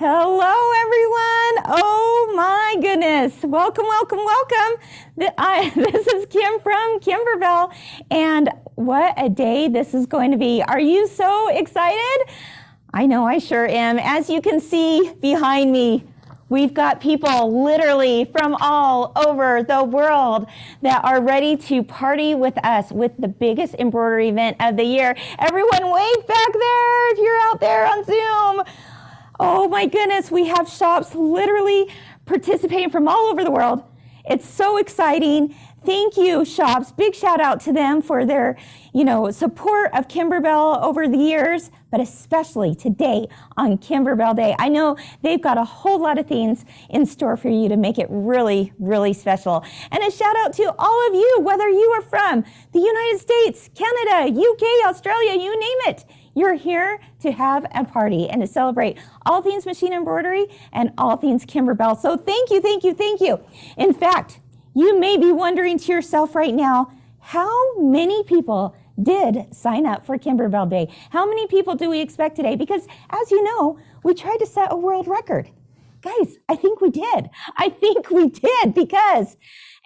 Hello, everyone. Oh my goodness. Welcome, welcome, welcome. This is Kim from Kimberbell, and what a day this is going to be. Are you so excited? I know I sure am. As you can see behind me, we've got people literally from all over the world that are ready to party with us with the biggest embroidery event of the year. Everyone wave back there if you're out there on Zoom. Oh my goodness, we have shops literally participating from all over the world. It's so exciting. Thank you, shops. Big shout out to them for their, support of Kimberbell over the years, but especially today on Kimberbell Day. I know they've got a whole lot of things in store for you to make it really, really special. And a shout out to all of you, whether you are from the United States, Canada, UK, Australia, you name it. You're here to have a party and to celebrate all things machine embroidery and all things Kimberbell. So thank you, thank you, thank you. In fact, you may be wondering to yourself right now, how many people did sign up for Kimberbell Day? How many people do we expect today? Because as you know, we tried to set a world record. Guys, I think we did. Because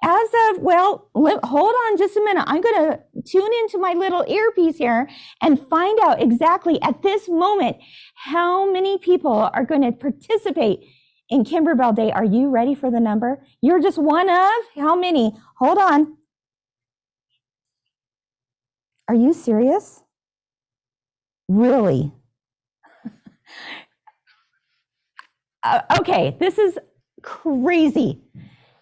as of, hold on just a minute. I'm going to tune into my little earpiece here and find out exactly at this moment how many people are going to participate in Kimberbell Day. Are you ready for the number? You're just one of how many? Hold on. Are you serious? Really? Okay, this is crazy.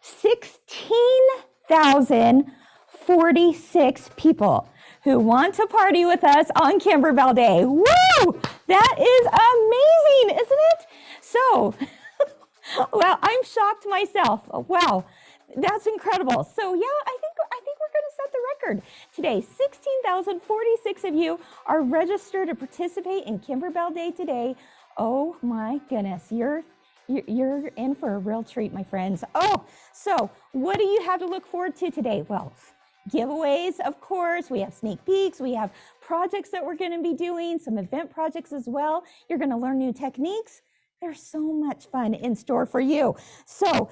16,046 people who want to party with us on Kimberbell Day. Woo! That is amazing, isn't it? So, well, I'm shocked myself. Wow, that's incredible. So yeah, I think we're going to set the record today. 16,046 of you are registered to participate in Kimberbell Day today. Oh my goodness, you're in for a real treat, my friends. Oh, so what do you have to look forward to today? Well, giveaways, of course. We have sneak peeks. We have projects that we're going to be doing, some event projects as well. You're going to learn new techniques. There's so much fun in store for you. So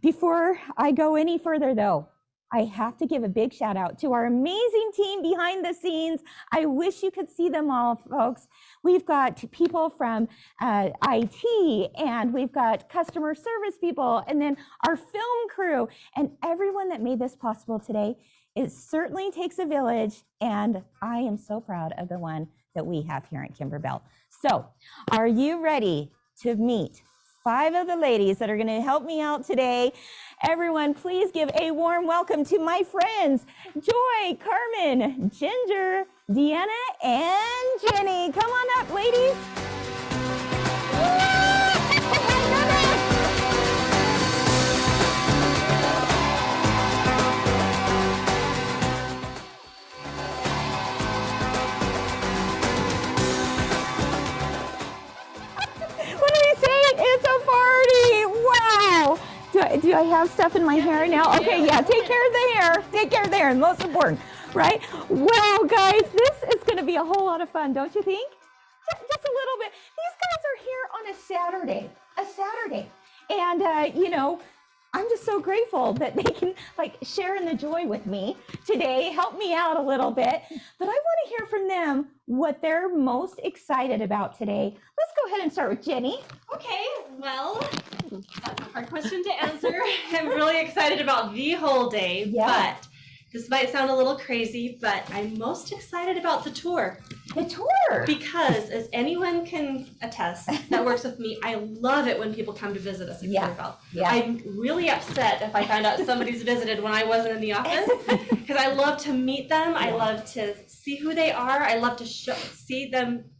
before I go any further, though, I have to give a big shout out to our amazing team behind the scenes. I wish you could see them all, folks. We've got people from IT, and we've got customer service people, and then our film crew, and everyone that made this possible today. It certainly takes a village, and I am so proud of the one that we have here at Kimberbell. So, are you ready to meet 5 of the ladies that are going to help me out today? Everyone, please give a warm welcome to my friends, Joy, Carmen, Ginger, Deanna, and Jenny. Come on up, ladies. It's a party! Wow! Do I have stuff in my hair now? Okay, yeah, take care of the hair. Take care of the hair, most important, right? Wow, guys, this is going to be a whole lot of fun, don't you think? Just a little bit. These guys are here on a Saturday. And, I'm just so grateful that they can share in the joy with me today, help me out a little bit. But I want to hear from them what they're most excited about today. Let's go ahead and start with Jenny. Okay, well, that's a hard question to answer. I'm really excited about the whole day, but this might sound a little crazy, but I'm most excited about the tour. The tour? Because, as anyone can attest that works with me, I love it when people come to visit us at Kimberbell. Yeah. I'm really upset if I find out somebody's visited when I wasn't in the office, because I love to meet them. I love to see who they are. I love to see them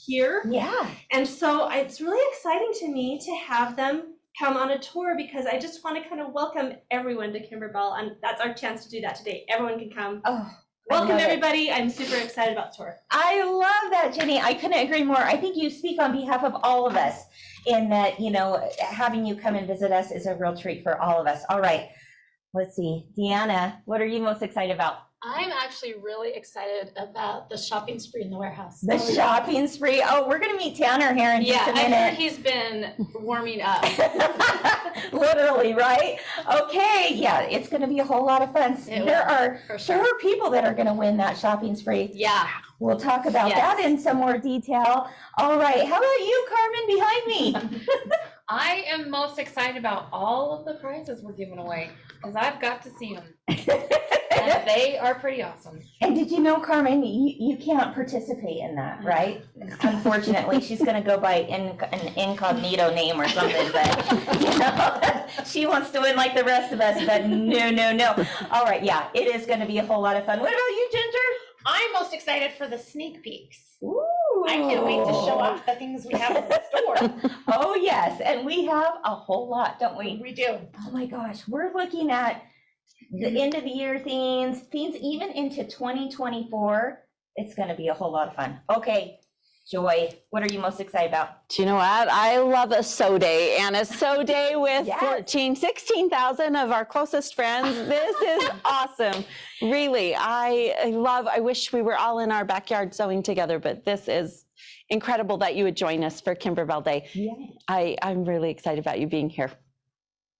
here. Yeah. And so it's really exciting to me to have them come on a tour, because I just want to kind of welcome everyone to Kimberbell, and that's our chance to do that today. Everyone can come. Oh, welcome everybody. I'm super excited about the tour. I love that, Jenny. I couldn't agree more. I think you speak on behalf of all of us in that, having you come and visit us is a real treat for all of us. All right, let's see. Deanna, what are you most excited about? I'm actually really excited about the shopping spree in the warehouse. The shopping spree. Oh, we're going to meet Tanner here in just a minute. I heard he's been warming up. Literally, right? Okay, yeah, it's going to be a whole lot of fun. There are people that are going to win that shopping spree. Yeah. We'll talk about that in some more detail. All right, how about you, Carmen, behind me? I am most excited about all of the prizes we're giving away because I've got to see them. And they are pretty awesome. And did you know, Carmen, you can't participate in that, right? Unfortunately, she's going to go by an incognito name or something, but you know, she wants to win like the rest of us, but no. All right, yeah, it is going to be a whole lot of fun. What about you, Ginger? I'm most excited for the sneak peeks. Ooh. I can't wait to show off the things we have in the store. Oh, yes, and we have a whole lot, don't we? We do. Oh my gosh, we're looking at the end of the year themes even into 2024. It's going to be a whole lot of fun. Okay, Joy, what are you most excited about? Do you know what? I love a sew day, and a sew day with 16,000 of our closest friends. This is awesome. Really, I wish we were all in our backyard sewing together, but this is incredible that you would join us for Kimberbell Day. Yeah. I'm really excited about you being here.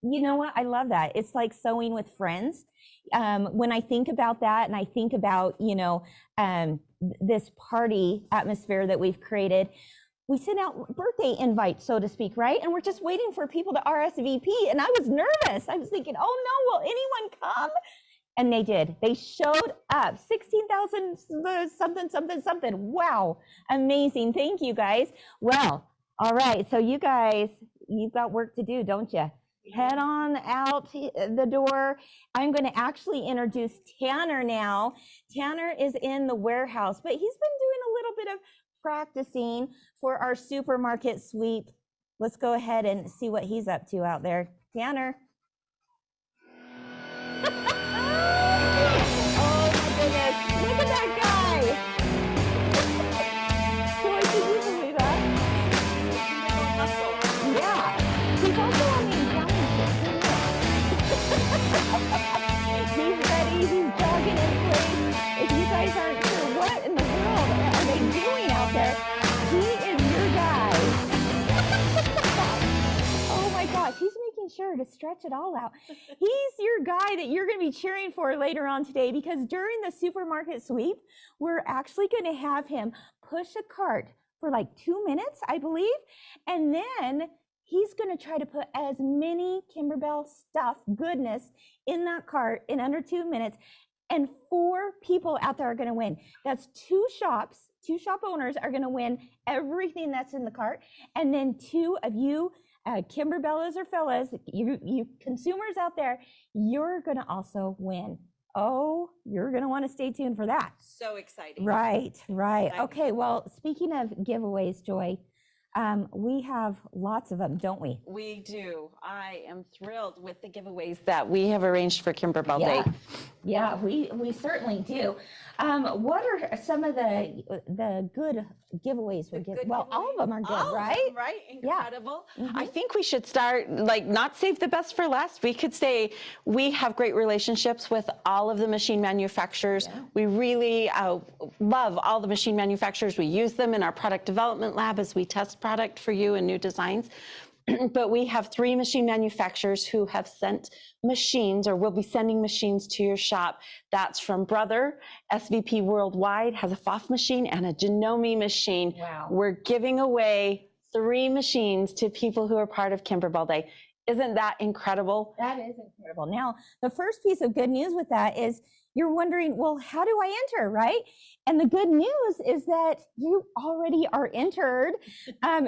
You know what? I love that. It's like sewing with friends. When I think about that, and I think about, this party atmosphere that we've created, we sent out birthday invites, so to speak, right? And we're just waiting for people to RSVP. And I was nervous. I was thinking, oh no, will anyone come? And they did. They showed up. 16,000 something. Wow. Amazing. Thank you, guys. Well, all right. So you guys, you've got work to do, don't you? Head on out the door. I'm going to actually introduce Tanner now. Tanner is in the warehouse, but he's been doing a little bit of practicing for our supermarket sweep. Let's go ahead and see what he's up to out there. Tanner. Oh my goodness, look at that guy. Joy, can you believe that? Yeah, he's also on the he's ready, he's jogging in place. If you guys aren't sure what in the world are they doing out there, he is your guy. Oh my gosh, he's making sure to stretch it all out. He's your guy that you're going to be cheering for later on today, because during the supermarket sweep, we're actually going to have him push a cart for like 2 minutes, I believe, and then he's going to try to put as many Kimberbell stuff goodness in that cart in under 2 minutes, and 4 people out there are going to win. That's 2 shop owners are going to win everything that's in the cart, and then 2 of you Kimberbellas or fellas, you consumers out there, you're going to also win. Oh, you're going to want to stay tuned for that. So exciting. Right. Okay, well, speaking of giveaways, Joy, we have lots of them, don't we? We do. I am thrilled with the giveaways that we have arranged for Kimberbell Day. Yeah, we certainly do. What are some of the good giveaways we're giving? Well, all of them are good, right? Right, incredible. Yeah. I think we should start, not save the best for last. We could say we have great relationships with all of the machine manufacturers. Yeah. We really love all the machine manufacturers. We use them in our product development lab as we test product for you and new designs. But we have 3 machine manufacturers who have sent machines, or will be sending machines to your shop. That's from Brother, SVP Worldwide, has a FOF machine and a Janome machine. Wow. We're giving away 3 machines to people who are part of Kimberbell Day. Isn't that incredible? That is incredible. Now, the first piece of good news with that is you're wondering, well, how do I enter, right? And the good news is that you already are entered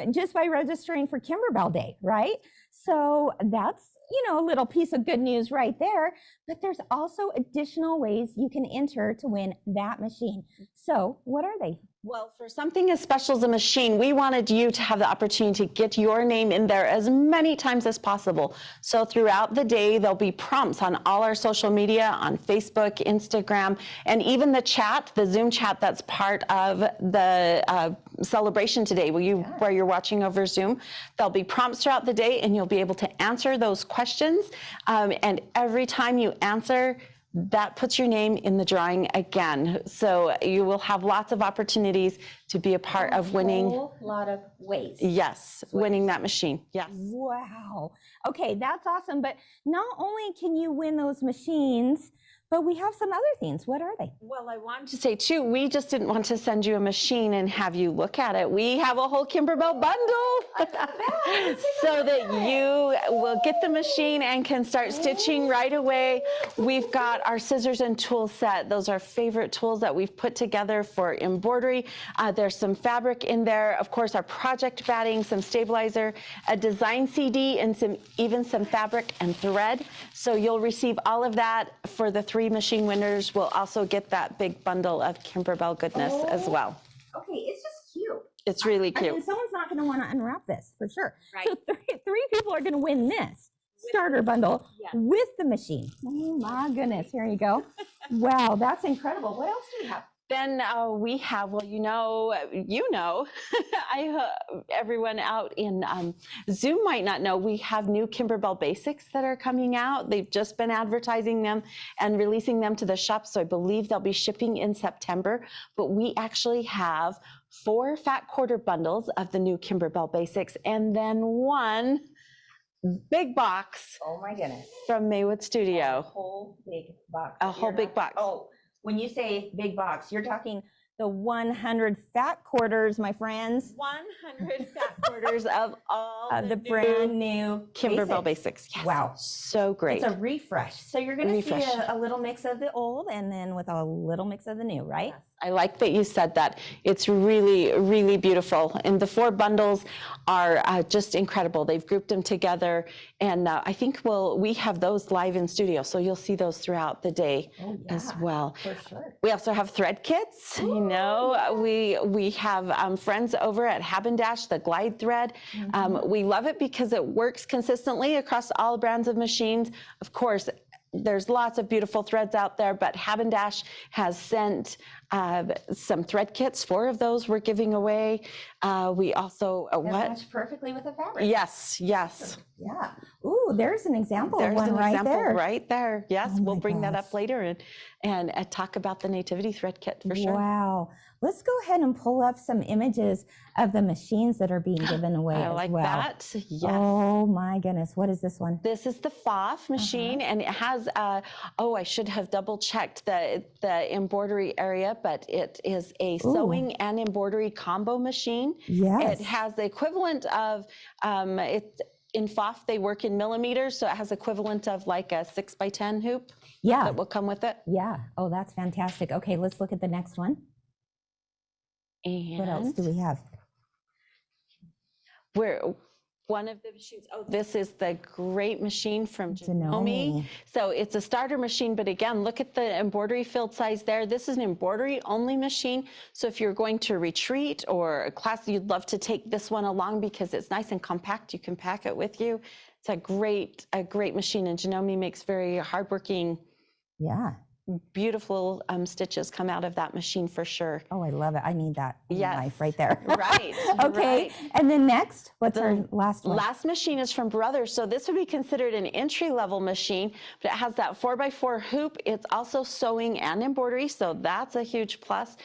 just by registering for Kimberbell Day, right? So that's, a little piece of good news right there. But there's also additional ways you can enter to win that machine. So what are they? Well, for something as special as a machine, we wanted you to have the opportunity to get your name in there as many times as possible. So throughout the day, there'll be prompts on all our social media, on Facebook, Instagram, and even the chat, the Zoom chat that's part of the celebration today, where you're watching over Zoom. There'll be prompts throughout the day, and you'll be able to answer those questions. And every time you answer, that puts your name in the drawing again. So you will have lots of opportunities to be a part of winning. A whole lot of ways. Yes, winning that machine. Yes. Wow. Okay, that's awesome. But not only can you win those machines, but we have some other things. What are they? Well, I wanted to say too, we just didn't want to send you a machine and have you look at it. We have a whole Kimberbell bundle so that you will get the machine and can start stitching right away. We've got our scissors and tool set. Those are favorite tools that we've put together for embroidery. There's some fabric in there. Of course, our project batting, some stabilizer, a design CD, and even some fabric and thread. So you'll receive all of that. For the 3 machine winners, we'll also get that big bundle of Kimberbell goodness as well. Okay, it's just cute. It's really I cute. mean, someone's not going to want to unwrap this for sure. Right. So three people are going to win this starter bundle with the machine. Oh my goodness. Here you go. Wow, that's incredible. What else do we have? Then we have, well, everyone out in Zoom might not know, we have new Kimberbell basics that are coming out. They've just been advertising them and releasing them to the shop. So I believe they'll be shipping in September. But we actually have 4 fat quarter bundles of the new Kimberbell basics, and then 1 big box. Oh my goodness. From Maywood Studio. A whole big box. A whole big box. Oh, when you say big box, you're talking the 100 fat quarters, my friends. 100 fat quarters of all The brand new Kimberbell basics. Yes. Wow. So great. It's a refresh. So you're going to see Refresh. a little mix of the old and then with a little mix of the new, right? I like that you said that. It's really, really beautiful. And the 4 bundles are just incredible. They've grouped them together. And I think we have those live in studio. So you'll see those throughout the day as well. For sure. We also have thread kits. You know, we have friends over at Habendash, the glide thread. We love it because it works consistently across all brands of machines. Of course, there's lots of beautiful threads out there, but Habendash has sent some thread kits. 4 of those we're giving away. We also, Match perfectly with the fabric. Yes. Yeah. Ooh, there's an example of one right there. Right there. Yes, Oh we'll my bring that gosh. up later and talk about the Nativity thread kit for sure. Wow. Let's go ahead and pull up some images of the machines that are being given away I as like well. that. Yes. Oh my goodness. What is this one? This is the FOF machine, and it has, I should have double checked the embroidery area, but it is a sewing and embroidery combo machine. Yes. It has the equivalent of, in FOF, they work in millimeters, so it has equivalent of like a 6x10 hoop Yeah. that will come with it. Yeah. Oh, that's fantastic. Okay, let's look at the next one. And What else do we have? one of the machines, this is the great machine from Janome. Janome. So it's a starter machine, but again, look at the embroidery field size there. This is an embroidery only machine. So if you're going to retreat or a class, you'd love to take this one along because it's nice and compact. You can pack it with you. It's a great machine, and Janome makes very hardworking, beautiful stitches come out of that machine for sure. Oh, I love it. I need that in my life right there. Right. Okay. Right. And then next, what's our last one? Last machine is from Brothers. So this would be considered an entry-level machine, but it has that 4x4 hoop. It's also sewing and embroidery, so that's a huge plus.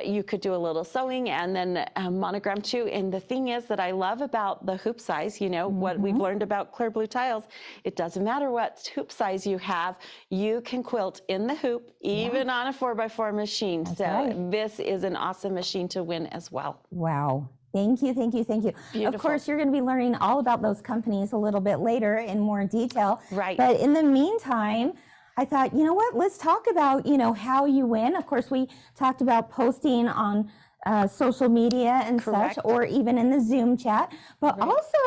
You could do a little sewing and then monogram too. And the thing is that I love about the hoop size, what we've learned about clear blue tiles, it doesn't matter what hoop size you have, you can quilt in the hoop, even on a 4x4 machine. That's so right. this is an awesome machine to win as well. Wow. Thank you, thank you, thank you. Beautiful. Of course, you're going to be learning all about those companies a little bit later in more detail. Right. But in the meantime, I thought, you know what, let's talk about, how you win. Of course, we talked about posting on social media and Correct. such, or even in the Zoom chat, but also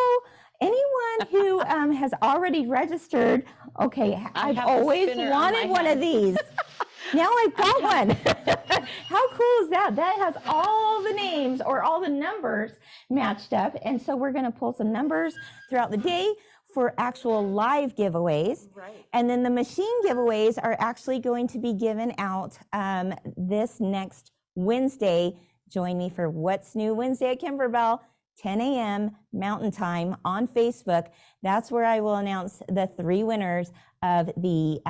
anyone who has already registered, okay, I've have a always spinner on wanted my one of these. Now I've got one. How cool is that? That has all the names or all the numbers matched up. And so we're going to pull some numbers throughout the day for actual live giveaways. Right. And then the machine giveaways are actually going to be given out this next Wednesday. Join me for What's New Wednesday at Kimberbell, 10 a.m. Mountain Time on Facebook. That's where I will announce the 3 winners of the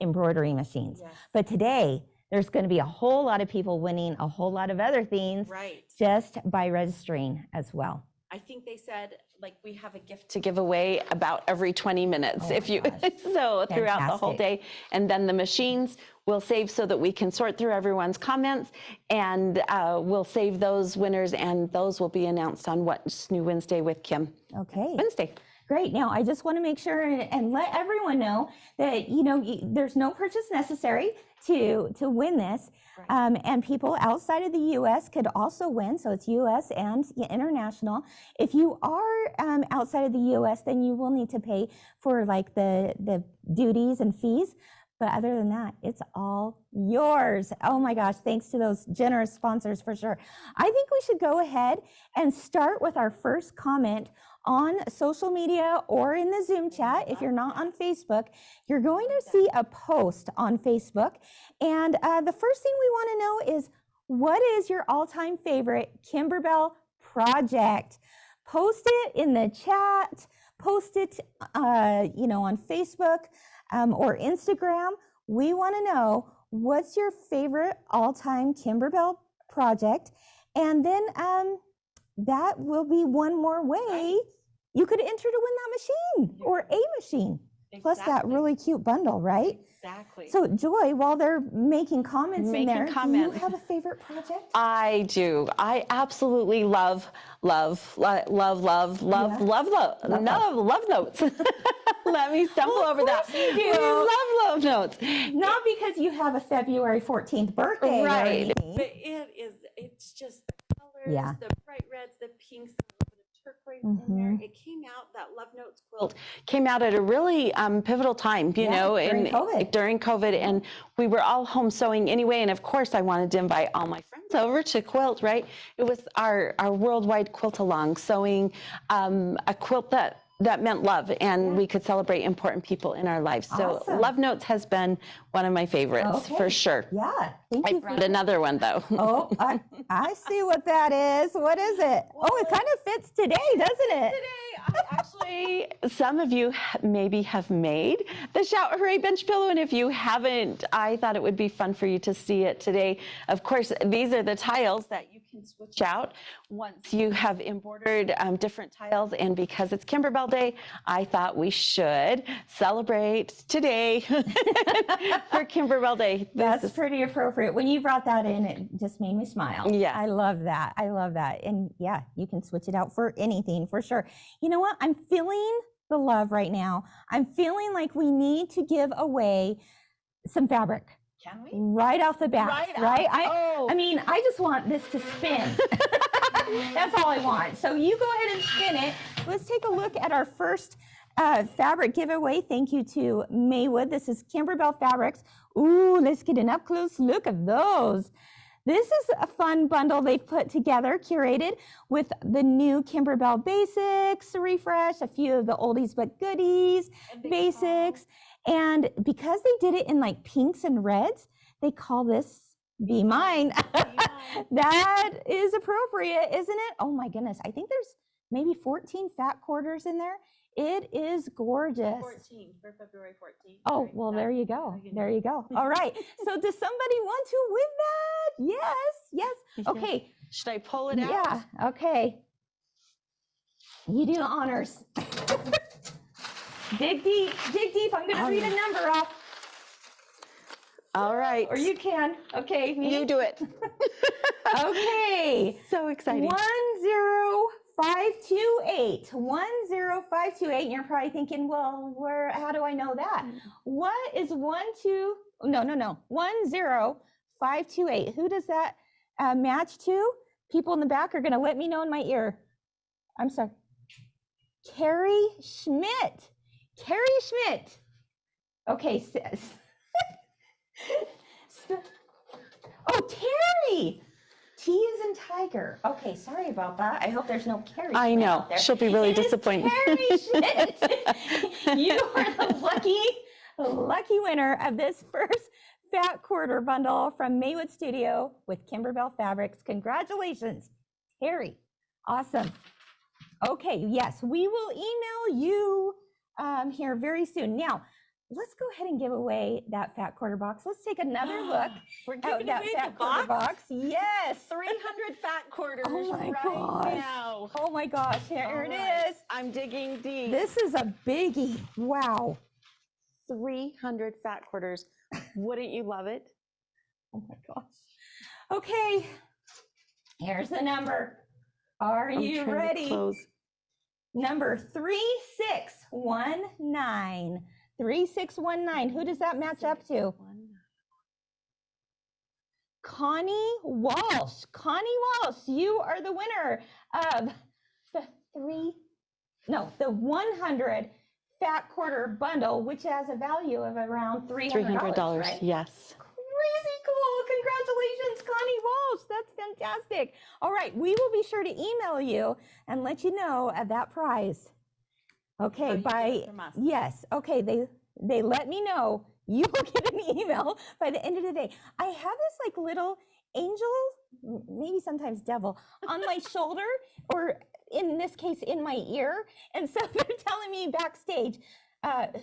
embroidery machines. Yes. But today, there's going to be a whole lot of people winning a whole lot of other things Right. just by registering as well. I think they said, like, we have a gift to give away about every 20 minutes Oh if my you, gosh. so throughout the whole Fantastic. day. And then the machines will save so that we can sort through everyone's comments, and we'll save those winners, and those will be announced on What's New Wednesday with Kim. Okay. Wednesday. Great. Now, I just want to make sure and let everyone know that, you know, there's no purchase necessary to win this. And people outside of the U.S. could also win. So it's U.S. and international. If you are outside of the U.S., then you will need to pay for like the duties and fees. But other than that, it's all yours. Oh my gosh, thanks to those generous sponsors for sure. I think we should go ahead and start with our first comment on social media or in the Zoom chat. If you're not on Facebook, you're going to see a post on Facebook. And the first thing we want to know is, what is your all-time favorite Kimberbell project? Post it in the chat, post it you know, on Facebook or Instagram. We want to know, what's your favorite all-time Kimberbell project? And then that will be one more way you could enter to win that machine or a machine, plus that really cute bundle, right? Exactly. So Joy, while they're making comments in there, do you have a favorite project? I do. I absolutely love notes. Let me stumble over that. You do. Love notes. Not because you have a February 14th birthday, Right. or But it's just the colors, Yeah. the bright reds, the pinks, the turquoise in there. It came out, that Love Notes quilt came out at a really pivotal time, you know, during COVID, and we were all home sewing anyway. And of course, I wanted to invite all my friends over to quilt, right? It was our worldwide quilt along, sewing a quilt that meant love, and we could celebrate important people in our lives. So Awesome. Love Notes has been one of my favorites for sure. Yeah, thank I you. brought another one though. Oh, I see what that is. What is it? Oh, it kind of fits today, doesn't it? Actually, some of you maybe have made the Shout Hooray bench pillow, and if you haven't, I thought it would be fun for you to see it today. Of course, these are the tiles that you can switch out once you have embroidered different tiles, and because it's Kimberbell Day, I thought we should celebrate today for Kimberbell Day. That's pretty appropriate. When you brought that in, it just made me smile. Yes. I love that. I love that. And yeah, you can switch it out for anything for sure. You know what? I'm feeling the love right now. I'm feeling like we need to give away some fabric. Can we? Right off the bat, right? I mean, I just want this to spin. That's all I want. So you go ahead and spin it. Let's take a look at our first fabric giveaway. Thank you to Maywood. This is Kimberbell Fabrics. Ooh, let's get an up-close look of those. This is a fun bundle they've put together, curated with the new Kimberbell basics, refresh, a few of the oldies but goodies, basics. And because they did it in like pinks and reds, they call this Be Mine. That is appropriate, isn't it? Oh my goodness. I think there's maybe 14 fat quarters in there. It is gorgeous. 14 for February 14th. Oh, well, there you go. There you go. All right. So does somebody want to win that? Yes. Yes. Okay. Should I pull it out? Yeah. Okay. You do the honors. Dig deep. Dig deep. I'm going to read a number off. All right. Or you can. Okay. You do it. Okay. So exciting. 10528. 10528. And you're probably thinking, well, how do I know that? What is 10528. Who does that match to? People in the back are going to let me know in my ear. I'm sorry. Carrie Schmidt. Carrie Schmidt. Okay. Oh, Terry. T is in tiger. Okay, sorry about that. I hope there's no Carrie. I Schmidt know. out there. She'll be really It is disappointed. Carrie Schmidt. You are the lucky winner of this first Fat Quarter bundle from Maywood Studio with Kimberbell Fabrics. Congratulations, Terry. Awesome. Okay, yes, we will email you here very soon. Now, let's go ahead and give away that fat quarter box. Let's take another look We're at giving that away fat the quarter box. box. Yes. 300 fat quarters Oh my right gosh. now. Oh my gosh, here it is. I'm digging deep. This is a biggie. Wow. 300 fat quarters. Wouldn't you love it? Oh my gosh. Okay, here's the number. Are I'm you trying to ready? close. Number 3619. 3619. Who does that match up to? Connie Walsh. Connie Walsh, you are the winner of the 100 fat quarter bundle, which has a value of around $300. Right? Yes. Crazy cool. Congratulations, Connie Walsh. That's fantastic. All right, we will be sure to email you and let you know of that prize. Okay, yes. Okay, they let me know. You will get an email by the end of the day. I have this like little angel, maybe sometimes devil, on my shoulder, or in this case, in my ear. And so they're telling me backstage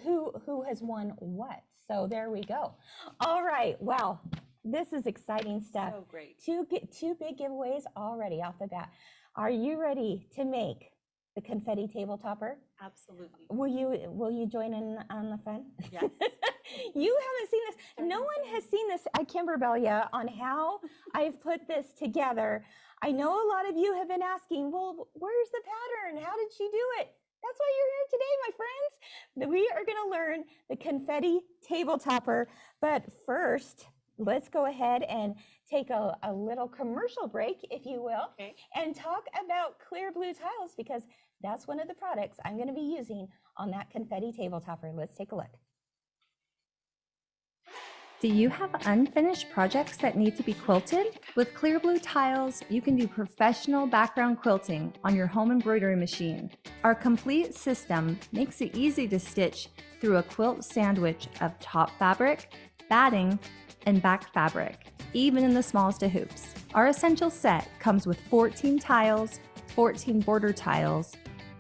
who has won what. So there we go. All right. Wow. This is exciting stuff. So great. Two big giveaways already off the bat. Are you ready to make the confetti table topper? Absolutely. Will you join in on the fun? Yes. You haven't seen this. No one has seen this at Kimberbell yet on how I've put this together. I know a lot of you have been asking, well, where's the pattern? How did she do it? That's why you're here today, my friends. We are going to learn the confetti table topper. But first, let's go ahead and take a little commercial break, if you will, and talk about clear blue tiles, because that's one of the products I'm going to be using on that confetti table topper. Let's take a look. Do you have unfinished projects that need to be quilted? With Clear Blue Tiles, you can do professional background quilting on your home embroidery machine. Our complete system makes it easy to stitch through a quilt sandwich of top fabric, batting, and back fabric, even in the smallest of hoops. Our essential set comes with 14 tiles, 14 border tiles,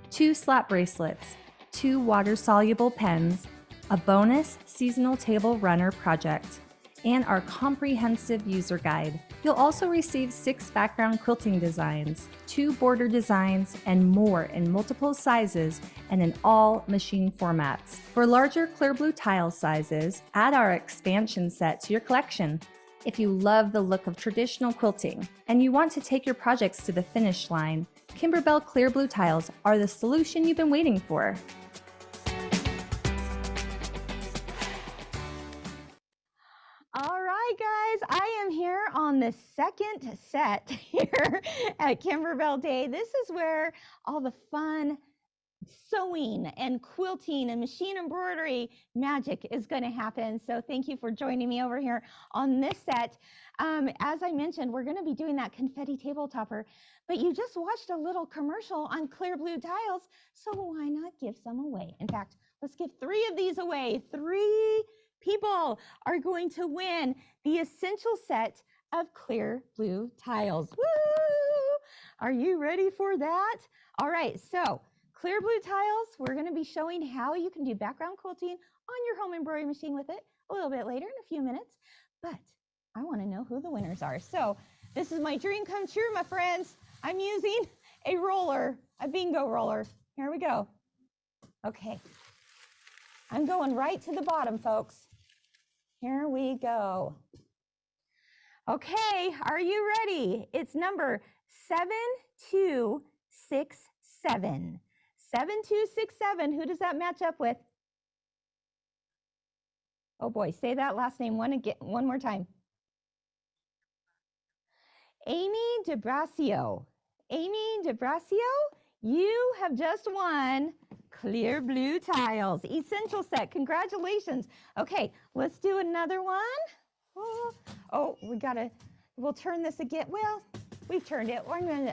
2 slap bracelets, 2 water-soluble pens, a bonus seasonal table runner project, and our comprehensive user guide. You'll also receive 6 background quilting designs, 2 border designs, and more in multiple sizes and in all machine formats. For larger clear blue tile sizes, add our expansion set to your collection. If you love the look of traditional quilting and you want to take your projects to the finish line, Kimberbell Clear Blue Tiles are the solution you've been waiting for. All right, guys, I am here on the second set here at Kimberbell Day. This is where all the fun sewing and quilting and machine embroidery magic is going to happen. So thank you for joining me over here on this set. As I mentioned, we're going to be doing that confetti table topper, but you just watched a little commercial on clear blue tiles, so why not give some away? In fact, let's give 3 of these away. 3 people are going to win the essential set of clear blue tiles. Woo! Are you ready for that? All right, so clear blue tiles, we're going to be showing how you can do background quilting on your home embroidery machine with it a little bit later in a few minutes, but I want to know who the winners are. So this is my dream come true, my friends. I'm using a roller, a bingo roller. Here we go. Okay, I'm going right to the bottom, folks. Here we go. Okay, are you ready? It's number 7267. 7267, who does that match up with? Oh boy, say that last name one more time. Amy DeBrasio. Amy DeBrasio, you have just won clear blue tiles, essential set. Congratulations. Okay, let's do another one. Oh, we'll turn this again. Well, we've turned it.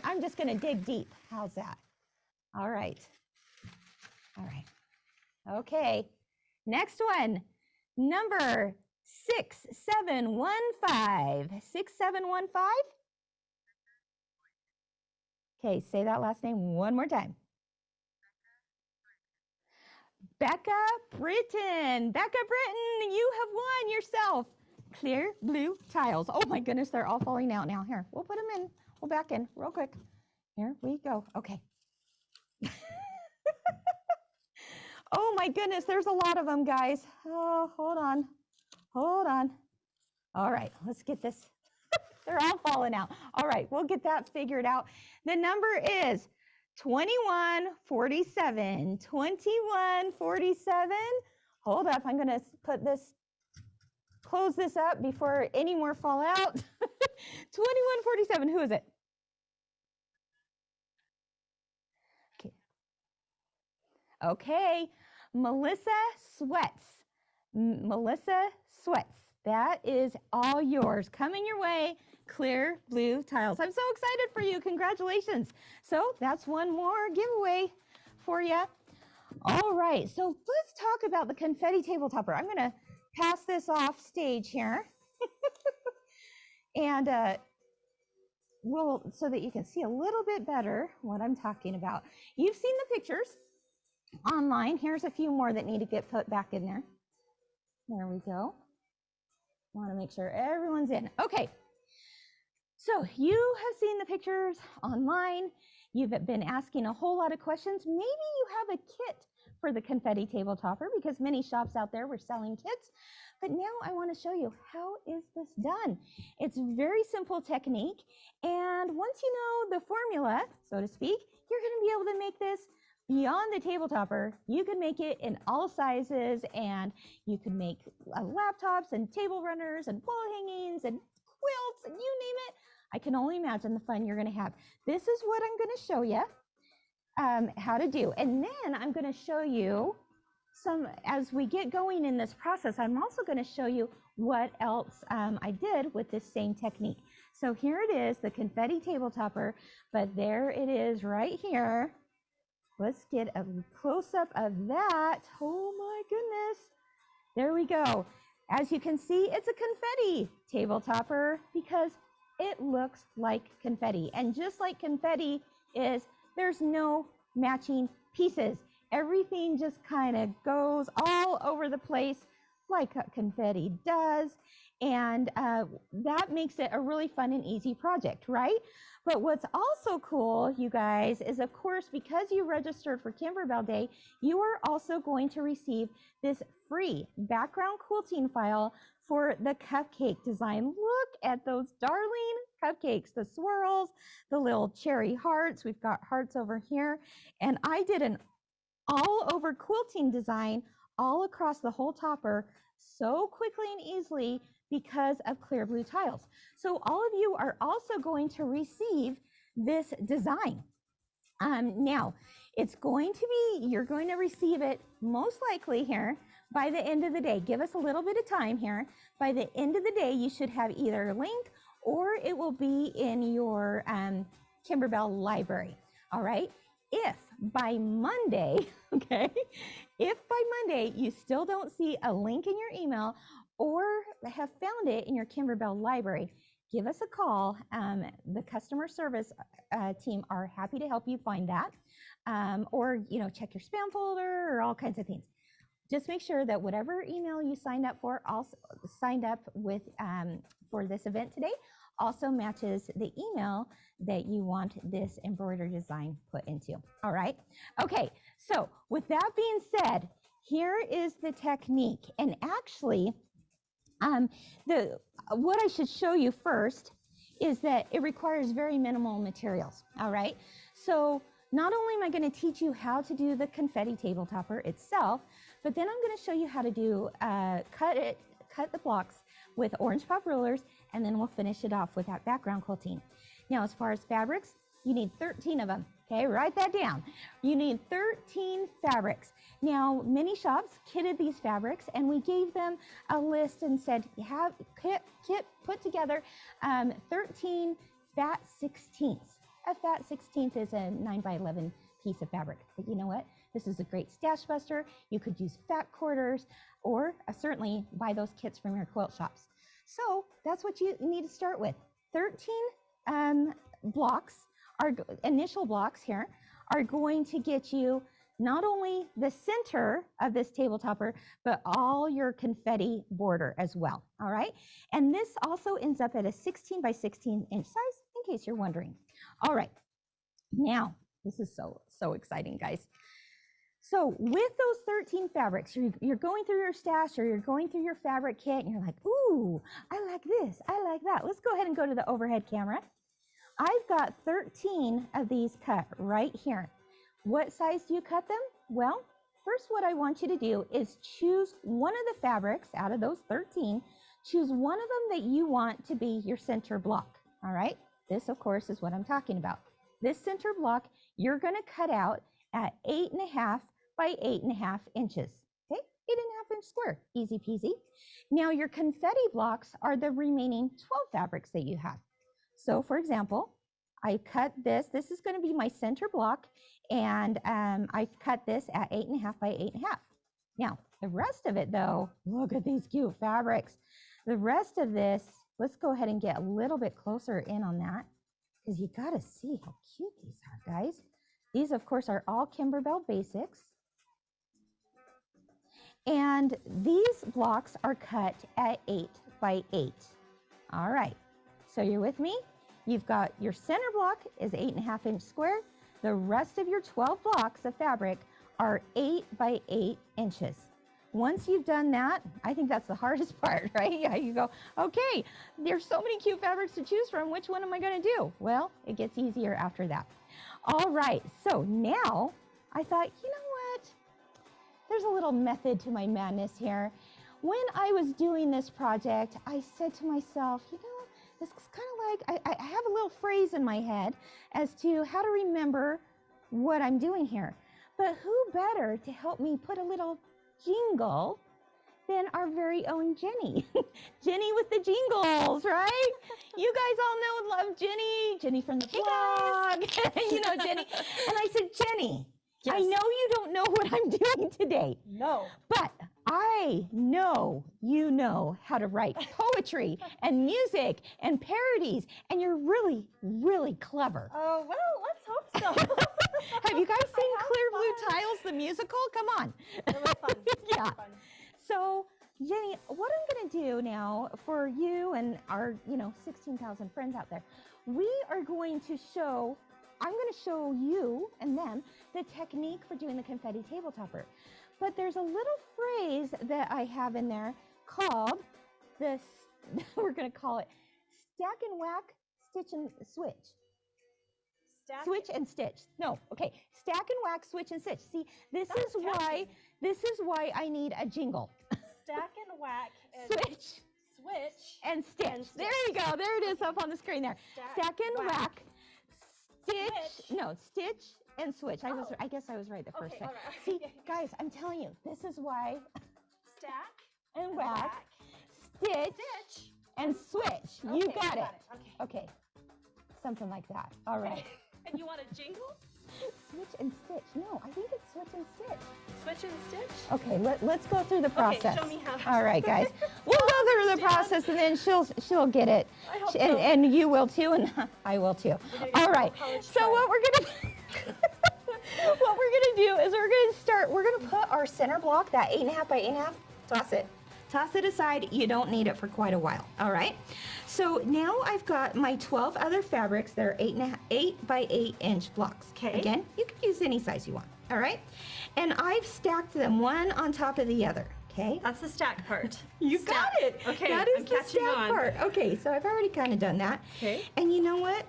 I'm just gonna dig deep. How's that? All right. Okay, next one, number 6715. 6715. Okay, say that last name one more time. Becca Britton. Becca Britton, you have won yourself clear blue tiles. Oh my goodness, they're all falling out now. Here, we'll put them in. We'll back in real quick. Here we go. Okay. Oh my goodness, there's a lot of them, guys. Oh, hold on. Hold on. All right, let's get this. They're all falling out. All right, we'll get that figured out. The number is 2147. 2147. Hold up, I'm gonna put this, close this up before any more fall out. 2147, who is it? Okay, Melissa Sweats. Melissa Sweats. That is all yours. Coming your way, clear blue tiles. I'm so excited for you. Congratulations. So that's one more giveaway for you. All right, so let's talk about the confetti table topper. I'm going to pass this off stage here. And so that you can see a little bit better what I'm talking about. You've seen the pictures online. Here's a few more that need to get put back in there. There we go. Want to make sure everyone's in. Okay. So you have seen the pictures online. You've been asking a whole lot of questions. Maybe you have a kit for the confetti table topper because many shops out there were selling kits. But now I want to show you how is this done. It's a very simple technique. And once you know the formula, so to speak, you're going to be able to make this beyond the table topper. You can make it in all sizes, and you can make laptops and table runners and wall hangings and quilts and you name it. I can only imagine the fun you're going to have. This is what I'm going to show you how to do. And then I'm going to show you some, as we get going in this process, I'm also going to show you what else I did with this same technique. So here it is, the confetti table topper, but there it is right here. Let's get a close-up of that. Oh my goodness. There we go. As you can see, it's a confetti table topper because it looks like confetti. And just like confetti is, there's no matching pieces. Everything just kind of goes all over the place like confetti does. And that makes it a really fun and easy project, right? But what's also cool, you guys, is of course, because you registered for Kimberbell Day, you are also going to receive this free background quilting file for the cupcake design. Look at those darling cupcakes, the swirls, the little cherry hearts. We've got hearts over here. And I did an all over quilting design all across the whole topper so quickly and easily because of clear blue tiles. So all of you are also going to receive this design. Now, it's going to be, you're going to receive it most likely here by the end of the day. Give us a little bit of time here. By the end of the day, you should have either a link or it will be in your Kimberbell library. All right. If by Monday, okay, if by Monday you still don't see a link in your email or have found it in your Kimberbell library, give us a call. The customer service team are happy to help you find that, or check your spam folder or all kinds of things. Just make sure that whatever email you signed up for, also signed up with for this event today, also matches the email that you want this embroidery design put into. All right. Okay. So with that being said, here is the technique. And actually, what I should show you first is that it requires very minimal materials. All right. So not only am I going to teach you how to do the confetti table topper itself, but then I'm going to show you how to do cut the blocks with orange pop rulers, and then we'll finish it off with that background quilting. Now, as far as fabrics, you need 13 of them. Okay, write that down. You need 13 fabrics. Now, many shops kitted these fabrics, and we gave them a list and said, have kit put together 13 fat 16ths. A fat 16th is a 9x11 piece of fabric. But you know what? This is a great stash buster. You could use fat quarters, or certainly buy those kits from your quilt shops. So that's what you need to start with. 13 blocks, initial blocks here, are going to get you not only the center of this table topper, but all your confetti border as well, all right? And this also ends up at a 16 by 16 inch size, in case you're wondering. All right, now, this is so exciting, guys. So with those 13 fabrics, you're going through your stash or you're going through your fabric kit and you're like, ooh, I like this, I like that. Let's go ahead and go to the overhead camera. I've got 13 of these cut right here. What size do you cut them? Well, first what I want you to do is choose one of the fabrics out of those 13. Choose one of them that you want to be your center block, all right? This, of course, is what I'm talking about. This center block, you're gonna cut out at 8.5 by 8.5 inches, okay? 8.5 inch square, easy peasy. Now your confetti blocks are the remaining 12 fabrics that you have. So for example, I cut this is gonna be my center block, and I cut this at 8.5 by 8.5. Now, the rest of it though, look at these cute fabrics. The rest of this, let's go ahead and get a little bit closer in on that, because you gotta see how cute these are, guys. These, of course, are all Kimberbell basics. And these blocks are cut at 8 by 8. All right, so you're with me? You've got your center block is 8.5 inch square. The rest of your 12 blocks of fabric are 8 by 8 inches. Once you've done that, I think that's the hardest part, right? Yeah, you go, okay, there's so many cute fabrics to choose from. Which one am I gonna do? Well, it gets easier after that. All right, so now I thought, you know what? There's a little method to my madness here. When I was doing this project, I said to myself, you know, this is kind of like, I have a little phrase in my head as to how to remember what I'm doing here. But who better to help me put a little jingle than our very own Jenny. Jenny with the jingles, right? You guys all know and love Jenny. Jenny from the blog. You know Jenny. And I said, Jenny, yes. I know you don't know what I'm doing today. No. But I know you know how to write poetry and music and parodies, and you're really, really clever. Oh, well, let's hope so. Have you guys seen Clear Blue Tiles, the musical? Come on. It was fun. Yeah. So, Jenny, what I'm going to do now for you and our, 16,000 friends out there, we are going to show, I'm going to show you and them the technique for doing the confetti table topper. But there's a little phrase that I have in there called this, we're going to call it stack and whack, stitch and switch. Switch and stitch. No, okay. Stack and whack, switch and stitch. See, this is why I need a jingle. Stack and whack. And switch and stitch. There you go. There it is up on the screen there. Stack and whack, stitch. No, stitch and switch. I guess I was right the first time. Right. See, guys, I'm telling you, this is why. Stack and whack, stitch and switch. You got it. Okay. Something like that. All right. And you want a jingle? Switch and stitch. No, I think it's switch and stitch. Switch and stitch? Okay, let's go through the process. Okay, show me how. All right, guys. We'll go through the process and then she'll get it. I hope so. And you will too, and I will too. All right. So what we're gonna do is we're gonna put our center block, that 8.5 by 8.5, toss it aside. You don't need it for quite a while. All right. So now I've got my 12 other fabrics that are 8 by 8 inch blocks. Okay. Again, you can use any size you want. All right. And I've stacked them one on top of the other. Okay. That's the stack part. You got it. Okay. That is I'm the catching stack on. part. Okay. So I've already kind of done that. Okay. And you know what,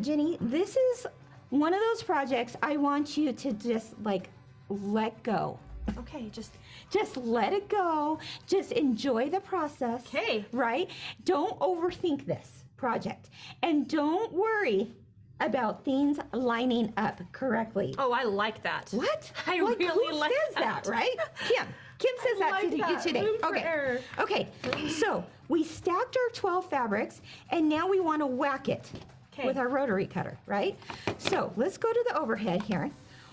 Jenny, this is one of those projects I want you to just like let go. Okay, just let it go. Just enjoy the process. Okay. Right? Don't overthink this project. And don't worry about things lining up correctly. Oh, I like that. What? I like, really who like says that, right? Kim says that to you today. Room for error. Okay. So we stacked our 12 fabrics and now we want to whack it with our rotary cutter, right? So let's go to the overhead here.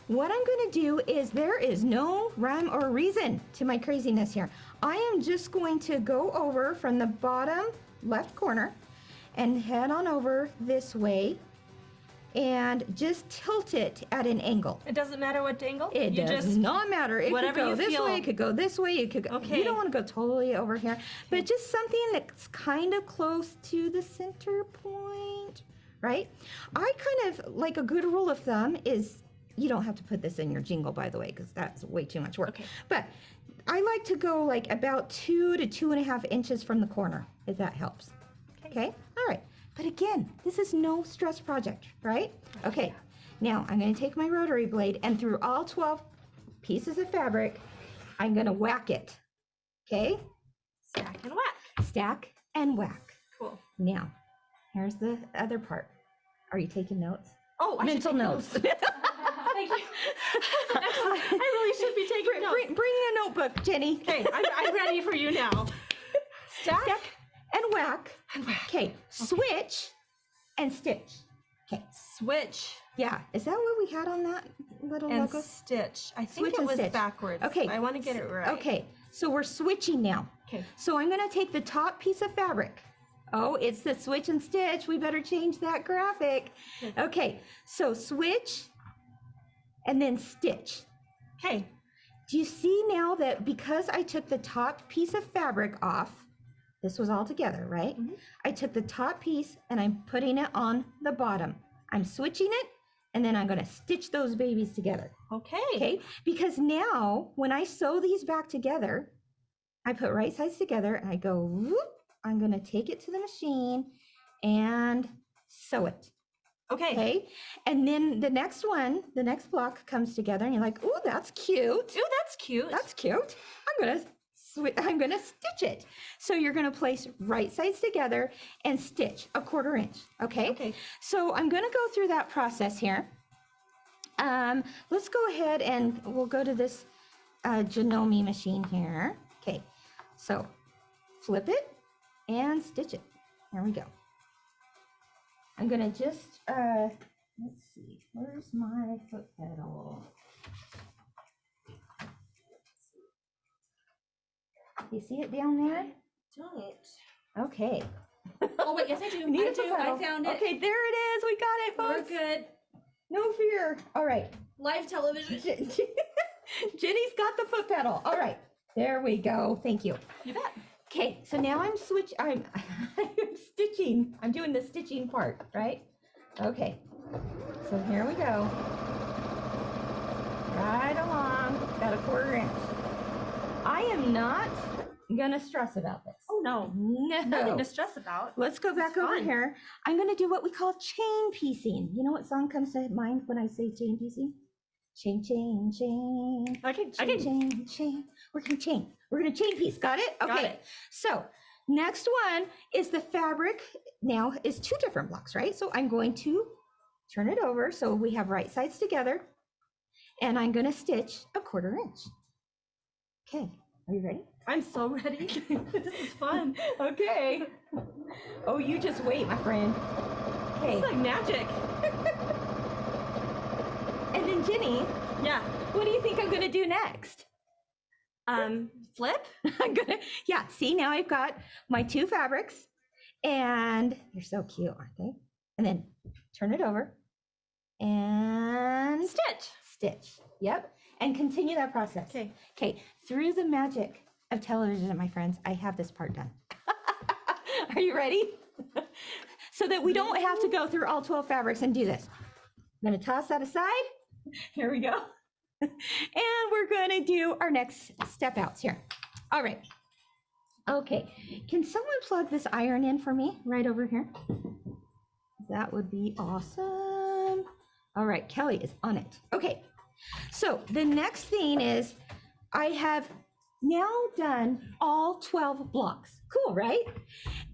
What I'm going to do is, there is no rhyme or reason to my craziness here. I am just going to go over from the bottom left corner and head on over this way and just tilt it at an angle. It doesn't matter what angle? It You does just, not matter. It could whatever go you this feel. way, it could go this way, it could go. Okay. You don't want to go totally over here, but just something that's kind of close to the center point, right? I kind of, like a good rule of thumb is, you don't have to put this in your jingle, by the way, because that's way too much work. Okay. But I like to go like about 2 to 2.5 inches from the corner, if that helps. Okay? All right. But again, this is no stress project, right? Okay. Now I'm going to take my rotary blade, and through all 12 pieces of fabric, I'm going to whack it. Okay? Stack and whack. Stack and whack. Cool. Now, here's the other part. Are you taking notes? Oh, I should Mental take notes. Thank you. Excellent. I really should be taking notes. Bring a notebook, Jenny. Okay, I'm ready for you now. Stack. And whack. Okay, switch and stitch. Okay, Switch yeah, is that what we had on that little and logo? stitch. I think Switch it and was stitch. backwards. Okay. I want to get it right. Okay, so we're switching now. Okay. So I'm gonna take the top piece of fabric. Oh, it's the switch and stitch. We better change that graphic. Okay, so switch and then stitch. Okay. Do you see now that because I took the top piece of fabric off, this was all together, right? Mhm. I took the top piece and I'm putting it on the bottom. I'm switching it, and then I'm gonna stitch those babies together, Okay. okay? Because now, when I sew these back together, I put right sides together and I go, whoop, I'm gonna take it to the machine and sew it. Okay. Okay, and then the next one, the next block comes together, and you're like, "Ooh, that's cute. Ooh, that's cute. That's cute. I'm gonna stitch it." So you're gonna place right sides together and stitch a 1/4 inch. Okay. Okay. So I'm gonna go through that process here. Let's go ahead and we'll go to this Janome machine here. Okay. So flip it and stitch it. There we go. I'm gonna just, let's see, where's my foot pedal? You see it down there? Don't. Okay. Oh wait, yes I do. You need I a foot do. I pedal. found it. Okay, there it is. We got it, We're folks. good. No fear. All right. Live television. Jenny's got the foot pedal. All right. There we go. Thank you. You bet. Okay, so now I'm I'm stitching. I'm doing the stitching part, right? Okay. So here we go. Right along. Got a 1/4 inch. I am not gonna stress about this. Oh no. Nothing No. to stress about. Let's go back over fun. here. I'm gonna do what we call chain piecing. You know what song comes to mind when I say chain piecing? Chain, chain, chain. I can. Chain, chain. We're gonna chain. We're gonna chain piece. Got it? Okay. Got it. So next one is the fabric. Now is 2 different blocks, right? So I'm going to turn it over so we have right sides together, and I'm gonna stitch a 1/4 inch. Okay. Are you ready? I'm so ready. This is fun. Okay. Oh, you just wait, my friend. Okay. It's like magic. And then Jenny, Yeah. what do you think I'm gonna do next? Flip. I'm gonna, yeah, see, now I've got my 2 fabrics, and they're so cute, aren't they? And then turn it over and Stitch. stitch. Yep. And continue that process. Okay. Okay. Through the magic of television, my friends, I have this part done. Are you ready? So that we don't have to go through all 12 fabrics and do this. I'm gonna toss that aside. Here we go. And we're gonna do our next step outs here. All right. Okay. Can someone plug this iron in for me right over here? That would be awesome. All right, Kelly is on it. Okay. So the next thing is I have now done all 12 blocks. Cool, right?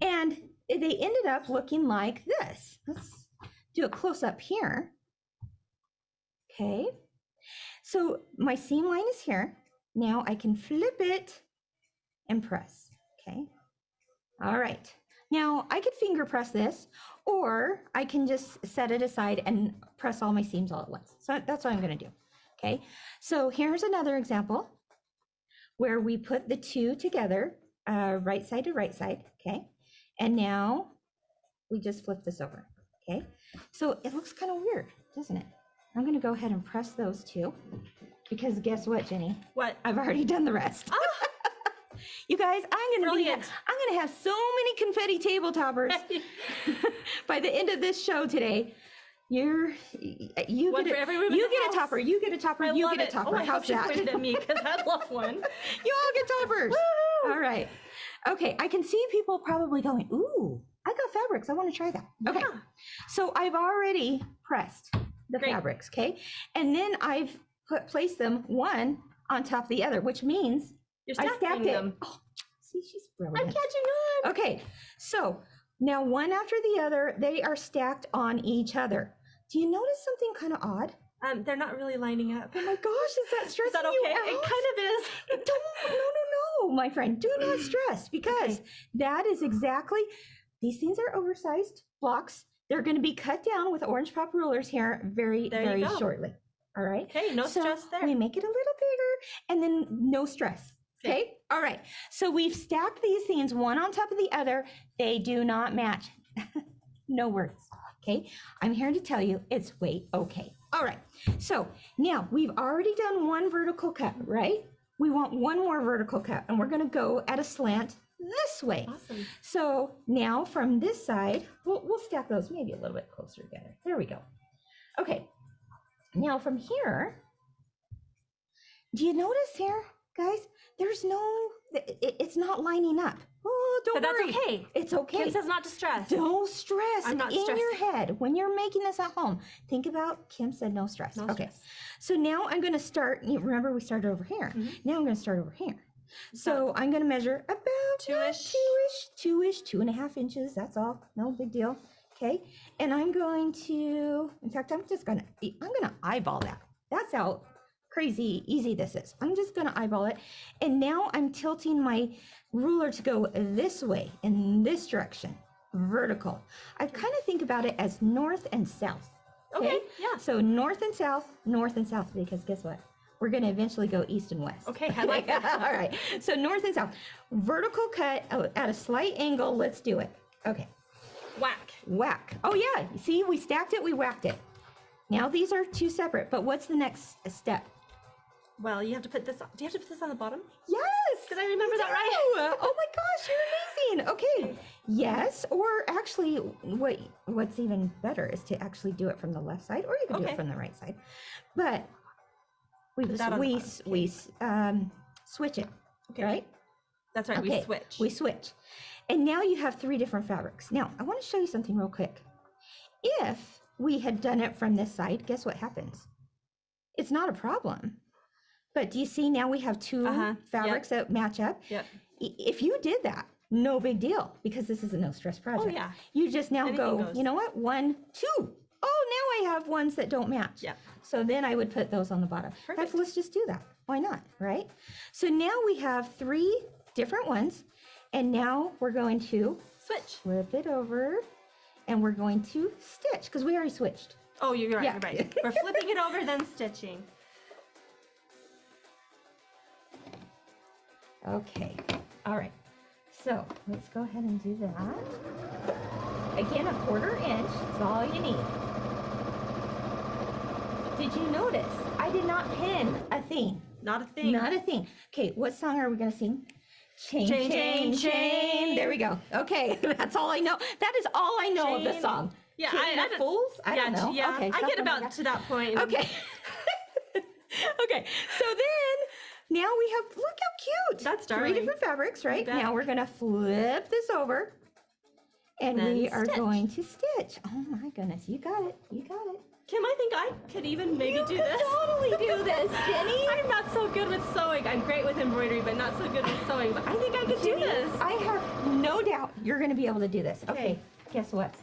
And they ended up looking like this. Let's do a close up here. Okay. So my seam line is here. Now I can flip it and press. Okay. All right. Now I could finger press this, or I can just set it aside and press all my seams all at once. So that's what I'm going to do. Okay. So here's another example where we put the 2 together, right side to right side. Okay. And now we just flip this over. Okay. So it looks kind of weird, doesn't it? I'm gonna go ahead and press those two, because guess what, Jenny? What? I've already done the rest. You guys, I'm gonna have so many confetti table toppers by the end of this show today. You get a topper, you get a topper, you get a topper. Oh, how's that? Pointed at me because I love one. You all get toppers. All right. Okay, I can see people probably going, ooh, I got fabrics. I want to try that. Okay. Yeah. So I've already pressed the fabrics, okay? And then I've placed them one on top of the other, which means You're I stacking stacked them. it. Oh, see, she's brilliant. I'm catching on. Okay, so now one after the other, they are stacked on each other. Do you notice something kind of odd? They're not really lining up. Oh my gosh, is that stressing Is that okay? you out? It kind of is. No, my friend, do not stress, because that is exactly, these things are oversized blocks. They're going to be cut down with orange pop rulers here very shortly. All right. Okay, no stress there. We make it a little bigger, and then no stress. Okay. All right. So we've stacked these things one on top of the other. They do not match. No words. Okay. I'm here to tell you it's okay. All right. So now we've already done one vertical cut, right? We want one more vertical cut, and we're going to go at a slant this way. Awesome. So now from this side, we'll stack those maybe a little bit closer together. There we go. Okay. Now from here, do you notice here, guys? There's it's not lining up. Oh, don't worry. That's okay. It's okay. Kim says not to stress. Don't stress. I'm not in stressing. your head when you're making this at home. Think about Kim said no stress. No okay. stress. So now I'm going to start. Remember we started over here. Now I'm going to start over here. So I'm going to measure about Two-ish. 2.5 inches. That's all. No big deal. Okay. And I'm going to. In fact, I'm going to eyeball that. That's how crazy easy this is. I'm just going to eyeball it. And now I'm tilting my ruler to go this way, in this direction, vertical. I kind of think about it as north and south. Okay, yeah. So north and south, because guess what? We're going to eventually go east and west. Okay, I like that. All right. So north and south. Vertical cut at a slight angle. Let's do it. Okay. Whack. Whack. Oh, yeah. You see, we stacked it, we whacked it. Now these are two separate, but what's the next step? Well, you have to put this. Do you have to put this on the bottom? Yes. Did I remember that right? Oh my gosh, you're amazing. Okay. Yes, or actually, what's even better is to actually do it from the left side, or you can do it from the right side. But we switch it. Okay. Right? That's right. Okay. We switch. We switch. And now you have 3 different fabrics. Now, I want to show you something real quick. If we had done it from this side, guess what happens? It's not a problem. But do you see now we have 2 fabrics that match up? Yep. If you did that, no big deal, because this is a no stress project. Oh, yeah. You just now Anything go, goes. you know what? 1, 2. Oh, now I have ones that don't match. Yep. So then I would put those on the bottom. Perfect. Let's just do that. Why not, right? So now we have 3 different ones, and now we're going to Switch. flip it over, and we're going to stitch, because we already switched. Oh, you're right. Yeah. You're right. We're flipping it over, then stitching. Okay, all right. So let's go ahead and do that. Again, 1/4 inch is all you need. Did you notice I did not pin a thing? Not a thing. Not a thing. Okay, what song are we gonna sing? Chain, Chain, chain, chain, chain. There we go. Okay, that's all I know. That is all I know of the Chain. song. Yeah, Chain I of don't- Fools? I don't know. Yeah. Okay, I get something like about that. to that point. Okay. Okay, so then now we have, look how cute. That's 3 darling. different fabrics, right? bet. Now we're gonna flip this over, and Then we are stitch. going to stitch. Oh my goodness, you got it, you got it. Kim, I think I could even maybe You do could this. totally do this, Jenny. I'm not so good with sewing. I'm great with embroidery, but not so good with sewing. But I think I could do Jenny, this. I have no doubt you're gonna be able to do this. Okay, guess what?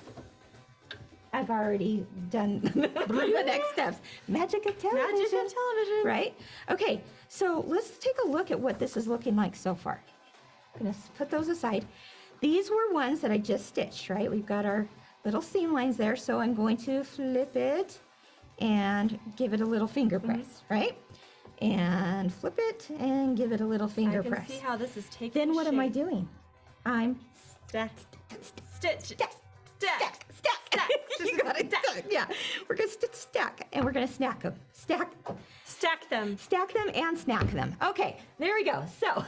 I've already done the next steps. Magic of television. Magic of television. Right? Okay, so let's take a look at what this is looking like so far. I'm gonna put those aside. These were ones that I just stitched, right? We've got our little seam lines there, so I'm going to flip it and give it a little finger press, right? And flip it and give it a little finger I can press. see how this is taking Then what am I shape. doing? I'm Stitch. Stack. Stack. You got it. Yeah. We're going to stack and we're going to snack them. Stack them and snack them. Okay, there we go. So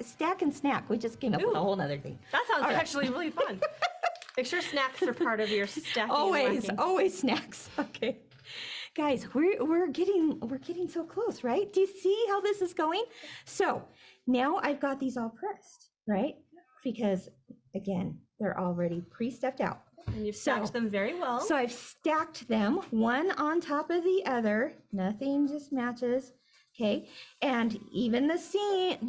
stack and snack. We just came up with a whole nother thing. That sounds All right. actually really fun. Make sure snacks are part of your stacking. Always snacks. Okay. Guys, we're getting so close, right? Do you see how this is going? So now I've got these all pressed, right? Because again, they're already pre-stepped out. And you've stacked them very well. So I've stacked them one on top of the other. Nothing just matches. Okay. And even the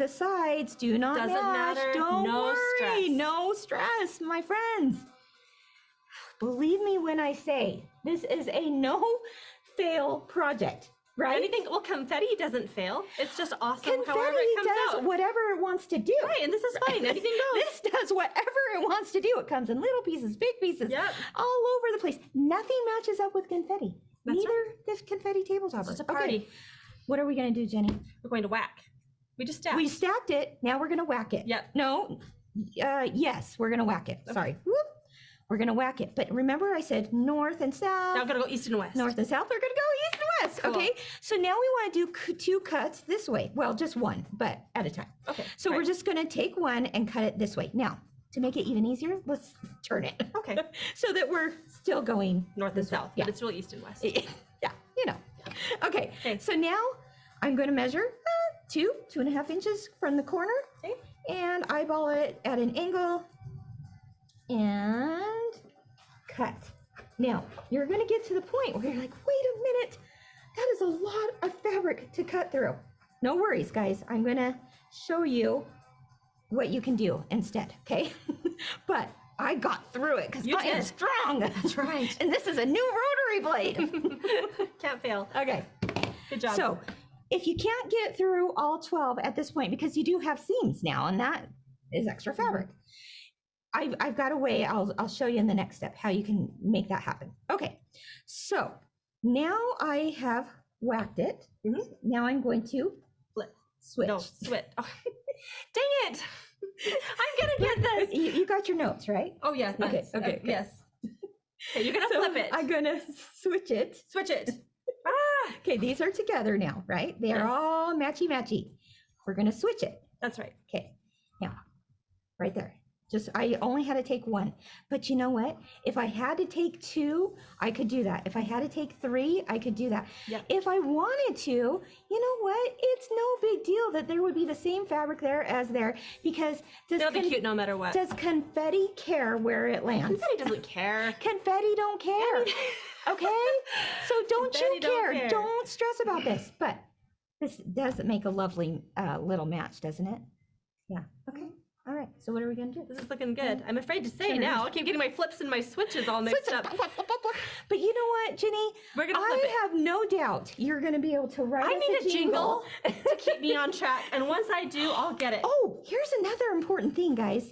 sides do not Doesn't match. matter. Don't No worry. stress. No stress, my friends. Believe me when I say this is a no-fail project, right? Anything, well, confetti doesn't fail. It's just awesome however Confetti it comes does out. whatever it wants to do. Right, and this is fine. Anything goes. This does whatever it wants to do. It comes in little pieces, big pieces, Yep. all over the place. Nothing matches up with confetti. That's Neither this confetti table topper. It's just a party. Okay. What are we going to do, Jenny? We're going to whack. We just stacked. We stacked it. Now we're going to whack it. Yep. No. Yes, we're going to whack it. Sorry. Whoop. We're going to whack it. But remember I said north and south. Now we're going to go east and west. North and south. We're going to go east and west. Cool. Okay. So now we want to do 2 cuts this way. Well, just one, but at a time. Okay. So we're right. just going to take one and cut it this way. Now, to make it even easier, let's turn it. Okay. So that we're still going North and south. Yeah. But it's really east and west. Yeah, you know. Okay. Okay. So now I'm going to measure 2.5 inches from the corner. Okay. And eyeball it at an angle and cut. Now, you're going to get to the point where you're like, wait a minute, that is a lot of fabric to cut through. No worries, guys. I'm going to show you what you can do instead, okay? But I got through it because I am did. strong. That's right. And this is a new rotary blade. Can't fail. Okay. Good job. So if you can't get through all 12 at this point, because you do have seams now, and that is extra fabric, I've got a way, I'll show you in the next step how you can make that happen. Okay, so now I have whacked it. Now I'm going to switch. No, switch. Oh. Dang it. I'm going to get this. You got your notes, right? Oh, yeah. Okay, nice. okay. Yes. Okay, you're going to So flip it. I'm going to switch it. Switch it. Okay, these are together now, right? They are Yes. all matchy-matchy. We're going to switch it. That's right. Okay, now, right there. Just, I only had to take one. But you know what? If I had to take 2, I could do that. If I had to take 3, I could do that. Yep. If I wanted to, you know what? It's no big deal that there would be the same fabric there as there, because They'll be cute no matter what. does confetti care where it lands? Confetti doesn't care. Confetti don't care. Okay? So don't you Confetti don't care. care. Don't stress about this. But this does make a lovely little match, doesn't it? Yeah. Okay. All right. So what are we going to do? This is looking good. I'm afraid to say now. I keep getting my flips and my switches all mixed up. But you know what, Jenny? We're gonna flip I it. have no doubt you're going to be able to write I us need a jingle to keep me on track. And once I do, I'll get it. Oh, here's another important thing, guys.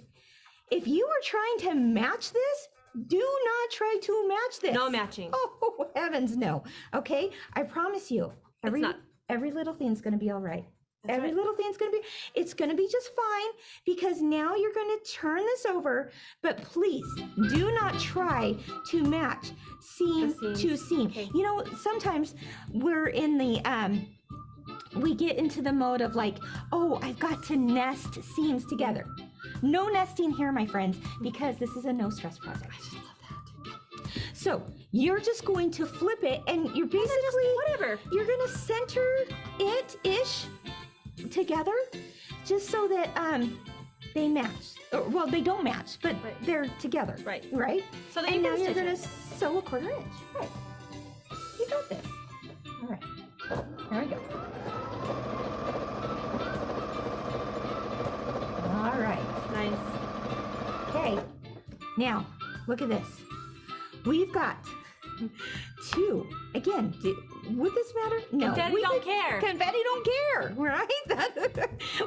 If you are trying to match this, do not try to match this. No matching. Oh, heavens no. Okay? I promise you, not. every little thing's going to be all right. That's Every right. little thing's going to be, it's going to be just fine, because now you're going to turn this over, but please do not try to match seam The seams. to seam. Okay. You know, sometimes we're in the, we get into the mode of like, oh, I've got to nest seams together. No nesting here, my friends, because this is a no stress project. I just love that. So you're just going to flip it, and you're basically, whatever. you're going to center it-ish together, just so that they match. Or, well, they don't match, but Right. they're together. Right. Right? So then And you now can you're stitch going it. to sew a 1/4 inch. Right. You got this. All right. There we go. All right. Nice. Okay. Now, look at this. We've got 2. Again, would this matter? No. Confetti we don't could- care. Confetti don't care, right?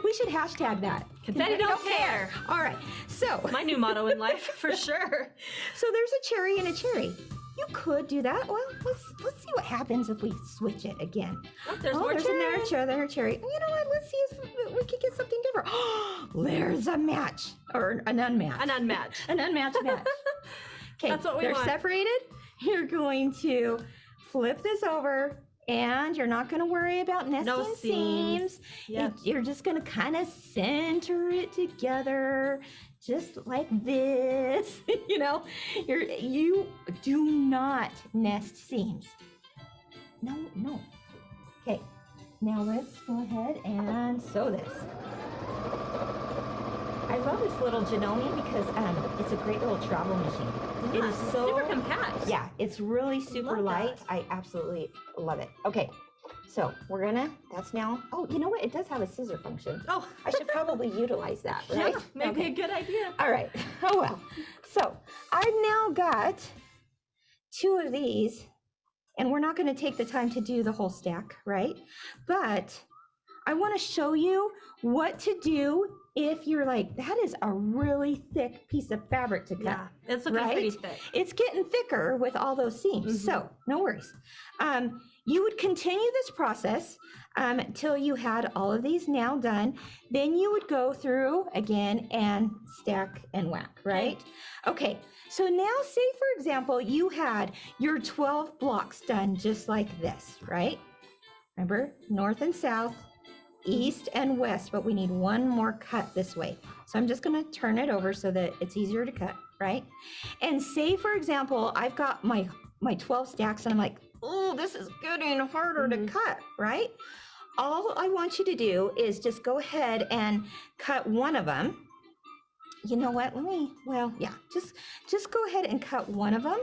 We should hashtag that. Confetti don't care. All right. So, My new motto in life, for sure. so there's a cherry and a cherry. You could do that. Well, let's see what happens if we switch it again. Oh, there's more there's another cherries. cherry, there's a cherry. You know what? Let's see if we can get something different. There's a match, or an unmatched. An unmatched. An unmatched match. Okay, That's what we they're want. separated. You're going to flip this over, and you're not going to worry about nesting seams. Yep. You're just going to kind of center it together, just like this. You know, you do not nest seams. No. Okay, now let's go ahead and sew this. I love this little Janome because it's a great little travel machine. It is so super compact. Yeah, it's really super love light. that. I absolutely love it. Okay, so that's now, oh, you know what? It does have a scissor function. Oh, I should probably utilize that, right? yeah, maybe Okay. a good idea. All right, oh well. So I've now got 2 of these, and we're not going to take the time to do the whole stack, right? But I want to show you what to do if you're like, that is a really thick piece of fabric to cut. Yeah, it's looking pretty Right? thick. It's getting thicker with all those seams, so no worries. You would continue this process till you had all of these now done. Then you would go through again and stack and whack, right? Okay, so now say for example, you had your 12 blocks done just like this, right? Remember, north and south, east and west, but we need one more cut this way. So I'm just gonna turn it over so that it's easier to cut, right? And say, for example, I've got my 12 stacks and I'm like, oh, this is getting harder to cut, right? All I want you to do is just go ahead and cut one of them. You know what, just go ahead and cut one of them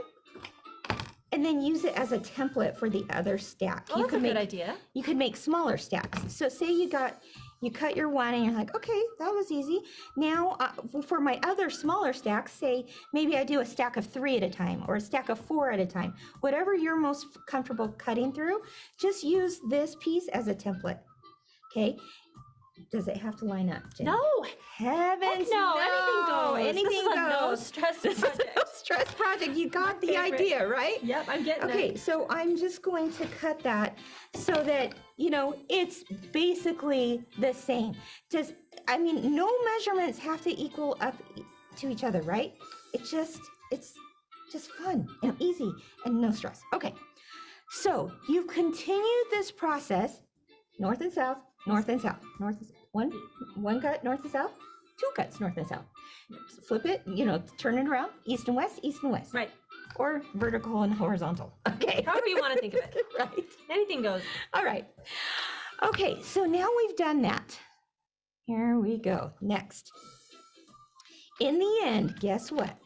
and then use it as a template for the other stack. Oh, that's a good idea. You could make smaller stacks. So say you cut your one and you're like, okay, that was easy. Now for my other smaller stacks, say maybe I do a stack of 3 at a time or a stack of 4 at a time. Whatever you're most comfortable cutting through, just use this piece as a template. Okay? Does it have to line up, Jen? No, Heavens, no, no. anything goes. This is a no goes. stress This is project. a no stress project. You got the favorite. idea, right? Yep, I'm getting Okay, it. so I'm just going to cut that so that, it's basically the same. No measurements have to equal up to each other, right? It's just fun and easy and no stress. Okay, so you continue this process, north and south, north and south, one cut north and south, 2 cuts north and south. Flip it, turn it around, east and west, Right. or vertical and horizontal. Okay. However you want to think of it. Right. Anything goes. All right. Okay, so now we've done that. Here we go. Next. In the end, guess what?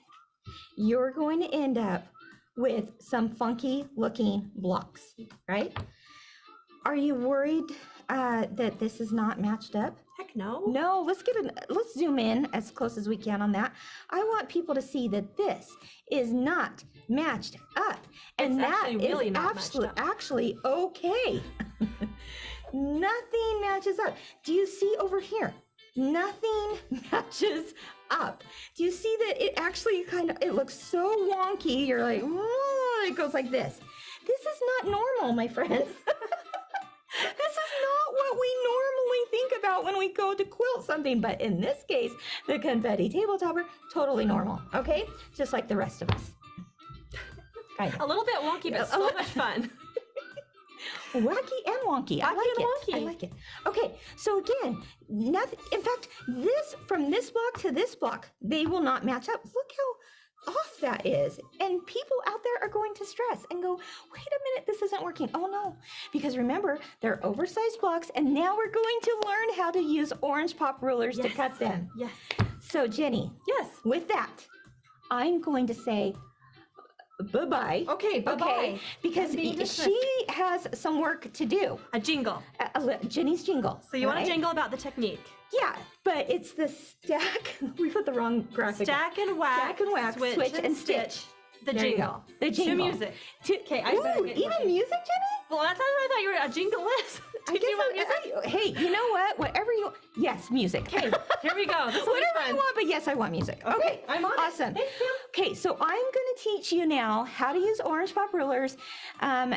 You're going to end up with some funky looking blocks, right? Are you worried that this is not matched up? Heck no. No, let's zoom in as close as we can on that. I want people to see that this is not matched up. And It's that actually really is not matched up. actually okay. Nothing matches up. Do you see over here? Nothing matches up. Do you see that it actually it looks so wonky? You're like, oh, it goes like this. This is not normal, my friends. This is not what we normally think about when we go to quilt something, but in this case, the Confetti Table Topper, totally normal, okay? Just like the rest of us. Kind A little bit wonky, but so much fun. Wacky and wonky. I Wacky like and it. wonky. I like it. Okay, so again, nothing. In fact, from this block to this block, they will not match up. Look how off that is. And people out there are going to stress and go, wait a minute, this isn't working. Oh no, because remember, they're oversized blocks, and now we're going to learn how to use orange pop rulers to cut them. Yes. So Jenny, Yes. with that, I'm going to say bye-bye. Okay, bye-bye. Okay, because she has some work to do. A jingle. Jenny's jingle. So you want right? to jingle about the technique. Yeah, but it's the stack. We put the wrong graphic. Stack and wax. Switch and stitch. The There you jingle. go. The jingle. To music. Okay, I better get even looking. music, Jenny? Well, that's what I thought you were a jinglist. Did you want music? Hey, you know what? Whatever you. Yes, music. Okay, here we go. This will be Whatever fun. you want, but yes, I want music. Okay, I'm on it. Awesome. Thanks, Kim. Okay, so I'm going to teach you now how to use orange pop rulers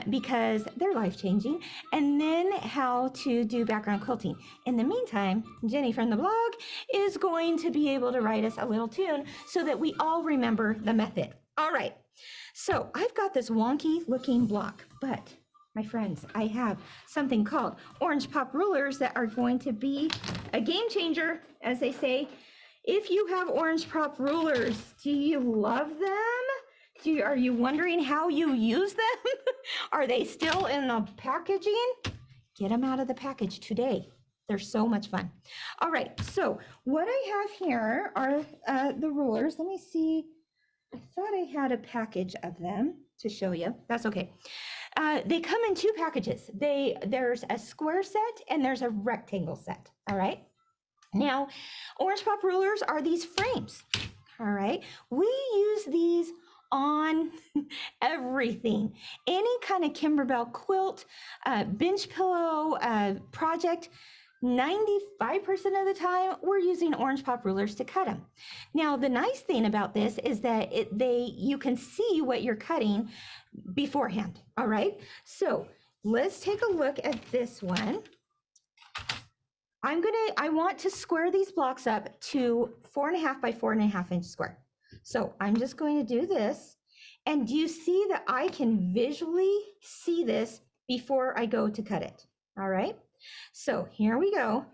because they're life-changing, and then how to do background quilting. In the meantime, Jenny from the blog is going to be able to write us a little tune so that we all remember the method. All right, so I've got this wonky looking block, but my friends, I have something called orange pop rulers that are going to be a game changer, as they say. If you have orange pop rulers, do you love them? Are you wondering how you use them? Are they still in the packaging? Get them out of the package today. They're so much fun. All right, so what I have here are the rulers. Let me see. I thought I had a package of them to show you. That's okay. They come in two packages. There's a square set and there's a rectangle set. All right. Now, orange pop rulers are these frames. All right. We use these on everything. Any kind of Kimberbell quilt, bench pillow project. 95% of the time, we're using orange pop rulers to cut them. Now, the nice thing about this is that you can see what you're cutting beforehand, all right? So let's take a look at this one. I want to square these blocks up to 4.5 by 4.5 inch square. So I'm just going to do this. And do you see that I can visually see this before I go to cut it, all right? So here we go.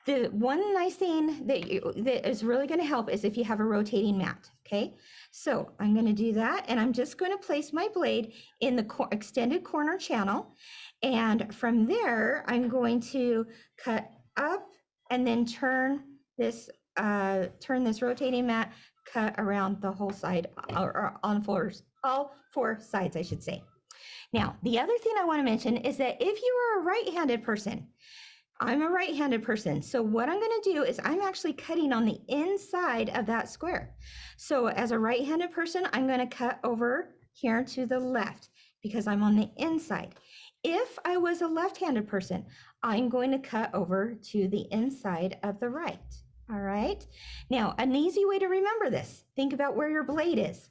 The one nice thing that is really going to help is if you have a rotating mat, okay? So I'm going to do that, and I'm just going to place my blade in the extended corner channel, and from there I'm going to cut up and then turn this rotating mat, cut around the whole side, or on all four sides, I should say. Now, the other thing I want to mention is that if you are a right-handed person, I'm a right-handed person. So what I'm going to do is I'm actually cutting on the inside of that square. So as a right-handed person, I'm going to cut over here to the left because I'm on the inside. If I was a left-handed person, I'm going to cut over to the inside of the right. All right. Now, an easy way to remember this, think about where your blade is.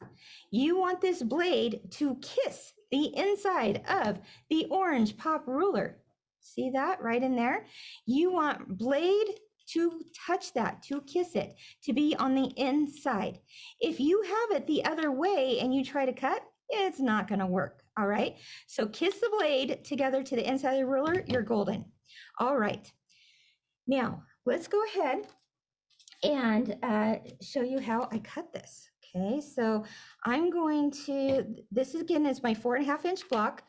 You want this blade to kiss the inside of the orange pop ruler. See that right in there? You want blade to touch that, to kiss it, to be on the inside. If you have it the other way and you try to cut, it's not going to work. All right. So kiss the blade together to the inside of the ruler. You're golden. All right. Now let's go ahead and show you how I cut this. Okay, so I'm going to, this again is my 4.5 inch block.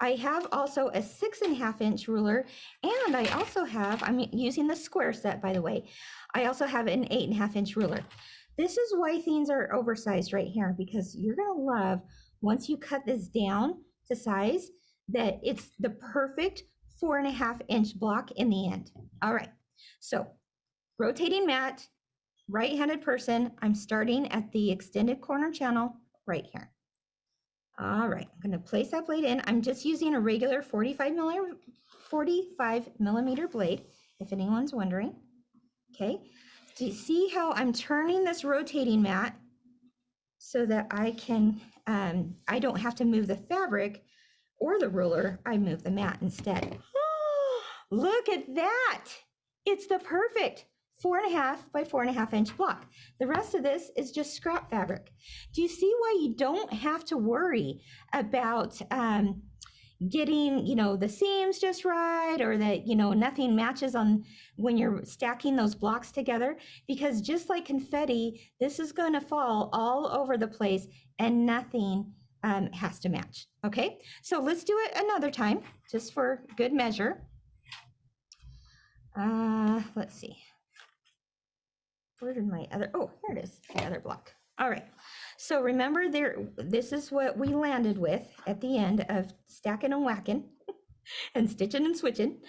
I have also a 6.5 inch ruler, and I also have, I'm using the square set, by the way. I also have an 8.5 inch ruler. This is why things are oversized right here, because you're gonna love, once you cut this down to size, that it's the perfect 4.5 inch block in the end. All right, so rotating mat, right-handed person, I'm starting at the extended corner channel right here. All right, I'm going to place that blade in. I'm just using a regular 45 millimeter blade, if anyone's wondering. Okay, do you see how I'm turning this rotating mat so that I can, I don't have to move the fabric or the ruler, I move the mat instead. Look at that. It's the perfect 4.5 by 4.5 inch block. The rest of this is just scrap fabric. Do you see why you don't have to worry about getting, the seams just right, or that, nothing matches on when you're stacking those blocks together? Because just like confetti, this is going to fall all over the place and nothing has to match. Okay, so let's do it another time, just for good measure. Let's see. Where did my other, oh, here it is, my other block. All right, so remember this is what we landed with at the end of stacking and whacking and stitching and switching.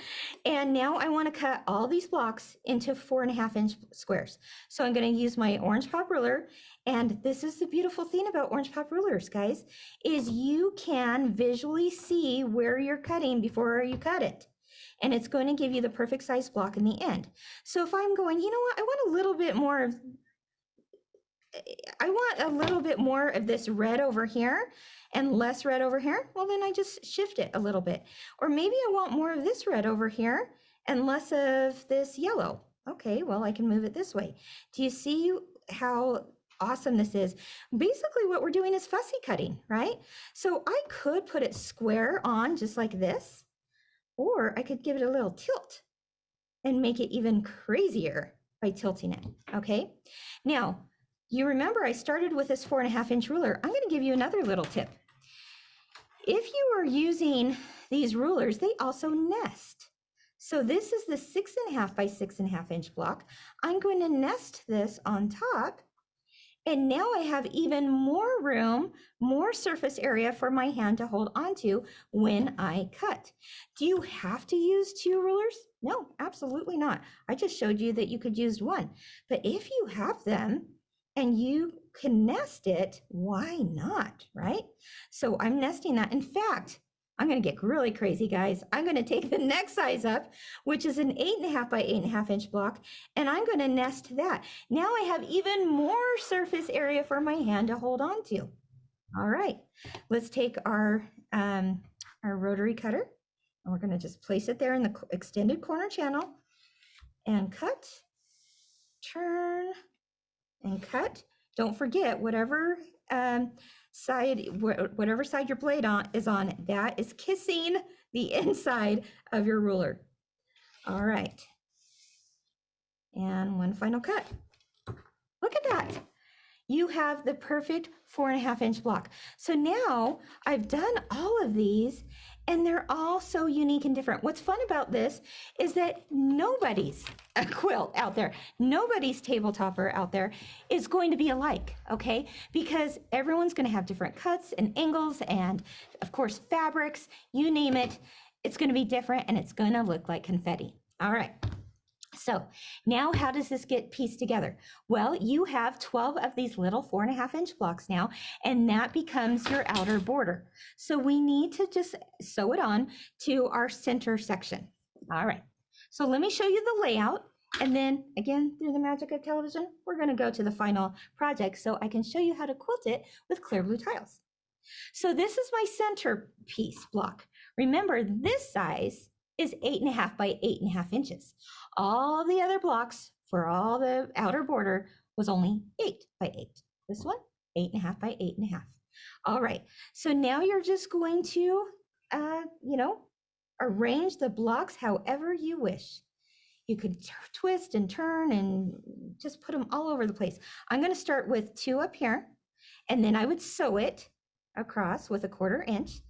And now I want to cut all these blocks into 4.5 inch squares. So I'm going to use my orange pop ruler. And this is the beautiful thing about orange pop rulers, guys, is you can visually see where you're cutting before you cut it. And it's going to give you the perfect size block in the end. So if I'm going, you know what, I want a little bit more of this red over here and less red over here, well, then I just shift it a little bit. Or maybe I want more of this red over here and less of this yellow. Okay, well, I can move it this way. Do you see how awesome this is. Basically what we're doing is fussy cutting, right? So I could put it square on just like this, or I could give it a little tilt and make it even crazier by tilting it, okay? Now, you remember I started with this 4.5-inch ruler. I'm gonna give you another little tip. If you are using these rulers, they also nest. So this is the 6.5 by 6.5 inch block. I'm going to nest this on top, and now I have even more room, more surface area for my hand to hold onto when I cut. Do you have to use 2 rulers? No, absolutely not. I just showed you that you could use 1. But if you have them and you can nest it, why not, right? So I'm nesting that. In fact, I'm going to get really crazy, guys. I'm going to take the next size up, which is an 8.5 by 8.5 inch block, and I'm going to nest that. Now I have even more surface area for my hand to hold on to. All right, let's take our rotary cutter, and we're going to just place it there in the extended corner channel and cut, turn, and cut. Don't forget, whatever side your blade is on, that is kissing the inside of your ruler. All right. And one final cut. Look at that. You have the perfect 4.5 inch block. So now I've done all of these, and they're all so unique and different. What's fun about this is that nobody's a quilt out there, nobody's table topper out there is going to be alike, okay? Because everyone's going to have different cuts and angles and, of course, fabrics, you name it. It's going to be different, and it's going to look like confetti. All right. So now how does this get pieced together? Well, you have 12 of these little 4.5 inch blocks now, and that becomes your outer border. So we need to just sew it on to our center section. All right, so let me show you the layout. And then again, through the magic of television, we're going to go to the final project so I can show you how to quilt it with clear blue tiles. So this is my centerpiece block. Remember, this size is 8.5 by 8.5 inches. All the other blocks for all the outer border was only 8 by 8. This one, 8.5 by 8.5. All right, so now you're just going to, arrange the blocks however you wish. You could twist and turn and just put them all over the place. I'm going to start with 2 up here, and then I would sew it across with 1/4 inch.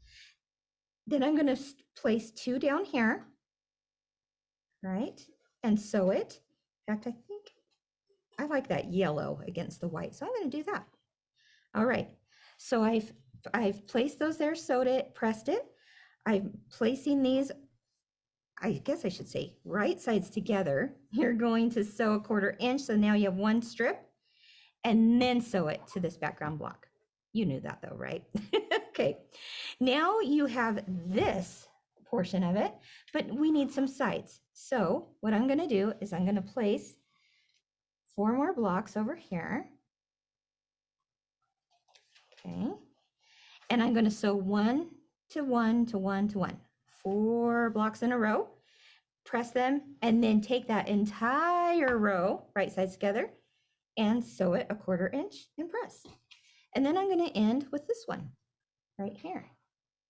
Then I'm going to place 2 down here, right, and sew it. In fact, I think I like that yellow against the white, so I'm going to do that. All right, so I've placed those there, sewed it, pressed it. I'm placing these, I guess I should say, right sides together. You're going to sew 1/4 inch, so now you have 1 strip, and then sew it to this background block. You knew that though, right? Okay, now you have this portion of it, but we need some sides. So what I'm going to do is I'm going to place 4 more blocks over here. Okay, and I'm going to sew 1 to 1 to 1 to 1, 4 blocks in a row, press them, and then take that entire row, right sides together, and sew it 1/4 inch and press. And then I'm going to end with this one right here.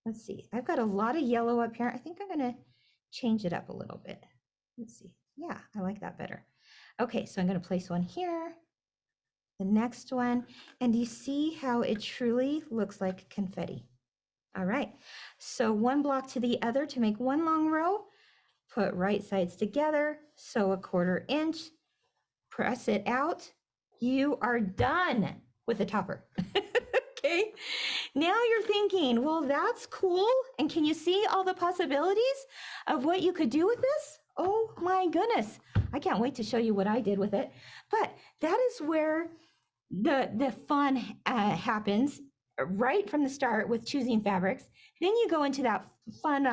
Let's see, I've got a lot of yellow up here. I think I'm going to change it up a little bit. Let's see. Yeah, I like that better. Okay, so I'm going to place one here, the next one, and you see how it truly looks like confetti. All right, so 1 block to the other to make 1 long row, put right sides together, sew 1/4 inch, press it out. You are done with the topper. Okay, now you're thinking, well, that's cool. And can you see all the possibilities of what you could do with this? Oh my goodness, I can't wait to show you what I did with it. But that is where the fun happens right from the start with choosing fabrics. Then you go into that fun,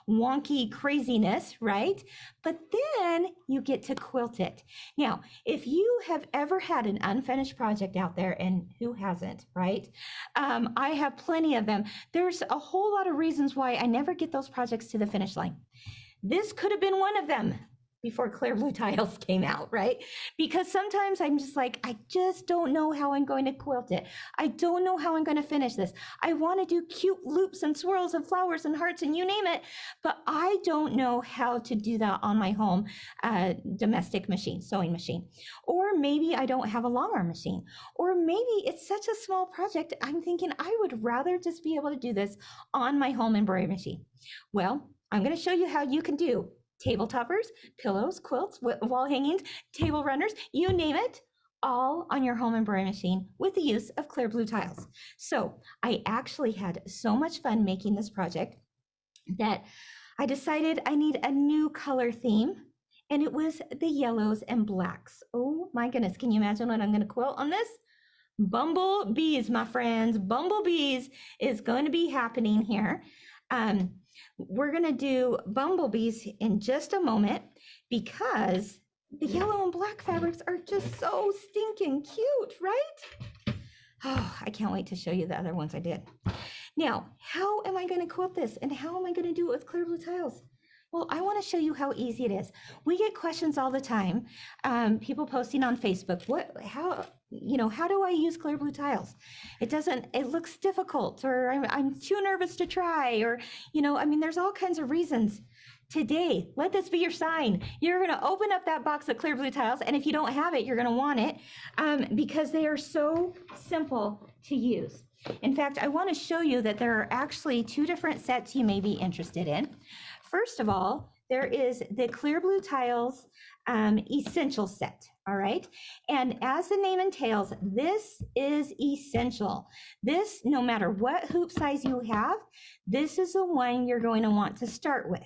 wonky craziness, right? But then you get to quilt it. Now, if you have ever had an unfinished project out there, and who hasn't, right? I have plenty of them. There's a whole lot of reasons why I never get those projects to the finish line. This could have been one of them. before clear blue tiles came out, right? Because sometimes I'm just like, I just don't know how I'm going to quilt it. I don't know how I'm going to finish this. I want to do cute loops and swirls and flowers and hearts and you name it, but I don't know how to do that on my home domestic machine, sewing machine. Or maybe I don't have a long arm machine, or maybe it's such a small project. I'm thinking I would rather just be able to do this on my home embroidery machine. Well, I'm going to show you how you can do table toppers, pillows, quilts, wall hangings, table runners, you name it, all on your home embroidery machine with the use of clear blue tiles. So I actually had so much fun making this project that I decided I need a new color theme, and it was the yellows and blacks. Oh my goodness, can you imagine what I'm going to quilt on this? Bumblebees, my friends, bumblebees is going to be happening here. We're going to do bumblebees in just a moment because the yellow and black fabrics are just so stinking cute, right? Oh, I can't wait to show you the other ones I did. Now, how am I going to quilt this and how am I going to do it with clear blue tiles? Well, I want to show you how easy it is. We get questions all the time. People posting on Facebook, how do I use clear blue tiles? It looks difficult, or I'm too nervous to try, or, there's all kinds of reasons. Today, let this be your sign. You're going to open up that box of clear blue tiles, and if you don't have it, you're going to want it because they are so simple to use. In fact, I want to show you that there are actually two different sets you may be interested in. First of all, there is the clear blue tiles essential set, all right? And as the name entails, this is essential. This, no matter what hoop size you have, this is the one you're going to want to start with.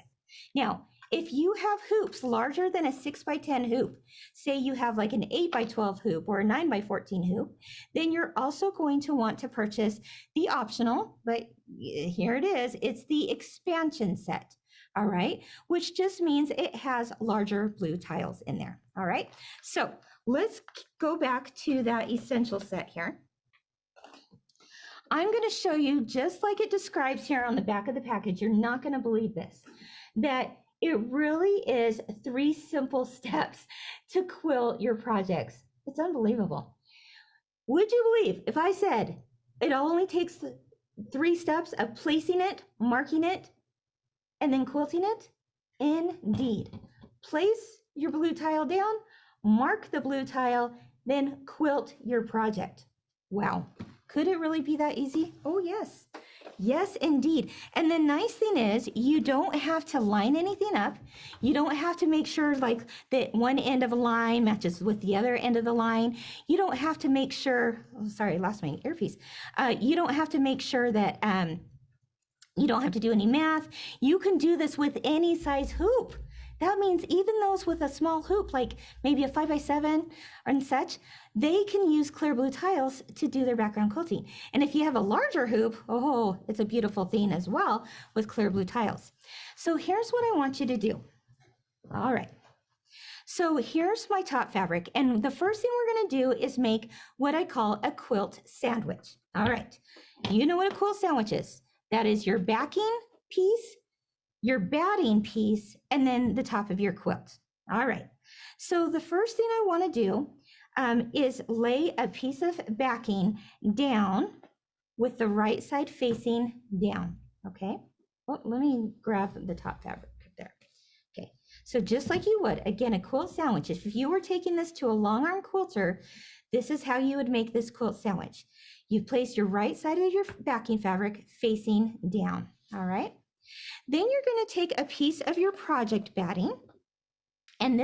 Now, if you have hoops larger than a 6x10 hoop, say you have like an 8x12 hoop or a 9x14 hoop, then you're also going to want to purchase the optional, but here it is, it's the expansion set. All right, which just means it has larger blue tiles in there. All right, so let's go back to that essential set here. I'm going to show you, just like it describes here on the back of the package, you're not going to believe this, that it really is 3 simple steps to quilt your projects. It's unbelievable. Would you believe if I said it only takes 3 steps of placing it, marking it, and then quilting it? Indeed. Place your blue tile down, mark the blue tile, then quilt your project. Wow. Could it really be that easy? Oh, yes. Yes, indeed. And the nice thing is you don't have to line anything up. You don't have to make sure like that one end of a line matches with the other end of the line. You don't have to make sure, oh, sorry, I lost my earpiece. You don't have to make sure that, you don't have to do any math. You can do this with any size hoop. That means even those with a small hoop, like maybe a 5x7 and such, they can use clear blue tiles to do their background quilting. And if you have a larger hoop, oh, it's a beautiful thing as well with clear blue tiles. So here's what I want you to do. All right. So here's my top fabric. And the first thing we're going to do is make what I call a quilt sandwich. All right. You know what a quilt sandwich is. That is your backing piece, your batting piece, and then the top of your quilt. All right. So the first thing I want to do is lay a piece of backing down with the right side facing down. Okay. Well, let me grab the top fabric there. Okay. So just like you would, again, a quilt sandwich. If you were taking this to a long arm quilter, this is how you would make this quilt sandwich. You place your right side of your backing fabric facing down, all right? Then you're going to take a piece of your project batting, and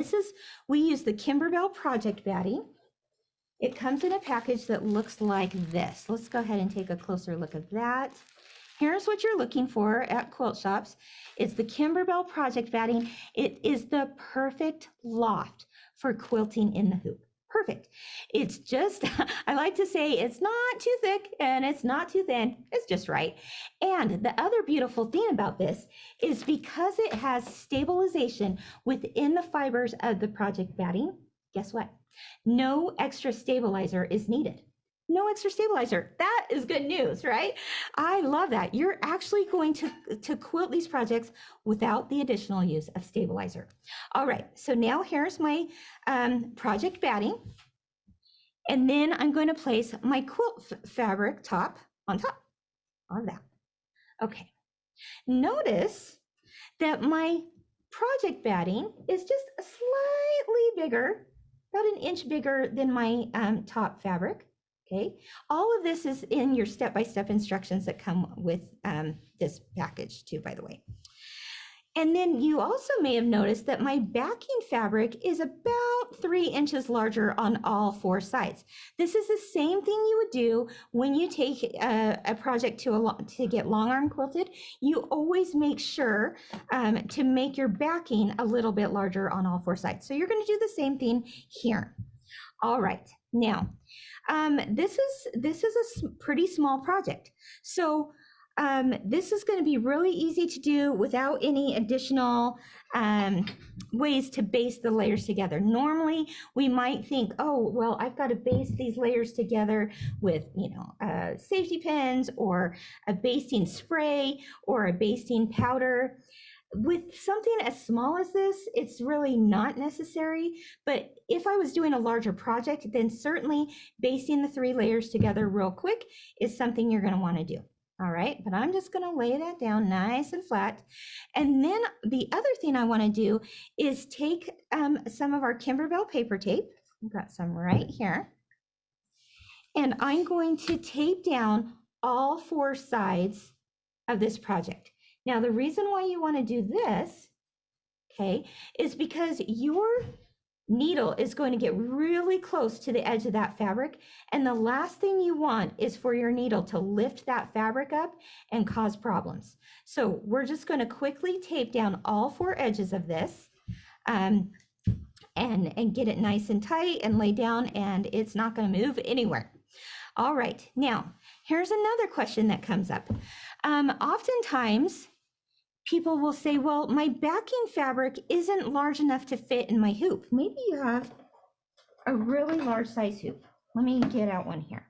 we use the Kimberbell project batting. It comes in a package that looks like this. Let's go ahead and take a closer look at that. Here's what you're looking for at quilt shops. It's the Kimberbell project batting. It is the perfect loft for quilting in the hoop. Perfect. It's just, I like to say it's not too thick and it's not too thin. It's just right. And the other beautiful thing about this is because it has stabilization within the fibers of the project batting, guess what? No extra stabilizer is needed. no extra stabilizer. That is good news, right? I love that. You're actually going to quilt these projects without the additional use of stabilizer. All right, so now here's my project batting. And then I'm going to place my quilt fabric top on top of that. Okay, notice that my project batting is just slightly bigger, about an inch bigger than my top fabric. Okay, all of this is in your step-by-step instructions that come with this package too, by the way. And then you also may have noticed that my backing fabric is about 3 inches larger on all 4 sides. This is the same thing you would do when you take a project to get long arm quilted. You always make sure to make your backing a little bit larger on all 4 sides. So you're going to do the same thing here. All right, now this is a pretty small project. So this is going to be really easy to do without any additional ways to baste the layers together. Normally, we might think, oh, well, I've got to baste these layers together with, safety pins or a basting spray or a basting powder. With something as small as this, it's really not necessary. But if I was doing a larger project, then certainly basting the 3 layers together real quick is something you're going to want to do. All right, but I'm just going to lay that down nice and flat. And then the other thing I want to do is take some of our Kimberbell paper tape. I've got some right here. And I'm going to tape down all 4 sides of this project. Now, the reason why you want to do this, okay, is because your needle is going to get really close to the edge of that fabric. And the last thing you want is for your needle to lift that fabric up and cause problems. So we're just going to quickly tape down all 4 edges of this and get it nice and tight and lay down, and it's not going to move anywhere. All right, now here's another question that comes up. Oftentimes, people will say, well, my backing fabric isn't large enough to fit in my hoop. Maybe you have a really large size hoop. Let me get out one here.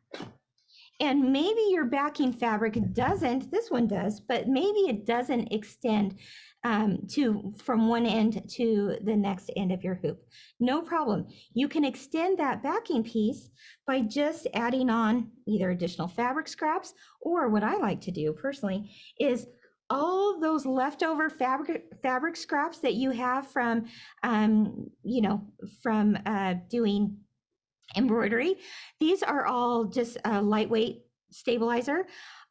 And maybe your backing fabric doesn't, this one does, but maybe it doesn't extend from one end to the next end of your hoop. No problem. You can extend that backing piece by just adding on either additional fabric scraps, or what I like to do personally is all those leftover fabric scraps that you have from, doing embroidery. These are all just a lightweight stabilizer.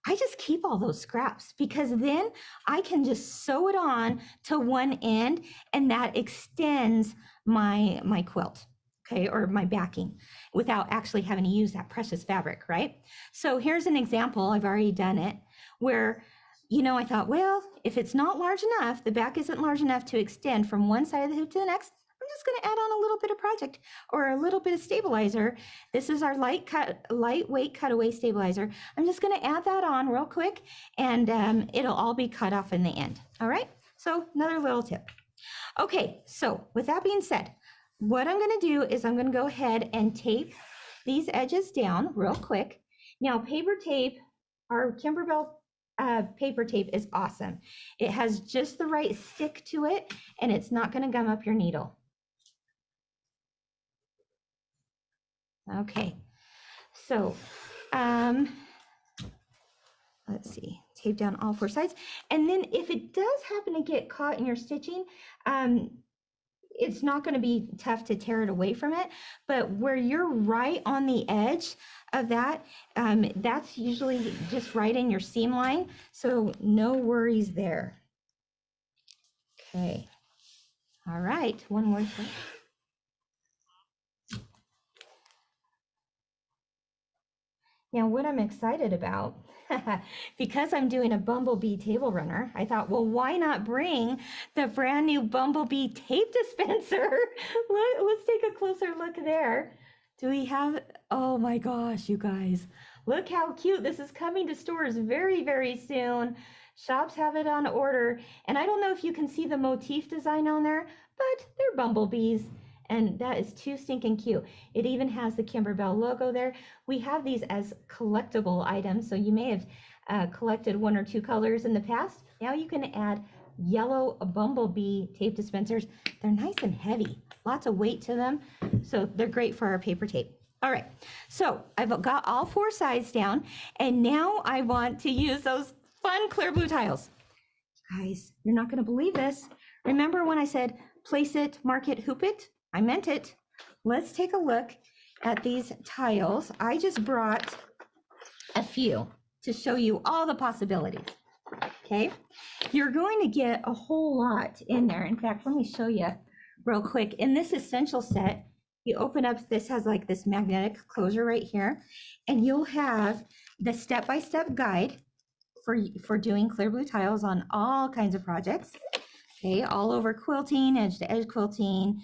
I just keep all those scraps because then I can just sew it on to one end, and that extends my quilt, okay, or my backing without actually having to use that precious fabric, right? So here's an example. I've already done it where I thought, well, if it's not large enough, the back isn't large enough to extend from one side of the hoop to the next, I'm just going to add on a little bit of project or a little bit of stabilizer. This is our lightweight cutaway stabilizer. I'm just going to add that on real quick, and it'll all be cut off in the end. All right, so another little tip. Okay, so with that being said, what I'm going to do is I'm going to go ahead and tape these edges down real quick. Now, paper tape, our Kimberbell paper tape is awesome. It has just the right stick to it, and it's not going to gum up your needle. Okay, so let's see, tape down all 4 sides. And then if it does happen to get caught in your stitching, it's not going to be tough to tear it away from it, but where you're right on the edge of that, that's usually just right in your seam line, so no worries there. Okay, all right, one more thing. Now, what I'm excited about, because I'm doing a Bumblebee table runner, I thought, well, why not bring the brand new Bumblebee tape dispenser? Let's take a closer look there. Do we have, oh my gosh, you guys, look how cute. This is coming to stores very, very soon. Shops have it on order. And I don't know if you can see the motif design on there, but they're bumblebees. And that is too stinking cute. It even has the Kimberbell logo there. We have these as collectible items. So you may have collected 1 or 2 colors in the past. Now you can add yellow bumblebee tape dispensers. They're nice and heavy, lots of weight to them. So they're great for our paper tape. All right, so I've got all 4 sides down, and now I want to use those fun clear blue tiles. Guys, you're not gonna believe this. Remember when I said place it, mark it, hoop it? I meant it. Let's take a look at these tiles. I just brought a few to show you all the possibilities, okay? You're going to get a whole lot in there. In fact, let me show you real quick. In this essential set, you open up, this has like this magnetic closure right here, and you'll have the step-by-step guide for doing clear blue tiles on all kinds of projects. Okay, all over quilting, edge-to-edge quilting,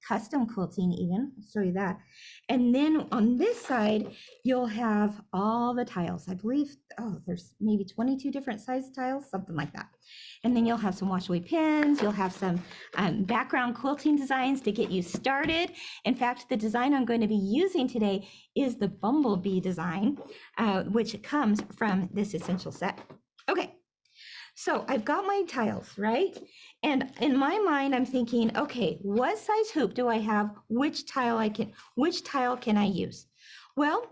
custom quilting even, I'll show you that. And then on this side, you'll have all the tiles. I believe, there's maybe 22 different size tiles, something like that. And then you'll have some wash away pins, you'll have some background quilting designs to get you started. In fact, the design I'm going to be using today is the bumblebee design, which comes from this essential set. Okay. So I've got my tiles, right? And in my mind, I'm thinking, okay, what size hoop do I have? Which tile can I use? Well,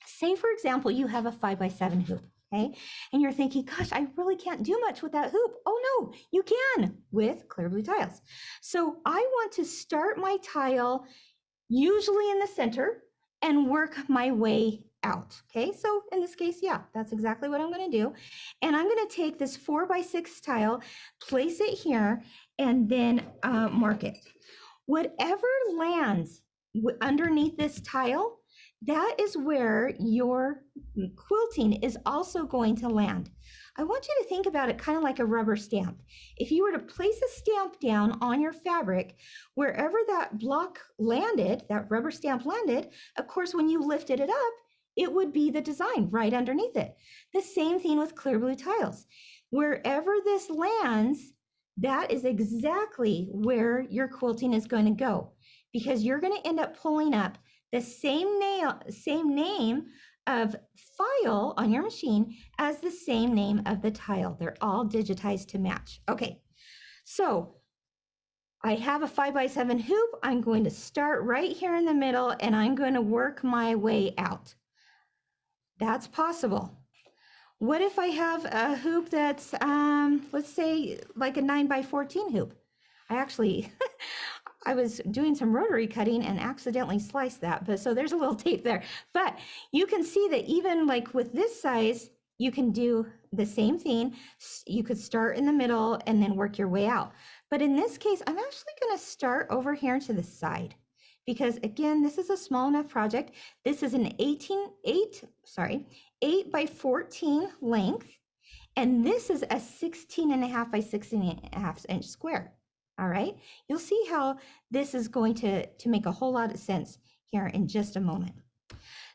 say for example, you have a 5x7 hoop, okay? And you're thinking, gosh, I really can't do much with that hoop. Oh no, you can with clear blue tiles. So I want to start my tile usually in the center and work my way out. Okay, so in this case, yeah, that's exactly what I'm going to do. And I'm going to take this 4x6 tile, place it here, and then mark it. Whatever lands underneath this tile, that is where your quilting is also going to land. I want you to think about it kind of like a rubber stamp. If you were to place a stamp down on your fabric, wherever that block landed, that rubber stamp landed, of course, when you lifted it up, it would be the design right underneath it. The same thing with clear blue tiles. Wherever this lands, that is exactly where your quilting is going to go, because you're going to end up pulling up the same name of file on your machine as the same name of the tile. They're all digitized to match. Okay, so I have a 5x7 hoop. I'm going to start right here in the middle, and I'm going to work my way out. That's possible. What if I have a hoop that's, let's say like a 9x14 hoop? I was doing some rotary cutting and accidentally sliced that, but so there's a little tape there. But you can see that even like with this size, you can do the same thing. You could start in the middle and then work your way out. But in this case, I'm actually going to start over here to the side, because again, this is a small enough project. This is an 8x14 length, and this is a 16.5 by 16.5 inch square. All right, you'll see how this is going to make a whole lot of sense here in just a moment.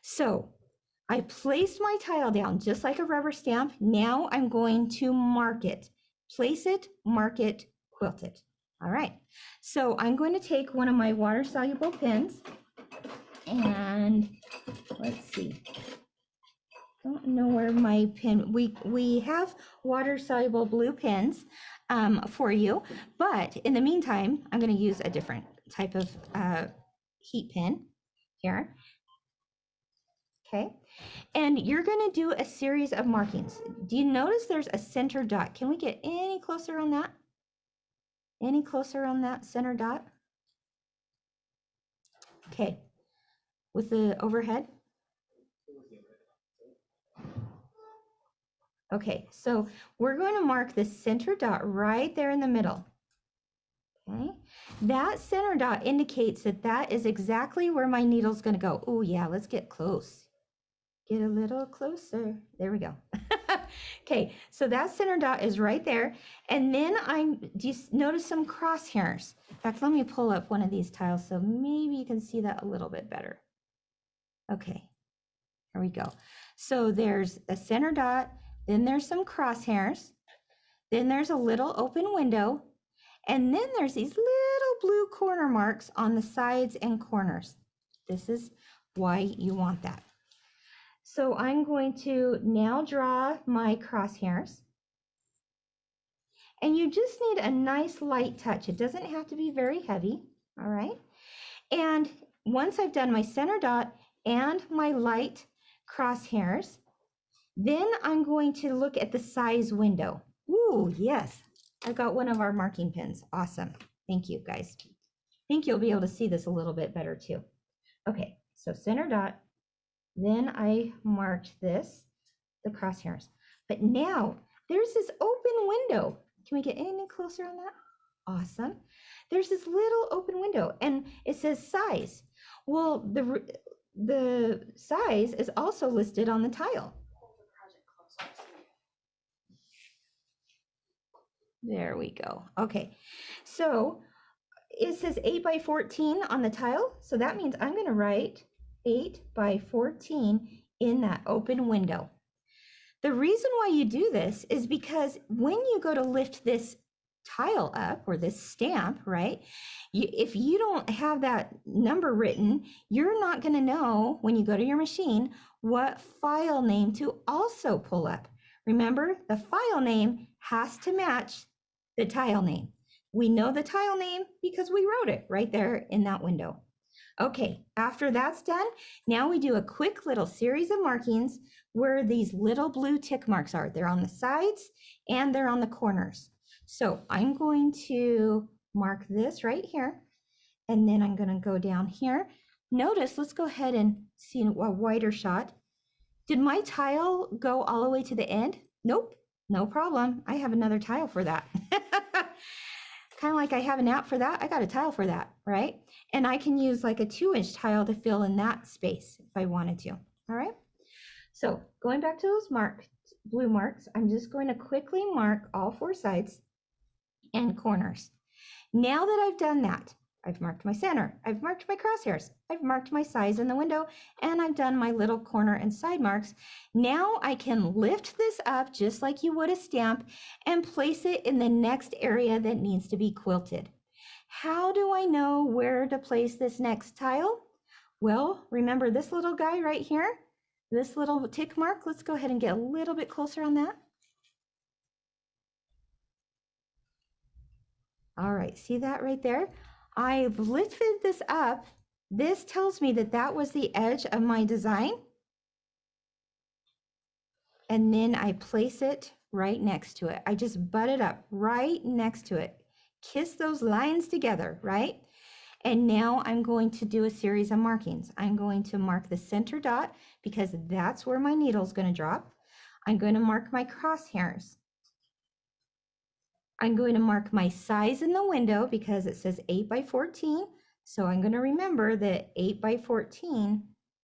So I placed my tile down just like a rubber stamp. Now I'm going to mark it, place it, mark it, quilt it. All right, so I'm going to take one of my water-soluble pens, and let's see. Don't know where my pen, we have water-soluble blue pens for you, but in the meantime, I'm going to use a different type of heat pin here. Okay, and you're going to do a series of markings. Do you notice there's a center dot? Can we get any closer on that? Any closer on that center dot? Okay, with the overhead. Okay, so we're going to mark the center dot right there in the middle. Okay, that center dot indicates that that is exactly where my needle's going to go. Oh yeah, let's get close. Get a little closer. There we go. Okay, so that center dot is right there. And then do you notice some crosshairs? In fact, let me pull up one of these tiles so maybe you can see that a little bit better. Okay, here we go. So there's a center dot, then there's some crosshairs, then there's a little open window, and then there's these little blue corner marks on the sides and corners. This is why you want that. So I'm going to now draw my crosshairs. And you just need a nice light touch. It doesn't have to be very heavy, all right? And once I've done my center dot and my light crosshairs, then I'm going to look at the size window. Ooh, yes, I got one of our marking pins. Awesome. Thank you, guys. I think you'll be able to see this a little bit better too. Okay, so center dot, then I marked this, the crosshairs. But now there's this open window. Can we get any closer on that? Awesome. There's this little open window and it says size. Well, the size is also listed on the tile. There we go. Okay, so it says 8 by 14 on the tile. So that means I'm going to write 8 by 14 in that open window. The reason why you do this is because when you go to lift this tile up or this stamp, right? If you don't have that number written, you're not going to know when you go to your machine what file name to also pull up. Remember, the file name has to match the tile name. We know the tile name because we wrote it right there in that window. Okay, after that's done, now we do a quick little series of markings where these little blue tick marks are. They're on the sides and they're on the corners. So I'm going to mark this right here, and then I'm going to go down here. Notice, let's go ahead and see a wider shot. Did my tile go all the way to the end? Nope, no problem. I have another tile for that. Kind of like I have an app for that, I got a tile for that, right? And I can use like a 2-inch tile to fill in that space if I wanted to, all right? So going back to those blue marks, I'm just going to quickly mark all 4 sides and corners. Now that I've done that, I've marked my center, I've marked my crosshairs, I've marked my size in the window, and I've done my little corner and side marks. Now I can lift this up just like you would a stamp and place it in the next area that needs to be quilted. How do I know where to place this next tile? Well, remember this little guy right here, this little tick mark. Let's go ahead and get a little bit closer on that. All right, see that right there? I've lifted this up. This tells me that that was the edge of my design. And then I place it right next to it. I just butt it up right next to it. Kiss those lines together, right? And now I'm going to do a series of markings. I'm going to mark the center dot because that's where my needle is going to drop. I'm going to mark my crosshairs. I'm going to mark my size in the window because it says 8 by 14. So I'm going to remember that 8 by 14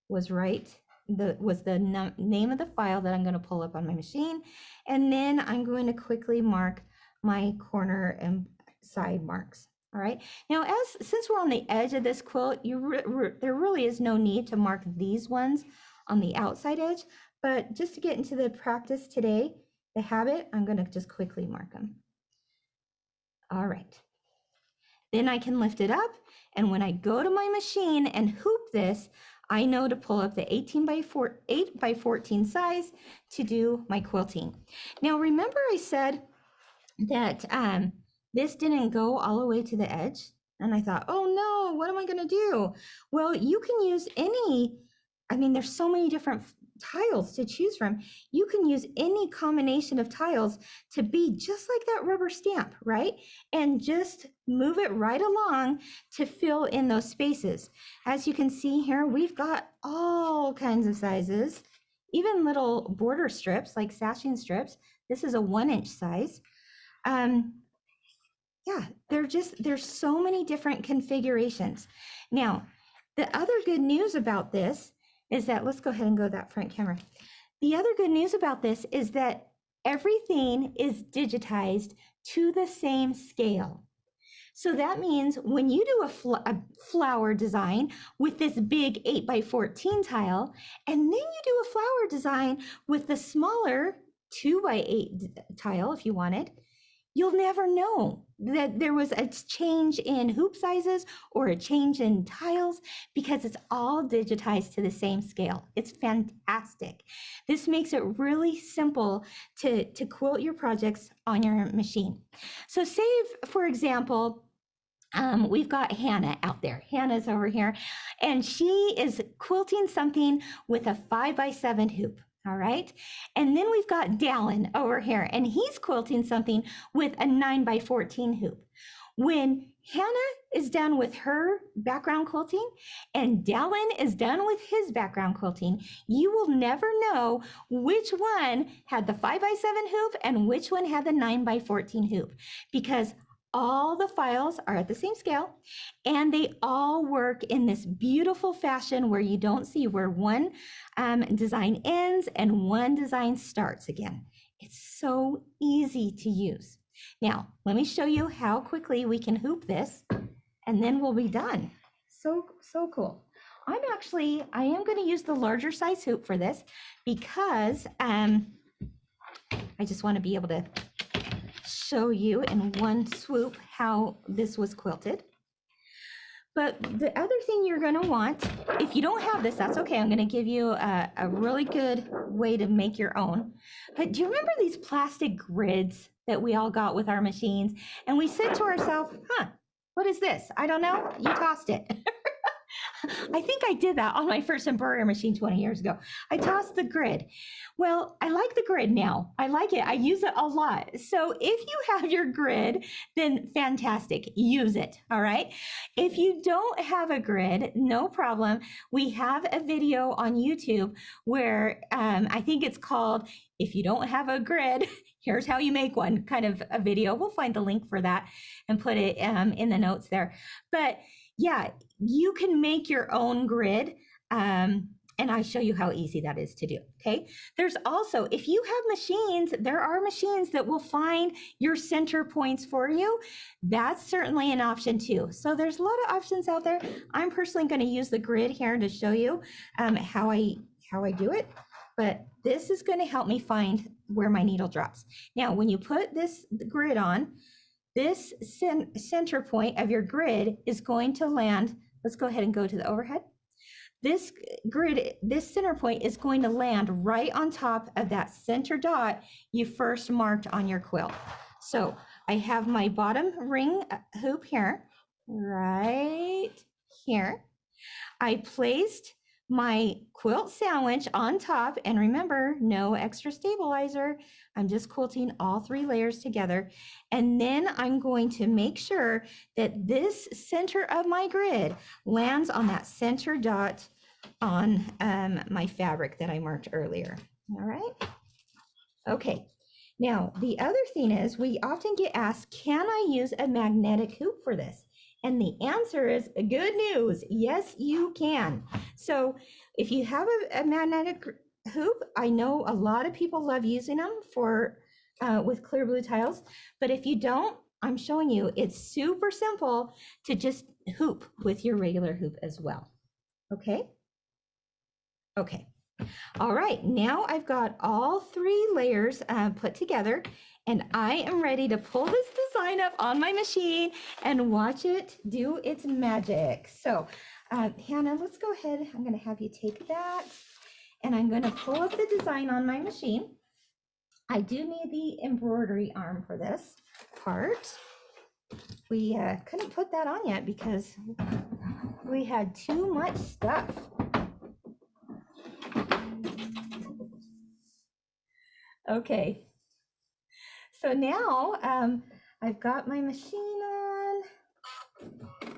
was right. Was the name of the file that I'm going to pull up on my machine. And then I'm going to quickly mark my corner and side marks. All right. Now, since we're on the edge of this quilt, there really is no need to mark these ones on the outside edge. But just to get into the practice today, the habit, I'm going to just quickly mark them. All right, then I can lift it up, and when I go to my machine and hoop this, I know to pull up the 8 by 14 size to do my quilting. Now remember I said that this didn't go all the way to the edge, and I thought, oh no, what am I gonna do? Well, you can use there's so many different tiles to choose from. You can use any combination of tiles to be just like that rubber stamp, right? And just move it right along to fill in those spaces. As you can see here, we've got all kinds of sizes, even little border strips like sashing strips. This is a 1-inch size. Yeah, there's so many different configurations. Now, the other good news about this is that, let's go ahead and go to that front camera. The other good news about this is that everything is digitized to the same scale. So that means when you do a flower design with this big 8 by 14 tile, and then you do a flower design with the smaller 2 by 8 tile, if you wanted, you'll never know that there was a change in hoop sizes or a change in tiles because it's all digitized to the same scale. It's fantastic. This makes it really simple to quilt your projects on your machine. So say, for example, we've got Hannah out there. Hannah's over here, and she is quilting something with a 5x7 hoop. All right. And then we've got Dallin over here, and he's quilting something with a 9x14 hoop. When Hannah is done with her background quilting and Dallin is done with his background quilting, you will never know which one had the 5x7 hoop and which one had the 9x14 hoop, because all the files are at the same scale and they all work in this beautiful fashion where you don't see where one design ends and one design starts again. It's so easy to use. Now, let me show you how quickly we can hoop this and then we'll be done. So cool. I am going to use the larger size hoop for this because I just want to be able to show you in one swoop how this was quilted. But the other thing you're going to want, if you don't have this, that's okay. I'm going to give you a really good way to make your own. But do you remember these plastic grids that we all got with our machines? And we said to ourselves, what is this? I don't know. You tossed it. I think I did that on my first embroidery machine 20 years ago. I tossed the grid. Well, I like the grid now. I like it. I use it a lot. So if you have your grid, then fantastic. Use it. All right. If you don't have a grid, no problem. We have a video on YouTube where I think it's called "If You Don't Have a Grid, Here's How You Make One," kind of a video. We'll find the link for that and put it in the notes there. But yeah, you can make your own grid. And I show you how easy that is to do, okay? There's also, if you have machines, there are machines that will find your center points for you. That's certainly an option too. So there's a lot of options out there. I'm personally gonna use the grid here to show you how I do it, but this is gonna help me find where my needle drops. Now, when you put the grid on, this center point of your grid is going to land, let's go ahead and go to the overhead. This grid, this center point is going to land right on top of that center dot you first marked on your quilt. So I have my bottom ring hoop here, right here. I placed my quilt sandwich on top, and remember, no extra stabilizer. I'm just quilting all 3 layers together. And then I'm going to make sure that this center of my grid lands on that center dot on my fabric that I marked earlier. All right. Okay. Now, the other thing is we often get asked, can I use a magnetic hoop for this? And the answer is good news. Yes, you can. So if you have a magnetic hoop, I know a lot of people love using them for with clear blue tiles, but if you don't, I'm showing you, it's super simple to just hoop with your regular hoop as well. Okay. Okay. All right. Now I've got all 3 layers put together, and I am ready to pull this design up on my machine and watch it do its magic. So Hannah, let's go ahead. I'm going to have you take that, and I'm going to pull up the design on my machine. I do need the embroidery arm for this part. We couldn't put that on yet because we had too much stuff. Okay, so now I've got my machine on,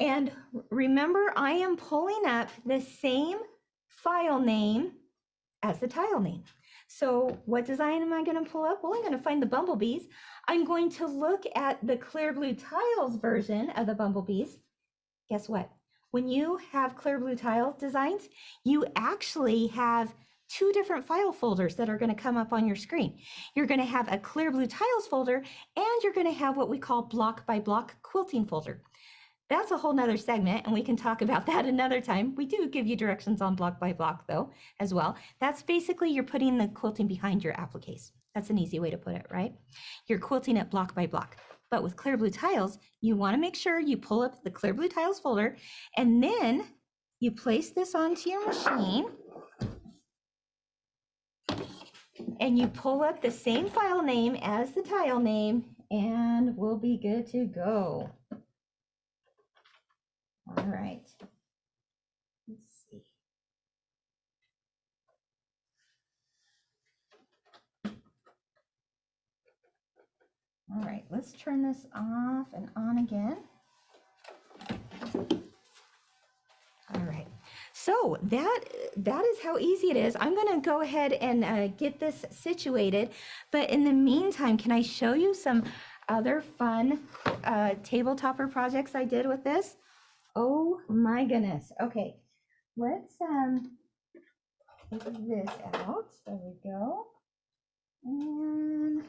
and remember, I am pulling up the same file name as the tile name. So what design am I going to pull up? Well, I'm going to find the bumblebees. I'm going to look at the clear blue tiles version of the bumblebees. Guess what? When you have clear blue tile designs, you actually have 2 different file folders that are going to come up on your screen. You're going to have a clear blue tiles folder, and you're going to have what we call block by block quilting folder. That's a whole nother segment, and we can talk about that another time. We do give you directions on block by block though, as well. That's basically you're putting the quilting behind your appliques. That's an easy way to put it, right? You're quilting it block by block. But with clear blue tiles, you want to make sure you pull up the clear blue tiles folder, and then you place this onto your machine, and you pull up the same file name as the tile name, and we'll be good to go. All right. Let's see. All right, let's turn this off and on again. All right, so that is how easy it is. I'm gonna go ahead and get this situated, but in the meantime, can I show you some other fun table topper projects I did with this? Oh my goodness. Okay, let's take this out. There we go. And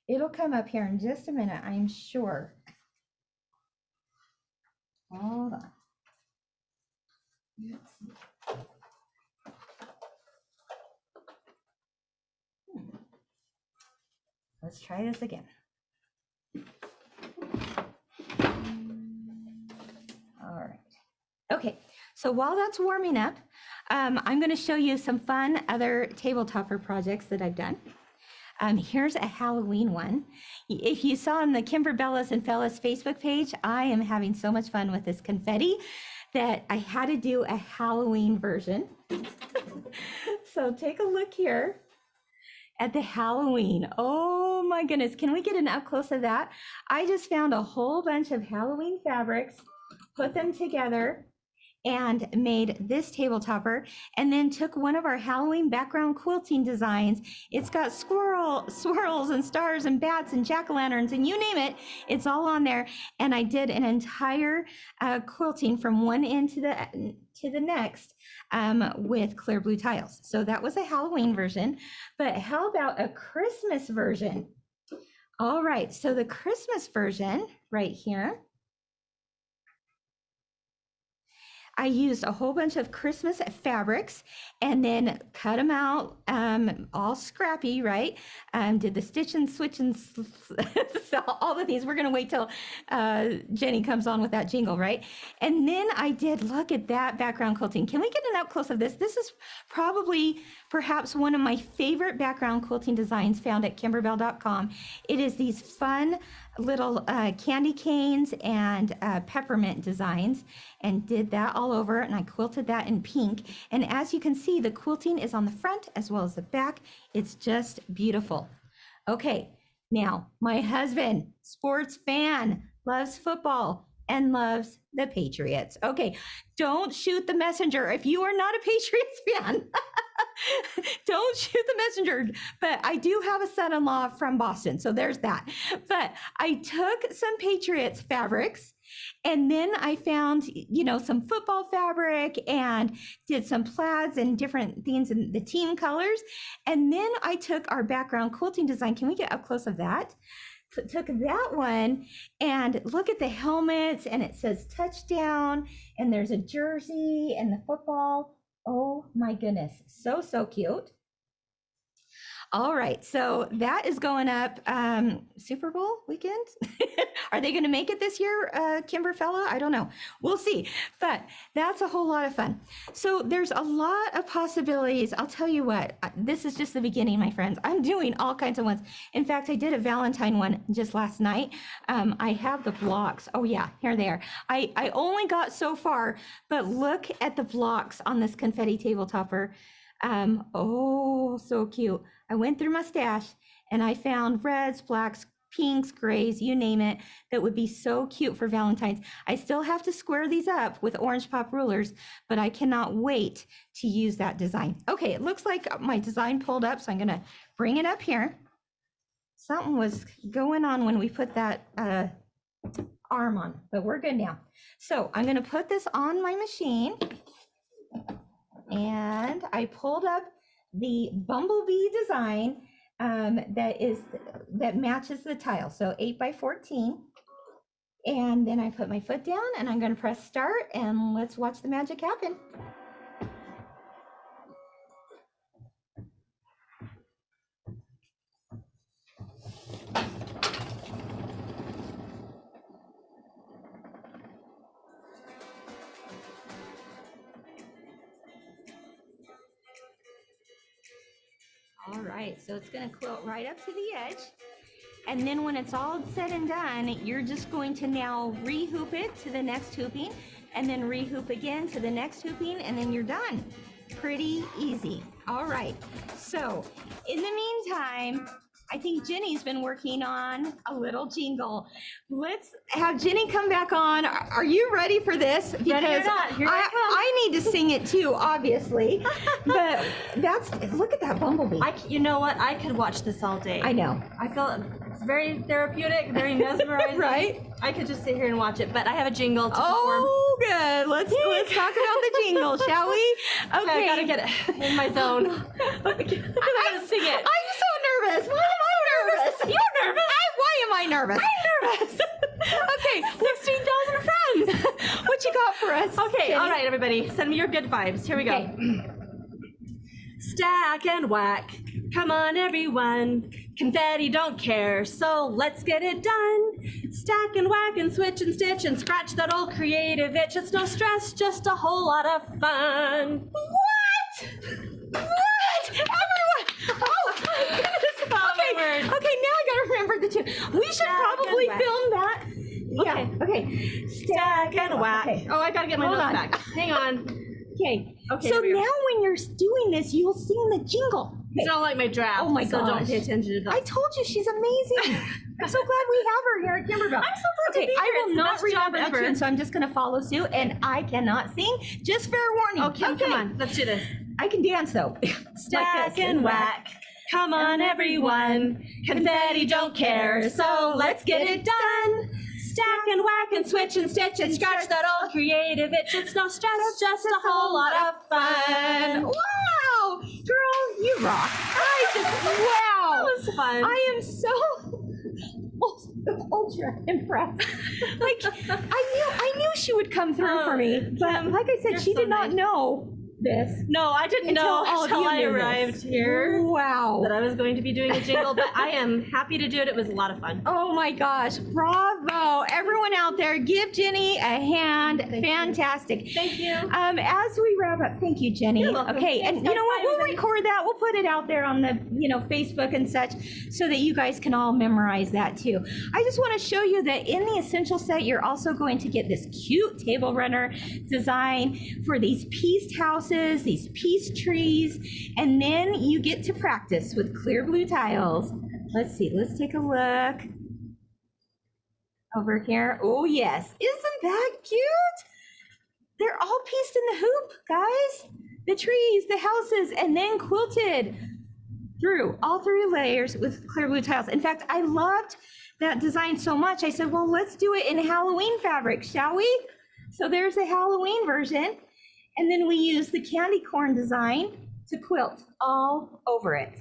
it'll come up here in just a minute, I'm sure. Hold on. Let's see. Let's try this again. All right. Okay, so while that's warming up, I'm going to show you some fun other table topper projects that I've done. Here's a Halloween one. If you saw on the Kimberbellas and Fellas Facebook page, I am having so much fun with this confetti that I had to do a Halloween version. So take a look here at the Halloween. Oh my goodness, can we get an up close of that? I just found a whole bunch of Halloween fabrics, put them together, and made this table topper, and then took one of our Halloween background quilting designs. It's got swirls and stars and bats and jack-o'-lanterns and you name it, it's all on there. And I did an entire quilting from one end to the next with clear blue tiles. So that was a Halloween version, but how about a Christmas version? All right, so the Christmas version right here, I used a whole bunch of Christmas fabrics and then cut them out all scrappy, right? Did the stitch and switch and so all of these. We're going to wait till Jenny comes on with that jingle, right? And then I did, look at that background quilting. Can we get an up close of this? This is probably perhaps one of my favorite background quilting designs found at kimberbell.com. It is these fun little candy canes and peppermint designs, and did that all over, and I quilted that in pink. And as you can see, the quilting is on the front as well as the back. It's just beautiful. Okay, now my husband, sports fan, loves football and loves the Patriots. Okay, don't shoot the messenger if you are not a Patriots fan. Don't shoot the messenger. But I do have a son-in-law from Boston, so there's that. But I took some Patriots fabrics, and then I found, some football fabric and did some plaids and different things in the team colors. And then I took our background quilting design. Can we get up close of that? Took that one, and look at the helmets, and it says touchdown, and there's a jersey and the football. Oh my goodness, so cute. All right, so that is going up Super Bowl weekend. Are they going to make it this year, Kimberfella? I don't know. We'll see. But that's a whole lot of fun. So there's a lot of possibilities. I'll tell you what, this is just the beginning, my friends. I'm doing all kinds of ones. In fact, I did a Valentine one just last night. I have the blocks. Oh yeah, here they are. I only got so far, but look at the blocks on this confetti table topper. Oh, so cute. I went through my stash and I found reds, blacks, pinks, grays, you name it, that would be so cute for Valentine's. I still have to square these up with orange pop rulers, but I cannot wait to use that design. Okay, it looks like my design pulled up, so I'm gonna bring it up here. Something was going on when we put that arm on, but we're good now. So I'm gonna put this on my machine. And I pulled up the bumblebee design that matches the tile. So 8x14. And then I put my foot down and I'm going to press start, and let's watch the magic happen. right, so it's gonna quilt right up to the edge. And then when it's all said and done, you're just going to now re-hoop it to the next hooping, and then re-hoop again to the next hooping, and then you're done. Pretty easy. All right, so in the meantime, I think Jenny's been working on a little jingle. Let's have Jenny come back on. Are you ready for this? Because Ready or not, here I come. I need to sing it too, obviously. But look at that bumblebee. You know what? I could watch this all day. I know. I feel it's very therapeutic, very mesmerizing. Right? I could just sit here and watch it, but I have a jingle to perform. Oh, good. Let's talk about the jingle, shall we? Okay. I gotta get it in my zone. I gotta sing it. I'm so nervous. Why am I nervous? You're nervous. Why am I nervous? I'm nervous. Okay, 16,000 friends. what you got for us? Okay, Jenny? all right, everybody. Send me your good vibes. Here we go. Okay. Stack and whack. Come on, everyone. Confetti don't care, so let's get it done. Stack and whack and switch and stitch and scratch that old creative itch. It's no stress, just a whole lot of fun. What? Everyone! Oh, my goodness. word. Okay, now I gotta remember the tune. We should probably film that. Yeah. Okay. Stack and whack. Okay. Oh, I gotta get my Hold notes on. back. Hang on. Okay. Okay, So here we now go. when you're doing this, you'll sing the jingle. It's not like my draft. Oh my So gosh. don't pay attention to that. I told you she's amazing. I'm so glad we have her here at Kimberbell. I'm so glad to Okay, be I here. will It's the not best job remember the ever. tune, so I'm just going to follow suit, and I cannot sing. Just fair warning. Okay, come on. Let's do this. I can dance though. Stack Like this. and whack. Come on, everyone. Confetti don't care, so let's get it done. Stack and whack and switch and stitch and scratch that old creative itch. It's no stress, just a whole lot of fun. Wow, girl, you rock. Wow. That was fun. I am so ultra impressed. Like I knew she would come through for me, but like I said, you're she so did not nice. know this. No, I didn't Until know all of until you I knew this. arrived here Wow. that I was going to be doing a jingle, but I am happy to do it. It was a lot of fun. Oh my gosh, bravo. Everyone out there, give Jenny a hand. Fantastic. Thank you. As we wrap up, thank you, Jenny. You're welcome. Okay, and Thanks, you know what? guys. We'll Bye, everybody. record that. We'll put it out there on the, Facebook and such so that you guys can all memorize that too. I just want to show you that in the essential set, you're also going to get this cute table runner design for these pieced houses, these pieced trees, and then you get to practice with clear blue tiles. Let's see, let's take a look over here. Oh yes, isn't that cute? They're all pieced in the hoop, guys. The trees, the houses, and then quilted through all 3 layers with clear blue tiles. In fact, I loved that design so much. I said, well, let's do it in Halloween fabric, shall we? So there's the Halloween version. And then we use the candy corn design to quilt all over it.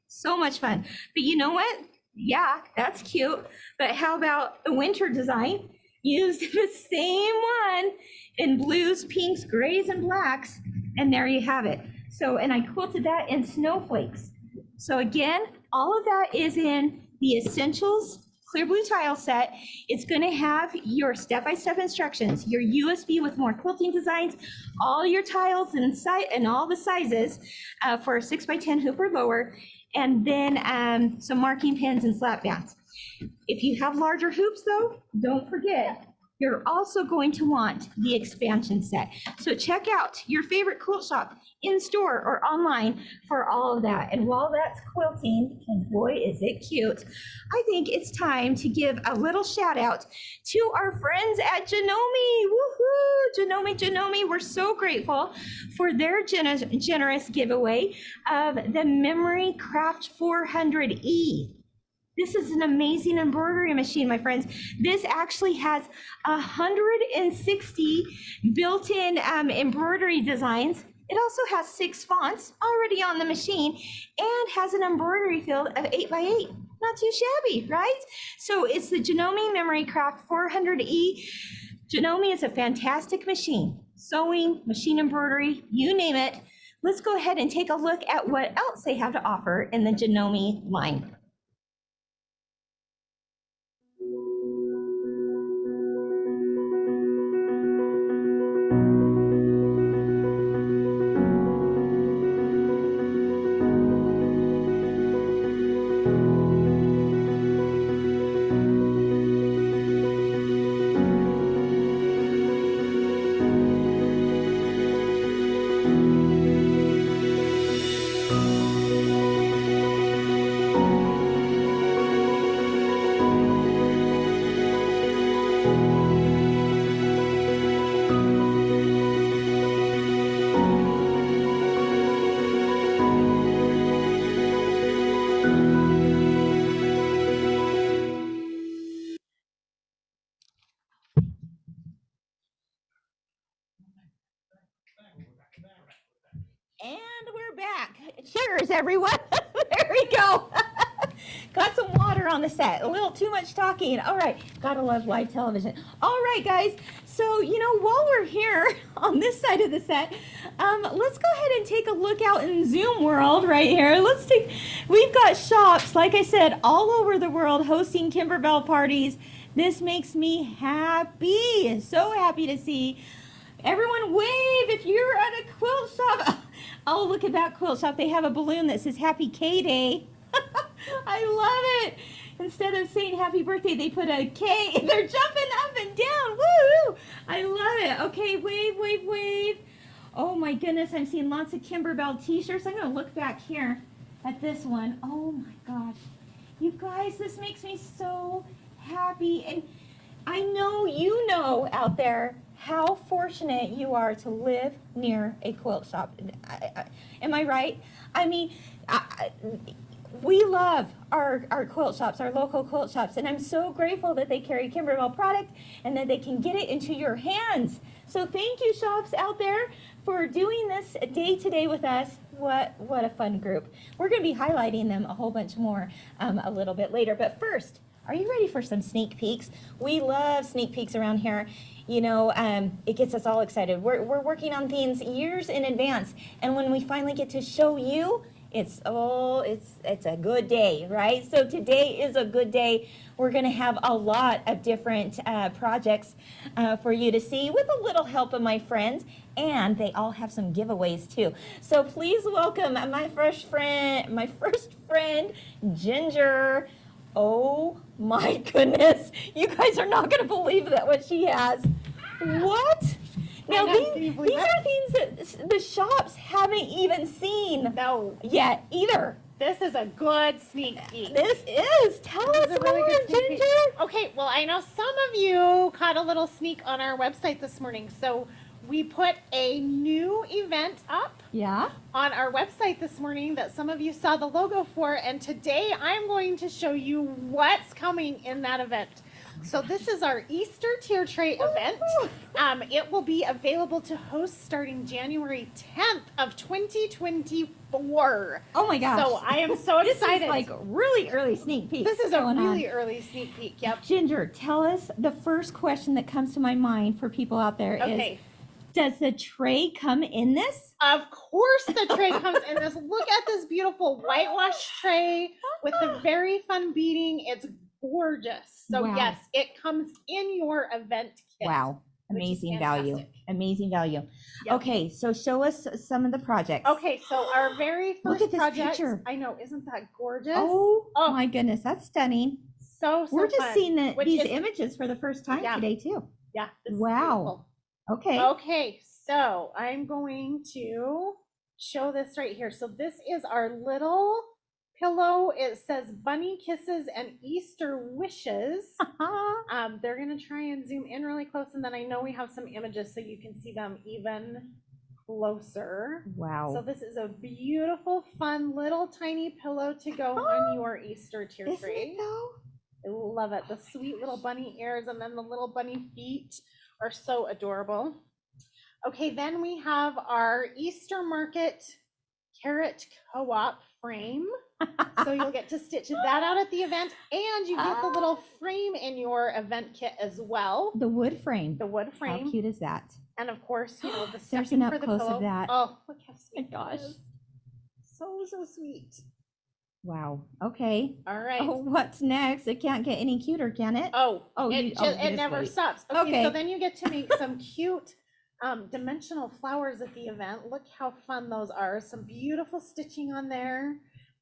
So much fun. But you know what? Yeah, that's cute. But how about the winter design? Use the same one in blues, pinks, grays, and blacks. And there you have it. So, and I quilted that in snowflakes. So again, all of that is in the Essentials Clear Blue Tile set. It's going to have your step-by-step instructions, your USB with more quilting designs, all your tiles and all the sizes for a 6x10 hoop or lower, and then some marking pins and slap bands. If you have larger hoops though, don't forget, you're also going to want the expansion set. So check out your favorite quilt shop in store or online for all of that. And while that's quilting, and boy, is it cute, I think it's time to give a little shout out to our friends at Janome. Woohoo! Janome, we're so grateful for their generous giveaway of the Memory Craft 400E. This is an amazing embroidery machine, my friends. This actually has 160 built-in embroidery designs. It also has 6 fonts already on the machine and has an embroidery field of 8x8. Not too shabby, right? So it's the Janome Memory Craft 400E. Janome is a fantastic machine. Sewing, machine embroidery, you name it. Let's go ahead and take a look at what else they have to offer in the Janome line. back. Cheers, everyone. There we go. Got some water on the set. A little too much talking. All right. Gotta love live television. All right, guys. So, while we're here on this side of the set, let's go ahead and take a look out in Zoom world right here. We've got shops, like I said, all over the world hosting Kimberbell parties. This makes me happy. So happy to see everyone wave if you're at a quilt shop. Oh, look at that quilt shop. They have a balloon that says Happy K-Day. I love it. Instead of saying happy birthday, they put a K. They're jumping up and down. Woo! I love it. Okay, wave, wave, wave. Oh my goodness, I'm seeing lots of Kimberbell t-shirts. I'm going to look back here at this one. Oh my gosh. You guys, this makes me so happy. And I know you know out there how fortunate you are to live near a quilt shop. Am I right? I mean, we love our quilt shops, our local quilt shops, and I'm so grateful that they carry Kimberbell product and that they can get it into your hands. So thank you, shops out there, for doing this day to day with us. What a fun group. We're going to be highlighting them a whole bunch more a little bit later. But first, are you ready for some sneak peeks? We love sneak peeks around here. It gets us all excited. We're working on things years in advance, and when we finally get to show you, it's a good day, right? So today is a good day. We're going to have a lot of different projects for you to see with a little help of my friends, and they all have some giveaways too. So please welcome my first friend, Ginger. Oh my goodness, you guys are not going to believe what she has. What? Now, these are things that the shops haven't even seen yet either. This is a good sneak peek. This is. Tell us more, Ginger. Okay, well, I know some of you caught a little sneak on our website this morning. So we put a new event up on our website this morning that some of you saw the logo for. And today I'm going to show you what's coming in that event. So this is our Easter tier tray event. It will be available to host starting January 10th of 2024. Oh my gosh. So I am so excited. This is like really early sneak peek. This is a really early sneak peek, yep. Ginger, tell us the first question that comes to my mind for people out there is, does the tray come in this? Of course the tray comes in this. Look at this beautiful whitewash tray with the very fun beading. It's gorgeous. So yes, it comes in your event kit. Wow. Amazing value. Amazing value. Yep. Okay, so show us some of the projects. Okay, so our very first Look at this project. Picture. I know, isn't that gorgeous? Oh my goodness, that's stunning. So We're just fun. seeing these images for the first time today too. Yeah. Wow. Okay. Okay, so I'm going to show this right here. So this is our little pillow. It says Bunny Kisses and Easter Wishes. They're going to try and zoom in really close, and then I know we have some images so you can see them even closer. Wow. So this is a beautiful, fun, little tiny pillow to go on your Easter tier Isn't tray. it though? I love it. The sweet little bunny ears and then the little bunny feet are so adorable. Okay, then we have our Easter Market Carrot Co-op frame. So you'll get to stitch that out at the event, and you get the little frame in your event kit as well. The wood frame. The wood frame. How cute is that? And of course, the There's stuffing an for up the close pillow. of that. Oh, look how sweet Oh my that gosh. is. So sweet. Wow. Okay. All right. Oh, what's next? It can't get any cuter, can it? It never wait. stops. Okay, so Okay. then you get to make some cute dimensional flowers at the event. Look how fun those are. Some beautiful stitching on there,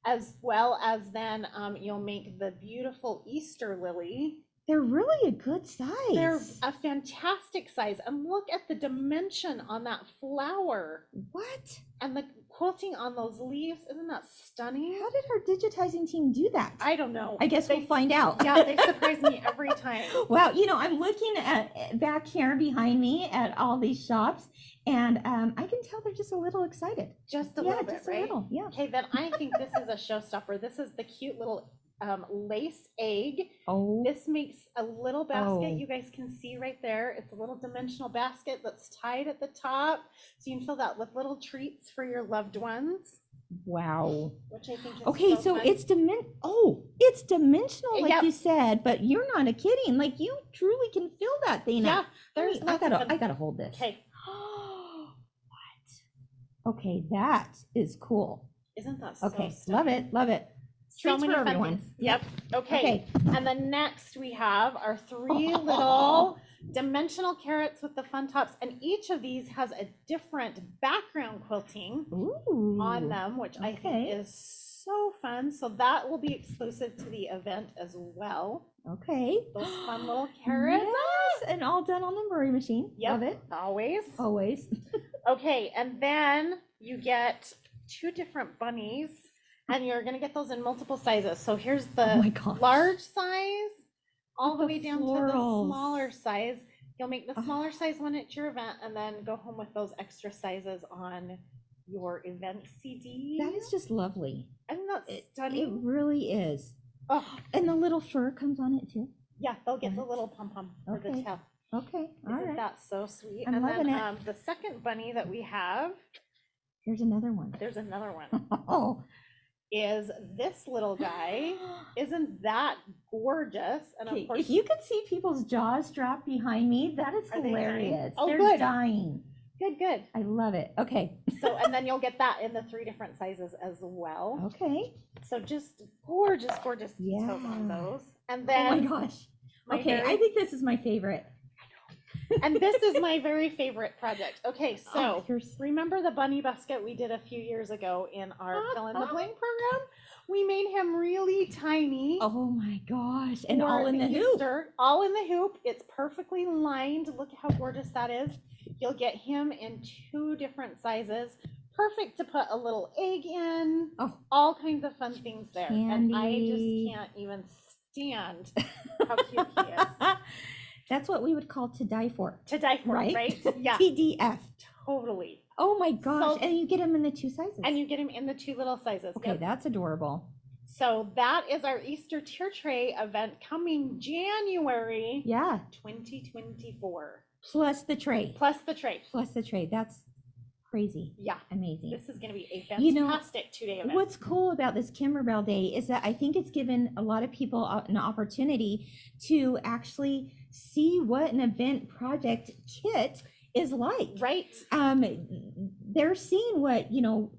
as well as then you'll make the beautiful Easter lily. They're really a good size. They're a fantastic size. And look at the dimension on that flower. What? And the quilting on those leaves. Isn't that stunning? How did our digitizing team do that? I don't know. I guess we'll find out. Yeah, they surprise me every time. Wow, I'm looking at back here behind me at all these shops, and I can tell they're just a little excited. Just a little bit, just right? a little, yeah. Okay, then I think this is a showstopper. This is the cute little lace egg. Oh, This makes a little basket. Oh. You guys can see right there. It's a little dimensional basket that's tied at the top. So you can fill that with little treats for your loved ones. Wow. Which I think is Okay, so fun. it's it's dimensional, like Yep. you said, but you're not kidding. Like you truly can fill that thing Yeah, up. there's I lots of gotta, fun. I gotta hold this. Okay. What? Okay, that is cool. Isn't that so Okay, stunning? love it, love it. So Treats many for fun everyone. things. Yep. Okay. And then next we have our 3 little dimensional carrots with the fun tops, and each of these has a different background quilting on them, which I think is so fun. So that will be exclusive to the event as well. Okay. Those fun little carrots. Yes, and all done on the embroidery machine. Yep. Love it. Always. Always. Okay, and then you get 2 different bunnies, and you're gonna get those in multiple sizes. So here's the large size, all the way down to the smaller size. You'll make the smaller size one at your event, and then go home with those extra sizes on your event CD. That is just lovely. I think that's It stunning. really is. Oh, And the little fur comes on it too. yeah, they'll get the little pom-pom for the Okay. tail. Okay, all Isn't right. that so sweet? I'm and loving then the second bunny that we have, Here's another one. there's another one. Oh, Is this little guy. Isn't that gorgeous? And of course, if you could see people's jaws drop behind me, that is Are they dying? hilarious. Oh, They're good. dying. good. I love it. Okay. So, and then you'll get that in the 3 different sizes as well. Okay. So just gorgeous details on Yeah. those. And Oh then my gosh. my Okay, very- I think this is my favorite. and this is my very favorite project. Okay, so Oh, here's- remember the bunny basket we did a few years ago in our Fill in the Blank program? We made him really tiny. Oh my gosh. And for all in the hoop. Easter, all in the hoop. It's perfectly lined. Look how gorgeous that is. You'll get him in 2 different sizes. Perfect to put a little egg in. Oh. All kinds of fun things there. And I Candy. just can't even stand how cute he is. That's what we would call to die for. To die for, right? Yeah, TDF. totally. Oh my gosh. So- And you get them in the 2 sizes. And you get him in the 2 little sizes. Okay, Yep. that's adorable. So that is our Easter tier tray event coming January Yeah. 2024. Plus the tray. Plus the tray. Plus the tray. That's crazy. Yeah. Amazing. This is going to be a You know, fantastic 2-day event. What's cool about this Kimberbell Day is that I think it's given a lot of people an opportunity to actually see what an event project kit is like. Right. They're seeing what,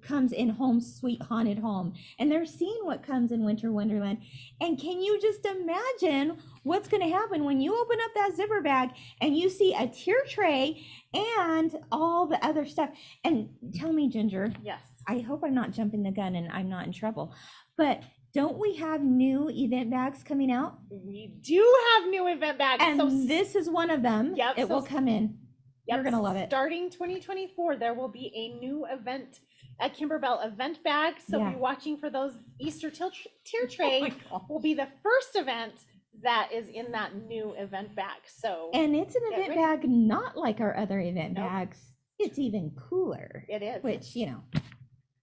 comes in Home Sweet Haunted Home, and they're seeing what comes in Winter Wonderland. And can you just imagine what's going to happen when you open up that zipper bag and you see a tier tray and all the other stuff? And tell me, Ginger, Yes. I hope I'm not jumping the gun and I'm not in trouble, but don't we have new event bags coming out? We do have new event bags. And so this is one of them. Yep, It so- will come in. You're going to love it. Starting 2024, there will be a new event, a Kimberbell event bag. So Yeah. be watching for those Easter tier Oh tray. my gosh. Will be the first event that is in that new event bag. So And it's an Get event ready. bag not like our other event Nope. bags. It's even cooler, it is. which,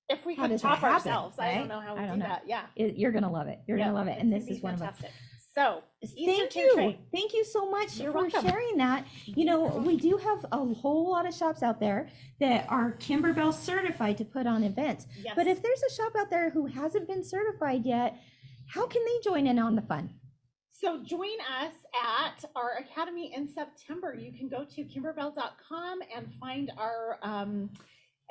if we how could does top that happen, ourselves, I right? don't know how we I do don't know. that. Yeah. you're going to love it. You're going to love it. it's And gonna this be is one of them. fantastic. So Easter Thank tier you. tray. Thank you so much You're for welcome. sharing that. We do have a whole lot of shops out there that are Kimberbell certified to put on events. Yes. But if there's a shop out there who hasn't been certified yet, how can they join in on the fun? So join us at our Academy in September. You can go to kimberbell.com and find our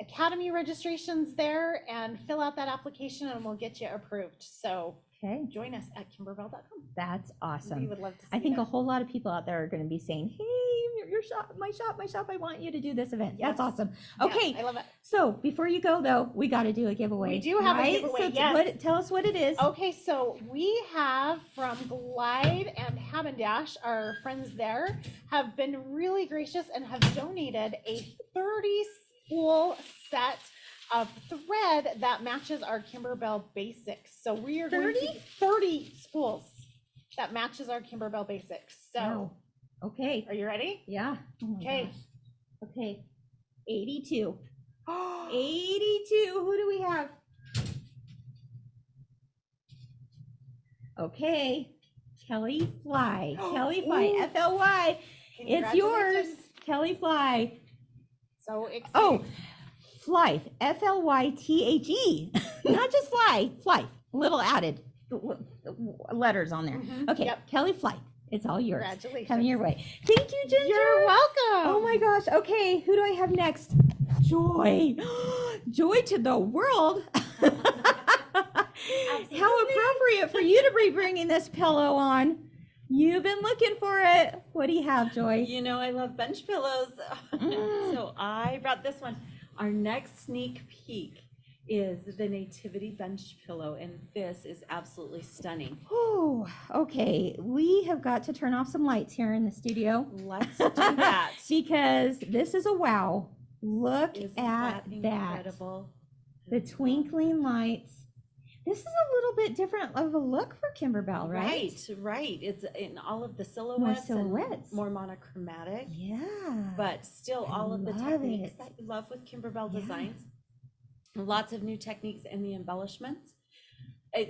Academy registrations there and fill out that application and we'll get you approved. So Okay, join us at kimberbell.com. that's We awesome. would love to see I think you a whole lot of people out there are going to be saying, hey, your shop, my shop, I want you to do this event. That's Yes. awesome. there. Okay, Yeah, I love it. so before you go though, we got to do a giveaway. We do have a right? giveaway, So yes. tell us what it is. Okay, so we have from Glide and Habendash, our friends there, have been really gracious and have donated a 30 spool set of thread that matches our Kimberbell basics. So we are going to 30 spools that matches our Kimberbell basics. So Wow. Okay. are you ready? Yeah. Oh my Okay. gosh. Okay. 82. 82. Who do we have? Okay. Kelly Fly. Kelly Fly. Ooh. FLY. It's yours. Congratulations. Kelly Fly. So excited. Oh, Flythe, F-L-Y-T-H-E, not just Flythe, little added letters on there. Okay, Yep. Kelly Flythe, it's all yours. Congratulations. Coming your way. Thank you, Ginger. You're welcome. Oh my gosh. Okay, who do I have next? Joy. Joy to the world. How appropriate for you to be bringing this pillow on. You've been looking for it. What do you have, Joy? You know I love bench pillows. So I brought this one. Our next sneak peek is the Nativity bench pillow, and this is absolutely stunning. Oh, okay. We have got to turn off some lights here in the studio. Let's do that. Because this is a wow. Look Isn't at that that. incredible? The twinkling lights. This is a little bit different of a look for Kimberbell, right? Right. It's in all of the silhouettes, silhouettes. And more monochromatic, Yeah. but still I all of the love techniques it. that you love with Kimberbell Yeah. designs. Lots of new techniques and the embellishments.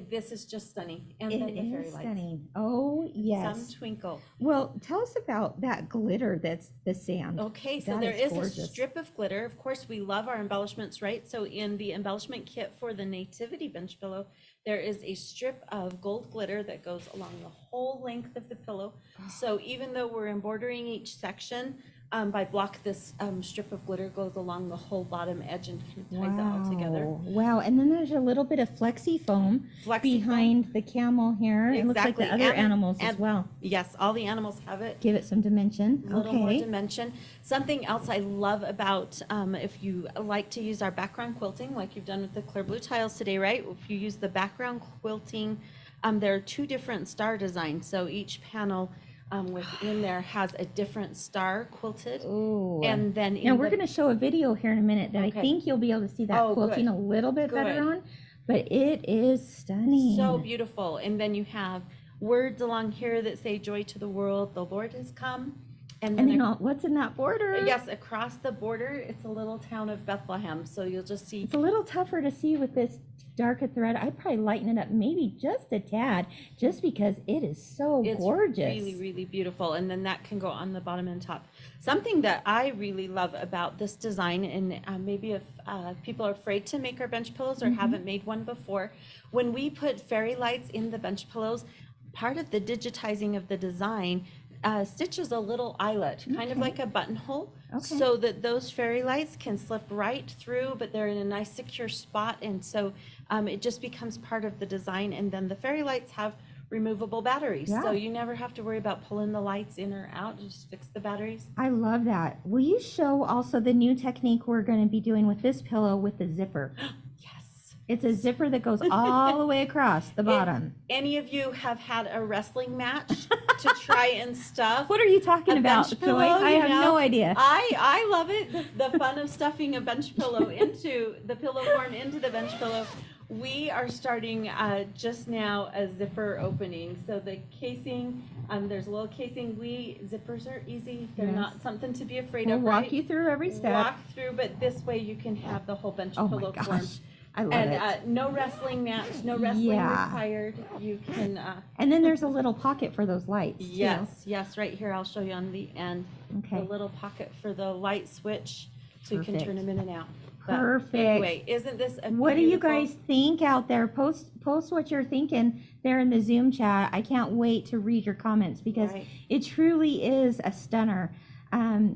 This is just stunning. And then the It fairy is lights. stunning. Oh, yes. Some twinkle. Well, tell us about that glitter that's the sand. Okay, so That there is is a gorgeous. strip of glitter. Of course, we love our embellishments, right? So in the embellishment kit for the Nativity bench pillow, there is a strip of gold glitter that goes along the whole length of the pillow. So even though we're embroidering each section by block, this strip of glitter goes along the whole bottom edge and kind of ties it all together. Wow. And then there's a little bit of flexi foam Flexi behind the camel here. It looks like the Exactly. other And- animals as and- well. Yes, all the animals have it. Give it some dimension. A little more Okay. dimension. Something else I love about, if you like to use our background quilting, like you've done with the clear blue tiles today, right? If you use the background quilting, there are two different star designs. So each panel within there has a different star quilted. Ooh. And then Now in we're the- going to show a video here in a minute that I Okay. think you'll be able to see that Oh, quilting good. a little bit better Good. on, but it is stunning. So beautiful. And then you have words along here that say joy to the world, the Lord has come. And then what's in that border? yes, across the border, it's a little town of Bethlehem. So you'll just see It's a little tougher to see with this darker thread. I'd probably lighten it up maybe just a tad, just because it is so it's gorgeous. really, really beautiful. And then that can go on the bottom and top. Something that I really love about this design, and maybe if people are afraid to make our bench pillows or haven't made one before, when we put fairy lights in the bench pillows, part of the digitizing of the design stitches a little eyelet, kind of like a buttonhole, Okay. so that those fairy lights can slip right through, but they're in a nice secure spot. And so it just becomes part of the design. And then the fairy lights have removable batteries. Yeah. So you never have to worry about pulling the lights in or out. You just fix the batteries. I love that. Will you show also the new technique we're going to be doing with this pillow with the zipper? Yes. It's a zipper that goes all the way across the bottom. Any of you have had a wrestling match to try and stuff? What are you talking A about, bench Joy? pillow, I you have know? no idea. I love it. The fun of stuffing a bench pillow into the pillow form into the bench pillow. We are starting just now a zipper opening. So the casing, there's a little casing. Zippers are easy. They're Yes. not something to be afraid We'll of, walk right? you through every step. Walk through, but this way you can have the whole bench Oh my pillow gosh. form. I love And it. no wrestling match, no wrestling Yeah. required. You can, And then there's a little pocket for those lights. too. yes, right here. I'll show you on the end. Okay. The little pocket for the light switch, so you can Perfect. turn them in and out. But Perfect. Anyway, isn't this a What do you beautiful- guys think out there? Post what you're thinking there in the Zoom chat. I can't wait to read your comments because Right. it truly is a stunner.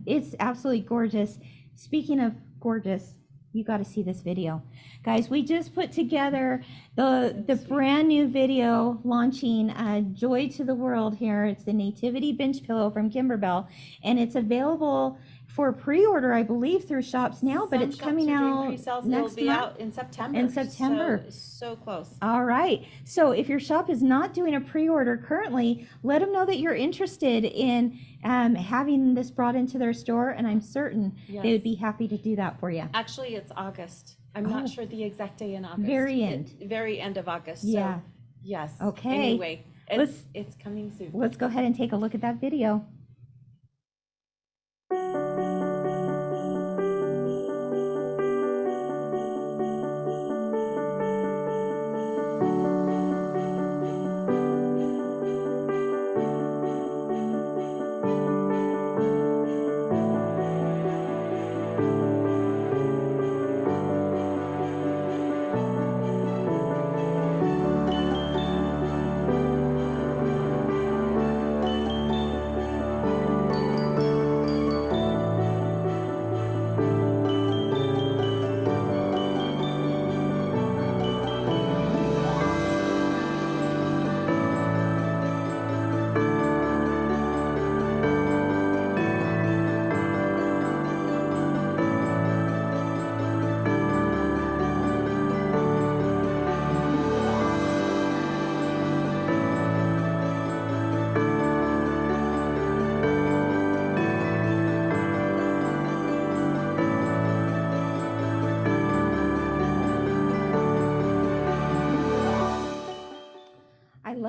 It's absolutely gorgeous. Speaking of gorgeous, you got to see this video. Guys, we just put together the brand new video launching Joy to the World here. It's the Nativity Bench Pillow from Kimberbell, and it's available for pre-order, I believe, through shops now, but Some it's shops coming are doing out pre-sales. next It'll be month. out in September. In September. So close. All right. So if your shop is not doing a pre-order currently, let them know that you're interested in having this brought into their store, and I'm certain they would Yes. be happy to do that for you. Actually, it's August. I'm Oh. not sure the exact day in August. Very end. Very end of August. Yeah. So, yes. Okay. Anyway, it's coming soon. Let's go ahead and take a look at that video.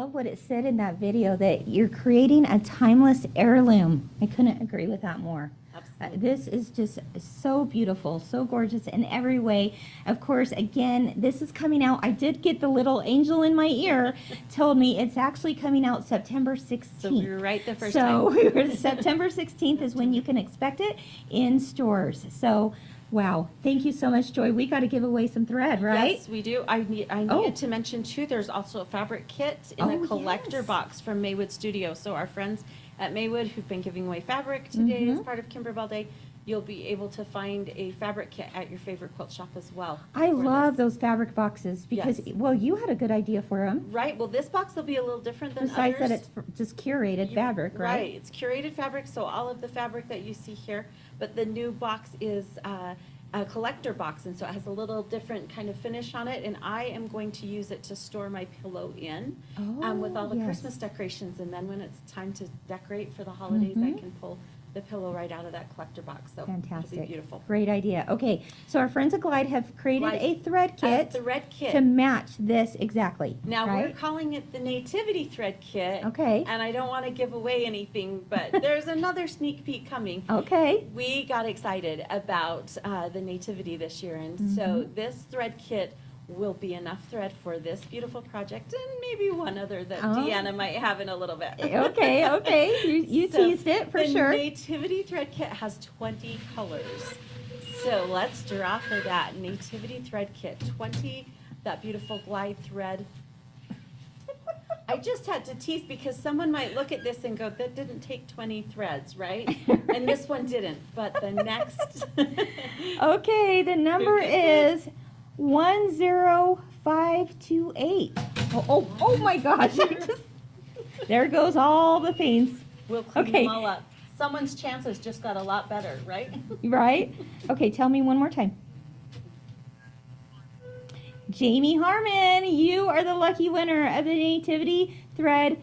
love what it said in that video, that you're creating a timeless heirloom. I couldn't agree with that more. This is just so beautiful, so gorgeous in every way. Of course, again, this is coming out. I did get the little angel in my ear told me it's actually coming out September 16th. So we were right the first time. time. So September 16th is when you can expect it in stores. So, wow. Thank you so much, Joy. We got to give away some thread, right? Yes, we do. I needed to mention too, there's also a fabric kit in a collector box from Maywood Studio. So our friends at Maywood who've been giving away fabric today as part of Kimberbell Day, you'll be able to find a fabric kit at your favorite quilt shop as well. I love those fabric boxes because, well, you had a good idea for them. Right. Well, this box will be a little different than Besides others. that it's just curated fabric, right? Right. It's curated fabric, so all of the fabric that you see here, but the new box is a collector box, and so it has a little different kind of finish on it, and I am going to use it to store my pillow in with all the Christmas decorations, and then when it's time to decorate for the holidays, I can pull the pillow right out of that collector box. So Fantastic. It'll be beautiful. Great idea. Okay, so our friends at Glide have created a thread kit kit to match this exactly. Now right? we're calling it the Nativity thread kit. Okay. And I don't want to give away anything, but there's another sneak peek coming. Okay. We got excited about the Nativity this year, and so this thread kit will be enough thread for this beautiful project and maybe one other that Deanna might have in a little bit. Okay. You teased it for sure. The Nativity thread kit has 20 colors. So let's draw for that Nativity thread kit. 20, that beautiful Glide thread. I just had to tease because someone might look at this and go, that didn't take 20 threads, right? And this one didn't, but the next. Okay, the number is 10528. Oh my gosh. There goes all the things. We'll clean them all up. Someone's chances just got a lot better, right? Right? Okay, tell me one more time. Jamie Harmon, you are the lucky winner of the Nativity thread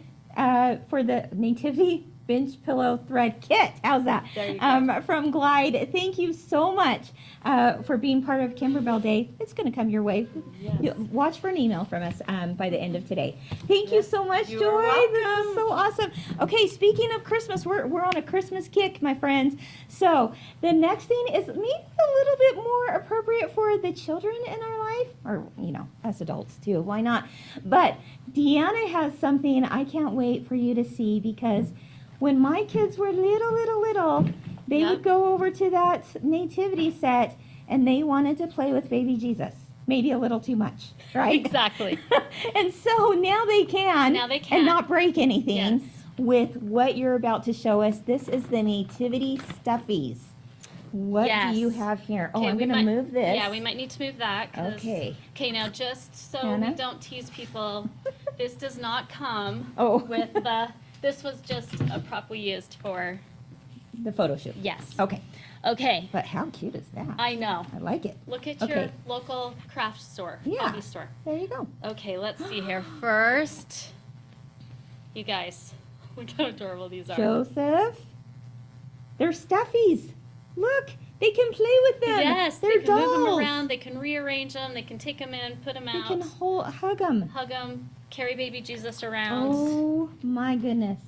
for the Nativity bench pillow thread kit. How's that? There you go. From Glide. Thank you so much for being part of Kimberbell Day. It's going to come your way. Yes. Watch for an email from us by the end of today. Thank you so much, You're Joy. welcome. This is so awesome. Okay, speaking of Christmas, we're on a Christmas kick, my friends. So the next thing is maybe a little bit more appropriate for the children in our life, or us adults too. Why not? But Deanna has something I can't wait for you to see, because when my kids were little, they would go over to that nativity set and they wanted to play with baby Jesus. Maybe a little too much, right? Exactly. And so now they can. And not break anything Yes. with what you're about to show us. This is the nativity stuffies. What do you have here? Oh, I'm going to move this. Yeah, we might need to move that. Okay. Okay, now just so Hannah? we don't tease people, this does not come Oh. with the, this was just a prop we used for, The photo shoot. yes. Okay. Okay, But how cute is that? I know. I like it. Look at your Okay. local craft store, Yeah. hobby store. There you go. Okay, let's see here. First, you guys, look how adorable these are. Joseph. They're stuffies. Look, they can play with them. Yes, They're they can move them dolls. around, they can rearrange them, they can take them in, put them They out, can hug them. hug them, carry baby Jesus around. Oh my goodness.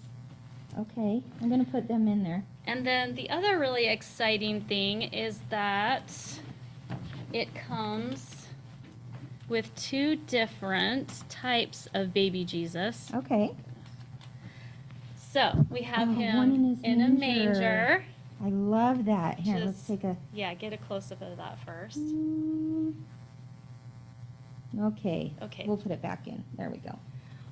Okay, I'm gonna put them in there. And then the other really exciting thing is that it comes with two different types of baby Jesus. Okay. So we have one him in his in a manger. manger. I love that. Here, let's Just- take a. Yeah, get a close up of that first. Okay. Okay. We'll put it back in. There we go.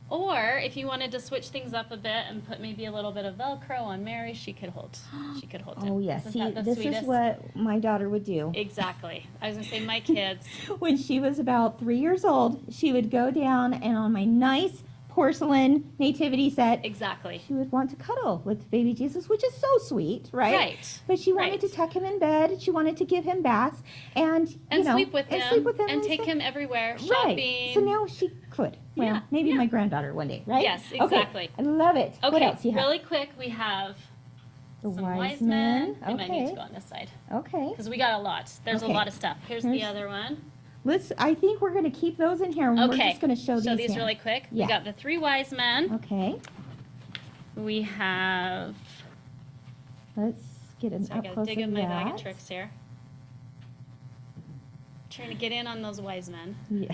Or if you wanted to switch things up a bit and put maybe a little bit of Velcro on Mary, she could hold. She could hold it. Oh yeah. Isn't See, that the this sweetest? is what my daughter would do. Exactly. I was gonna say my kids. When she was about 3 years old, she would go down and on my nice porcelain nativity set, Exactly. she would want to cuddle with baby Jesus, which is so sweet, right? Right. But she wanted Right. to tuck him in bed. She wanted to give him baths and Sleep with him. And take stuff. him everywhere. Shopping. Right. So now she could. Well, Yeah, maybe yeah. my granddaughter one day, right? Yes, Okay. exactly. I love it. Okay, What else do you have? really quick, we have The some wise men. men. They might need to Okay. go on this side Okay. because we got a lot. There's a Okay. lot of stuff. Here's the Here's- other one. I think we're going to keep those in here. And We're Okay, just going to show these here. really quick. Yeah. We got the 3 wise men. Okay. We have. Let's get an So I up gotta close dig of in my that. bag of tricks here. Trying to get in on those wise men. Yeah.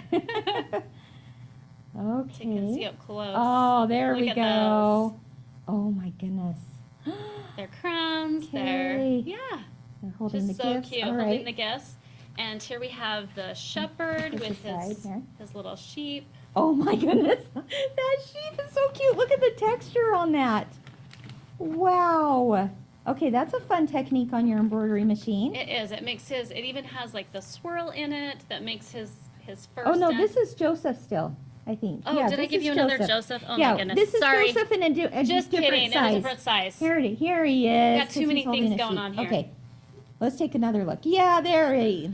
So you can see Okay. up close. Oh, there Look we at go. Oh my goodness. They're crowns. They're Okay. yeah, They're holding just the so gifts. cute. All Holding right. the gifts. And here we have the shepherd Push with aside here. his little sheep. Oh my goodness. That sheep is so cute. Look at the texture on that. Wow. Okay, that's a fun technique on your embroidery machine. It is. It makes his. It even has like the swirl in it that makes his first. Oh no, dent. this is Joseph still, I think. Oh, Yeah, did I this give is you another Joseph? Oh yeah, my goodness. this is Sorry. Joseph in a Just different kidding. size. It was a different size. Here he is. Got too 'cause many he's holding things a going sheep. on here. Okay, let's take another look. Yeah, there he is.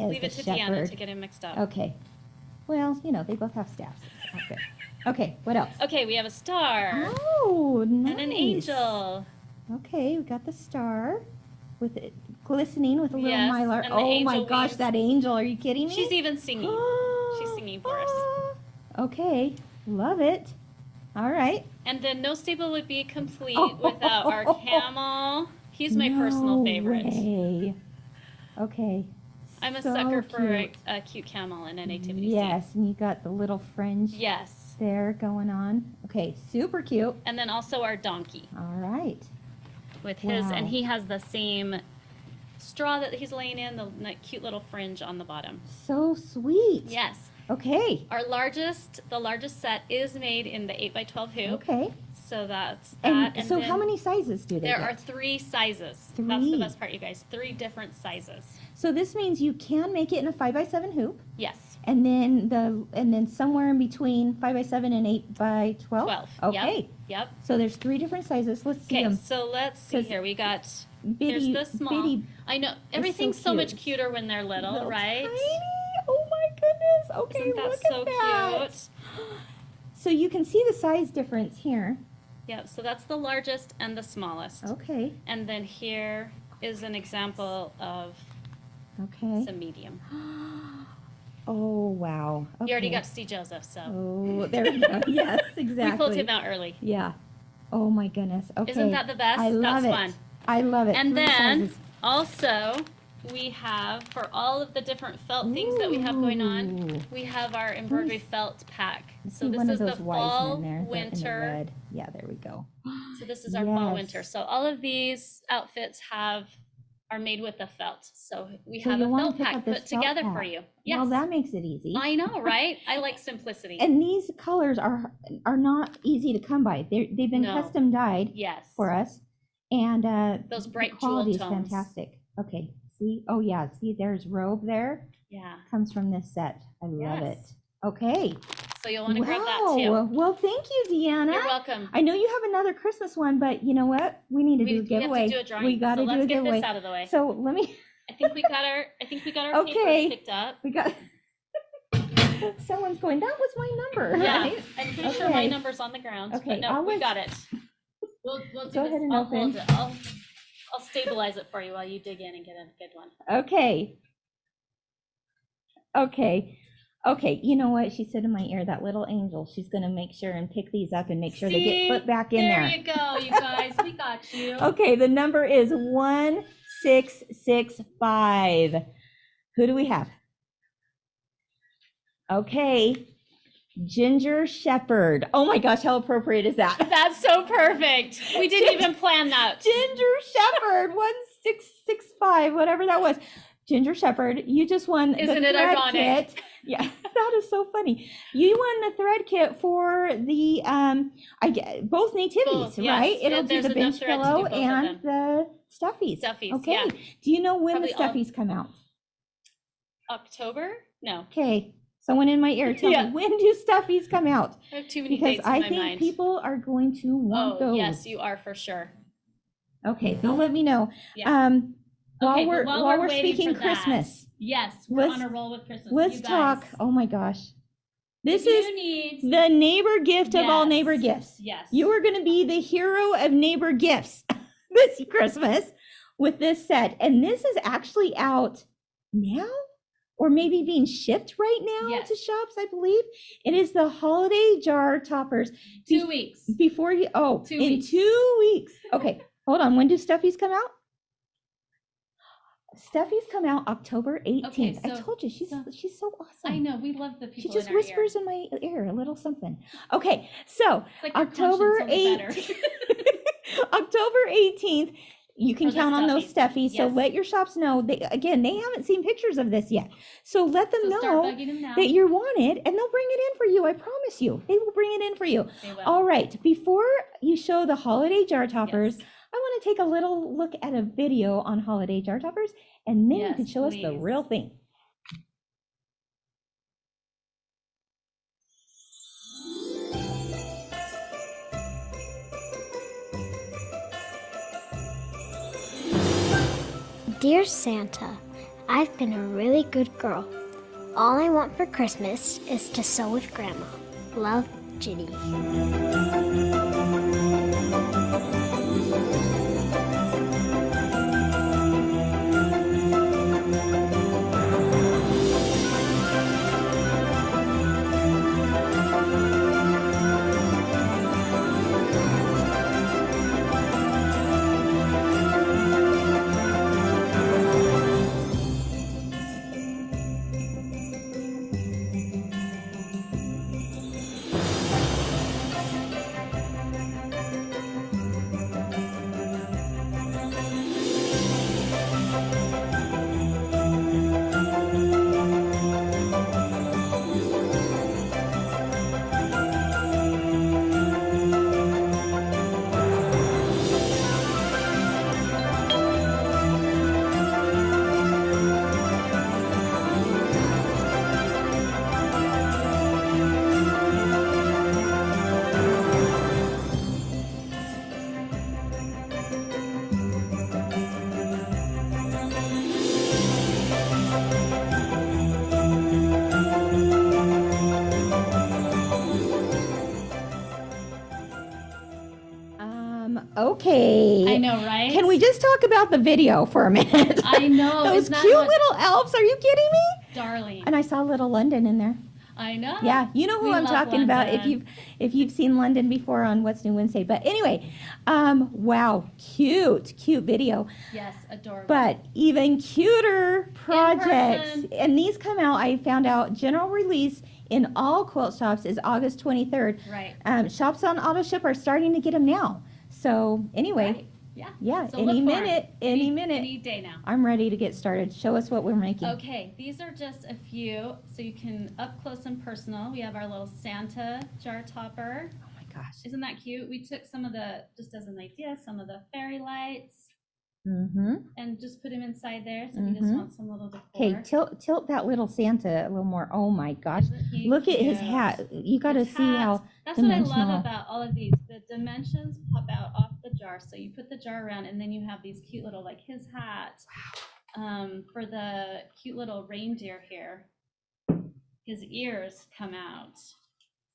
Leave the it to shepherd. Deanna to get him mixed up. Okay. Well, you know, they both have staffs. Okay. Okay, what else? Okay, we have a star Oh, nice. and an angel. Okay, we got the star with it glistening with a little Yes, mylar. and the Oh my angel gosh, wings. that angel. Are you kidding me? She's even singing. She's singing for us. Okay, love it. All right. And then no stable would be complete Oh. without our camel. He's my personal No favorite. way. Okay. I'm a so sucker for cute. a cute camel in a nativity Yes, and you got the little fringe scene. Yes. there going on. Okay, super cute. And then also our donkey All right. with his, Wow. and he has the same straw that he's laying in, the cute little fringe on the bottom. So sweet. Yes. Okay. The largest set is made in the 8x12 hoop. Okay. So that's that. And so then how many sizes do they There get? are 3 sizes. That's 3. the best part, you guys. 3 different sizes. So this means you can make it in a 5x7 hoop, Yes. and then somewhere in between 5x7 and 8x12. 12. Okay. Yep. So there's 3 different sizes. Let's see Okay, them. so let's see 'Cause here. We got, Bitty, there's the small. bitty, I know, everything's so cute. much cuter when they're little, right? Tiny. Oh my goodness. Okay, Isn't that look so at that. cute? So you can see the size difference here. Yep, so that's the largest and the smallest. Okay. And then here is an example of Okay. some medium. Oh wow. Okay. You already got to see Joseph, so Oh, there we go. Yes, exactly. we pulled him out early. Yeah. Oh my goodness. Okay. Isn't that the best? I love That's it. fun. I love it. And 3 then sizes. also we have, for all of the different felt things that we have going on, Ooh. we have our embroidery felt pack. Let's So see this one is of the those wise fall, men there, in the winter. red. Yeah, there we go. So this is our fall, Yes. winter. So all of these outfits are made with the felt. So we So have you a wanna felt pick pack up this put felt together for pack. you. Well, Yes. that makes it easy. I know, right? I like simplicity. And these colors are not easy to come by. They've been No. custom dyed Yes. for us, and Those the bright quality jewel is tones. fantastic. Okay, see, oh yeah, see, there's robe there. Yeah. Comes from this set. I love it. Yes. Okay. So you'll want to grab that Wow. too. Well, thank you, Deanna. You're welcome. I know you have another Christmas one, but you know what? We need to do a We have giveaway. to do a drawing. We got to so do let's a get giveaway. this out of the way. So let me. I think we got our Okay. papers picked up. We got. Someone's going. That was my number. Yeah, Right? I'm pretty sure my Okay. number's on the ground. Okay, But no, I'll we let- got it. We'll do Go this. ahead and I'll open. hold it. I'll stabilize it for you while you dig in and get a good one. Okay. Okay. Okay. You know what? She said in my ear, that little angel, she's going to make sure and pick these up and make sure they See? get put back in there. you go, you guys. We got you. Okay. The number is 1665. Who do we have? Okay. Ginger Shepherd. Oh my gosh, how appropriate is that? That's so perfect. We didn't even plan that. Ginger Shepherd, 1665, whatever that was. Ginger Shepherd, you just won Isn't the it thread ironic? kit. Yeah, that is so funny. You won the thread kit for the both nativities, Both, yes. right? It'll do There's the enough bench thread to do pillow both of and them. the stuffies. Stuffies, Okay. yeah. Do you know when Probably the all- stuffies come out? October? No. Okay. Someone in my ear, tell Yeah. me, when do stuffies come out? I have too many Because dates in I my think mind. people are going to want Oh, those. yes, you are for sure. Okay, they'll let me know. Yeah. While Okay, we're but while we're waiting speaking for that, Christmas, Yes, we're let's- on a roll with Christmas. let's you talk. guys. Oh my gosh, this If is you need. the neighbor gift of all Yes. neighbor gifts. Yes. You are going to be the hero of neighbor gifts this Christmas with this set, and this is actually out now, or maybe being shipped right now to shops, I believe. It is the holiday jar toppers. 2 weeks. Before you, 2 in weeks. 2 weeks. Okay, hold on. When do stuffies come out? Stuffies come out October 18th. Okay, I told you, she's so awesome. I know, we love the She people just in our whispers in my ear a little something. Okay, so It's like your October conscience will be 8th, October 18th, you can For the count on those stuffies. So yes. let your shops know. They haven't seen pictures of this yet. So let them So start know bugging them now. that you want it, and they'll bring it in for you. I promise you. They will bring it in for you. They will. All right, before you show the holiday jar toppers, Yes. I want to take a little look at a video on holiday jar toppers, and then you Yes, can show us the please. real thing. Dear Santa, I've been a really good girl. All I want for Christmas is to sew with Grandma. Love, Ginny. Okay. I know, right? Can we just talk about the video for a minute? I know. Those isn't that cute what- little elves. Are you kidding me? Darling. And I saw little London in there. I know. Yeah, you know who We I'm love talking about London. if you've seen London before on What's New Wednesday. But anyway, wow, cute video. Yes, adorable. But even cuter projects, person. and these come out, I found out, general release in all quilt shops is August 23rd. Right. Shops on auto ship are starting to get them now. So anyway, Right. Yeah. yeah, So any look for 'em. minute, any minute. Any day now. I'm ready to get started. Show us what we're making. Okay, these are just a few, so you can up close and personal. We have our little Santa jar topper. Oh my gosh. Isn't that cute? We took some of the, just as an idea, some of the fairy lights Mm-hmm. and just put them inside there. So if you just Mhm. want some little decor. Okay, tilt that little Santa a little more. Oh my gosh. Isn't he Look at his cute? hat. You got to His see hat. how That's what I dimensional. love about all of these. The dimensions pop out off the jar. So you put the jar around and then you have these cute little, like his hat. For the cute little reindeer here, his ears come out.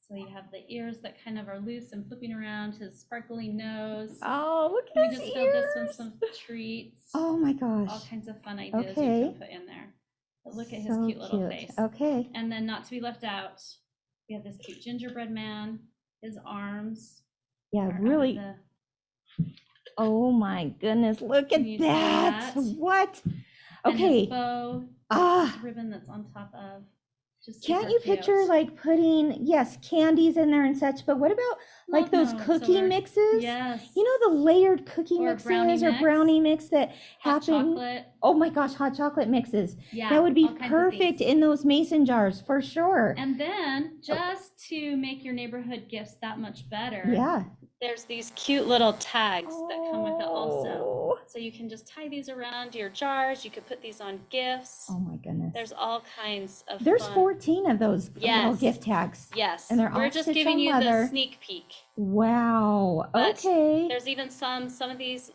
So you have the ears that kind of are loose and flipping around, his sparkling nose. Oh, look We at his just filled this one ears. some treats. Oh my All gosh. kinds of fun ideas Okay. you can put in there. But look at his So cute little cute. face. Okay. And then not to be left out, we have this cute gingerbread man. His arms Yeah, are out of really. the- Oh my goodness. Look Can at you see that. that? What? and his Okay. bow, Ah. this ribbon that's on top of. Just Can't super you picture cute. like putting, yes, candies in there and such, but what about like Love those notes cookie or- mixes? Yes. You know the layered cookie Or brownie mixes or mix. brownie mix that Hot happen? chocolate. Oh my gosh, hot chocolate mixes. Yeah. That would be all kinds of perfect things. in those mason jars for sure. And then just to make your neighborhood gifts that much better, Yeah. there's these cute little tags that come with it also. Oh. So you can just tie these around your jars. You could put these on gifts. Oh my goodness. There's all kinds of There's fun. 14 of those little Yes. gift tags. Yes. and they're We're all just stitched giving on you leather. the sneak peek. Wow. But Okay. There's even some of these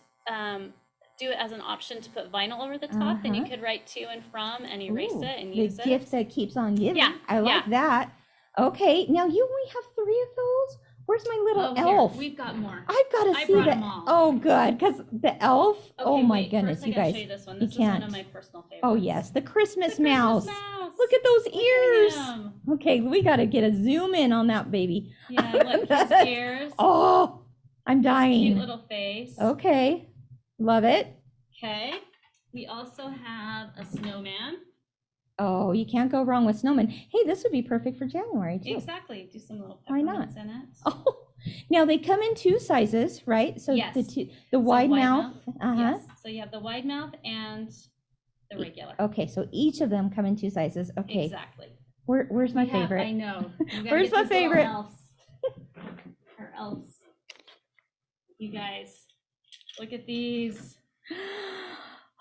do it as an option to put vinyl over the top, and you could write to and from and erase Ooh, it and the use it. gift that keeps on giving. Yeah, I like that. Okay. Now you only have 3 of those? Where's my little Oh, here, elf? we've got more. I've got to I see brought the. 'em all. Oh, good, because the elf. oh Okay, my wait, goodness, first I you gotta guys. show you this one. You This is one can't. of my personal favorites. Oh yes, the Christmas The mouse. Christmas mouse. Look at those Look ears. at him. Okay, we got to get a zoom in on that baby. Yeah, look, his ears. Oh, I'm his dying. cute little face. Okay, love it. Okay. We also have a snowman. Oh, you can't go wrong with snowmen. Hey, this would be perfect for January too. Exactly. Do some little Why not? peppermints in it. Oh, now they come in 2 sizes, right? So Yes. the So wide mouth. Yes. So you have the wide mouth and the regular. Okay, so each of them come in 2 sizes. Okay. Exactly. Where's my We have- favorite? I know. You gotta Where's get my these little favorite? Elves. Our elves. You guys, look at these.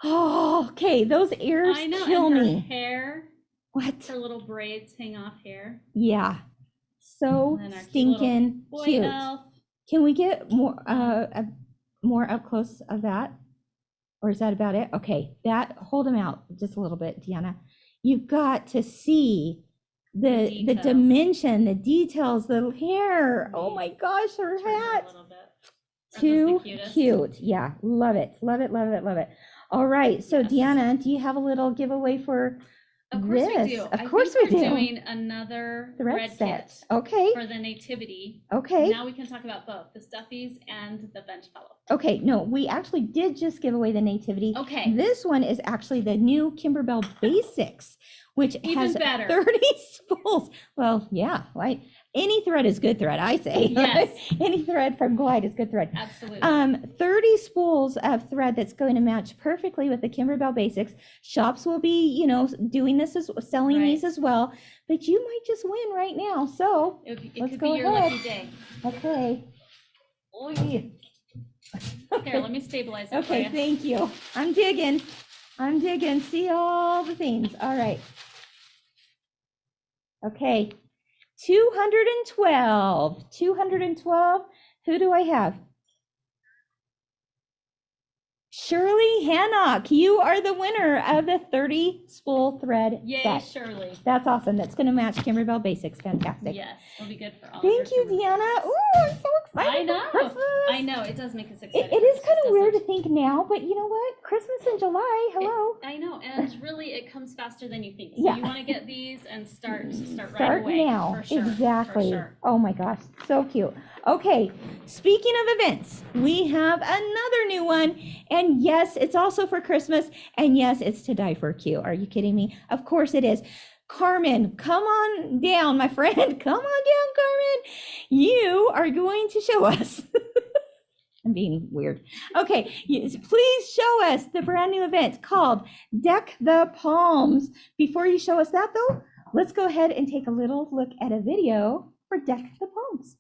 Oh, okay. Those ears I know. kill and her me. hair. What? Her little braids hang off here. Yeah. So And then our cute little stinking boy cute. elf. Can we get more up close of that? Or is that about it? Okay, hold them out just a little bit, Deanna. You've got to see the details. dimension, the details, the hair. Oh my gosh, her Turn her hat. a little bit. Aren't those Too the cutest? cute. Yeah, love it, love it, love it, love it. All right, so Yes. Deanna, do you have a little giveaway for Of course this? we do. Of course I think we we're do. doing another Thread thread set. kit Okay, for the nativity. okay. Now we can talk about both the stuffies and the bench pillow. Okay, no, we actually did just give away the nativity. Okay. This one is actually the new Kimberbell Basics, which Even has better. 30 spools. Well, yeah, right. Any thread is good thread, I say. Yes. Any thread from Glide is good thread. Absolutely. 30 spools of thread that's going to match perfectly with the Kimberbell Basics. Shops will be, doing this selling Right. these as well, but you might just win right now. So, it let's could go be your ahead. lucky day. okay. Oy. Here, let me stabilize it for Okay, you. thank you. I'm digging. See all the things. All right. Okay. 212. 212. Who do I have? Shirley Hannock, you are the winner of the 30 spool thread Yay, set. Shirley. That's awesome. That's going to match Kimberbell Basics. Fantastic. Yes, it'll be good for all Thank of you, your Deanna. Ooh, I'm so excited. I know. For Christmas. I know. It does make us excited. It is for kind of Christmas, weird to doesn't think now, but you know what? Christmas in July. Hello. I know, and really, it comes faster than you think. So Yeah. you want to get these and start right Start away. now. For sure, Exactly. For sure. Oh my gosh, so cute. Okay, speaking of events, we have another new one. And yes, it's also for Christmas. And yes, it's to die for Q. Are you kidding me? Of course it is. Carmen, come on down, my friend. Come on down, Carmen. You are going to show us. I'm being weird. Okay, yes, please show us the brand new event called Deck the Palms. Before you show us that though, let's go ahead and take a little look at a video for Deck the Palms.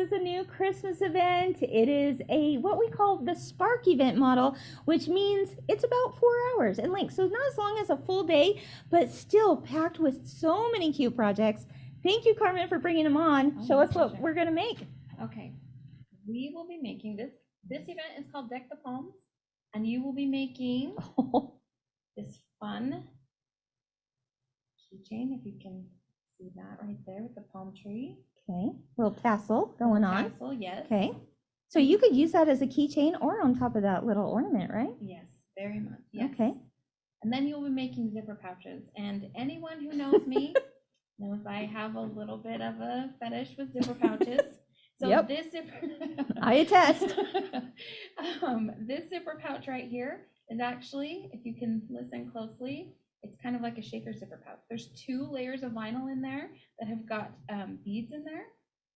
is a new Christmas event. It is a what we call the Spark event model, which means it's about 4 hours in length. So not as long as a full day, but still packed with so many cute projects. Thank you, Carmen, for bringing them on. Show us what we're going to make. Okay. We will be making this. This event is called Deck the Palms, and you will be making this fun keychain, if you can see that right there with the palm tree. Okay, little tassel going on. Tassel, yes. Okay, so you could use that as a keychain or on top of that little ornament, right? Yes, very much. Yes. Okay. And then you'll be making zipper pouches. And anyone who knows me knows I have a little bit of a fetish with zipper pouches. So Yep. this zipper, I attest. This zipper pouch right here is actually, if you can listen closely, it's kind of like a shaker zipper pouch. There's 2 layers of vinyl in there that have got beads in there.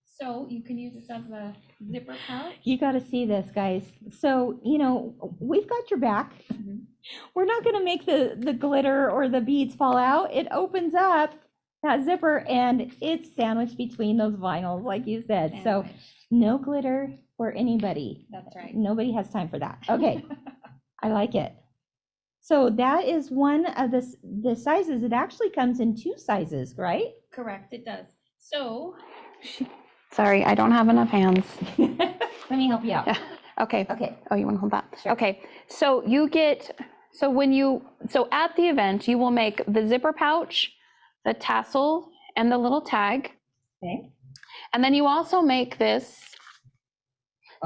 So you can use this as a zipper pouch. You got to see this, guys. So, you know, we've got your back. We're not going to make the glitter or the beads fall out. It opens up that zipper and it's sandwiched between those vinyls, like you said. So no glitter for anybody. That's right. Nobody has time for that. Okay. I like it. So that is one of the sizes. It actually comes in 2 sizes, right? Correct, it does. So, Sorry, I don't have enough hands. Let me help you out. Yeah. Okay. Okay. Oh, you want to hold that? Sure. Okay. So you get, so at the event, you will make the zipper pouch, the tassel, and the little tag. Okay. And then you also make this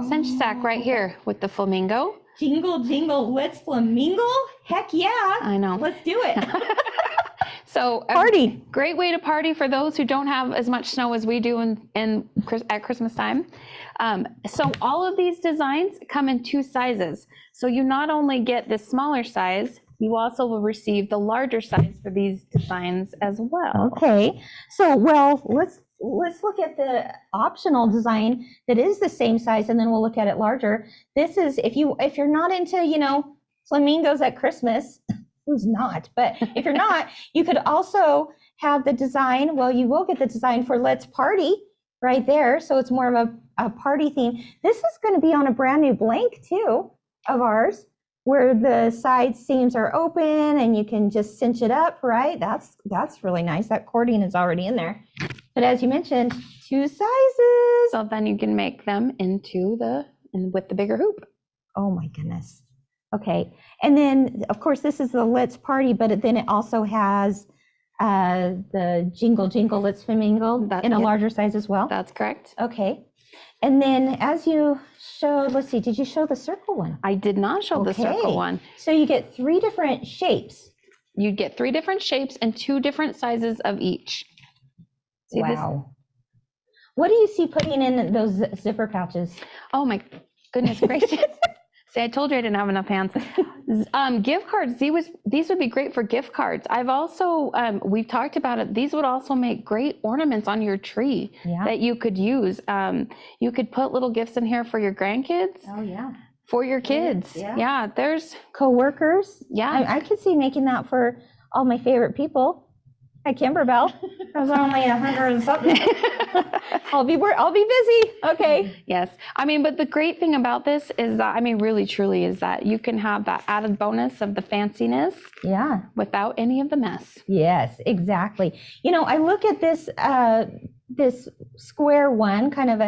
cinch sack right here with the flamingo. Jingle, jingle, let's flamingo? Heck yeah. I know. Let's do it. So Party. Great way to party for those who don't have as much snow as we do at Christmas time. So all of these designs come in 2 sizes. So you not only get the smaller size, you also will receive the larger size for these designs as well. Okay. So, well, let's look at the optional design that is the same size, and then we'll look at it larger. This is, if you're not into, you know, flamingos at Christmas, who's not, but if you're not, you could also have the design, well, you will get the design for Let's Party right there. So it's more of a party theme. This is going to be on a brand new blank too of ours, where the side seams are open and you can just cinch it up, right? That's really nice. That cording is already in there. But as you mentioned, 2 sizes. So then you can make them with the bigger hoop. Oh my goodness. Okay. And then of course this is the Let's Party, but then it also has the Jingle Jingle Let's Flamingo in a larger size as well. That's correct. Okay. And then as you showed, let's see, did you show the circle one? I did not show the circle one. So you get 3 different shapes. You get 3 different shapes and 2 different sizes of each. See wow. What do you see putting in those zipper pouches? Oh my goodness gracious. See, I told you I didn't have enough hands. Gift cards, these would be great for gift cards. I've also, we've talked about it, these would also make great ornaments on your tree that you could use. You could put little gifts in here for your grandkids. Oh yeah. For your kids. Yeah, there's co-workers. Yeah. I could see making that for all my favorite people at Kimberbell. I was only 100 and something. I'll be busy. Okay. Yes. I mean, but the great thing about this is that, I mean, really, truly is that you can have that added bonus of the fanciness. Yeah. Without any of the mess. Yes, exactly. You know, I look at this, this square one, kind of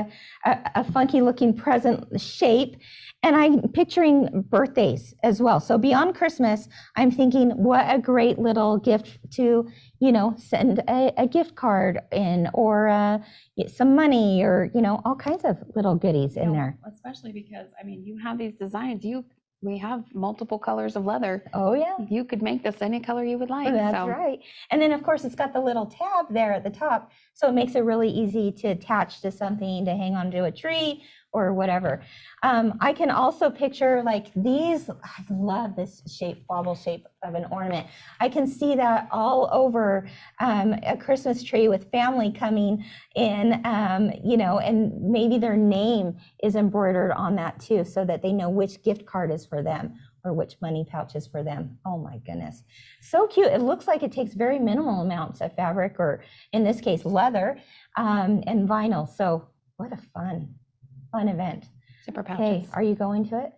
a funky looking present shape, and I'm picturing birthdays as well. So beyond Christmas, I'm thinking what a great little gift to, you know, send a gift card in, or some money, or, you know, all kinds of little goodies in there. Especially because, I mean, you have these designs, we have multiple colors of leather. Oh yeah. You could make this any color you would like. That's right. And then of course it's got the little tab there at the top, so it makes it really easy to attach to something, to hang onto a tree or whatever. I can also picture like these, I love this shape, bobble shape of an ornament. I can see that all over a Christmas tree with family coming in, you know, and maybe their name is embroidered on that too, so that they know which gift card is for them or which money pouch is for them. Oh my goodness. So cute. It looks like it takes very minimal amounts of fabric, or in this case, leather and vinyl. So what a fun event. Zipper pouches. Okay, are you going to it?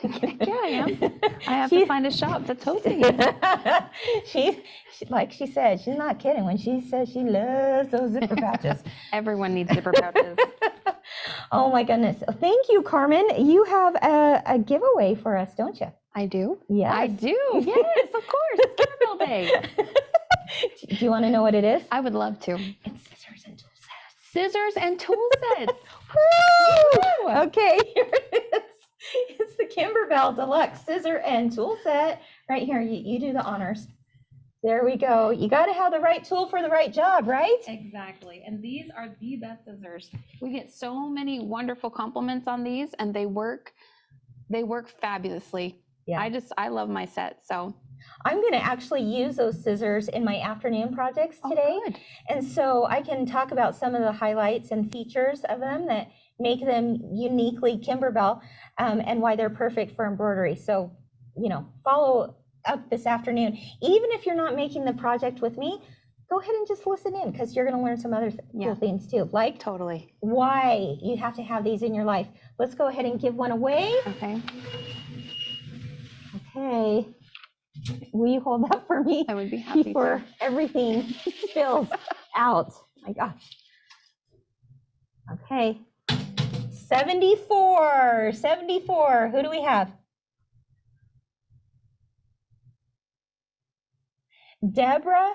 Yeah, I am. I have to find a shop that's hosting it. she, like she said, she's not kidding when she says she loves those zipper pouches. Everyone needs zipper pouches. Oh my goodness. Thank you, Carmen. You have a giveaway for us, don't you? I do? Yes. I do. Yes, of course. It's Kimberbell Day. Do you want to know what it is? I would love to. It's scissors and tool sets. Scissors and tool sets. Woo! Okay, here it is. It's the Kimberbell Deluxe Scissor and Tool Set. Right here, you do the honors. There we go. You got to have the right tool for the right job, right? Exactly. And these are the best scissors. We get so many wonderful compliments on these, and they work fabulously. Yeah. I love my set. So I'm going to actually use those scissors in my afternoon projects today. good. And so I can talk about some of the highlights and features of them that make them uniquely Kimberbell, and why they're perfect for embroidery. So, follow up this afternoon. Even if you're not making the project with me, go ahead and just listen in, because you're going to learn some other cool things too, like totally why you have to have these in your life. Let's go ahead and give one away. Okay. Okay. Will you hold that for me? I would be happy before everything spills out. My gosh. Okay. 74. Who do we have? Deborah.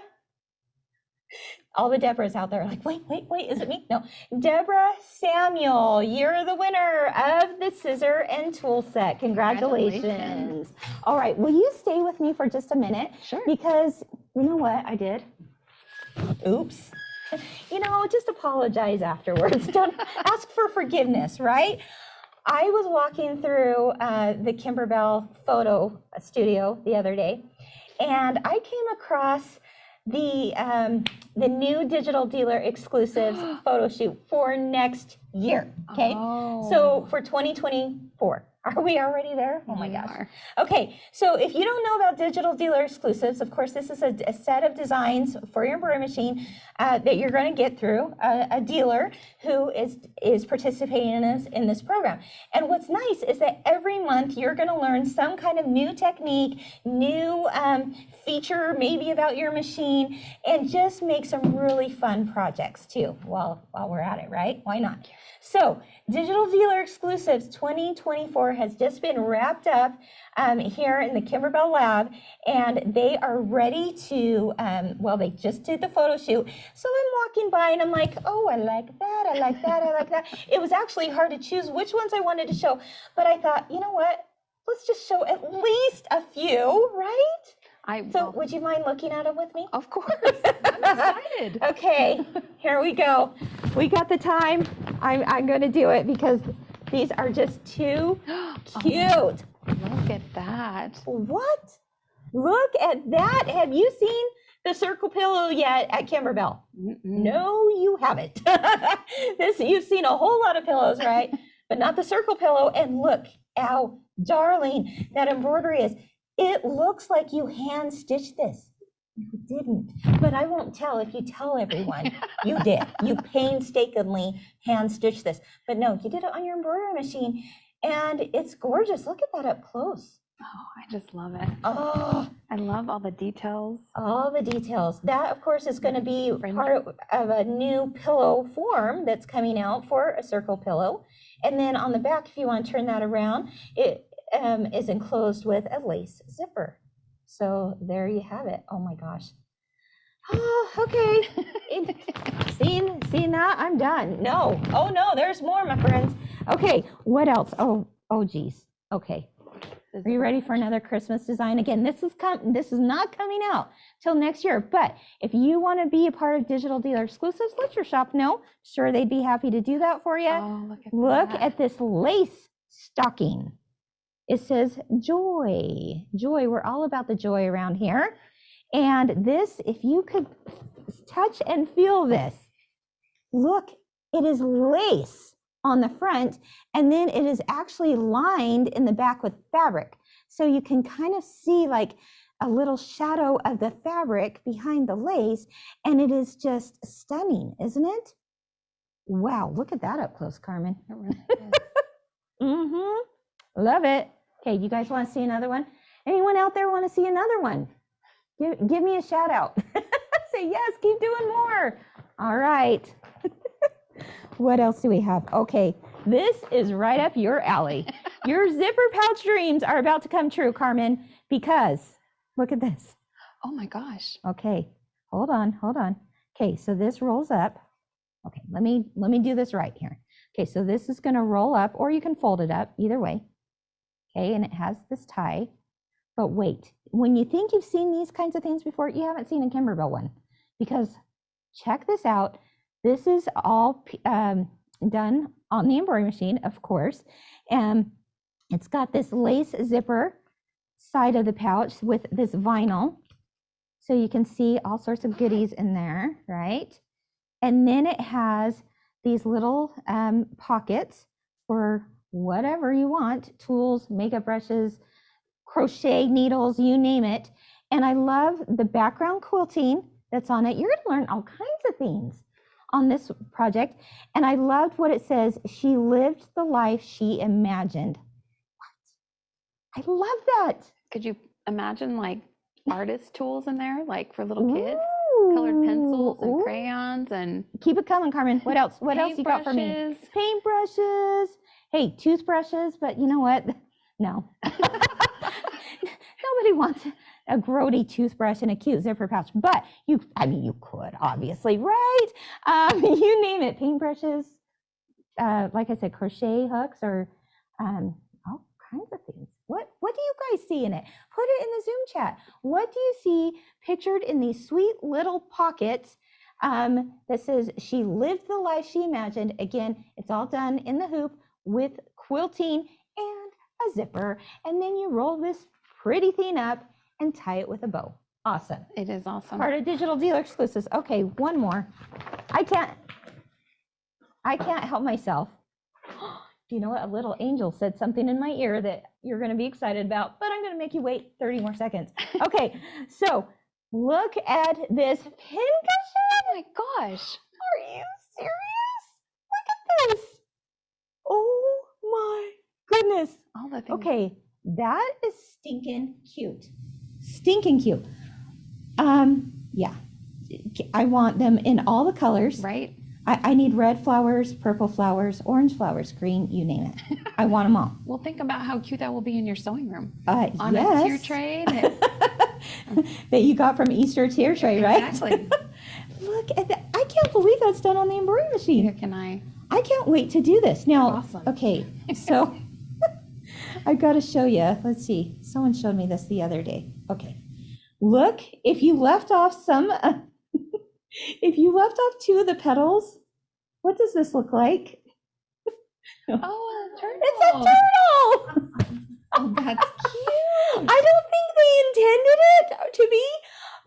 All the Deborahs out there are like, wait, is it me? No. Deborah Samuel, you're the winner of the scissor and tool set. Congratulations. All right, will you stay with me for just a minute? Sure. Because you know what I did? Oops. Just apologize afterwards. Don't ask for forgiveness, right? I was walking through the Kimberbell photo studio the other day, and I came across the new digital dealer exclusives photo shoot for next year. Okay, so for 2024. Are we already there? Oh my gosh. Okay, so if you don't know about digital dealer exclusives, of course, this is a set of designs for your embroidery machine that you're going to get through a dealer who is participating in this program. And what's nice is that every month you're going to learn some kind of new technique, new feature maybe about your machine, and just make some really fun projects too while we're at it, right? Why not? So Digital Dealer Exclusives 2024 has just been wrapped up here in the Kimberbell Lab, and they are ready to, they just did the photo shoot. So I'm walking by and I'm like, oh, I like that, I like that, I like that. It was actually hard to choose which ones I wanted to show, but I thought, you know what? Let's just show at least a few, right? So would you mind looking at them with me? Of course. I'm excited. Okay, here we go. We got the time. I'm going to do it because these are just too cute. Look at that. What? Look at that. Have you seen the circle pillow yet at Kimberbell? No, you haven't. You've seen a whole lot of pillows, right? But not the circle pillow. And look how darling that embroidery is. It looks like you hand stitched this. You didn't, but I won't tell if you tell everyone you did. You painstakingly hand stitched this, but no, you did it on your embroidery machine, and it's gorgeous. Look at that up close. Oh, I just love it. Oh, I love all the details. All the details. That, of course, is going to be part of a new pillow form that's coming out for a circle pillow, and then on the back, if you want to turn that around, it is enclosed with a lace zipper. So there you have it. Oh my gosh. Oh, okay. Seen that? I'm done. No. Oh no, there's more, my friends. Okay, what else? Oh geez. Okay. Are you ready for another Christmas design? Again, this is not coming out till next year, but if you want to be a part of Digital Dealer Exclusives, let your shop know. Sure, they'd be happy to do that for you. Oh, look at this lace stocking. It says joy. Joy. We're all about the joy around here. And this, if you could touch and feel this, look, it is lace on the front, and then it is actually lined in the back with fabric. So you can kind of see like a little shadow of the fabric behind the lace, and it is just stunning, isn't it? Wow, look at that up close, Carmen. It really is. Mm-hmm. Love it. Okay, you guys want to see another one? Anyone out there want to see another one? Give me a shout out. Say yes, keep doing more. All right. What else do we have? Okay, this is right up your alley. Your zipper pouch dreams are about to come true, Carmen, because look at this. Oh my gosh. Okay, hold on. Okay, so this rolls up. Okay, let me do this right here. Okay, so this is going to roll up, or you can fold it up, either way. Okay, and it has this tie. But wait, when you think you've seen these kinds of things before, you haven't seen a Kimberbell one, because check this out. This is all done on the embroidery machine, of course, and it's got this lace zipper side of the pouch with this vinyl, so you can see all sorts of goodies in there, right? And then it has these little pockets for whatever you want, tools, makeup brushes, crochet needles, you name it. And I love the background quilting that's on it. You're going to learn all kinds of things on this project. And I loved what it says, she lived the life she imagined. What? I love that. Could you imagine like artist tools in there, like for little kids? Ooh. Colored pencils and Ooh. crayons and Keep it coming, Carmen. What else? What else you got for me? paintbrushes. Paintbrushes. Hey, toothbrushes, but you know what? No. Nobody wants a grody toothbrush and a cute zipper pouch, but you could, obviously, right? You name it, paintbrushes, like I said, crochet hooks, or all kinds of things. What do you guys see in it? Put it in the Zoom chat. What do you see pictured in these sweet little pockets that says she lived the life she imagined? Again, it's all done in the hoop with quilting and a zipper, and then you roll this pretty thing up and tie it with a bow. Awesome. It is awesome. Part of Digital Dealer Exclusives. Okay, one more. I can't help myself. Do you know what? A little angel said something in my ear that you're going to be excited about, but I'm going to make you wait 30 more seconds. Okay, so look at this pincushion. Oh my gosh. Are you serious? Look at this. Oh my goodness. All the things. Okay, that is stinking cute. Stinking cute. Yeah, I want them in all the colors. Right? I need red flowers, purple flowers, orange flowers, green, you name it. I want them all. Well, think about how cute that will be in your sewing room. On Yes. a tier tray. That you got from Easter tier tray, right? Exactly. Look at that. I can't believe that's done on the embroidery machine. Here can I. I can't wait to do this. Now, Awesome. Okay, so I've got to show you. Let's see. Someone showed me this the other day. Okay. Look, if you left off if you left off two of the petals, what does this look like? Oh, a turtle. It's a turtle! Oh, that's cute. I don't think they intended it to be,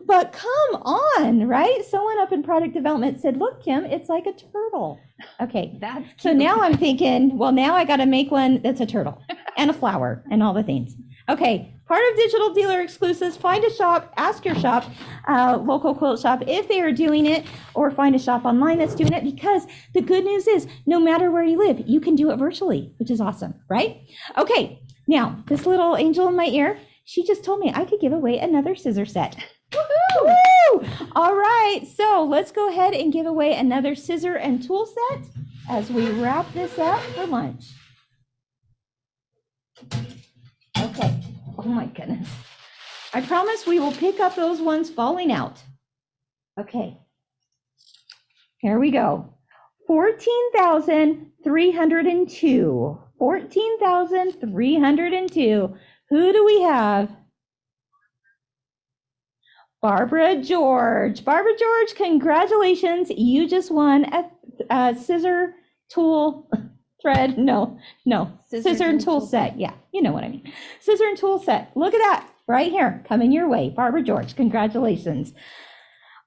but come on, right? Someone up in product development said, look, Kim, it's like a turtle. Okay, That's cute. so now I'm thinking, well, now I got to make one that's a turtle and a flower and all the things. Okay, part of Digital Dealer Exclusives, find a shop, ask your shop, local quilt shop, if they are doing it, or find a shop online that's doing it, because the good news is no matter where you live, you can do it virtually, which is awesome, right? Okay, now this little angel in my ear, she just told me I could give away another scissor set. Woohoo! Woo! All right, so let's go ahead and give away another scissor and tool set as we wrap this up for lunch. Okay, oh my goodness. I promise we will pick up those ones falling out. Okay, here we go. 14,302. 14,302. Who do we have? Barbara George. Barbara George, congratulations. You just won a scissor tool thread. No, scissor and tool set. Yeah, you know what I mean. Scissor and tool set. Look at that right here coming your way. Barbara George, congratulations.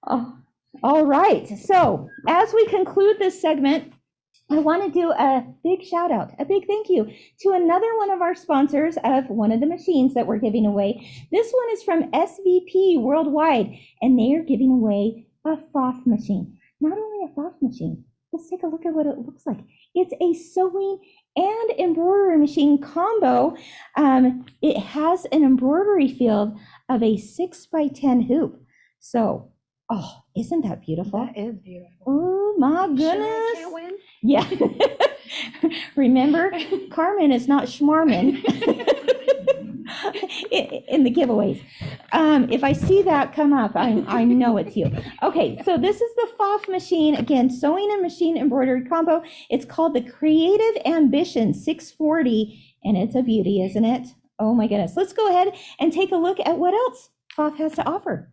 Oh, all right. So as we conclude this segment, I want to do a big shout out, a big thank you to another one of our sponsors of one of the machines that we're giving away. This one is from SVP Worldwide, and they are giving away a Foth machine. Not only a Foth machine, let's take a look at what it looks like. It's a sewing and embroidery machine combo. It has an embroidery field of a 6x10 hoop. So, oh, isn't that beautiful? That is beautiful. Oh my goodness. Sure I can't win? Yeah. Remember, Carmen is not schmarmin in the giveaways. If I see that come up, I know it's you. Okay, so this is the FOF machine. Again, sewing and machine embroidery combo. It's called the Creative Ambition 640, and it's a beauty, isn't it? Oh my goodness. Let's go ahead and take a look at what else FOF has to offer.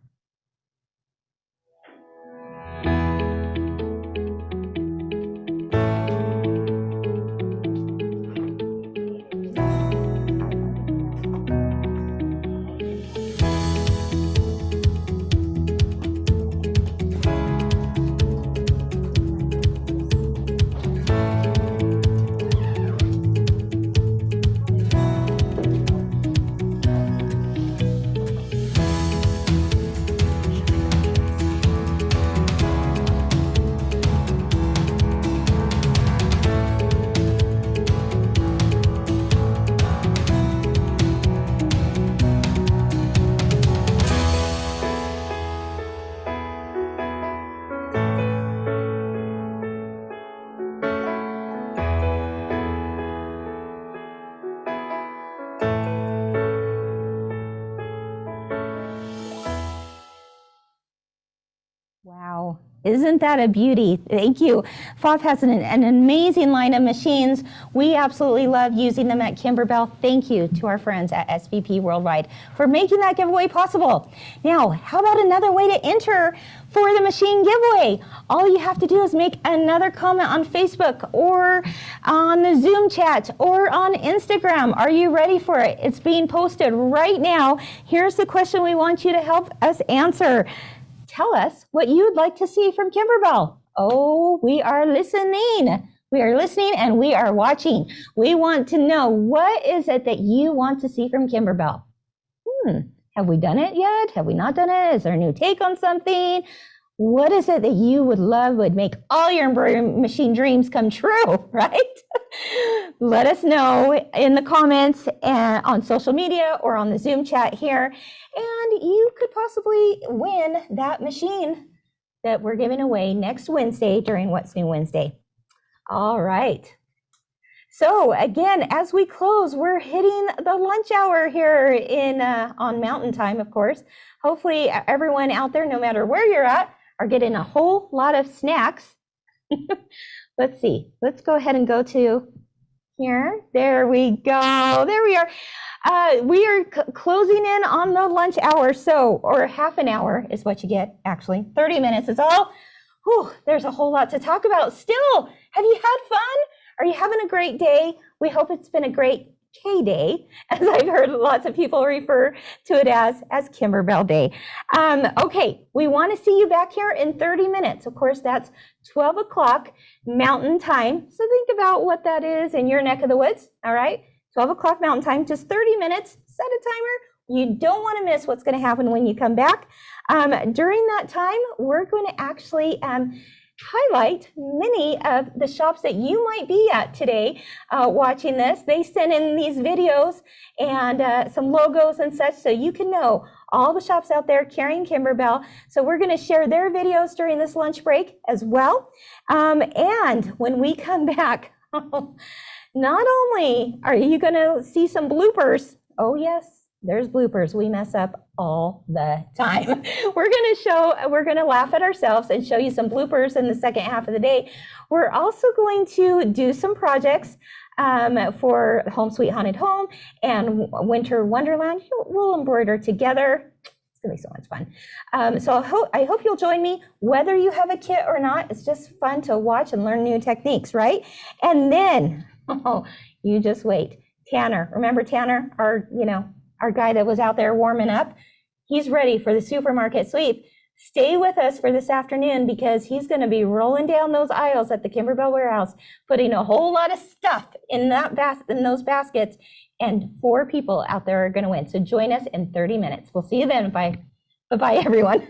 Wow, isn't that a beauty? Thank you. FOF has an amazing line of machines. We absolutely love using them at Kimberbell. Thank you to our friends at SVP Worldwide for making that giveaway possible. Now, how about another way to enter for the machine giveaway? All you have to do is make another comment on Facebook or on the Zoom chat or on Instagram. Are you ready for it? It's being posted right now. Here's the question we want you to help us answer. Tell us what you would like to see from Kimberbell. Oh, we are listening. We are listening and we are watching. We want to know, what is it that you want to see from Kimberbell? Have we done it yet? Have we not done it? Is there a new take on something? What is it that you would love, would make all your embroidery machine dreams come true, right? Let us know in the comments and on social media or on the Zoom chat here. And you could possibly win that machine that we're giving away next Wednesday during What's New Wednesday. All right. So again, as we close, we're hitting the lunch hour here in on Mountain Time, of course. Hopefully everyone out there, no matter where you're at, are getting a whole lot of snacks. Let's see. Let's go ahead and go to here. There we go. There we are. We are closing in on the lunch hour, or half an hour is what you get, actually. 30 minutes is all. Whew, there's a whole lot to talk about. Still, have you had fun? Are you having a great day? We hope it's been a great K-Day, as I've heard lots of people refer to it as Kimberbell Day. Okay, we want to see you back here in 30 minutes. Of course, that's 12 o'clock Mountain Time. So think about what that is in your neck of the woods, all right? 12 o'clock Mountain Time, just 30 minutes, set a timer. You don't want to miss what's going to happen when you come back. During that time, we're going to actually highlight many of the shops that you might be at today watching this. They send in these videos and some logos and such, so you can know all the shops out there carrying Kimberbell. So we're going to share their videos during this lunch break as well. And when we come back, not only are you going to see some bloopers, oh yes, there's bloopers. We mess up all the time. We're going to laugh at ourselves and show you some bloopers in the second half of the day. We're also going to do some projects for Home Sweet Haunted Home and Winter Wonderland. We'll embroider together. It's going to be so much fun. So I hope you'll join me, whether you have a kit or not. It's just fun to watch and learn new techniques, right? And then, you just wait. Tanner, remember Tanner, our guy that was out there warming up? He's ready for the supermarket sweep. Stay with us for this afternoon because he's going to be rolling down those aisles at the Kimberbell warehouse, putting a whole lot of stuff in those baskets, and 4 people out there are going to win. So join us in 30 minutes. We'll see you then. Bye. Bye-bye, everyone.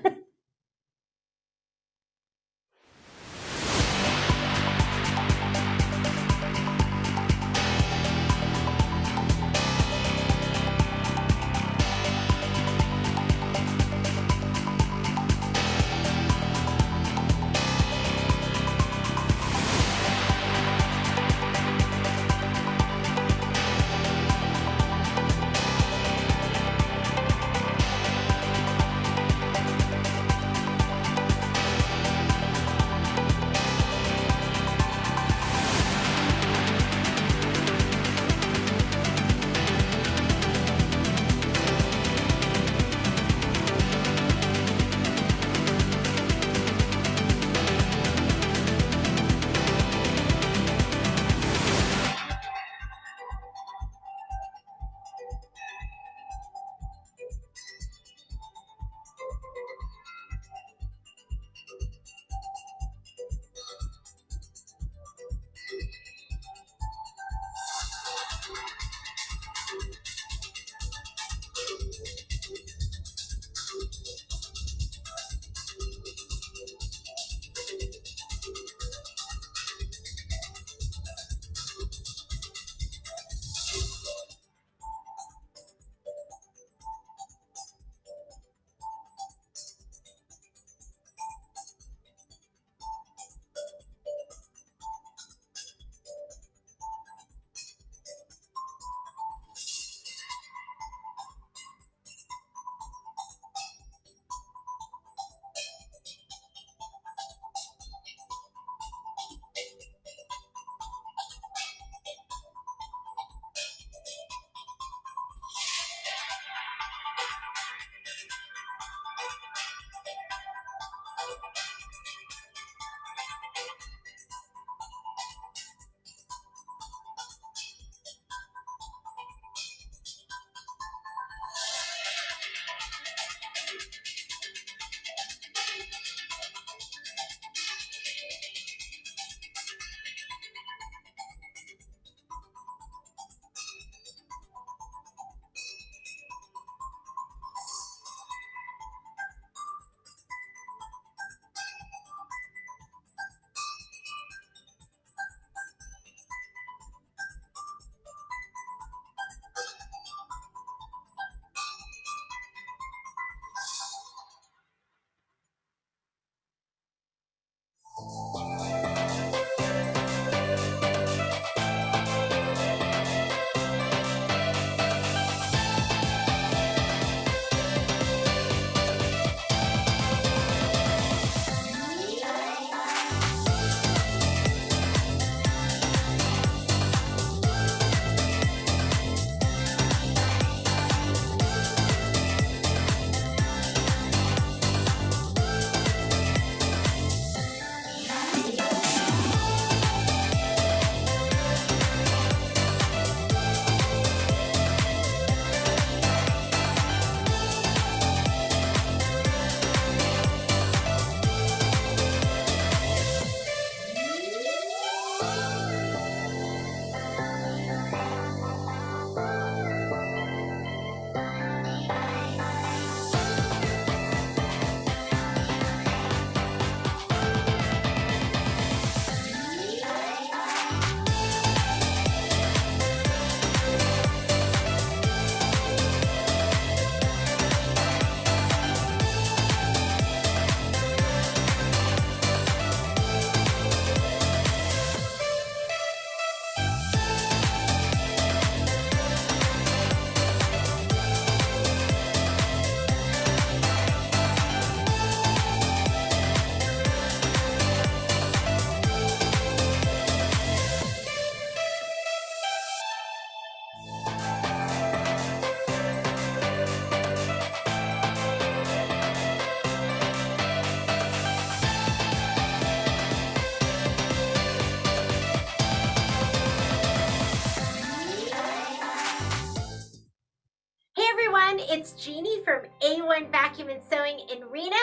it's Jeannie from A1 Vacuum and Sewing in Reno,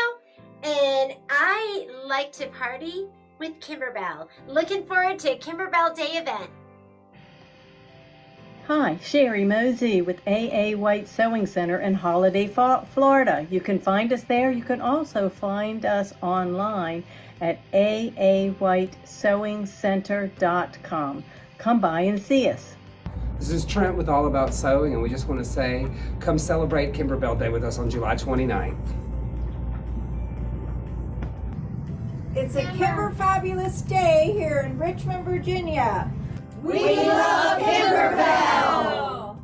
and I like to party with Kimberbell. Looking forward to a Kimberbell Day event. Hi, Sherry Mosey with AA White Sewing Center in Holiday, Florida. You can find us there. You can also find us online at aawhitesewingcenter.com. Come by and see us. This is Trent with All About Sewing, and we just want to say, come celebrate Kimberbell Day with us on July 29th. It's a Kimber Fabulous Day here in Richmond, Virginia. We love Kimberbell!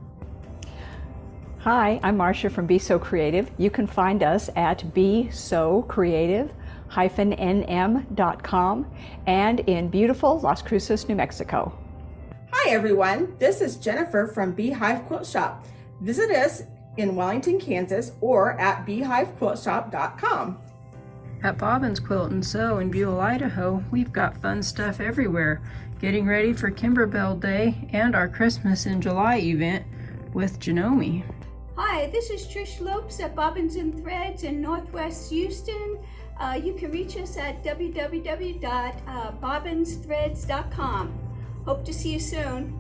Hi, I'm Marcia from Be So Creative. You can find us at besocreative-nm.com and in beautiful Las Cruces, New Mexico. Hi everyone, this is Jennifer from Beehive Quilt Shop. Visit us in Wellington, Kansas or at beehivequiltshop.com. At Bobbin's Quilt and Sew in Buell, Idaho, we've got fun stuff everywhere. Getting ready for Kimberbell Day and our Christmas in July event with Janome. Hi, this is Trish Lopes at Bobbins and Threads in Northwest Houston. You can reach us at www.bobbinsthreads.com. Hope to see you soon.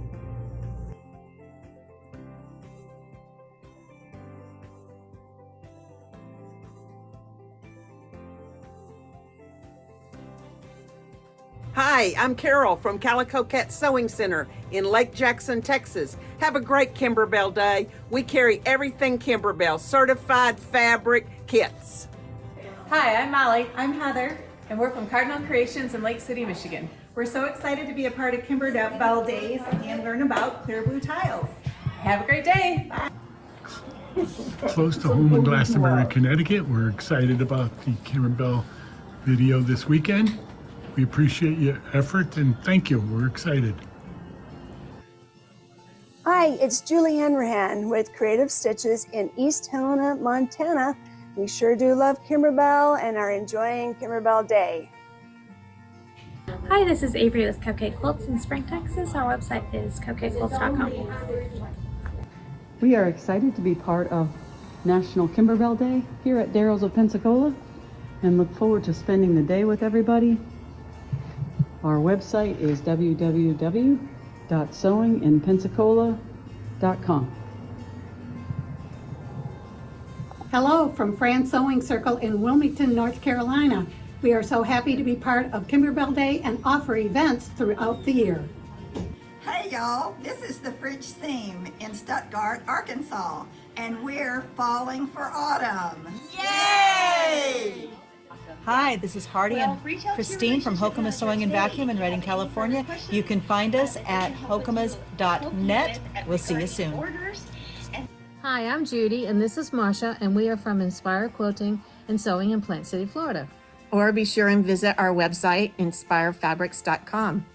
Hi, I'm Carol from Calico Cat Sewing Center in Lake Jackson, Texas. Have a great Kimberbell Day. We carry everything Kimberbell, certified fabric kits. Hi, I'm Molly. I'm Heather, and we're from Cardinal Creations in Lake City, Michigan. We're so excited to be a part of Kimberbell Days and learn about clear blue tiles. Have a great day. Bye. Close to home in Glastonbury, Connecticut. We're excited about the Kimberbell video this weekend. We appreciate your effort and thank you. We're excited. Hi, it's Julie Henrahan with Creative Stitches in East Helena, Montana. We sure do love Kimberbell and are enjoying Kimberbell Day. Hi, this is Avery with Cupcake Quilts in Spring, Texas. Our website is cupcakequilts.com. We are excited to be part of National Kimberbell Day here at Darrell's of Pensacola and look forward to spending the day with everybody. Our website is www.sewinginpensacola.com. Hello from Fran's Sewing Circle in Wilmington, North Carolina. We are so happy to be part of Kimberbell Day and offer events throughout the year. Hey y'all, this is the Fridge Seam in Stuttgart, Arkansas, and we're falling for autumn. Yay! Hi, this is Hardy and Christine from Hokuma's Sewing and Vacuum in Redding, California. You can find us at hokumas.net. We'll see you soon. Hi, I'm Judy, and this is Marsha, and we are from Inspire Quilting and Sewing in Plant City, Florida. Or be sure and visit our website, inspirefabrics.com.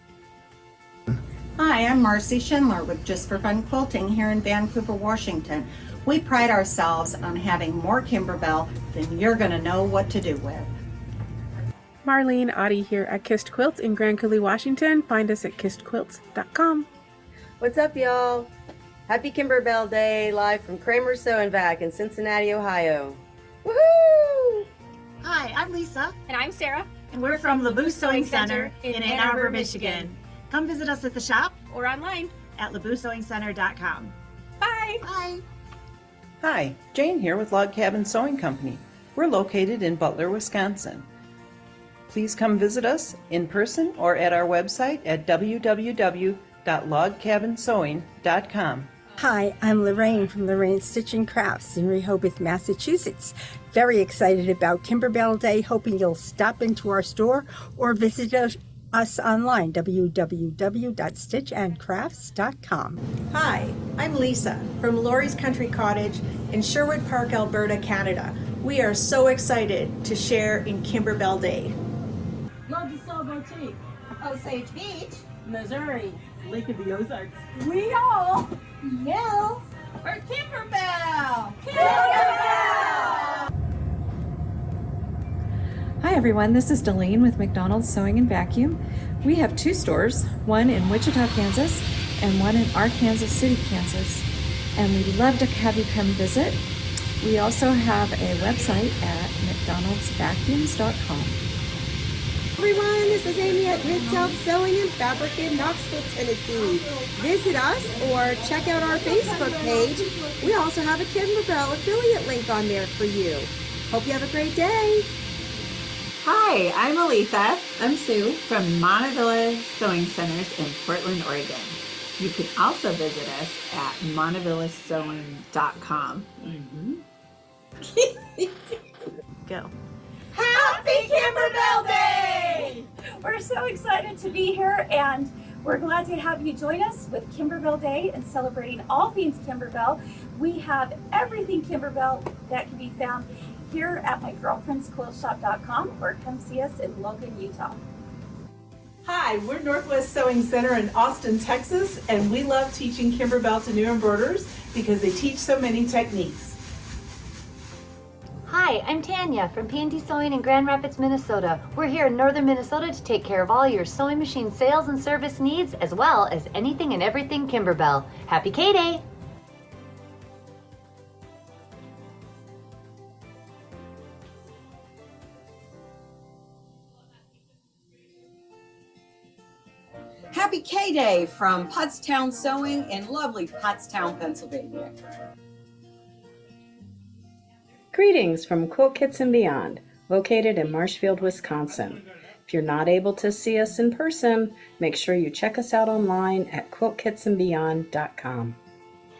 Hi, I'm Marcy Schindler with Just for Fun Quilting here in Vancouver, Washington. We pride ourselves on having more Kimberbell than you're going to know what to do with. Marlene Audie here at Kissed Quilts in Grand Coulee, Washington. Find us at kissedquilts.com. What's up, y'all? Happy Kimberbell Day, live from Kramer Sew and Vac in Cincinnati, Ohio. Woohoo! Hi, I'm Lisa. And I'm Sarah. And we're from LeBoux Sewing Center in Ann Arbor, Michigan. Come visit us at the shop or online at LeBouxSewingCenter.com. Bye! Bye! Hi, Jane here with Log Cabin Sewing Company. We're located in Butler, Wisconsin. Please come visit us in person or at our website at www.logcabinsewing.com. Hi, I'm Lorraine from Lorraine Stitching Crafts in Rehoboth, Massachusetts. Very excited about Kimberbell Day, hoping you'll stop into our store or visit us online, www.stitchandcrafts.com. Hi, I'm Lisa from Laurie's Country Cottage in Sherwood Park, Alberta, Canada. We are so excited to share in Kimberbell Day. Love the Sew Boutique, Osage Beach, Missouri, Lake of the Ozarks. We all yell for Kimberbell! Kimberbell! Hi everyone, this is Delene with McDonald's Sewing and Vacuum. We have two stores, one in Wichita, Kansas, and one in Arkansas City, Kansas. And we'd love to have you come visit. We also have a website at mcdonaldsvacuums.com. Everyone, this is Amy at Mid-South Sewing and Fabric in Knoxville, Tennessee. Visit us or check out our Facebook page. We also have a Kimberbell affiliate link on there for you. Hope you have a great day. Hi, I'm Aletha. I'm Sue from Montevilla Sewing Centers in Portland, Oregon. You can also visit us at montevillasewing.com. Go. Happy Kimberbell Day! We're so excited to be here, and we're glad to have you join us with Kimberbell Day and celebrating all things Kimberbell. We have everything Kimberbell that can be found here at mygirlfriendsquiltshop.com, or come see us in Logan, Utah. Hi, we're Northwest Sewing Center in Austin, Texas, and we love teaching Kimberbell to new embroiderers because they teach so many techniques. Hi, I'm Tanya from P&T Sewing in Grand Rapids, Minnesota. We're here in northern Minnesota to take care of all your sewing machine sales and service needs, as well as anything and everything Kimberbell. Happy K-Day! Happy K-Day from Pottstown Sewing in lovely Pottstown, Pennsylvania. Greetings from Quilt Kits and Beyond, located in Marshfield, Wisconsin. If you're not able to see us in person, make sure you check us out online at quiltkitsandbeyond.com.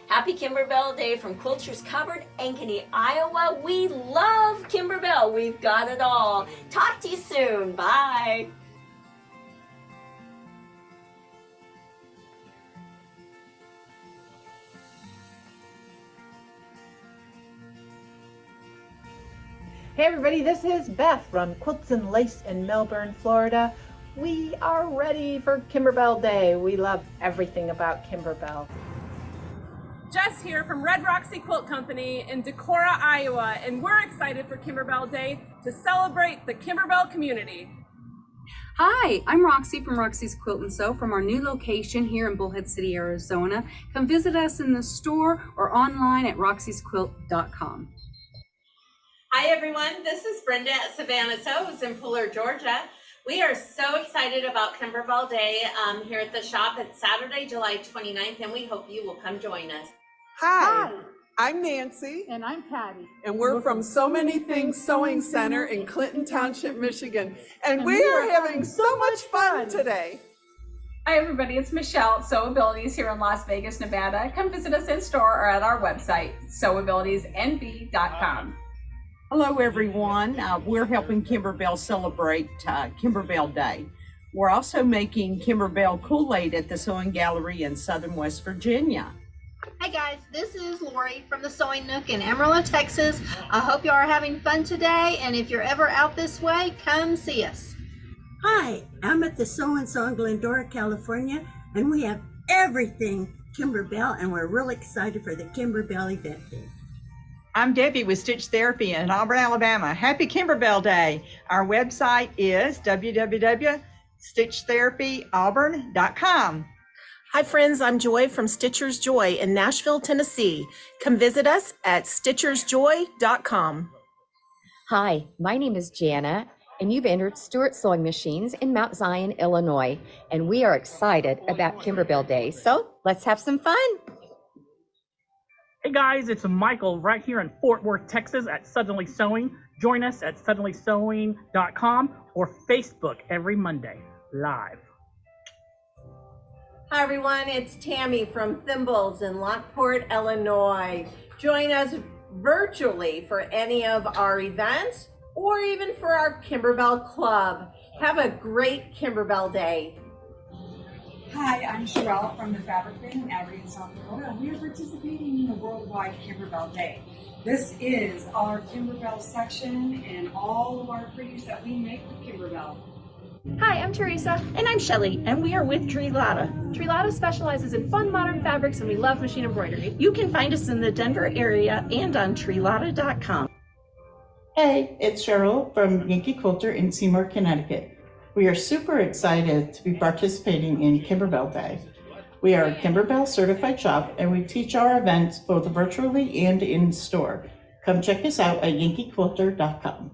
Happy Kimberbell Day from Quilters Covered, Ankeny, Iowa. We love Kimberbell. We've got it all. Talk to you soon. Bye. Hey everybody, this is Beth from Quilts and Lace in Melbourne, Florida. We are ready for Kimberbell Day. We love everything about Kimberbell. Jess here from Red Roxy Quilt Company in Decorah, Iowa, and we're excited for Kimberbell Day to celebrate the Kimberbell community. Hi, I'm Roxy from Roxy's Quilt and Sew from our new location here in Bullhead City, Arizona. Come visit us in the store or online at roxysquilt.com. Hi everyone, this is Brenda at Savannah Sews in Fuller, Georgia. We are so excited about Kimberbell Day here at the shop. It's Saturday, July 29th, and we hope you will come join us. Hi, I'm Nancy. And I'm Patty. And we're from So Many Things Sewing Center in Clinton Township, Michigan. And we are having so much fun today. Hi everybody, it's Michelle at Sewabilities here in Las Vegas, Nevada. Come visit us in store or at our website, sewabilitiesnv.com. Hello everyone, we're helping Kimberbell celebrate Kimberbell Day. We're also making Kimberbell Kool-Aid at the Sewing Gallery in Southern West Virginia. Hi guys, this is Lori from the Sewing Nook in Amarillo, Texas. I hope you are having fun today, and if you're ever out this way, come see us. Hi, I'm at the Sew and Sew in Glendora, California, and we have everything Kimberbell, and we're really excited for the Kimberbell event. I'm Debbie with Stitch Therapy in Auburn, Alabama. Happy Kimberbell Day. Our website is www.stitchtherapyauburn.com. Hi friends, I'm Joy from Stitcher's Joy in Nashville, Tennessee. Come visit us at stitchersjoy.com. Hi, my name is Jana, and you've entered Stewart Sewing Machines in Mount Zion, Illinois, and we are excited about Kimberbell Day. So let's have some fun. Hey guys, it's Michael right here in Fort Worth, Texas at Suddenly Sewing. Join us at suddenlysewing.com or Facebook every Monday, live. Hi everyone, it's Tammy from Thimbles in Lockport, Illinois. Join us virtually for any of our events or even for our Kimberbell Club. Have a great Kimberbell Day. Hi, I'm Sherelle from the Fabric Bin in Aberdeen, South Dakota, and we are participating in the Worldwide Kimberbell Day. This is our Kimberbell section and all of our pretties that we make with Kimberbell. Hi, I'm Teresa. And I'm Shelly, and we are with Trilata. Trilata specializes in fun modern fabrics, and we love machine embroidery. You can find us in the Denver area and on trilata.com. Hey, it's Cheryl from Yankee Quilter in Seymour, Connecticut. We are super excited to be participating in Kimberbell Day. We are a Kimberbell certified shop and we teach our events both virtually and in store. Come check us out at yankeequilter.com.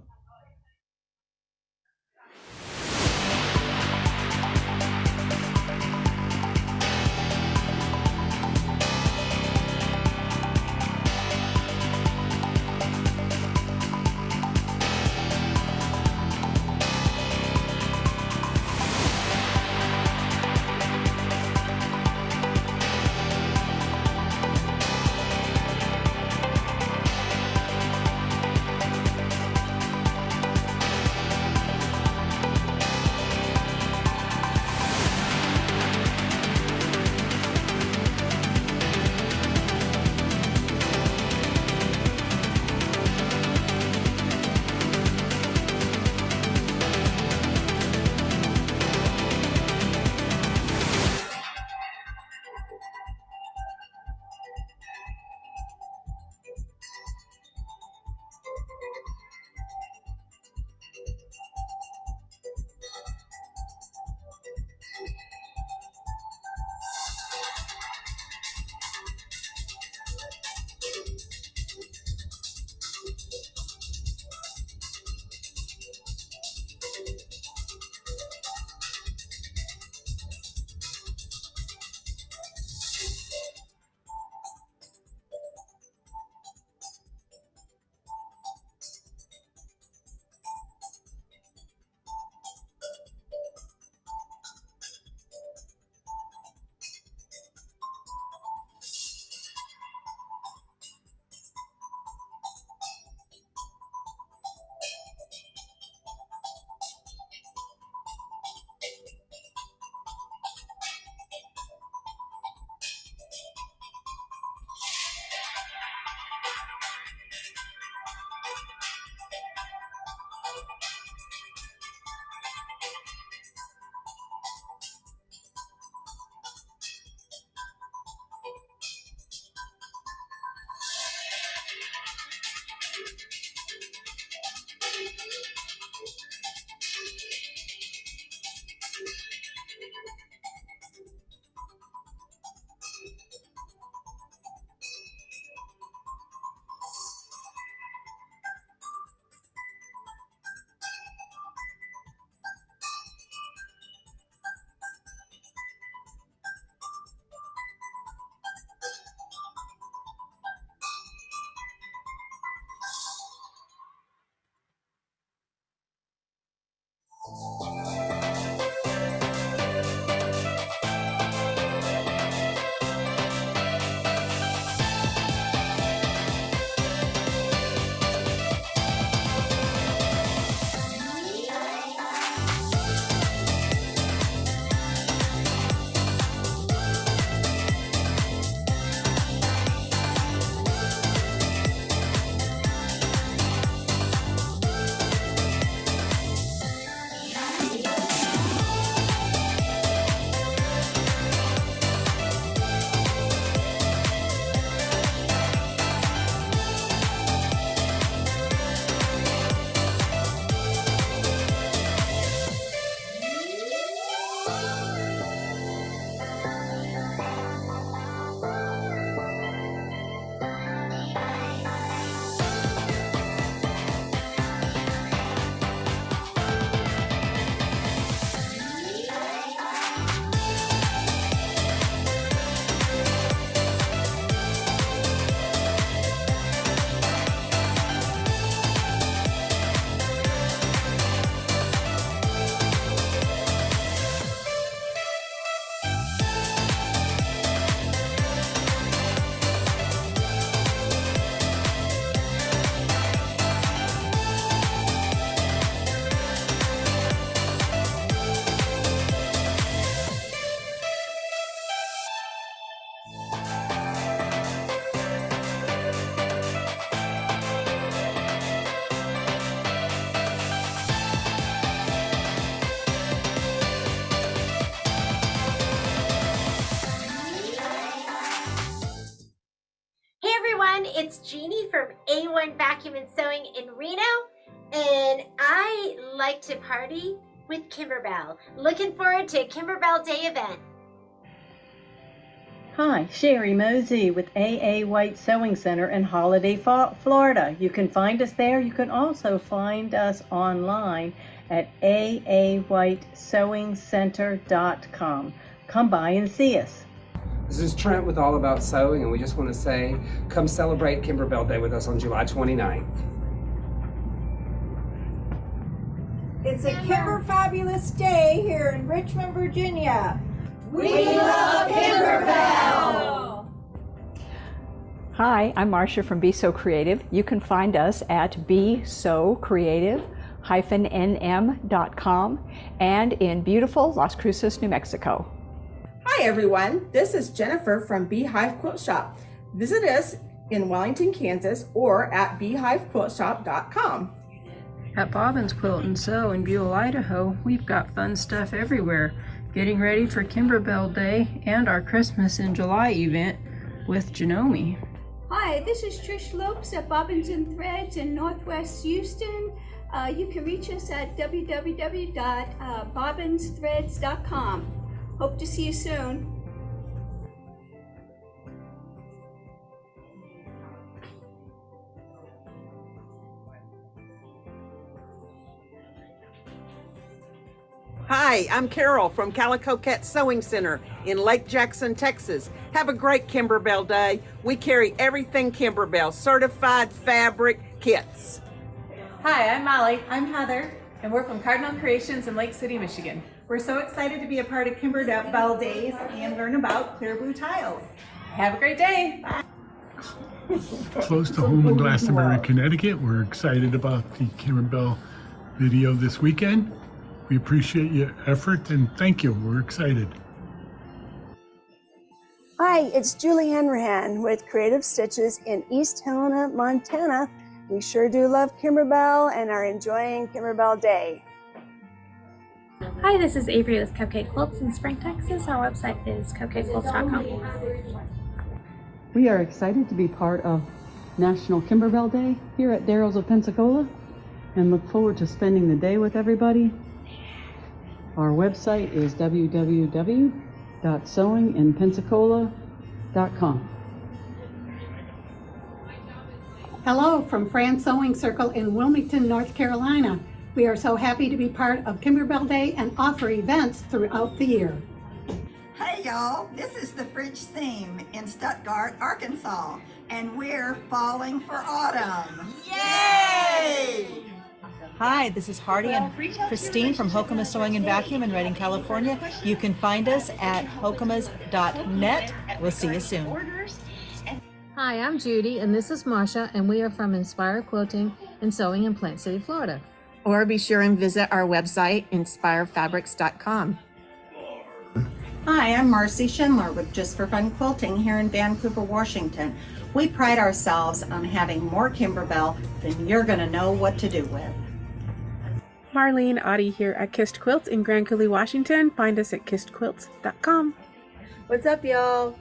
It's Jeannie from A1 Vacuum and Sewing in Reno, and I like to party with Kimberbell. Looking forward to a Kimberbell Day event. Hi, Sherry Mosey with AA White Sewing Center in Holiday, Florida. You can find us there. You can also find us online at aawhitesewingcenter.com. Come by and see us. This is Trent with All About Sewing, and we just want to say, come celebrate Kimberbell Day with us on July 29th. It's a Kimber Fabulous Day here in Richmond, Virginia. We love Kimberbell! Hi, I'm Marcia from Be So Creative. You can find us at besocreative-nm.com and in beautiful Las Cruces, New Mexico. Hi everyone, this is Jennifer from Beehive Quilt Shop. Visit us in Wellington, Kansas or at beehivequiltshop.com. At Bobbin's Quilt and Sew in Buell, Idaho, we've got fun stuff everywhere. Getting ready for Kimberbell Day and our Christmas in July event with Janome. Hi, this is Trish Lopes at Bobbins and Threads in Northwest Houston. You can reach us at www.bobbinsthreads.com. Hope to see you soon. Hi, I'm Carol from Calico Cat Sewing Center in Lake Jackson, Texas. Have a great Kimberbell Day. We carry everything Kimberbell, certified fabric kits. Hi, I'm Molly. I'm Heather, and we're from Cardinal Creations in Lake City, Michigan. We're so excited to be a part of Kimberbell Days and learn about clear blue tiles. Have a great day. Bye. Close to home in Glastonbury, Connecticut. We're excited about the Kimberbell video this weekend. We appreciate your effort and thank you. We're excited. Hi, it's Julie Hanrahan with Creative Stitches in East Helena, Montana. We sure do love Kimberbell and are enjoying Kimberbell Day. Hi, this is Avery with Cupcake Quilts in Spring, Texas. Our website is cupcakequilts.com. We are excited to be part of National Kimberbell Day here at Daryl's of Pensacola and look forward to spending the day with everybody. Our website is www.sewinginpensacola.com. Hello from Fran's Sewing Circle in Wilmington, North Carolina. We are so happy to be part of Kimberbell Day and offer events throughout the year. Hey y'all, this is the French Seam in Stuttgart, Arkansas, and we're falling for autumn. Yay! Hi, this is Hardy and Christine from Hokoma's Sewing and Vacuum in Redding, California. You can find us at hokomas.net. We'll see you soon. Hi, I'm Judy, and this is Marsha, and we are from Inspire Quilting and Sewing in Plant City, Florida. Or be sure and visit our website, inspirefabrics.com. Hi, I'm Marcy Schindler with Just for Fun Quilting here in Vancouver, Washington. We pride ourselves on having more Kimberbell than you're going to know what to do with. Marlene Audie here at Kissed Quilts in Grand Coulee, Washington. Find us at kissedquilts.com. What's up, y'all?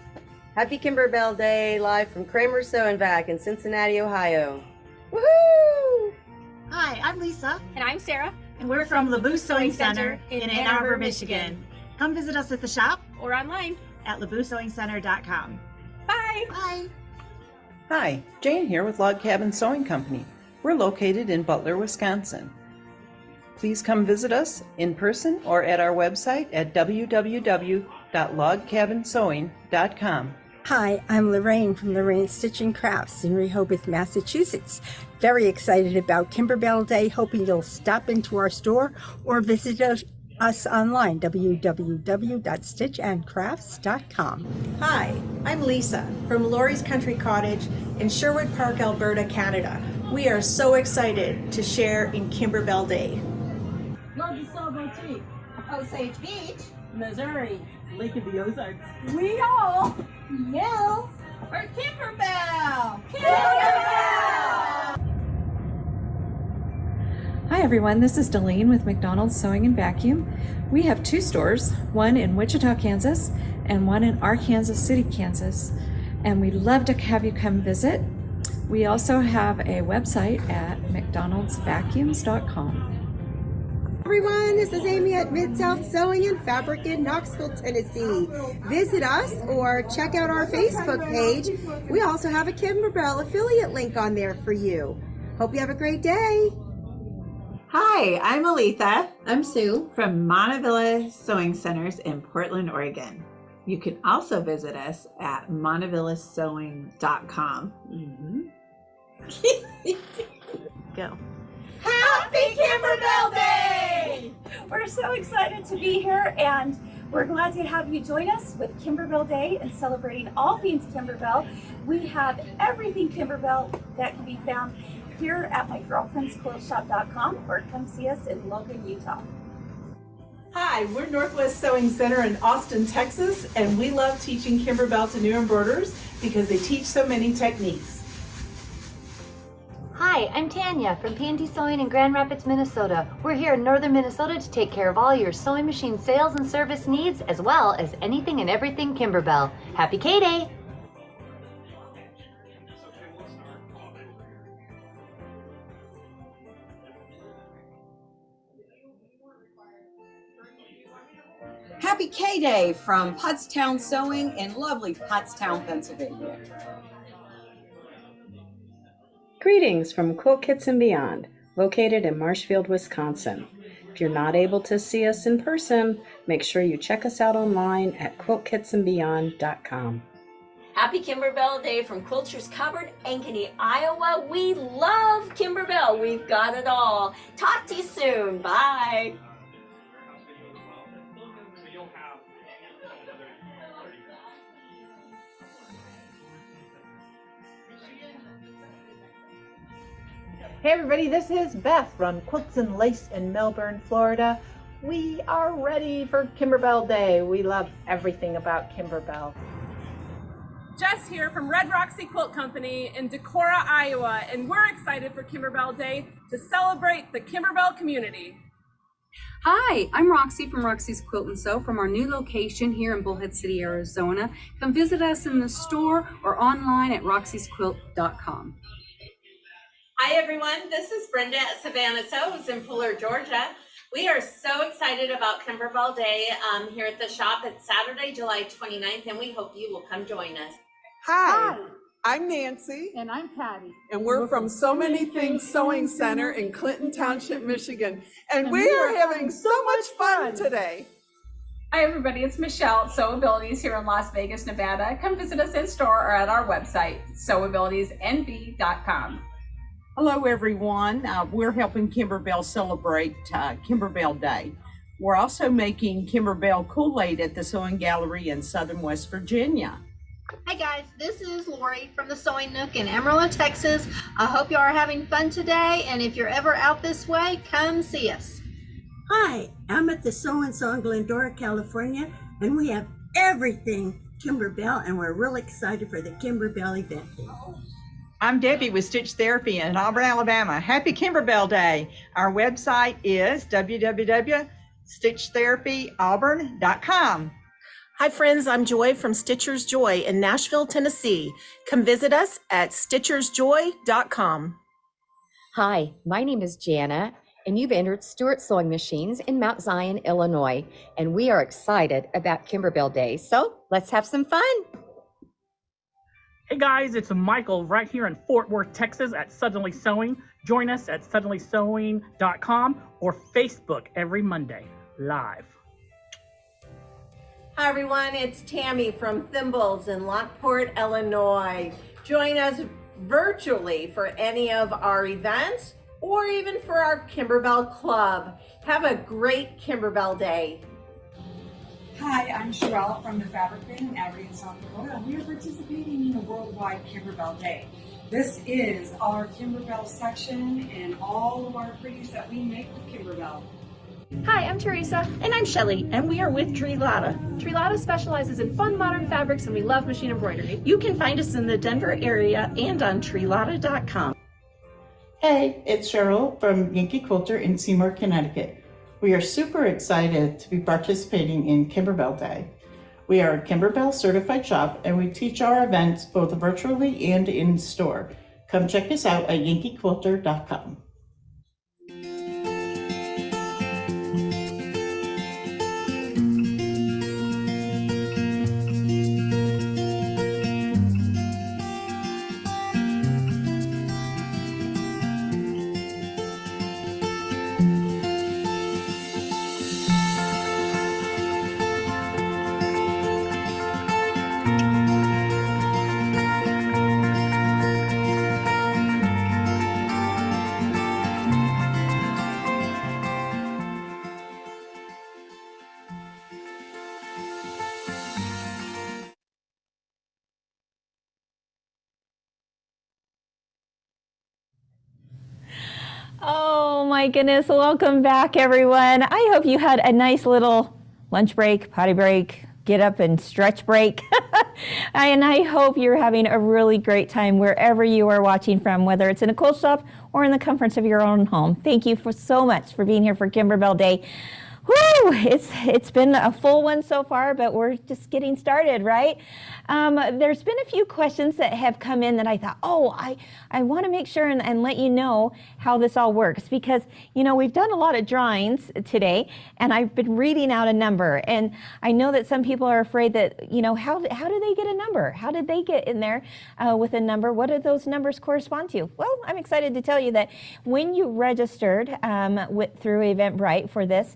Happy Kimberbell Day, live from Kramer Sew and Vac in Cincinnati, Ohio. Woohoo! Hi, I'm Lisa. And I'm Sarah. And we're from LeBoux Sewing Center in Ann Arbor, Michigan. Come visit us at the shop or online at LeBouxSewingCenter.com. Bye! Bye! Hi, Jane here with Log Cabin Sewing Company. We're located in Butler, Wisconsin. Please come visit us in person or at our website at www.logcabinsewing.com. Hi, I'm Lorraine from Lorraine Stitching Crafts in Rehoboth, Massachusetts. Very excited about Kimberbell Day, hoping you'll stop into our store or visit us online, www.stitchandcrafts.com. Hi, I'm Lisa from Laurie's Country Cottage in Sherwood Park, Alberta, Canada. We are so excited to share in Kimberbell Day. Love the Sew Boutique, Osage Beach, Missouri, Lake of the Ozarks. We all yell for Kimberbell! Kimberbell! Hi everyone, this is Delene with McDonald's Sewing and Vacuum. We have two stores, one in Wichita, Kansas, and one in Arkansas City, Kansas. And we'd love to have you come visit. We also have a website at mcdonaldsvacuums.com. everyone, this is Amy at Mid-South Sewing and Fabric in Knoxville, Tennessee. Visit us or check out our Facebook page. We also have a Kimberbell affiliate link on there for you. Hope you have a great day. Hi, I'm Aletha. I'm Sue from Montevilla Sewing Centers in Portland, Oregon. You can also visit us at montevillasewing.com. Go. Happy Kimberbell Day! We're so excited to be here, and we're glad to have you join us with Kimberbell Day and celebrating all things Kimberbell. We have everything Kimberbell that can be found here at mygirlfriendsquiltshop.com, or come see us in Logan, Utah. Hi, we're Northwest Sewing Center in Austin, Texas, and we love teaching Kimberbell to new embroiderers because they teach so many techniques. Hi, I'm Tanya from P&T Sewing in Grand Rapids, Minnesota. We're here in northern Minnesota to take care of all your sewing machine sales and service needs, as well as anything and everything Kimberbell. Happy K-Day! Happy K-Day from Pottstown Sewing in lovely Pottstown, Pennsylvania. Greetings from Quilt Kits and Beyond, located in Marshfield, Wisconsin. If you're not able to see us in person, make sure you check us out online at quiltkitsandbeyond.com. Happy Kimberbell Day from Quilters Covered, Ankeny, Iowa. We love Kimberbell. We've got it all. Talk to you soon. Bye. Hey everybody, this is Beth from Quilts and Lace in Melbourne, Florida. We are ready for Kimberbell Day. We love everything about Kimberbell. Jess here from Red Roxy Quilt Company in Decorah, Iowa, and we're excited for Kimberbell Day to celebrate the Kimberbell community. Hi, I'm Roxy from Roxy's Quilt and Sew from our new location here in Bullhead City, Arizona. Come visit us in the store or online at roxysquilt.com. Hi everyone, this is Brenda at Savannah Sews in Fuller, Georgia. We are so excited about Kimberbell Day here at the shop. It's Saturday, July 29th, and we hope you will come join us. Hi, I'm Nancy. And I'm Patty. And we're from So Many Things Sewing Center in Clinton Township, Michigan. And we are having so much fun today. Hi everybody, it's Michelle at Sewabilities here in Las Vegas, Nevada. Come visit us in store or at our website, sewabilitiesnv.com. Hello everyone, we're helping Kimberbell celebrate Kimberbell Day. We're also making Kimberbell Kool-Aid at the Sewing Gallery in Southern West Virginia. Hi guys, this is Lori from the Sewing Nook in Amarillo, Texas. I hope you are having fun today, and if you're ever out this way, come see us. Hi, I'm at the Sew and Sew in Glendora, California, and we have everything Kimberbell, and we're really excited for the Kimberbell event. I'm Debbie with Stitch Therapy in Auburn, Alabama. Happy Kimberbell Day. Our website is www.stitchtherapyauburn.com. Hi friends, I'm Joy from Stitcher's Joy in Nashville, Tennessee. Come visit us at stitchersjoy.com. Hi, my name is Jana, and you've entered Stewart Sewing Machines in Mount Zion, Illinois, and we are excited about Kimberbell Day. So let's have some fun. Hey guys, it's Michael right here in Fort Worth, Texas at Suddenly Sewing. Join us at suddenlysewing.com or Facebook every Monday, live. Hi everyone, it's Tammy from Thimbles in Lockport, Illinois. Join us virtually for any of our events or even for our Kimberbell Club. Have a great Kimberbell Day. Hi, I'm Sherelle from the Fabric Bin in Aberdeen, South Dakota, and we are participating in the Worldwide Kimberbell Day. This is our Kimberbell section and all of our pretties that we make with Kimberbell. Hi, I'm Teresa. And I'm Shelly, and we are with Trilata. Trilata specializes in fun modern fabrics, and we love machine embroidery. You can find us in the Denver area and on trilata.com. Hey, it's Cheryl from Yankee Quilter in Seymour, Connecticut. We are super excited to be participating in Kimberbell Day. We are a Kimberbell certified shop and we teach our events both virtually and in store. Come check us out at yankeequilter.com. Oh my goodness, welcome back everyone. I hope you had a nice little lunch break, potty break, get up and stretch break. And I hope you're having a really great time wherever you are watching from, whether it's in a quilt shop or in the comforts of your own home. Thank you so much for being here for Kimberbell Day. Woo! It's been a full one so far, but we're just getting started, right? There's been a few questions that have come in that I thought, oh, I want to make sure and let you know how this all works, because, you know, we've done a lot of drawings today, and I've been reading out a number, and I know that some people are afraid that, you know, how do they get a number? How did they get in there with a number? What do those numbers correspond to? Well, I'm excited to tell you that when you registered through Eventbrite for this,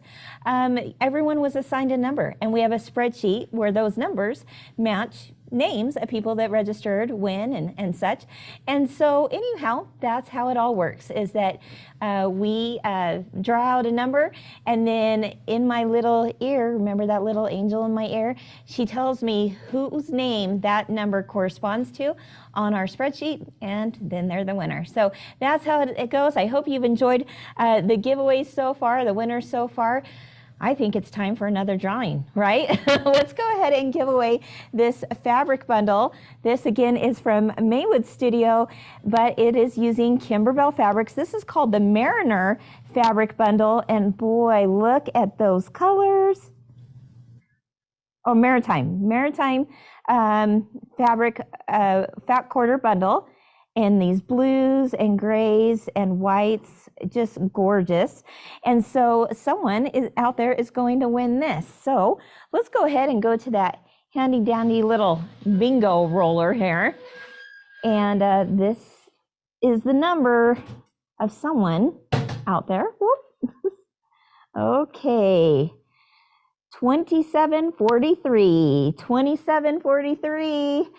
everyone was assigned a number, and we have a spreadsheet where those numbers match names of people that registered when and such. And so anyhow, that's how it all works, is that we draw out a number, and then in my little ear, remember that little angel in my ear, she tells me whose name that number corresponds to on our spreadsheet, and then they're the winner. So that's how it goes. I hope you've enjoyed the giveaways so far, the winners so far. I think it's time for another drawing, right? Let's go ahead and give away this fabric bundle. This again is from Maywood Studio, but it is using Kimberbell fabrics. This is called the Mariner fabric bundle, and boy, look at those colors. Oh, Maritime fabric fat quarter bundle, and these blues and grays and whites, just gorgeous. And so someone out there is going to win this. So let's go ahead and go to that handy dandy little bingo roller here. And this is the number of someone out there. Whoop. Okay. 2743. 2743.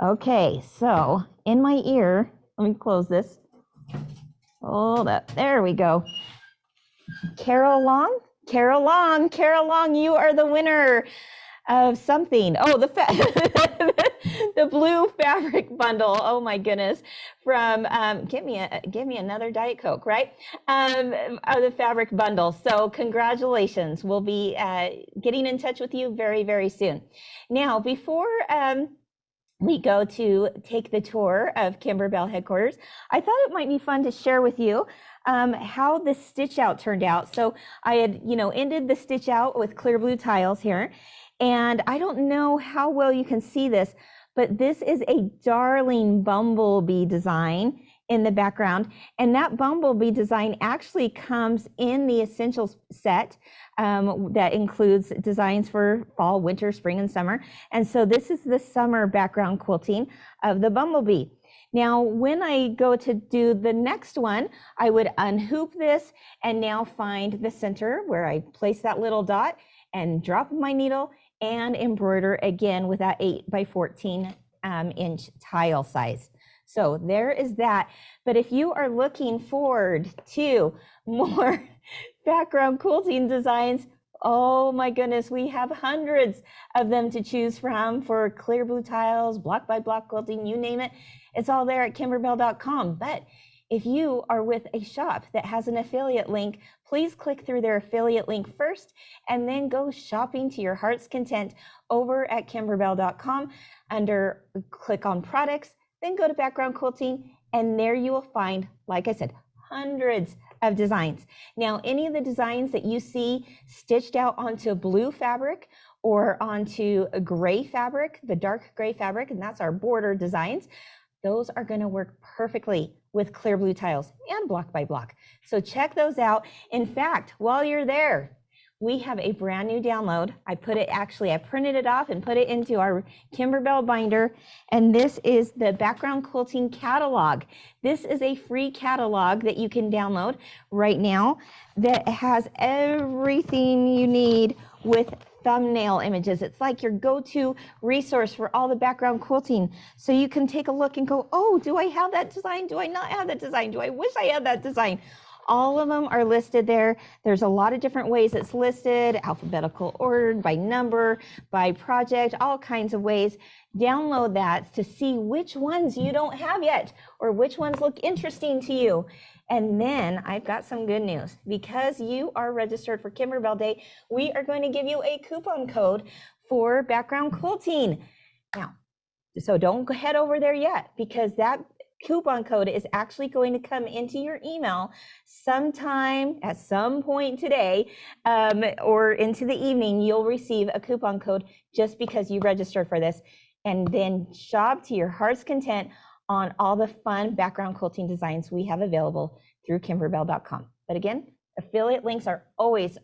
Okay, so in my ear, let me close this. Hold up, there we go. Carol Long, you are the winner of something. Oh, the blue fabric bundle. Oh my goodness, from give me another Diet Coke, right? The fabric bundle. So congratulations. We'll be getting in touch with you very, very soon. Now, before we go to take the tour of Kimberbell headquarters, I thought it might be fun to share with you how the stitch out turned out. So I had, ended the stitch out with clear blue tiles here, and I don't know how well you can see this, but this is a darling bumblebee design in the background, and that bumblebee design actually comes in the essentials set that includes designs for fall, winter, spring, and summer. And so this is the summer background quilting of the bumblebee. Now, when I go to do the next one, I would unhoop this and now find the center where I place that little dot and drop my needle and embroider again with that 8 by 14 inch tile size. So there is that. But if you are looking forward to more background quilting designs, oh my goodness, we have hundreds of them to choose from for clear blue tiles, block by block quilting, you name it. It's all there at kimberbell.com. But if you are with a shop that has an affiliate link, please click through their affiliate link first and then go shopping to your heart's content over at kimberbell.com under click on products, then go to background quilting, and there you will find, like I said, hundreds of designs. Now, any of the designs that you see stitched out onto blue fabric or onto a gray fabric, the dark gray fabric, and that's our border designs, those are going to work perfectly with clear blue tiles and block by block. So check those out. In fact, while you're there, we have a brand new download. I printed it off and put it into our Kimberbell binder. And this is the background quilting catalog. This is a free catalog that you can download right now that has everything you need with thumbnail images. It's like your go-to resource for all the background quilting. So you can take a look and go, oh, do I have that design? Do I not have that design? Do I wish I had that design? All of them are listed there. There's a lot of different ways it's listed, alphabetical ordered, by number, by project, all kinds of ways. Download that to see which ones you don't have yet or which ones look interesting to you. And then I've got some good news. Because you are registered for Kimberbell Day, we are going to give you a coupon code for background quilting. Now, so don't head over there yet, because that coupon code is actually going to come into your email sometime at some point today, or into the evening. You'll receive a coupon code just because you registered for this, and then shop to your heart's content on all the fun background quilting designs we have available through kimberbell.com. But again, affiliate links are always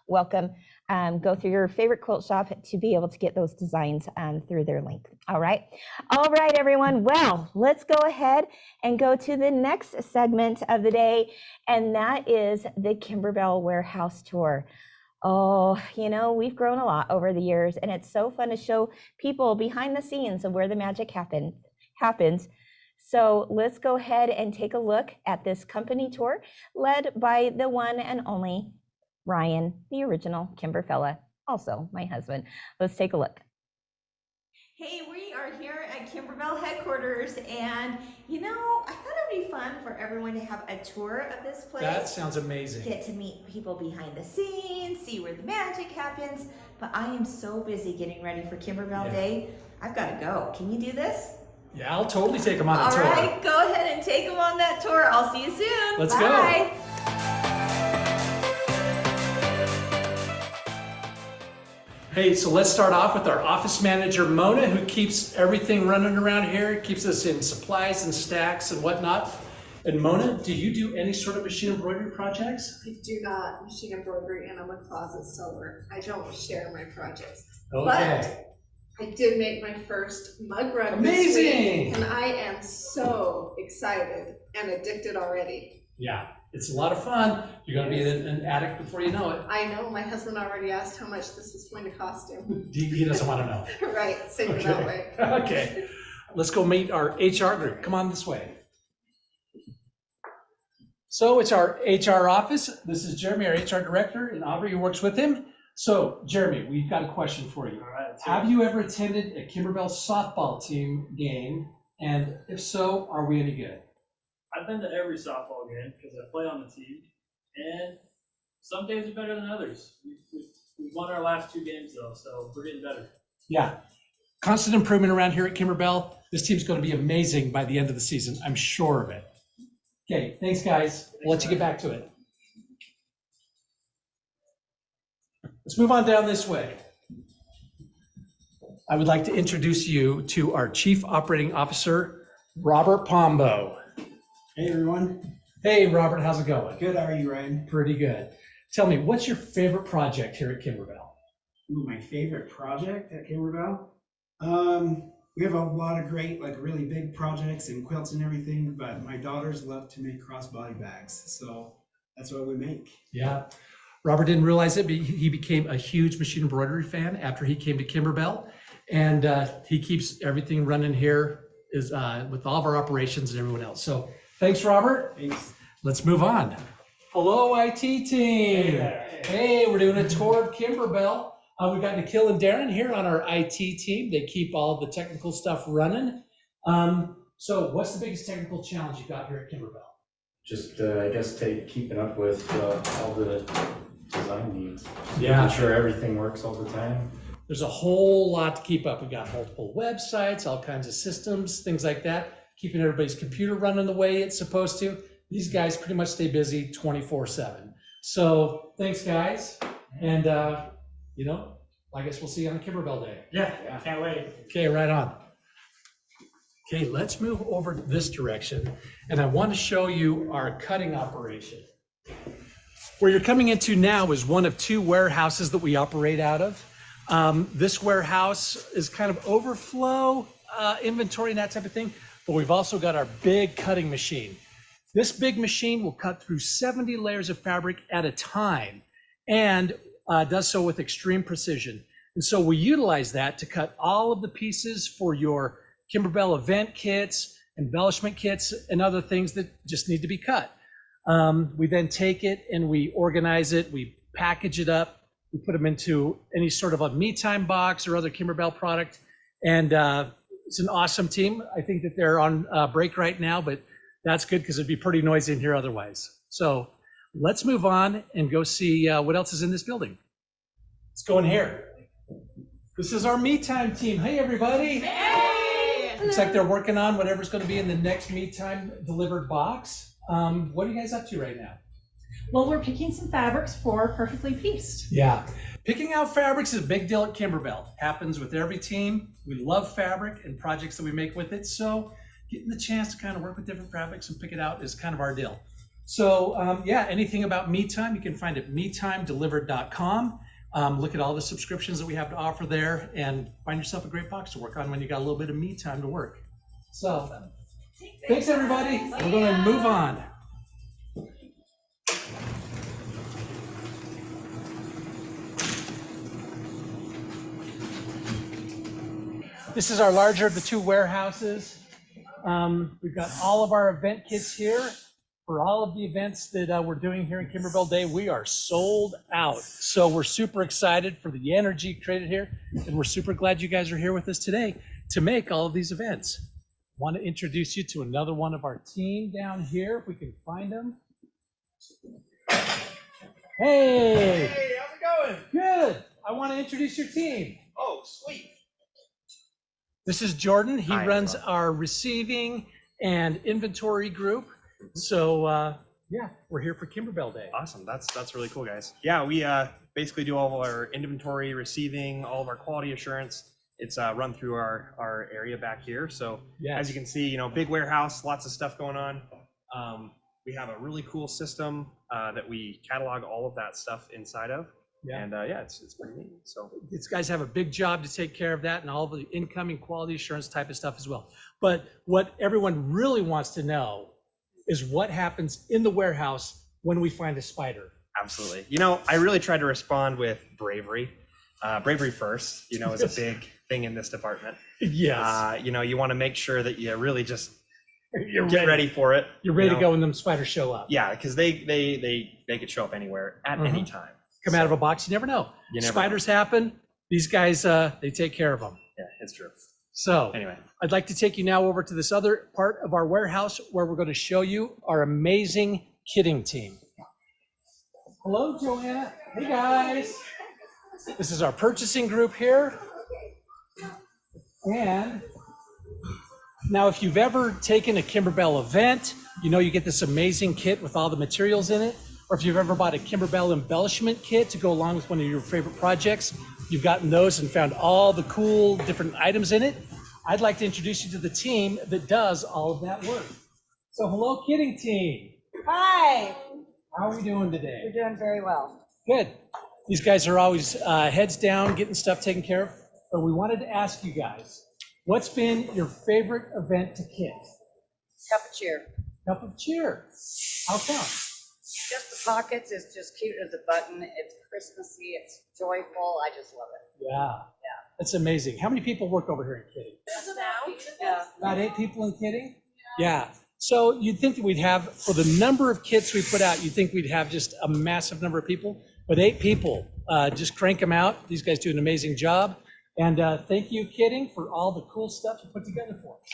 welcome. Go through your favorite quilt shop to be able to get those designs through their link. All right, everyone. Well, let's go ahead and go to the next segment of the day, and that is the Kimberbell Warehouse Tour. Oh, you know, we've grown a lot over the years, and it's so fun to show people behind the scenes of where the magic happens. So let's go ahead and take a look at this company tour led by the one and only Ryan, the original Kimber fella, also my husband. Let's take a look. Hey, we are here at Kimberbell headquarters, and you know, I thought it'd be fun for everyone to have a tour of this place. That sounds amazing. Get to meet people behind the scenes, see where the magic happens. But I am so busy getting ready for Kimberbell Day. I've got to go. Can you do this? Yeah, I'll totally take them on a tour. All right, go ahead and take them on that tour. I'll see you soon. Let's Bye. go. Hey, so let's start off with our office manager, Mona, who keeps everything running around here, keeps us in supplies and stacks and whatnot. And Mona, do you do any sort of machine embroidery projects? I do not machine embroidery, and I'm a closet sewer. I don't share my projects. Okay. But I did make my first mug rug Amazing. this week, and I am so excited and addicted already. Yeah, it's a lot of fun. You're going to be an addict before you know it. I know, my husband already asked how much this is going to cost him. He doesn't want to know. Right, save it that way. Okay, let's go meet our HR group. Come on this way. So it's our HR office. This is Jeremy, our HR director, and Aubrey, who works with him. So Jeremy, we've got a question for you. Have you ever attended a Kimberbell softball team game? And if so, are we any good? I've been to every softball game because I play on the team, and some days are better than others. We won our last 2 games though, so we're getting better. Yeah, constant improvement around here at Kimberbell. This team's going to be amazing by the end of the season. I'm sure of it. Okay, thanks guys. We'll let you get back to it. Let's move on down this way. I would like to introduce you to our Chief Operating Officer, Robert Pombo. Hey everyone. Hey Robert, how's it going? Good, how are you, Ryan? Pretty good. Tell me, what's your favorite project here at Kimberbell? Ooh, my favorite project at Kimberbell? We have a lot of great, like really big projects and quilts and everything, but my daughters love to make crossbody bags, so that's what we make. Yeah. Robert didn't realize it, but he became a huge machine embroidery fan after he came to Kimberbell, and he keeps everything running here with all of our operations and everyone else. So thanks, Robert. Thanks. Let's move on. Hello, IT team. Hey, we're doing a tour of Kimberbell. We've got Nikhil and Darren here on our IT team. They keep all the technical stuff running. So what's the biggest technical challenge you got here at Kimberbell? Just, I guess, keeping up with all the design needs. Yeah. Making sure everything works all the time. There's a whole lot to keep up. We've got multiple websites, all kinds of systems, things like that, keeping everybody's computer running the way it's supposed to. These guys pretty much stay busy 24/7. So thanks, guys. And, you know, I guess we'll see you on Kimberbell Day. Yeah, can't wait. Okay, right on. Okay, let's move over this direction. And I want to show you our cutting operation. Where you're coming into now is one of 2 warehouses that we operate out of. This warehouse is kind of overflow inventory and that type of thing, but we've also got our big cutting machine. This big machine will cut through 70 layers of fabric at a time and does so with extreme precision. And so we utilize that to cut all of the pieces for your Kimberbell event kits, embellishment kits, and other things that just need to be cut. We then take it and we organize it, we package it up, we put them into any sort of a Me Time box or other Kimberbell product. And it's an awesome team. I think that they're on break right now, but that's good because it'd be pretty noisy in here otherwise. So let's move on and go see what else is in this building. Let's go in here. This is our Me Time team. Hey, everybody. Hey. Looks like they're working on whatever's going to be in the next Me Time delivered box. What are you guys up to right now? Well, we're picking some fabrics for Perfectly Pieced. Yeah. Picking out fabrics is a big deal at Kimberbell. Happens with every team. We love fabric and projects that we make with it. So getting the chance to kind of work with different fabrics and pick it out is kind of our deal. So yeah, anything about Me Time, you can find at metimedelivered.com. Look at all the subscriptions that we have to offer there and find yourself a great box to work on when you got a little bit of me time to work. So thanks, everybody. We're going to move on. This is our larger of the two warehouses. We've got all of our event kits here. For all of the events that we're doing here in Kimberbell Day, we are sold out. So we're super excited for the energy created here, and we're super glad you guys are here with us today to make all of these events. Want to introduce you to another one of our team down here, if we can find them. Hey! Hey, how's it going? Good. I want to introduce your team. Oh, sweet. This is Jordan. He Hi, runs everyone. our receiving and inventory group. So yeah, we're here for Kimberbell Day. Awesome. That's really cool, guys. Yeah, we basically do all of our inventory, receiving, all of our quality assurance. It's run through our area back here. So Yes. as you can see, big warehouse, lots of stuff going on. We have a really cool system that we catalog all of that stuff inside of. Yeah. And yeah, it's pretty neat. So These guys have a big job to take care of that and all the incoming quality assurance type of stuff as well. But what everyone really wants to know is what happens in the warehouse when we find a spider. absolutely. I really tried to respond with bravery. Bravery first, is a big thing in this department. Yes. You want to make sure that you really just You're get ready for it. You're ready to go when them spiders show up. Yeah, because they could show up anywhere at any time. Come out of a box, you never know. You never Spiders happen. These guys, they take care of them. Yeah, it's true. So Anyway, I'd like to take you now over to this other part of our warehouse where we're going to show you our amazing kitting team. Hello, Joanna. Hey, guys. This is our purchasing group here. And now, if you've ever taken a Kimberbell event, you get this amazing kit with all the materials in it. Or if you've ever bought a Kimberbell embellishment kit to go along with one of your favorite projects, you've gotten those and found all the cool different items in it. I'd like to introduce you to the team that does all of that work. So hello, kitting team. Hi. How are we doing today? We're doing very well. Good. These guys are always heads down, getting stuff taken care of. But we wanted to ask you guys, what's been your favorite event to kit? Cup of cheer. Cup of cheer. How come? Just the pockets is just cute as a button. It's Christmassy. It's joyful. I just love it. Yeah. That's amazing. How many people work over here in kitting? Yeah. About 8 people in kitting? Yeah. So you'd think that we'd have, for the number of kits we put out, you'd think we'd have just a massive number of people. But 8 people, just crank them out. These guys do an amazing job. And thank you, Kitting, for all the cool stuff you put together for us.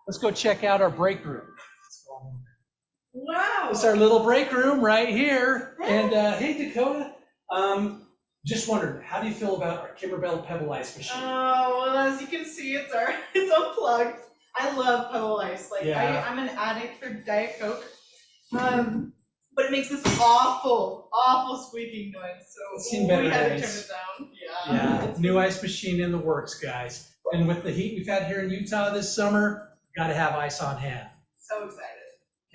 Let's go check out our break room. Wow. It's our little break room right here. And hey, Dakota, just wondered, how do you feel about our Kimberbell Pebble Ice machine? Oh, well, as you can see, it's unplugged. I love Pebble Ice. Yeah. I'm an addict for Diet Coke. But it makes this awful squeaking noise. So Seen better we had to days. turn it down. Yeah, new ice machine in the works, guys. And with the heat we've had here in Utah this summer, got to have ice on hand. So excited.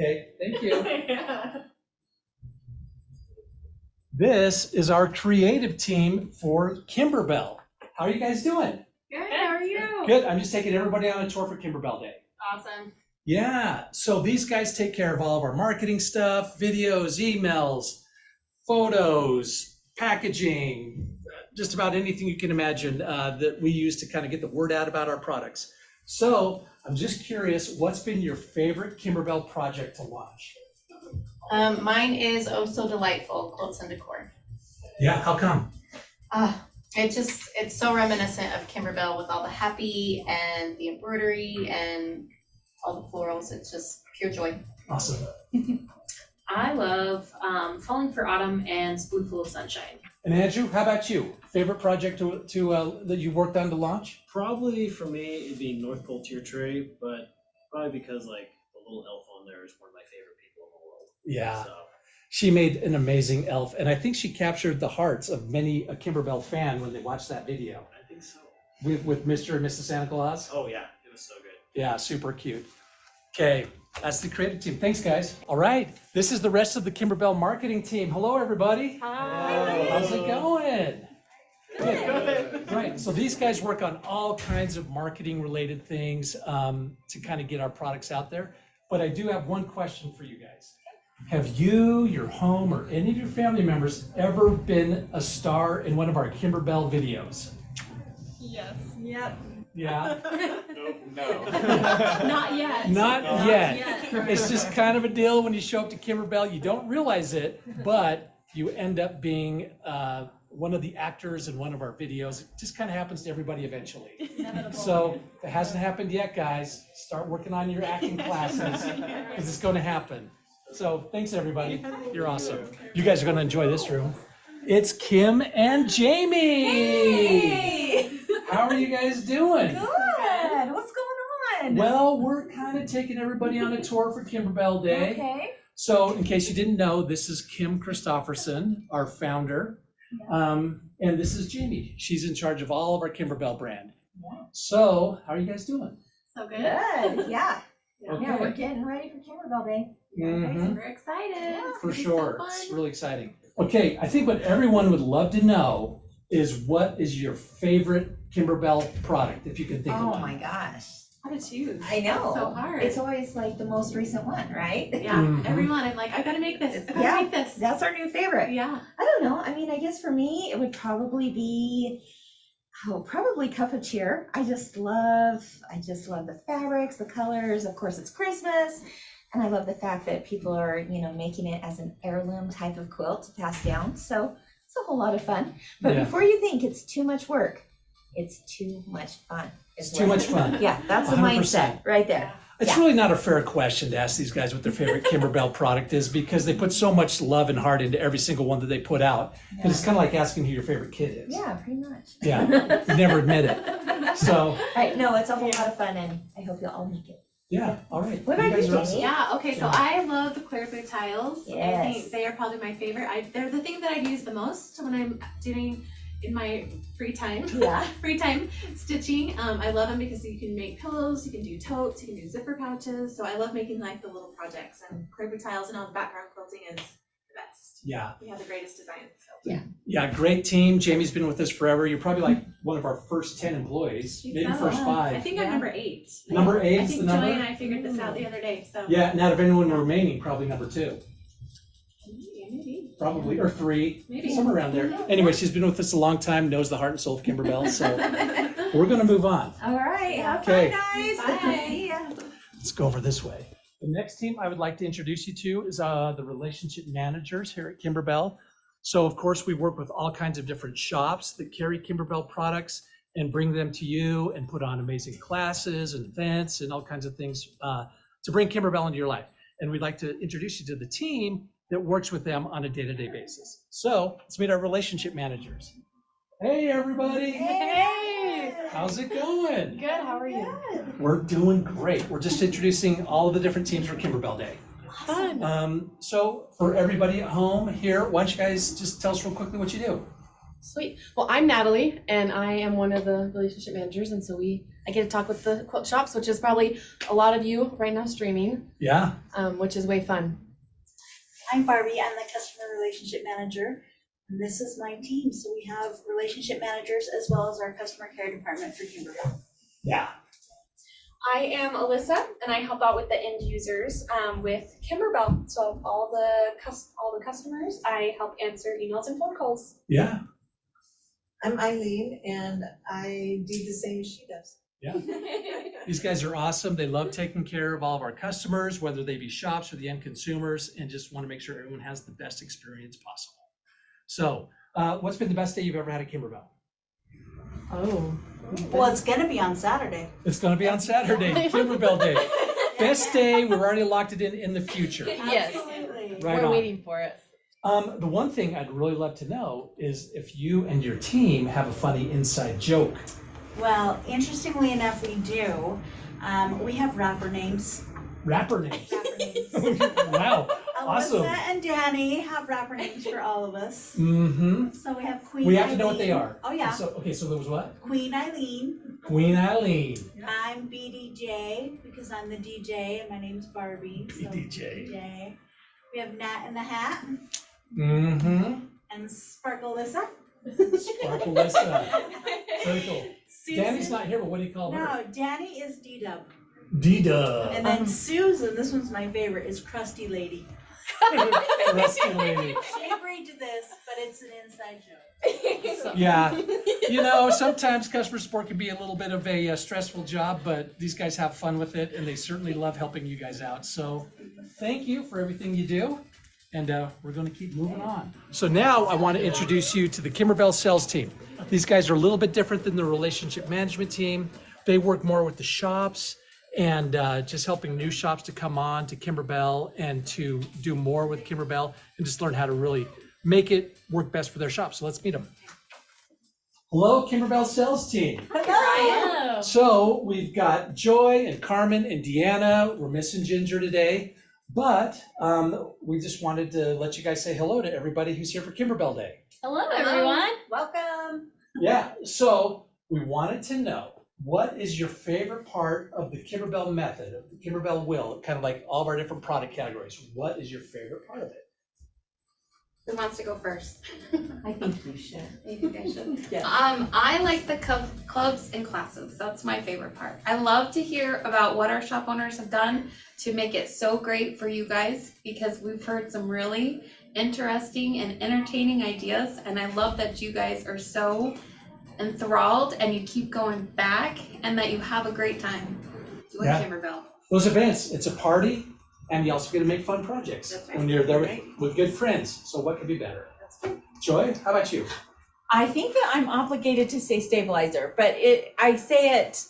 Okay, thank you. Yeah. This is our creative team for Kimberbell. How are you guys doing? Good. How are you? Good. I'm just taking everybody on a tour for Kimberbell Day. Awesome. Yeah, so these guys take care of all of our marketing stuff, videos, emails, photos, packaging, just about anything you can imagine that we use to kind of get the word out about our products. So I'm just curious, what's been your favorite Kimberbell project to launch? Mine is Oh So Delightful Quilts and Decor. Yeah, how come? It's so reminiscent of Kimberbell with all the happy and the embroidery and all the florals. It's just pure joy. Awesome. I love Falling for Autumn and Spoonful of Sunshine. And Andrew, how about you? Favorite project that you worked on to launch? Probably for me, it'd be North Pole Tier Tray, but probably because like the little elf on there is one of my favorite people in the world. Yeah. So. She made an amazing elf, and I think she captured the hearts of many a Kimberbell fan when they watched that video. I think so. With Mr. and Mrs. Santa Claus. Oh yeah, it was so good. Yeah, super cute. Okay, that's the creative team. Thanks, guys. All right, this is the rest of the Kimberbell marketing team. Hello, everybody. Hi. How's it going? Good. Right, so these guys work on all kinds of marketing related things to kind of get our products out there. But I do have one question for you guys. Have you, your home, or any of your family members ever been a star in one of our Kimberbell videos? Yes. Yep. Yeah? No. Not yet. Not yet. It's just kind of a deal when you show up to Kimberbell. You don't realize it, but you end up being one of the actors in one of our videos. It just kind of happens to everybody eventually. So if it hasn't happened yet, guys, start working on your acting classes because it's going to happen. So thanks, everybody. You're awesome. You guys are going to enjoy this room. It's Kim and Jamie. Hey! How are you guys doing? Good. What's going on? Well, we're kind of taking everybody on a tour for Kimberbell Day. Okay. So in case you didn't know, this is Kim Christopherson, our founder. And this is Jamie. She's in charge of all of our Kimberbell brand. Yeah. So how are you guys doing? So good. Good. Yeah. Okay. Yeah, we're getting ready for Kimberbell Day. Mhm. We're excited. For sure. It's really exciting. Okay, I think what everyone would love to know is what is your favorite Kimberbell product, if you can think of Oh one. my gosh. How to choose? I know. That's so hard. It's always like the most recent one, right? Yeah. Mhm. Everyone, I'm like, I gotta make this. I gotta make this. That's our new favorite. Yeah. I don't know. I mean, I guess for me, it would probably be, probably Cup of Cheer. I just love the fabrics, the colors. Of course, it's Christmas. And I love the fact that people are, making it as an heirloom type of quilt to pass down. So it's a whole lot of fun. But Yeah. before you think it's too much work, it's too much fun. It's too much fun. Yeah, that's the 100%. mindset right there. It's really not a fair question to ask these guys what their favorite Kimberbell product is because they put so much love and heart into every single one that they put out. Because it's kind of like asking who your favorite kid is. Yeah, pretty much. Yeah, you never admit it. So, Right, no, it's a whole lot of fun, and I hope you'll all make it. yeah, all right. What about guys you, are awesome. Jamie? Yeah, okay, so I love the clear blue tiles. I Yes. think they are probably my favorite. They're the thing that I use the most when I'm doing in my free time. Yeah. Free time stitching. I love them because you can make pillows, you can do totes, you can do zipper pouches. So I love making like the little projects, and clear blue tiles and all the background quilting is the best. Yeah. We have the greatest designs. So. Yeah. Yeah, great team. Jamie's been with us forever. You're probably like one of our first 10 employees, maybe first 5. I think I'm number 8. Number 8 I is think the number? Joy and I figured this out the other day. So Yeah, and out of anyone remaining, probably number 2. maybe. Probably, or 3, Maybe. somewhere around there. Anyway, she's been with us a long time, knows the heart and soul of Kimberbell, so we're going to move on. All right. Have Okay. fun, guys. Good to see ya. Let's go over this way. The next team I would like to introduce you to is the relationship managers here at Kimberbell. So of course, we work with all kinds of different shops that carry Kimberbell products and bring them to you and put on amazing classes and events and all kinds of things to bring Kimberbell into your life. And we'd like to introduce you to the team that works with them on a day-to-day basis. So let's meet our relationship managers. Hey, everybody. Hey. How's it going? Good, how are you? We're doing great. We're just introducing all the different teams for Kimberbell Day. Fun. So for everybody at home here, why don't you guys just tell us real quickly what you do? Sweet. Well, I'm Natalie, and I am one of the relationship managers, and so I get to talk with the quilt shops, which is probably a lot of you right now streaming. Yeah. Which is way fun. I'm Barbie. I'm the customer relationship manager. And this is my team. So we have relationship managers as well as our customer care department for Kimberbell. Yeah. I am Alyssa, and I help out with the end users with Kimberbell. So all the customers, I help answer emails and phone calls. Yeah. I'm Eileen, and I do the same as she does. Yeah. These guys are awesome. They love taking care of all of our customers, whether they be shops or the end consumers, and just want to make sure everyone has the best experience possible. So, what's been the best day you've ever had at Kimberbell? Oh. Well, it's gonna be on Saturday. It's going to be on Saturday, Kimberbell Day. Best day, we've already locked it in the future. Yes, Right we're on. waiting for it. The one thing I'd really love to know is if you and your team have a funny inside joke. Well, interestingly enough, we do. We have rapper names. Rapper names? Wow, awesome. Alyssa and Danny have rapper names for all of us. Mm-hmm. So we have Queen We have to Eileen. know what they are. Oh, yeah. So there was what? Queen Eileen. Queen Eileen. I'm BDJ because I'm the DJ and my name's Barbie. So BDJ. BDJ. We have Nat in the Hat Mm-hmm. and Sparkleissa. Sparkleissa. Very cool. Susan. Danny's not here, but what do you call her? No, Danny is D-Dub. D-Dub. And then Susan, this one's my favorite, is Crusty Lady. Crusty Lady. She agreed to this, but it's an inside joke. Yeah, you know, sometimes customer support can be a little bit of a stressful job, but these guys have fun with it, and they certainly love helping you guys out. So thank you for everything you do, and we're going to keep moving on. So now I want to introduce you to the Kimberbell sales team. These guys are a little bit different than the relationship management team. They work more with the shops and just helping new shops to come on to Kimberbell and to do more with Kimberbell and just learn how to really make it work best for their shop. So let's meet them. Hello, Kimberbell sales team. Hello. So we've got Joy and Carmen and Deanna. We're missing Ginger today, but we just wanted to let you guys say hello to everybody who's here for Kimberbell Day. Hello, everyone. Welcome. Yeah, so we wanted to know, what is your favorite part of the Kimberbell method, of the Kimberbell wheel, kind of like all of our different product categories? What is your favorite part of it? Who wants to go first? I think you should. You think I should? Yeah. I like the clubs and classes. That's my favorite part. I love to hear about what our shop owners have done to make it so great for you guys, because we've heard some really interesting and entertaining ideas, and I love that you guys are so enthralled and you keep going back and that you have a great time doing Kimberbell. Those events, it's a party, and you also get to make fun projects when you're there with good friends. So what could be better? Joy, how about you? I think that I'm obligated to say stabilizer, but I say it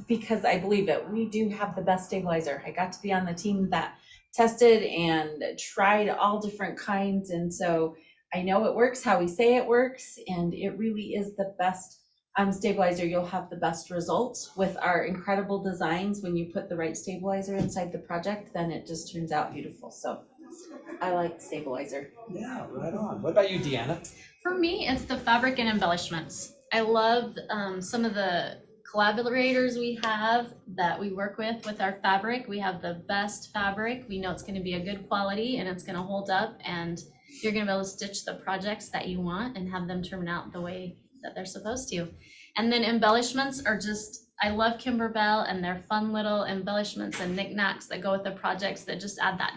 because I believe it. We do have the best stabilizer. I got to be on the team that tested and tried all different kinds, and so I know it works how we say it works, and it really is the best stabilizer. You'll have the best results with our incredible designs. When you put the right stabilizer inside the project, then it just turns out beautiful. So I like stabilizer. Yeah, right on. What about you, Deanna? For me, it's the fabric and embellishments. I love some of the collaborators we have that we work with our fabric. We have the best fabric. We know it's going to be a good quality and it's going to hold up, and you're going to be able to stitch the projects that you want and have them turn out the way that they're supposed to. And then embellishments are just, I love Kimberbell and their fun little embellishments and knickknacks that go with the projects that just add that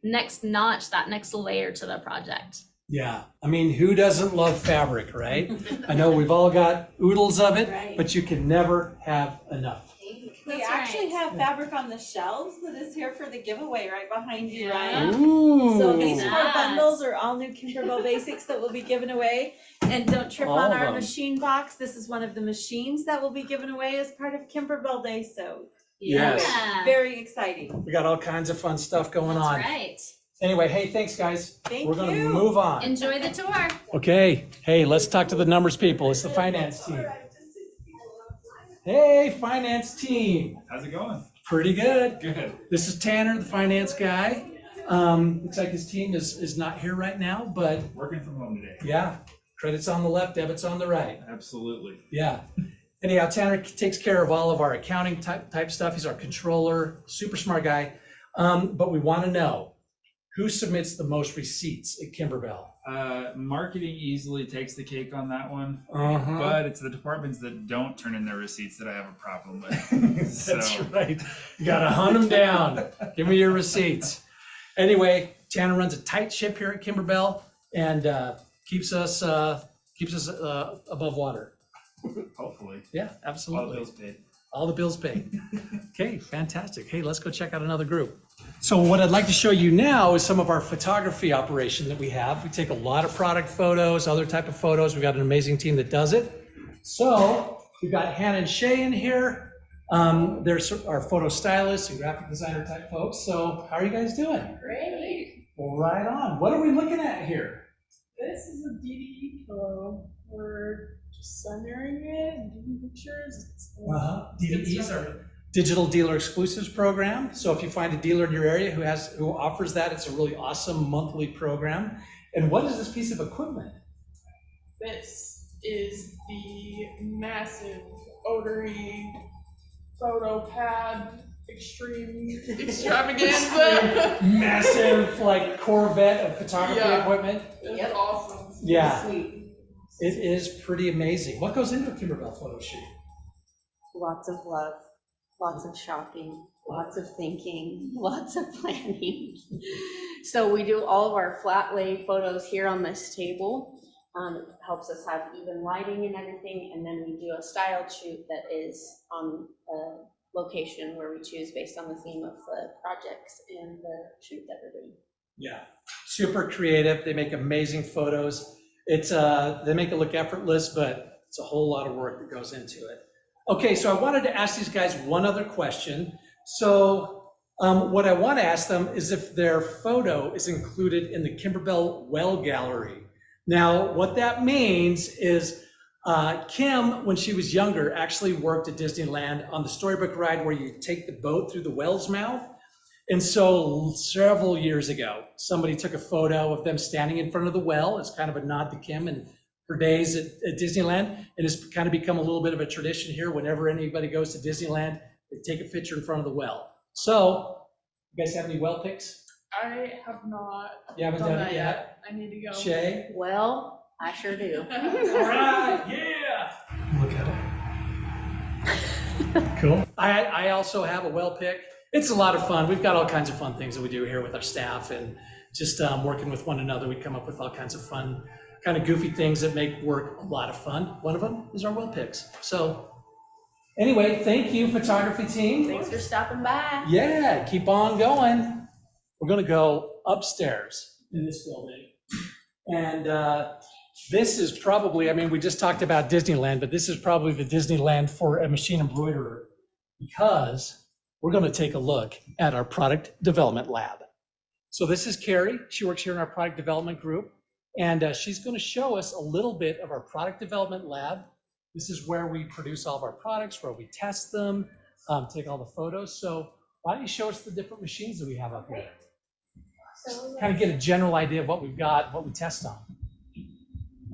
next notch, that next layer to the project. Yeah, I mean, who doesn't love fabric, right? I know we've all got oodles of it, but you can never have enough. We actually have fabric on the shelves that is here for the giveaway right behind you, Ryan. Ooh. So these 4 bundles are all new Kimberbell basics that will be given away. And don't trip All on of our them. machine box. This is one of the machines that will be given away as part of Kimberbell Day. So Yes. very exciting. We got all kinds of fun stuff going on. Right. Anyway, hey, thanks, guys. Thank We're going to you. move on. Enjoy the tour. Okay, hey, let's talk to the numbers people. It's the finance team. Hey, finance team. How's it going? Pretty good. Good. This is Tanner, the finance guy. Looks like his team is not here right now, but Working from home today. yeah, credits on the left, debits on the right. Absolutely. Yeah. Anyhow, Tanner takes care of all of our accounting type stuff. He's our controller, super smart guy. But we want to know, who submits the most receipts at Kimberbell? Marketing easily takes the cake on that one, Uh-huh. but it's the departments that don't turn in their receipts that I have a problem with. That's right. You gotta hunt them down. Give me your receipts. Anyway, Tanner runs a tight ship here at Kimberbell and keeps us above water. Hopefully. Yeah, absolutely. All the bills paid. All the bills paid. Okay, fantastic. Hey, let's go check out another group. So what I'd like to show you now is some of our photography operation that we have. We take a lot of product photos, other type of photos. We've got an amazing team that does it. So we've got Hannah and Shay in here. There's our photo stylists and graphic designer type folks. So how are you guys doing? Great. Well, right on. What are we looking at here? This is a DDE pillow. We're just centering it and doing pictures. DDEs are Digital Dealer Exclusives program. So if you find a dealer in your area who offers that, it's a really awesome monthly program. And what is this piece of equipment? This is the massive Embroidery photo pad extreme extravaganza. Massive, like, Corvette of photography equipment. It's awesome. It's Yeah. sweet. It is pretty amazing. What goes into a Kimberbell photo shoot? Lots of love, lots of shopping, lots of thinking, lots of planning. So we do all of our flat lay photos here on this table. It helps us have even lighting and everything. And then we do a style shoot that is on a location where we choose based on the theme of the projects and the shoot that we're doing. Yeah, super creative. They make amazing photos. It's they make it look effortless, but it's a whole lot of work that goes into it. Okay, so I wanted to ask these guys one other question. So what I want to ask them is if their photo is included in the Kimberbell Well Gallery. Now, what that means is Kim, when she was younger, actually worked at Disneyland on the storybook ride where you take the boat through the well's mouth. And so several years ago, somebody took a photo of them standing in front of the well as kind of a nod to Kim and her days at Disneyland. And it's kind of become a little bit of a tradition here. Whenever anybody goes to Disneyland, they take a picture in front of the well. So, you guys have any well pics? I have not. You haven't done it yet? I need to go. Shay? Well, I sure do. All right, yeah. Look at it. Cool. I also have a well pick. It's a lot of fun. We've got all kinds of fun things that we do here with our staff and just working with one another. We come up with all kinds of fun, kind of goofy things that make work a lot of fun. One of them is our well picks. So anyway, thank you, photography team. Thanks for stopping by. Yeah, keep on going. We're going to go upstairs in this building. And this is probably, I mean, we just talked about Disneyland, but this is probably the Disneyland for a machine embroiderer because we're going to take a look at our product development lab. So this is Carrie. She works here in our product development group, and she's going to show us a little bit of our product development lab. This is where we produce all of our products, where we test them, take all the photos. So why don't you show us the different machines that we have up here? So, Kind of get a general idea of what we've got, what we test on.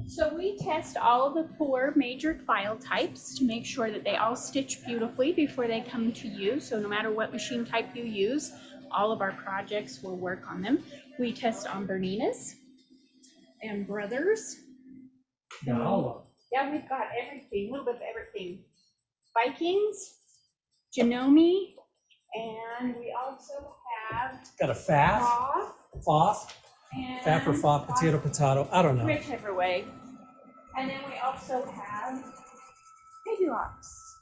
So we test all of the 4 major file types to make sure that they all stitch beautifully before they come to you. So no matter what machine type you use, all of our projects will work on them. We test on Berninas and Brothers. Wow. Yeah, we've got everything, a little bit of everything. Vikings, Janome, and we also have Got a FAF, FOF, and FAF or FOF, potato, I don't know. whichever way. And then we also have baby locks.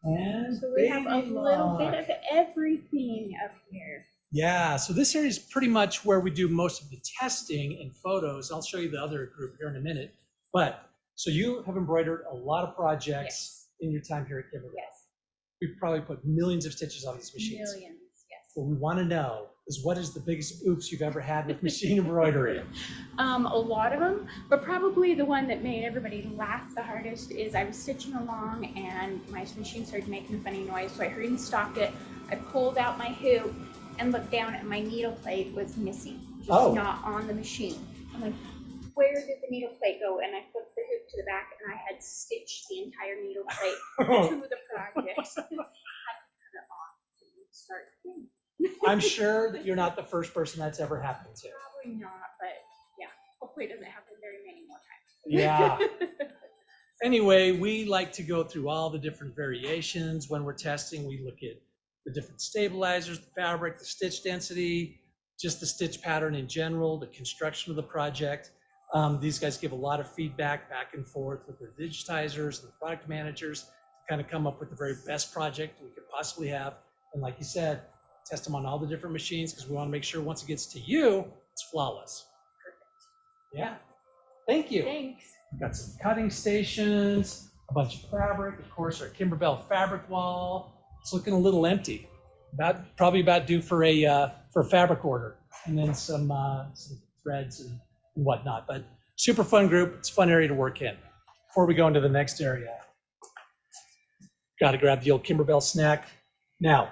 And So we have a baby little bit lock. of everything up here. Yeah, so this area is pretty much where we do most of the testing and photos. I'll show you the other group here in a minute. But, so you have embroidered a lot of projects in your time here at Kimberbell. Yes. We've probably put millions of stitches on these machines. Millions, yes. What we want to know is what is the biggest oops you've ever had with machine embroidery? A lot of them, but probably the one that made everybody laugh the hardest is I was stitching along and my machine started making a funny noise, so I hurried and stopped it. I pulled out my hoop and looked down and my needle plate was missing, just not on the machine. I'm like, where did the needle plate go? And I flipped the hoop to the back and I had stitched the entire needle plate to the project. I had to cut it off and start again. I'm sure that you're not the first person that's ever happened to. Probably not, but yeah, hopefully it doesn't happen very many more times. Yeah. Anyway, we like to go through all the different variations. When we're testing, we look at the different stabilizers, the fabric, the stitch density, just the stitch pattern in general, the construction of the project. These guys give a lot of feedback back and forth with their digitizers and the product managers to kind of come up with the very best project we could possibly have. And like you said, test them on all the different machines because we want to make sure once it gets to you, it's flawless. Yeah. Thank you. Thanks. We've got some cutting stations, a bunch of fabric, of course, our Kimberbell fabric wall. It's looking a little empty. Probably about due for a fabric order, and then some threads and whatnot. But super fun group. It's a fun area to work in. Before we go into the next area, got to grab the old Kimberbell snack. Now,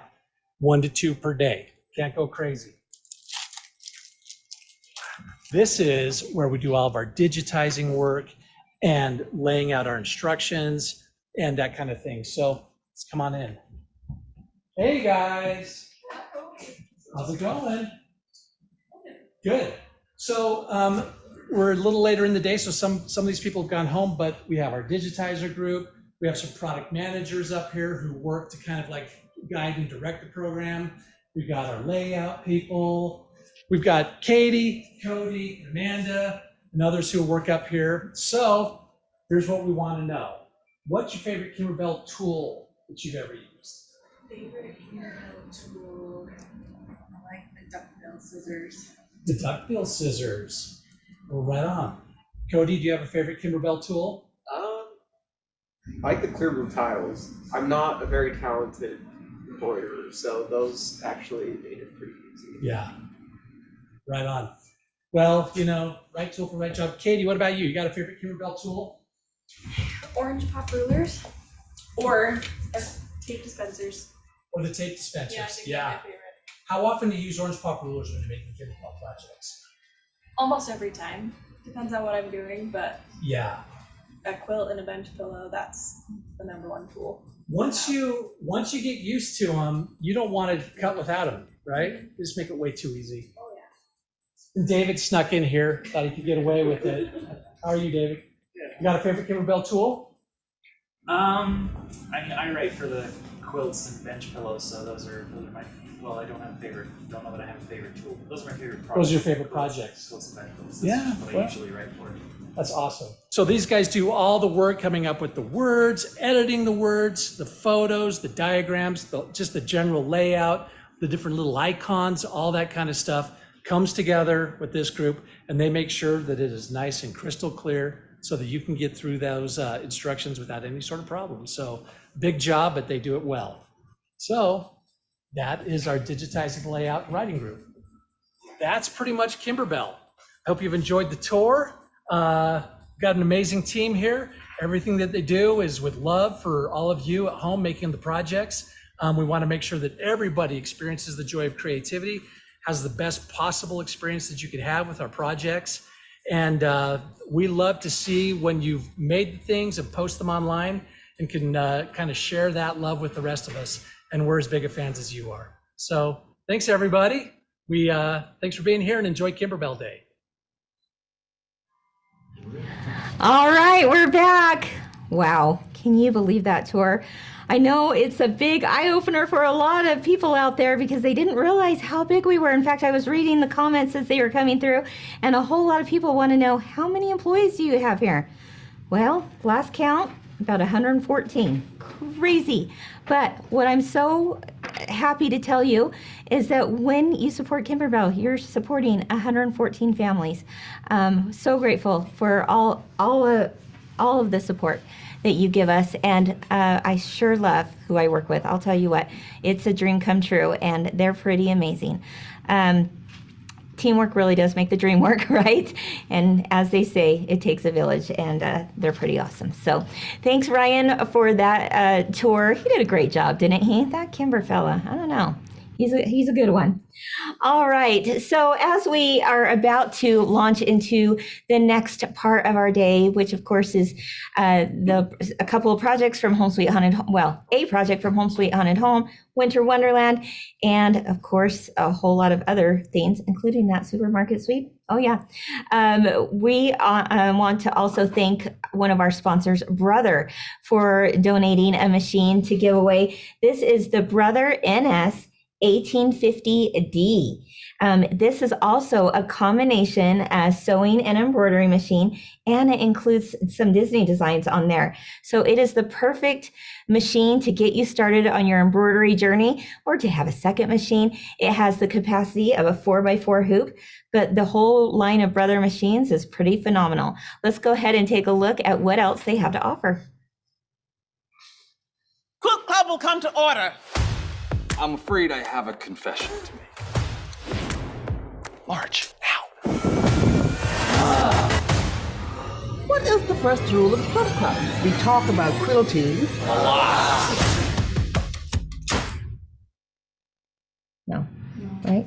1 to 2 per day. Can't go crazy. This is where we do all of our digitizing work and laying out our instructions and that kind of thing. So let's come on in. Hey guys, how's it going? Good. So we're a little later in the day, so some of these people have gone home, but we have our digitizer group. We have some product managers up here who work to kind of like guide and direct the program. We've got our layout people. We've got Katie, Cody, Amanda, and others who work up here. So here's what we want to know. What's your favorite Kimberbell tool that you've ever used? Favorite Kimberbell tool? I like the duckbill scissors. The duckbill scissors. Well, right on. Cody, do you have a favorite Kimberbell tool? I like the clear blue tiles. I'm not a very talented embroiderer, so those actually made it pretty easy. Yeah. Right on. Well, you know, right tool for right job. Katie, what about you? You got a favorite Kimberbell tool? Orange pop rulers or tape dispensers. Or the tape dispensers. Yeah, I think yeah. they're my favorite. How often do you use orange pop rulers when you're making Kimberbell projects? Almost every time. Depends on what I'm doing, but Yeah. a quilt and a bench pillow, that's the #1 tool. Once you get used to them, you don't want to cut without them, right? You just make it way too easy. Oh yeah. And David snuck in here, thought he could get away with it. How are you, David? You got a favorite Kimberbell tool? I write for the quilts and bench pillows, so those are my. Well, I don't have a favorite. Don't know that I have a favorite tool. Those are my favorite projects. Those are your favorite projects. Quilts and bench pillows. Yeah, That's what well. I usually write for. That's awesome. So these guys do all the work coming up with the words, editing the words, the photos, the diagrams, just the general layout, the different little icons, all that kind of stuff comes together with this group, and they make sure that it is nice and crystal clear so that you can get through those instructions without any sort of problem. So big job, but they do it well. So that is our digitizing layout writing group. That's pretty much Kimberbell. I hope you've enjoyed the tour. Got an amazing team here. Everything that they do is with love for all of you at home making the projects. We want to make sure that everybody experiences the joy of creativity, has the best possible experience that you could have with our projects. And we love to see when you've made things and post them online and can kind of share that love with the rest of us. And we're as big of fans as you are. So thanks, everybody. Thanks for being here and enjoy Kimberbell Day. All right, we're back. Wow, can you believe that tour? I know it's a big eye-opener for a lot of people out there because they didn't realize how big we were. In fact, I was reading the comments as they were coming through, and a whole lot of people want to know, how many employees do you have here? Well, last count, about 114. Crazy. But what I'm so happy to tell you is that when you support Kimberbell, you're supporting 114 families. So grateful for all of the support that you give us, and I sure love who I work with. I'll tell you what, it's a dream come true, and they're pretty amazing. Teamwork really does make the dream work, right? And as they say, it takes a village, and they're pretty awesome. So thanks, Ryan, for that tour. He did a great job, didn't he? That Kimber fella, I don't know. He's a good one. All right, so as we are about to launch into the next part of our day, which of course is a couple of projects from Home Sweet Haunted Home, well, a project from Home Sweet Haunted Home, Winter Wonderland, and of course a whole lot of other things, including that supermarket sweep. Oh yeah. We want to also thank one of our sponsors, Brother, for donating a machine to give away. This is the Brother NS 1850D. This is also a combination sewing and embroidery machine, and it includes some Disney designs on there. So it is the perfect machine to get you started on your embroidery journey, or to have a second machine. It has the capacity of a 4x4 hoop, but the whole line of Brother machines is pretty phenomenal. Let's go ahead and take a look at what else they have to offer. Quilt Club will come to order. I'm afraid I have a confession to make. March, now. What is the first rule of Quilt Club? We talk about quilting. No, right?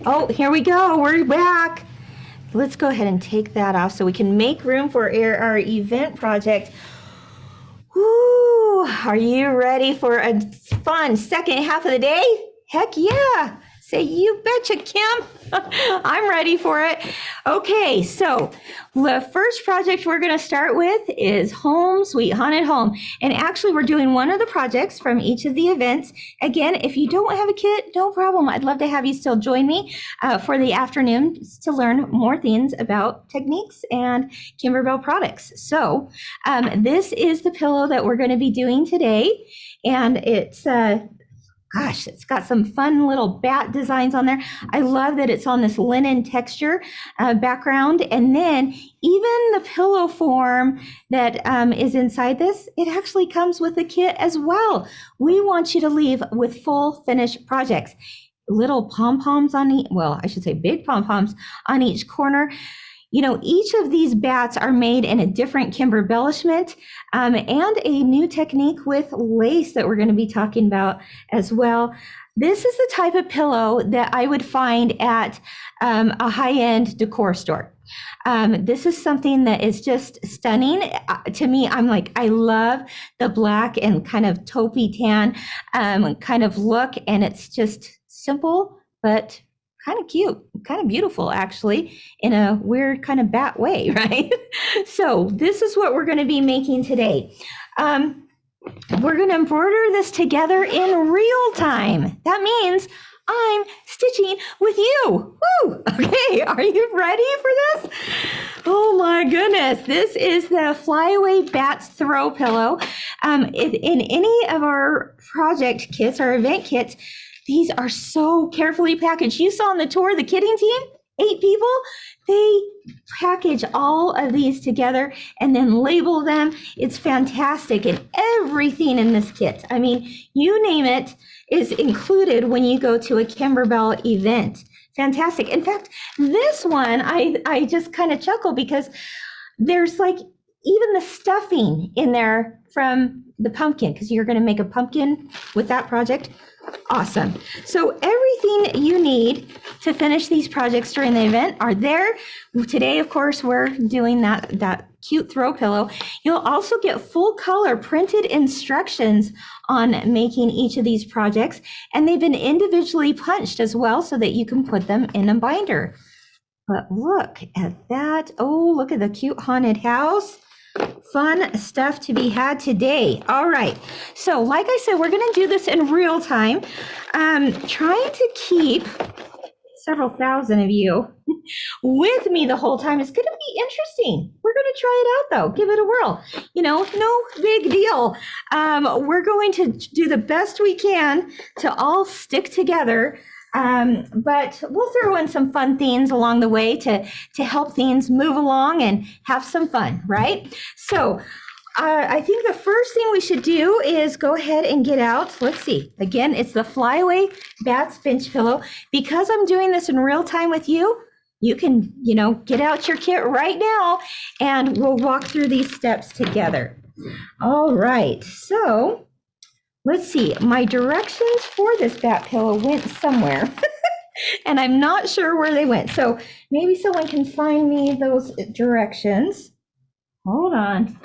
Oh, here we go. We're back. Let's go ahead and take that off so we can make room for our event project. Woo! Are you ready for a fun second half of the day? Heck yeah! Say, you betcha, Kim. I'm ready for it. Okay, so the first project we're going to start with is Home Sweet Haunted Home. And actually, we're doing one of the projects from each of the events. Again, if you don't have a kit, no problem. I'd love to have you still join me for the afternoon to learn more things about techniques and Kimberbell products. So this is the pillow that we're going to be doing today. And it's gosh, it's got some fun little bat designs on there. I love that it's on this linen texture background. And then even the pillow form that is inside this, it actually comes with a kit as well. We want you to leave with full finished projects. Little pom-poms on each, well, I should say big pom-poms on each corner. You know, each of these bats are made in a different Kimberbellishment and a new technique with lace that we're going to be talking about as well. This is the type of pillow that I would find at a high-end decor store. This is something that is just stunning. To me, I'm like, I love the black and kind of taupey tan kind of look, and it's just simple, but kind of cute, kind of beautiful, actually, in a weird kind of bat way, right? So this is what we're going to be making today. We're going to embroider this together in real time. That means I'm stitching with you. Woo! Okay, are you ready for this? Oh my goodness, this is the Flyaway Bats Throw Pillow. In any of our project kits, our event kits, these are so carefully packaged. You saw on the tour, the kitting team, 8 people, they package all of these together and then label them. It's fantastic. And everything in this kit, I mean, you name it, is included when you go to a Kimberbell event. Fantastic. In fact, this one, I just kind of chuckle because there's like even the stuffing in there from the pumpkin, because you're going to make a pumpkin with that project. Awesome. So everything you need to finish these projects during the event are there. Today, of course, we're doing that cute throw pillow. You'll also get full color printed instructions on making each of these projects, and they've been individually punched as well so that you can put them in a binder. But look at that. Oh, look at the cute haunted house. Fun stuff to be had today. All right. So like I said, we're going to do this in real time. Trying to keep several thousand of you with me the whole time is going to be interesting. We're going to try it out though. Give it a whirl. You know, no big deal. We're going to do the best we can to all stick together. But we'll throw in some fun themes along the way to help things move along and have some fun, right? So I think the first thing we should do is go ahead and get out. Let's see. Again, it's the Flyaway Bats Bench Pillow. Because I'm doing this in real time with you, you can, you know, get out your kit right now and we'll walk through these steps together. All right. So let's see, my directions for this bat pillow went somewhere and I'm not sure where they went. So maybe someone can find me those directions. Hold on.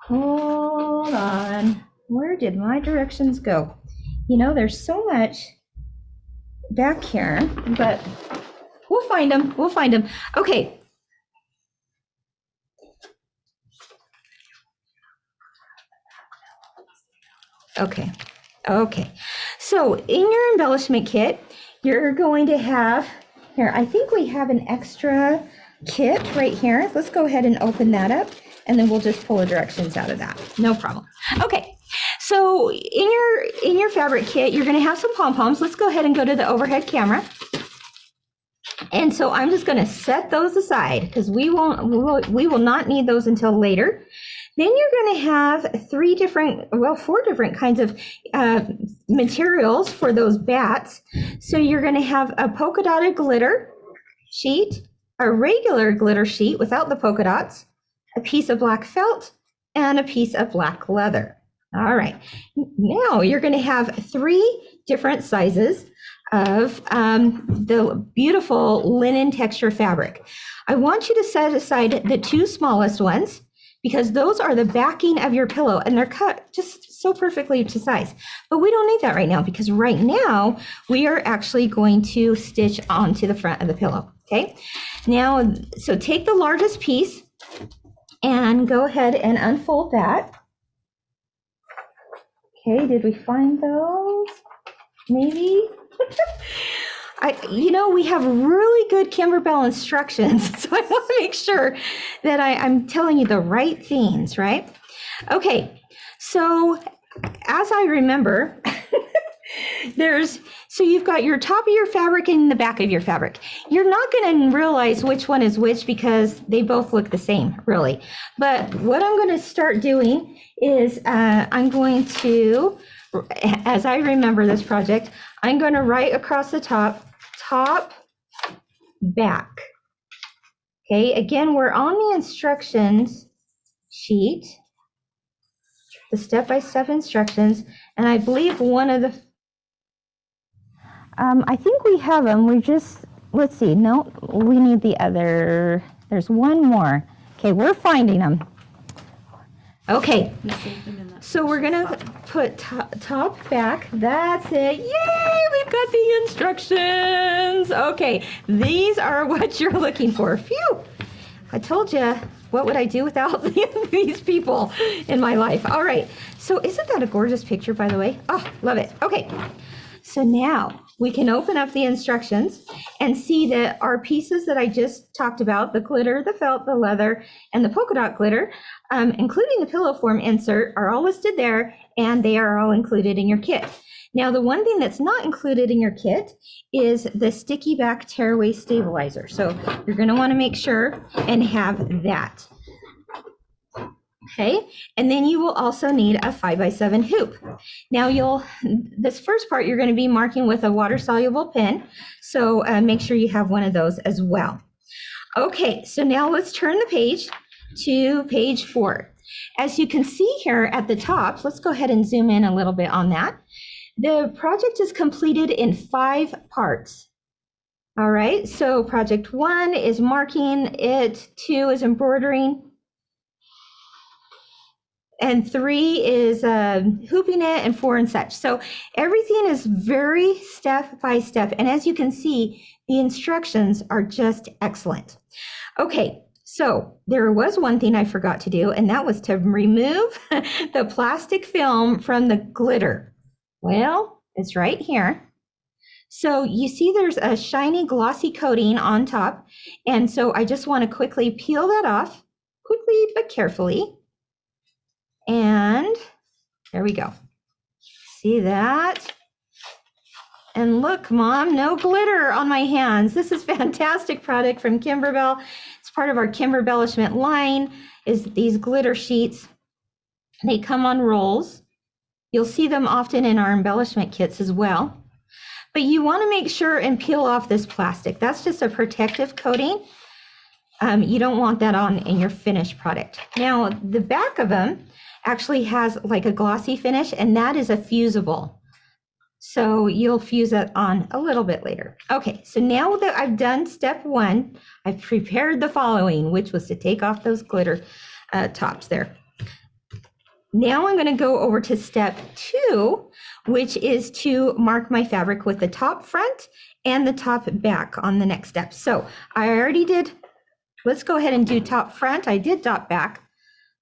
Hold on. Where did my directions go? You know, there's so much back here, but we'll find them. We'll find them. Okay. Okay. So in your embellishment kit, you're going to have, here, I think we have an extra kit right here. Let's go ahead and open that up, and then we'll just pull the directions out of that. No problem. Okay, so in your fabric kit, you're going to have some pom-poms. Let's go ahead and go to the overhead camera. And so I'm just going to set those aside because we will not need those until later. Then you're going to have four different kinds of materials for those bats. So you're going to have a polka dotted glitter sheet, a regular glitter sheet without the polka dots, a piece of black felt, and a piece of black leather. All right, now you're going to have 3 different sizes of the beautiful linen texture fabric. I want you to set aside the 2 smallest ones because those are the backing of your pillow and they're cut just so perfectly to size. But we don't need that right now because right now we are actually going to stitch onto the front of the pillow. Okay, now, so take the largest piece and go ahead and unfold that. Okay, did we find those? Maybe? We have really good Kimberbell instructions, so I want to make sure that I'm telling you the right things, right? Okay, so as I remember, so you've got your top of your fabric and the back of your fabric. You're not going to realize which one is which because they both look the same, really. But what I'm going to start doing is I'm going to, as I remember this project, I'm going to write across the top, back. Okay, again, we're on the instructions sheet, the step-by-step instructions, and I believe one of the, I think we have them, let's see, no, we need the other, there's one more. Okay, we're finding them. Okay, so we're gonna put top, back, that's it. Yay, we've got the instructions. Okay, these are what you're looking for. Phew, I told you, what would I do without these people in my life? All right, so isn't that a gorgeous picture, by the way? Oh, love it. Okay, so now we can open up the instructions and see that our pieces that I just talked about, the glitter, the felt, the leather, and the polka dot glitter, including the pillow form insert, are all listed there, and they are all included in your kit. Now, the one thing that's not included in your kit is the sticky back tearaway stabilizer. So you're going to want to make sure and have that. Okay, and then you will also need a 5x7 hoop. Now this first part you're going to be marking with a water soluble pen, so make sure you have one of those as well. Okay, so now let's turn the page to page 4. As you can see here at the top, let's go ahead and zoom in a little bit on that. The project is completed in 5 parts. All right, so project 1 is marking it, 2 is embroidering, and 3 is hooping it, and 4 and such. So everything is very step by step. And as you can see, the instructions are just excellent. Okay, so there was one thing I forgot to do, and that was to remove the plastic film from the glitter. Well, it's right here. So you see there's a shiny glossy coating on top. And so I just want to quickly peel that off, quickly but carefully. And there we go. See that? And look, Mom, no glitter on my hands. This is fantastic product from Kimberbell. It's part of our Kimberbellishment line, is these glitter sheets. They come on rolls. You'll see them often in our embellishment kits as well. But you want to make sure and peel off this plastic. That's just a protective coating. You don't want that on in your finished product. Now, the back of them actually has like a glossy finish, and that is a fusible. So you'll fuse it on a little bit later. Okay, so now that I've done step 1, I've prepared the following, which was to take off those glitter tops there. Now I'm going to go over to step 2, which is to mark my fabric with the top front and the top back on the next step. So I already did, let's go ahead and do top front. I did top back.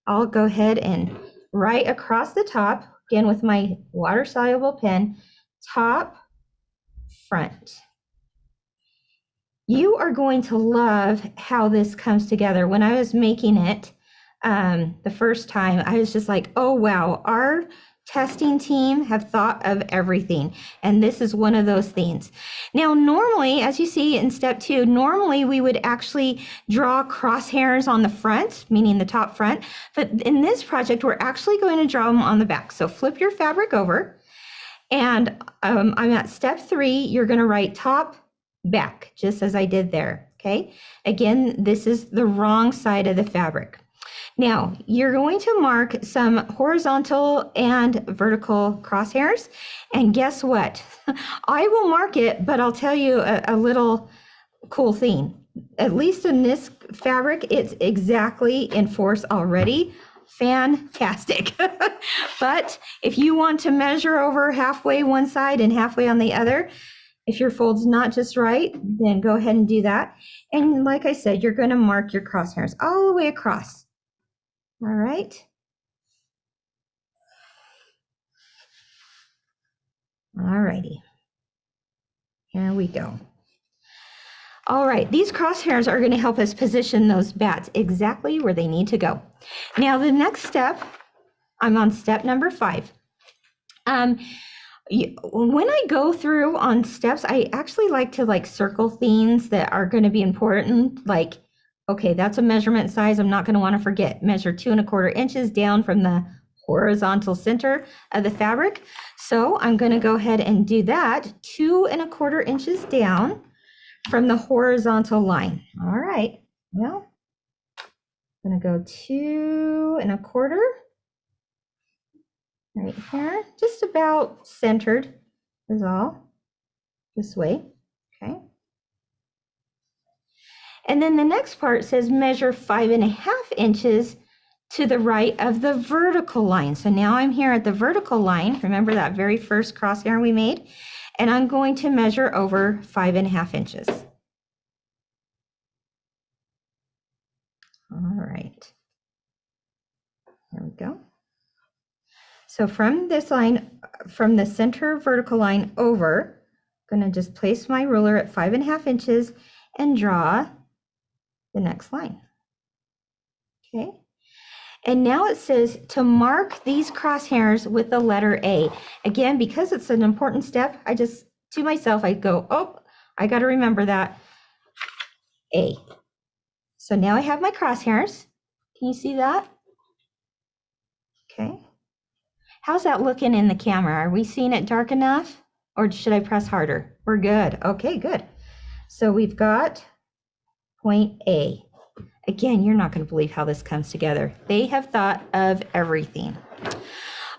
I'll go ahead and write across the top, again with my water soluble pen, top, front. You are going to love how this comes together. When I was making it the first time, I was just like, oh wow, our testing team have thought of everything. And this is one of those things. Now, normally, as you see in step 2, normally we would actually draw crosshairs on the front, meaning the top front. But in this project, we're actually going to draw them on the back. So flip your fabric over. And I'm at step 3. You're going to write top, back, just as I did there. Okay. Again, this is the wrong side of the fabric. Now, you're going to mark some horizontal and vertical crosshairs. And guess what? I will mark it, but I'll tell you a little cool thing. At least in this fabric, it's exactly in force already. Fantastic. But if you want to measure over halfway one side and halfway on the other, if your fold's not just right, then go ahead and do that. And like I said, you're going to mark your crosshairs all the way across. All right. All righty. Here we go. All right, these crosshairs are going to help us position those bats exactly where they need to go. Now, the next step, I'm on step number 5. When I go through on steps, I actually like to circle things that are going to be important. Like, okay, that's a measurement size. I'm not going to want to forget. Measure 2 1/4 inches down from the horizontal center of the fabric. So I'm going to go ahead and do that. 2 1/4 inches down from the horizontal line. All right. Well, I'm going to go 2 1/4. Right here, just about centered is all, this way, okay? And then the next part says measure 5 1/2 inches to the right of the vertical line. So now I'm here at the vertical line, remember that very first crosshair we made, and I'm going to measure over 5 1/2 inches. All right, there we go. So from this line, from the center vertical line over, I'm going to just place my ruler at 5 1/2 inches and draw the next line. Okay. And now it says to mark these crosshairs with the letter A. Again, because it's an important step, I just, to myself, I go, oh, I got to remember that A. So now I have my crosshairs. Can you see that? Okay. How's that looking in the camera? Are we seeing it dark enough, or should I press harder? We're good. Okay, good. So we've got point A. Again, you're not going to believe how this comes together. They have thought of everything.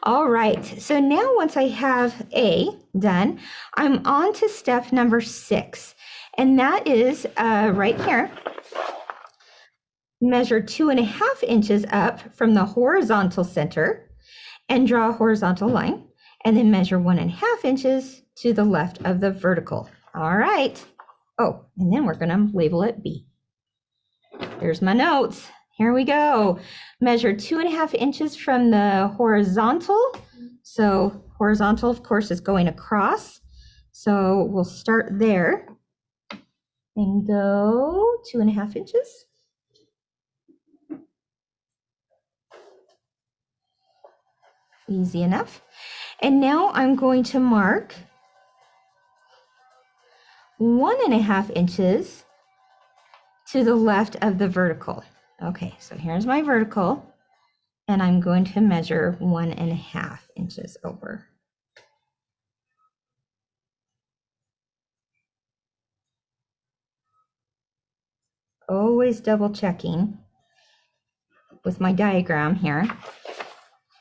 All right. So now once I have A done, I'm on to step number 6. And that is right here. Measure 2 1/2 inches up from the horizontal center and draw a horizontal line, and then measure 1 1/2 inches to the left of the vertical. All right. Oh, and then we're going to label it B. There's my notes. Here we go. Measure 2 1/2 inches from the horizontal. So horizontal, of course, is going across. So we'll start there and go 2 1/2 inches. Easy enough. And now I'm going to mark 1 1/2 inches to the left of the vertical. Okay, so here's my vertical, and I'm going to measure 1 1/2 inches over. Always double checking with my diagram here.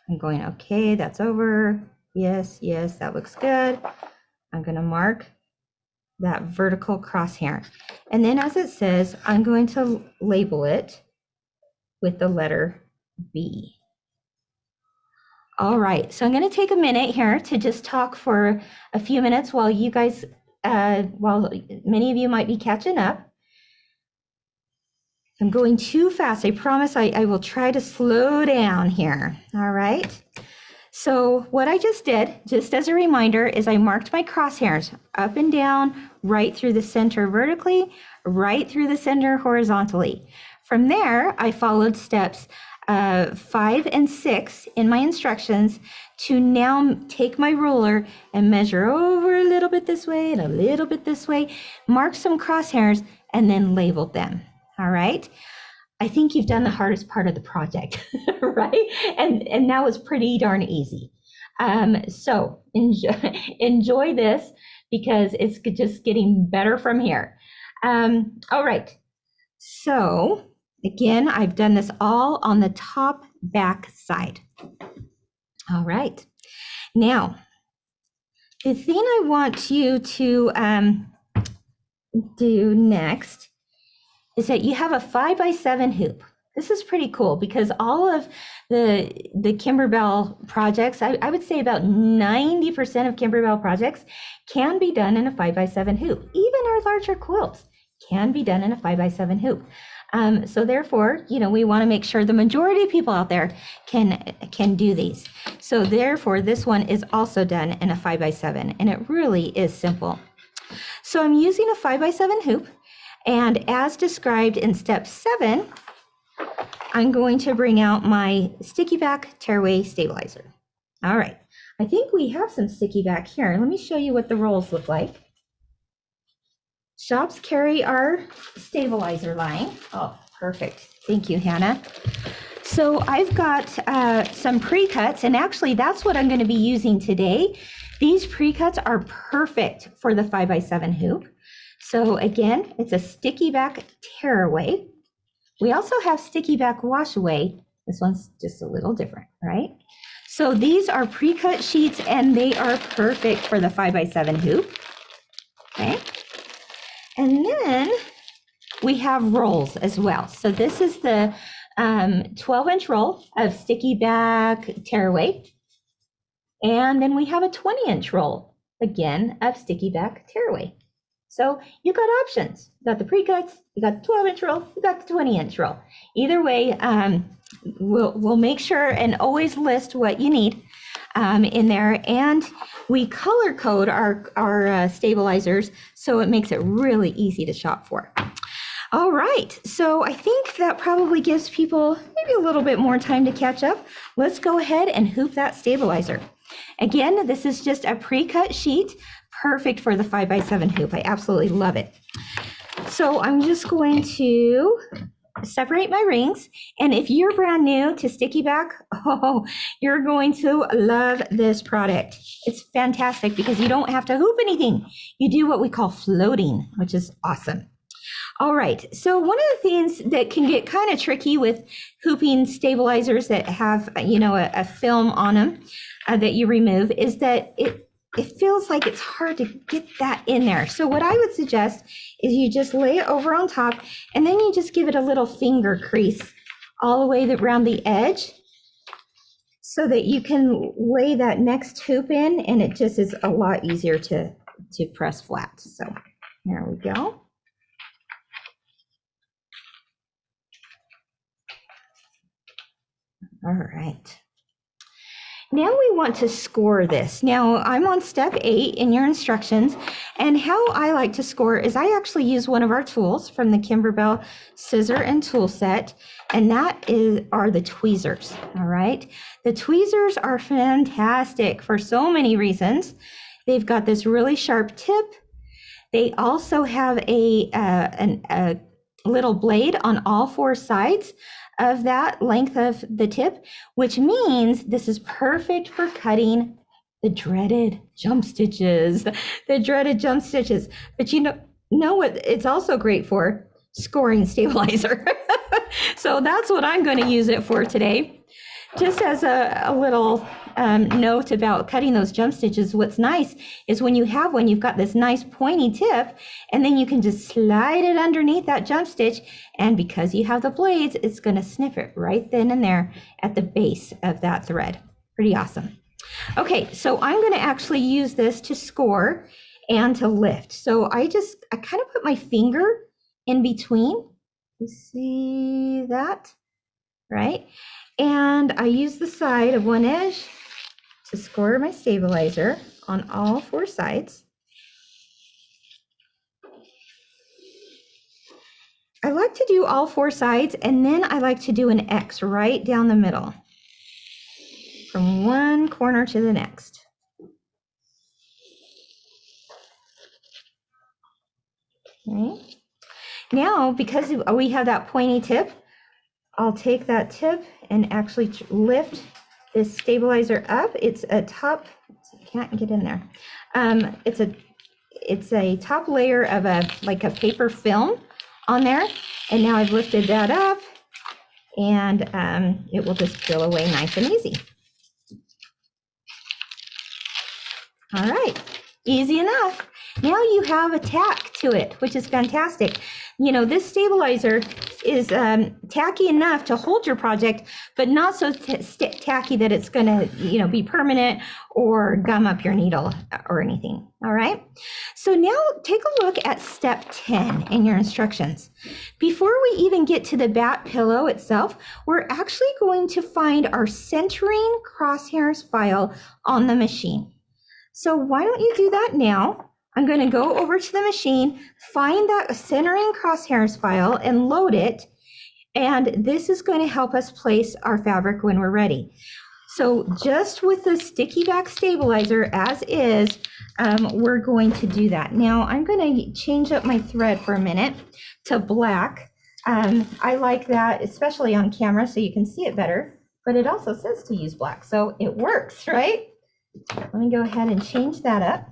I'm going, okay, that's over. Yes, yes, that looks good. I'm going to mark that vertical crosshair. And then as it says, I'm going to label it with the letter B. All right, so I'm going to take a minute here to just talk for a few minutes while you guys, while many of you might be catching up. I'm going too fast. I promise I will try to slow down here. All right. So what I just did, just as a reminder, is I marked my crosshairs up and down, right through the center vertically, right through the center horizontally. From there, I followed steps 5 and 6 in my instructions to now take my ruler and measure over a little bit this way and a little bit this way, mark some crosshairs, and then labeled them. All right. I think you've done the hardest part of the project, right? And now it's pretty darn easy. So enjoy this because it's just getting better from here. All right. So again, I've done this all on the top back side. All right. Now, the thing I want you to do next is that you have a 5x7 hoop. This is pretty cool because all of the Kimberbell projects, I would say about 90% of Kimberbell projects can be done in a 5x7 hoop. Even our larger quilts can be done in a 5x7 hoop. So therefore, you know, we want to make sure the majority of people out there can do these. So therefore, this one is also done in a 5x7, and it really is simple. So I'm using a 5x7 hoop. And as described in step 7, I'm going to bring out my sticky back tearaway stabilizer. All right, I think we have some sticky back here. Let me show you what the rolls look like. Shops carry our stabilizer line. Oh, perfect. Thank you, Hannah. So I've got some pre-cuts, and actually that's what I'm going to be using today. These pre-cuts are perfect for the 5x7 hoop. So again, it's a sticky back tearaway. We also have sticky back wash away. This one's just a little different, right? So these are pre-cut sheets and they are perfect for the 5x7 hoop. Okay. And then we have rolls as well. So this is the 12-inch roll of sticky back tearaway. And then we have a 20-inch roll, again, of sticky back tearaway. So you got options. You got the pre-cuts, you got the 12-inch roll, you got the 20-inch roll. Either way, we'll make sure and always list what you need in there. And we color code our stabilizers, so it makes it really easy to shop for. All right, so I think that probably gives people maybe a little bit more time to catch up. Let's go ahead and hoop that stabilizer. Again, this is just a pre-cut sheet. Perfect for the 5x7 hoop. I absolutely love it. So I'm just going to separate my rings. And if you're brand new to sticky back, oh, you're going to love this product. It's fantastic because you don't have to hoop anything. You do what we call floating, which is awesome. All right, so one of the things that can get kind of tricky with hooping stabilizers that have, you know, a film on them that you remove is that it feels like it's hard to get that in there. So what I would suggest is you just lay it over on top and then you just give it a little finger crease all the way around the edge so that you can lay that next hoop in, and it just is a lot easier to press flat. So there we go. All right. Now we want to score this. Now I'm on step 8 in your instructions, and how I like to score is I actually use one of our tools from the Kimberbell scissor and tool set, and that are the tweezers. All right. The tweezers are fantastic for so many reasons. They've got this really sharp tip. They also have a little blade on all 4 sides of that length of the tip, which means this is perfect for cutting the dreaded jump stitches, But you know what it's also great for? Scoring stabilizer. So that's what I'm going to use it for today. Just as a little note about cutting those jump stitches, what's nice is when you have one, you've got this nice pointy tip, and then you can just slide it underneath that jump stitch, and because you have the blades, it's going to snip it right then and there at the base of that thread. Pretty awesome. Okay, so I'm going to actually use this to score and to lift. So I kind of put my finger in between. You see that? Right? And I use the side of one edge to score my stabilizer on all 4 sides. I like to do all 4 sides, and then I like to do an X right down the middle from one corner to the next. Okay. Now, because we have that pointy tip, I'll take that tip and actually lift this stabilizer up. It's a top, can't get in there. It's a top layer of like a paper film on there. And now I've lifted that up, and it will just peel away nice and easy. All right, easy enough. Now you have a tack to it, which is fantastic. You know, this stabilizer is tacky enough to hold your project, but not so tacky that it's going to, you know, be permanent or gum up your needle or anything. All right. So now take a look at step 10 in your instructions. Before we even get to the bat pillow itself, we're actually going to find our centering crosshairs file on the machine. So why don't you do that now? I'm going to go over to the machine, find that centering crosshairs file and load it. And this is going to help us place our fabric when we're ready. So just with the sticky back stabilizer as is, we're going to do that. Now I'm going to change up my thread for a minute to black. I like that, especially on camera, so you can see it better, but it also says to use black, so it works, right? Let me go ahead and change that up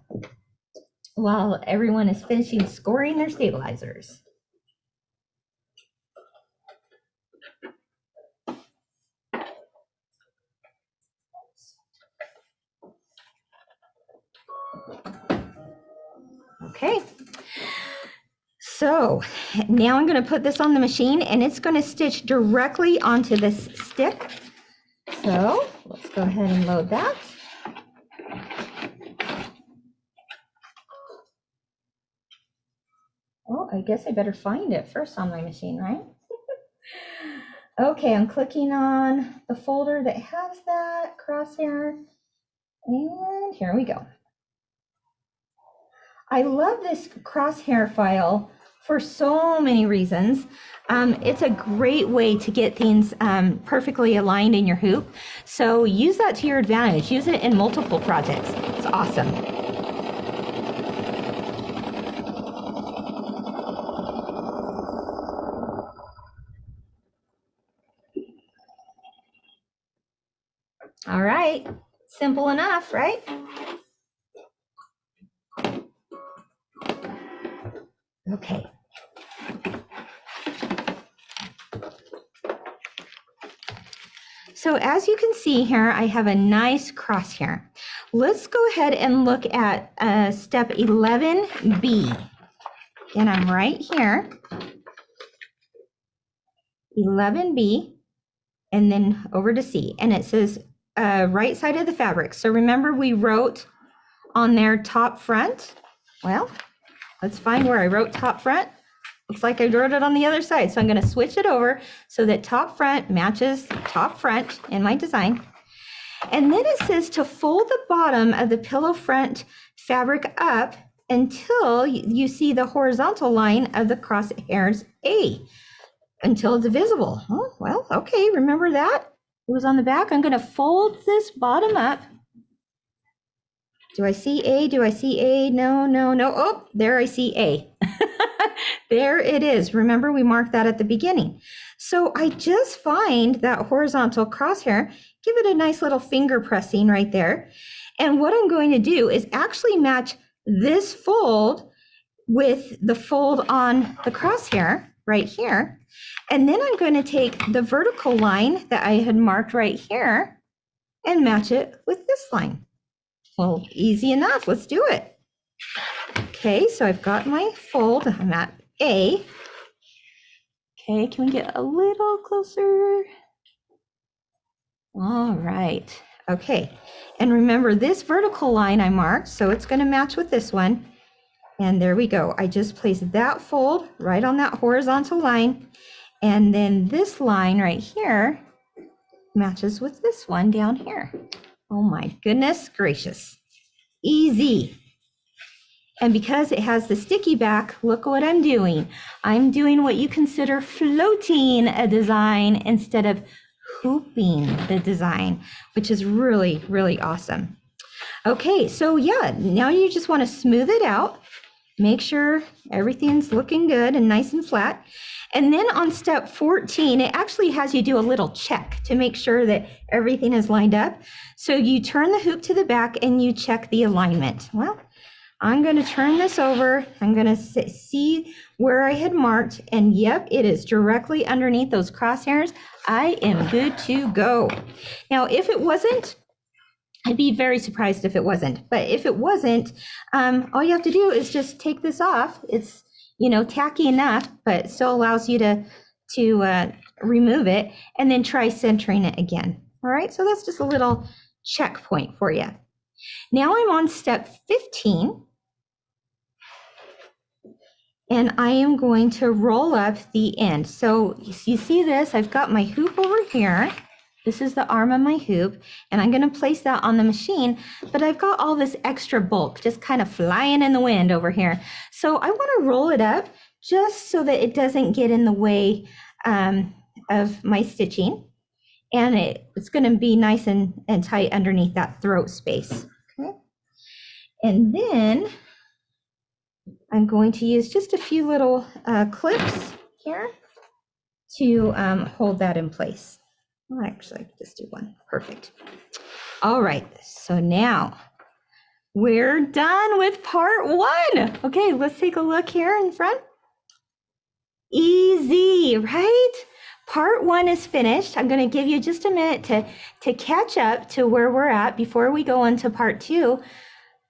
while everyone is finishing scoring their stabilizers. Okay, so now I'm going to put this on the machine, and it's going to stitch directly onto this stick. So let's go ahead and load that. Oh, I guess I better find it first on my machine, right? Okay, I'm clicking on the folder that has that crosshair, and here we go. I love this crosshair file for so many reasons. It's a great way to get things perfectly aligned in your hoop. So use that to your advantage. Use it in multiple projects. It's awesome. All right, simple enough, right? Okay. So as you can see here, I have a nice crosshair. Let's go ahead and look at step 11B. And I'm right here. 11B, and then over to C. And it says right side of the fabric. So remember we wrote on there top front. Well, let's find where I wrote top front. Looks like I wrote it on the other side. So I'm going to switch it over so that top front matches top front in my design. And then it says to fold the bottom of the pillow front fabric up until you see the horizontal line of the crosshairs A, until it's visible. Oh, well, okay, remember that? It was on the back. I'm going to fold this bottom up. Do I see A? Do I see A? No, no, no. Oh, there I see A. There it is. Remember, we marked that at the beginning. So I just find that horizontal crosshair, give it a nice little finger pressing right there. And what I'm going to do is actually match this fold with the fold on the crosshair right here. And then I'm going to take the vertical line that I had marked right here and match it with this line. Well, easy enough. Let's do it. Okay, so I've got my fold. I'm at A. Okay, can we get a little closer? All right. Okay, and remember this vertical line I marked, so it's going to match with this one. And there we go. I just placed that fold right on that horizontal line. And then this line right here matches with this one down here. Oh my goodness gracious. Easy. And because it has the sticky back, look what I'm doing. I'm doing what you consider floating a design instead of hooping the design, which is really, really awesome. Okay, so yeah, now you just want to smooth it out. Make sure everything's looking good and nice and flat. And then on step 14, it actually has you do a little check to make sure that everything is lined up. So you turn the hoop to the back and you check the alignment. Well, I'm going to turn this over. I'm going to see where I had marked, and yep, it is directly underneath those crosshairs. I am good to go. Now, if it wasn't, I'd be very surprised if it wasn't, but if it wasn't, all you have to do is just take this off. It's, you know, tacky enough, but still allows you to remove it, and then try centering it again. All right, so that's just a little checkpoint for you. Now I'm on step 15, and I am going to roll up the end. So you see this, I've got my hoop over here. This is the arm of my hoop, and I'm going to place that on the machine, but I've got all this extra bulk just kind of flying in the wind over here. So I want to roll it up just so that it doesn't get in the way of my stitching, and it's going to be nice and tight underneath that throat space. Okay. And then I'm going to use just a few little clips here to hold that in place. Well, actually, just do one. Perfect. All right, so now we're done with part 1. Okay, let's take a look here in front. Easy, right? Part 1 is finished. I'm going to give you just a minute to catch up to where we're at before we go into part 2,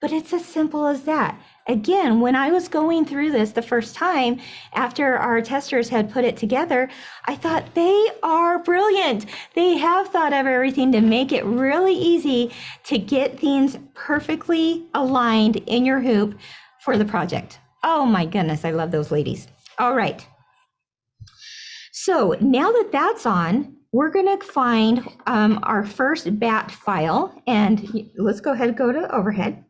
but it's as simple as that. Again, when I was going through this the first time, after our testers had put it together, I thought they are brilliant. They have thought of everything to make it really easy to get things perfectly aligned in your hoop for the project. Oh my goodness, I love those ladies. All right. So now that that's on, we're going to find our first bat file, and let's go ahead and go to overhead.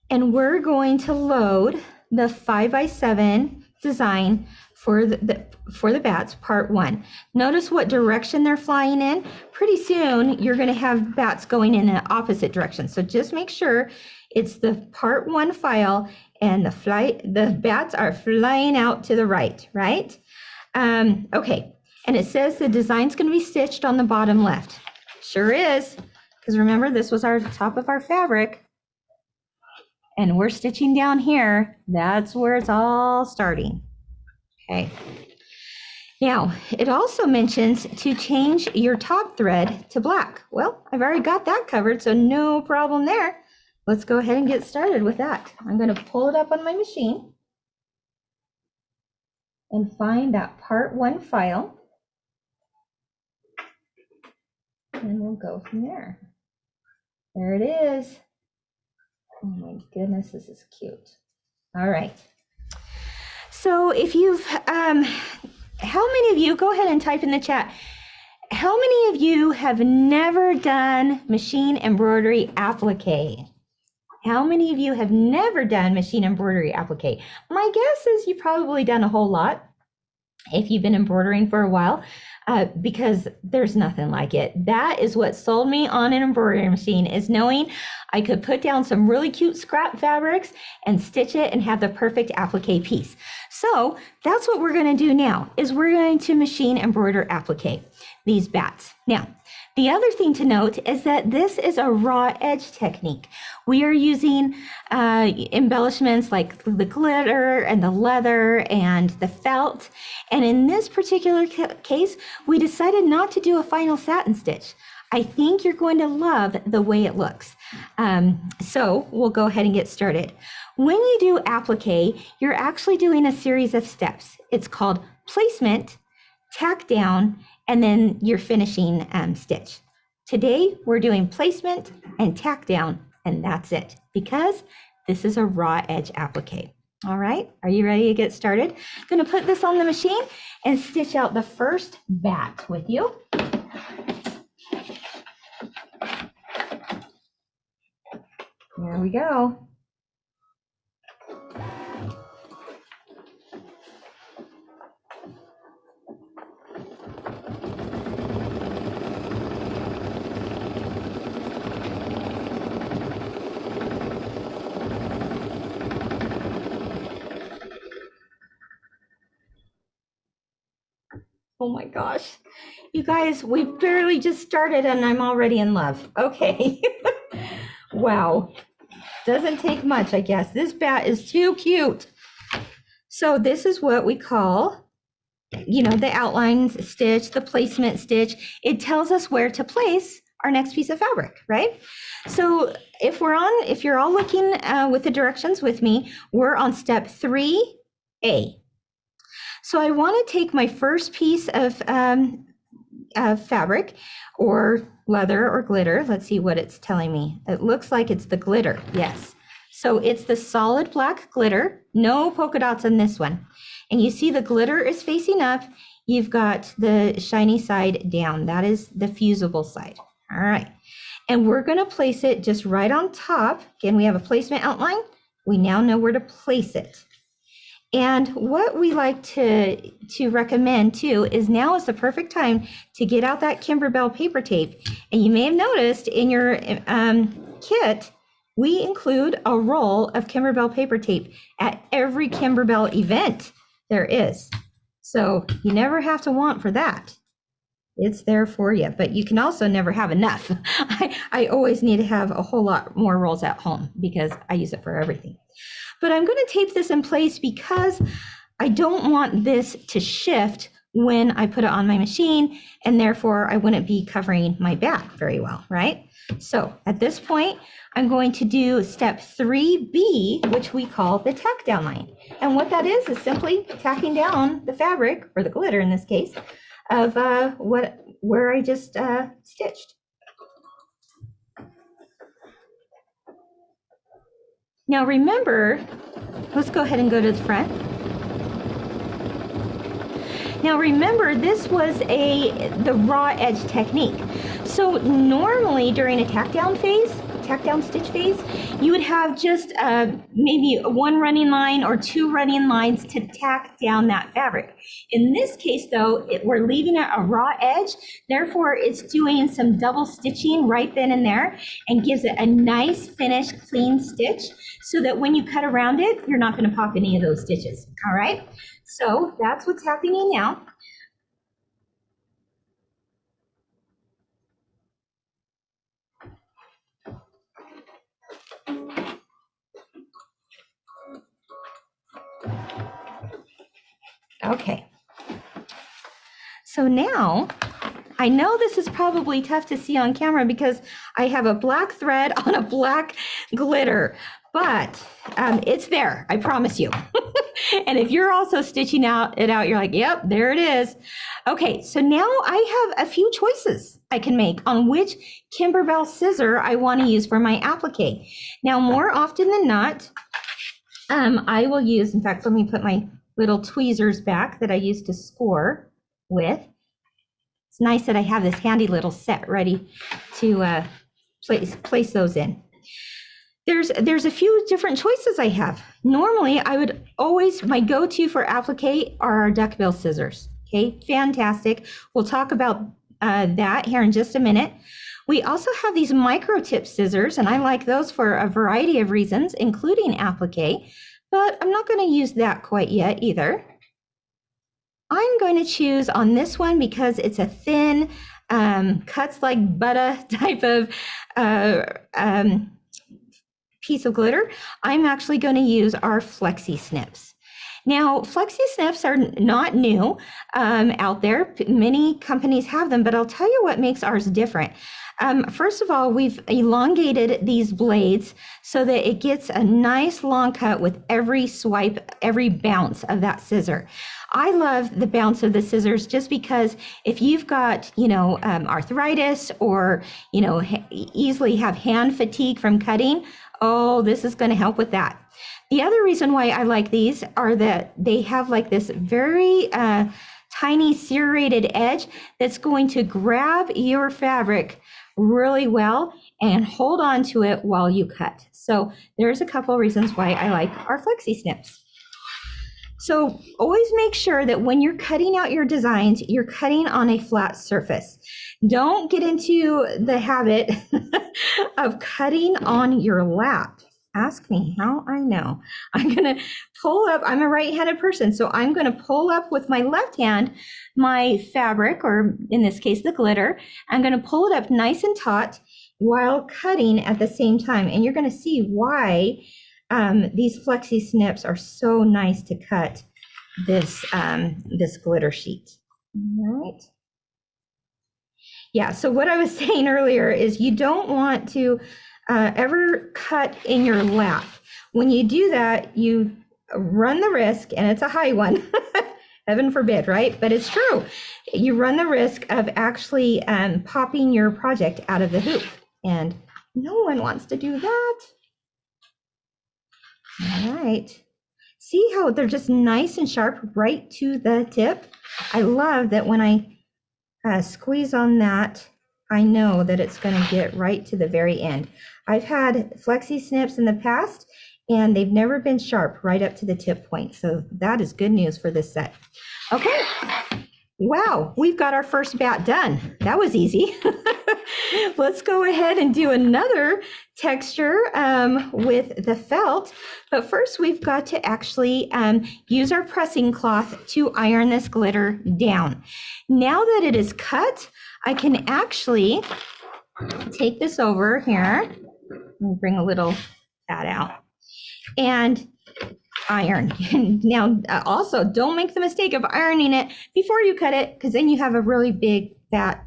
And we're going to load the 5x7 design for the bats, part 1. Notice what direction they're flying in. Pretty soon, you're going to have bats going in an opposite direction. So just make sure it's the part 1 file, and the bats are flying out to the right, right? Okay, and it says the design's going to be stitched on the bottom left. Sure is, because remember, this was our top of our fabric. And we're stitching down here. That's where it's all starting. Okay. Now, it also mentions to change your top thread to black. Well, I've already got that covered, so no problem there. Let's go ahead and get started with that. I'm going to pull it up on my machine and find that part 1 file. And we'll go from there. There it is. Oh my goodness, this is cute. All right. So if you've, how many of you, go ahead and type in the chat, how many of you have never done machine embroidery applique? How many of you have never done machine embroidery applique? My guess is you've probably done a whole lot if you've been embroidering for a while, because there's nothing like it. That is what sold me on an embroidery machine, is knowing I could put down some really cute scrap fabrics and stitch it and have the perfect applique piece. So that's what we're going to do now, is we're going to machine embroider applique these bats. Now, the other thing to note is that this is a raw edge technique. We are using embellishments like the glitter and the leather and the felt. And in this particular case, we decided not to do a final satin stitch. I think you're going to love the way it looks. So we'll go ahead and get started. When you do applique, you're actually doing a series of steps. It's called placement, tack down, and then your finishing stitch. Today, we're doing placement and tack down, and that's it, because this is a raw edge applique. All right, are you ready to get started? I'm gonna put this on the machine and stitch out the first bat with you. There we go. Oh my gosh. You guys, we barely just started and I'm already in love. Okay. Wow. Doesn't take much, I guess. This bat is too cute. So this is what we call, you know, the outline stitch, the placement stitch. It tells us where to place our next piece of fabric, right? So if you're all looking with the directions with me, we're on step 3A. So I want to take my first piece of fabric or leather or glitter. Let's see what it's telling me. It looks like it's the glitter. Yes. So it's the solid black glitter, no polka dots on this one. And you see the glitter is facing up. You've got the shiny side down. That is the fusible side. All right. And we're going to place it just right on top. Again, we have a placement outline. We now know where to place it. And what we like to recommend too is now is the perfect time to get out that Kimberbell paper tape. And you may have noticed in your kit, we include a roll of Kimberbell paper tape at every Kimberbell event there is. So you never have to want for that. It's there for you, but you can also never have enough. I always need to have a whole lot more rolls at home because I use it for everything. But I'm going to tape this in place because I don't want this to shift when I put it on my machine, and therefore I wouldn't be covering my back very well, right? So at this point, I'm going to do step 3B, which we call the tack down line. And what that is simply tacking down the fabric, or the glitter in this case, of where I just stitched. Now remember, let's go ahead and go to the front. Now remember, this was the raw edge technique. So normally during a tack down stitch phase, you would have just maybe one running line or two running lines to tack down that fabric. In this case though, we're leaving it a raw edge, therefore it's doing some double stitching right then and there and gives it a nice finished clean stitch so that when you cut around it, you're not going to pop any of those stitches. All right, so that's what's happening now. Okay, so now I know this is probably tough to see on camera because I have a black thread on a black glitter, but it's there, I promise you. And if you're also stitching it out, you're like, yep, there it is. Okay, so now I have a few choices I can make on which Kimberbell scissor I want to use for my applique. Now, more often than not, I will use, in fact, let me put my little tweezers back that I used to score with. It's nice that I have this handy little set ready to place those in. There's a few different choices I have. Normally, I would always, my go-to for applique are our duckbill scissors. Okay, fantastic. We'll talk about that here in just a minute. We also have these micro tip scissors, and I like those for a variety of reasons, including applique, but I'm not going to use that quite yet either. I'm going to choose on this one because it's a thin, cuts like butter type of piece of glitter. I'm actually going to use our Flexi Snips. Now, Flexi Snips are not new out there. Many companies have them, but I'll tell you what makes ours different. First of all, we've elongated these blades so that it gets a nice long cut with every swipe, every bounce of that scissor. I love the bounce of the scissors just because if you've got, arthritis or, easily have hand fatigue from cutting, oh, this is going to help with that. The other reason why I like these are that they have like this very tiny serrated edge that's going to grab your fabric really well and hold on to it while you cut. So there's a couple of reasons why I like our flexi snips. So always make sure that when you're cutting out your designs, you're cutting on a flat surface. Don't get into the habit of cutting on your lap. Ask me how I know. I'm gonna pull up, I'm a right-handed person, so I'm gonna pull up with my left hand my fabric, or in this case, the glitter. I'm gonna pull it up nice and taut while cutting at the same time. And you're gonna see why these flexi snips are so nice to cut this, this glitter sheet. All right. Yeah, so what I was saying earlier is you don't want to ever cut in your lap. When you do that, you run the risk, and it's a high one, heaven forbid, right? But it's true. You run the risk of actually popping your project out of the hoop, and no one wants to do that. All right. See how they're just nice and sharp right to the tip? I love that when I squeeze on that, I know that it's going to get right to the very end. I've had flexi snips in the past, and they've never been sharp right up to the tip point. So that is good news for this set. Okay. Wow, we've got our first bat done. That was easy. Let's go ahead and do another texture with the felt. But first, we've got to actually use our pressing cloth to iron this glitter down. Now that it is cut, I can actually take this over here. Let me bring a little pad out and iron. Now, also, don't make the mistake of ironing it before you cut it, because then you have a really big bat.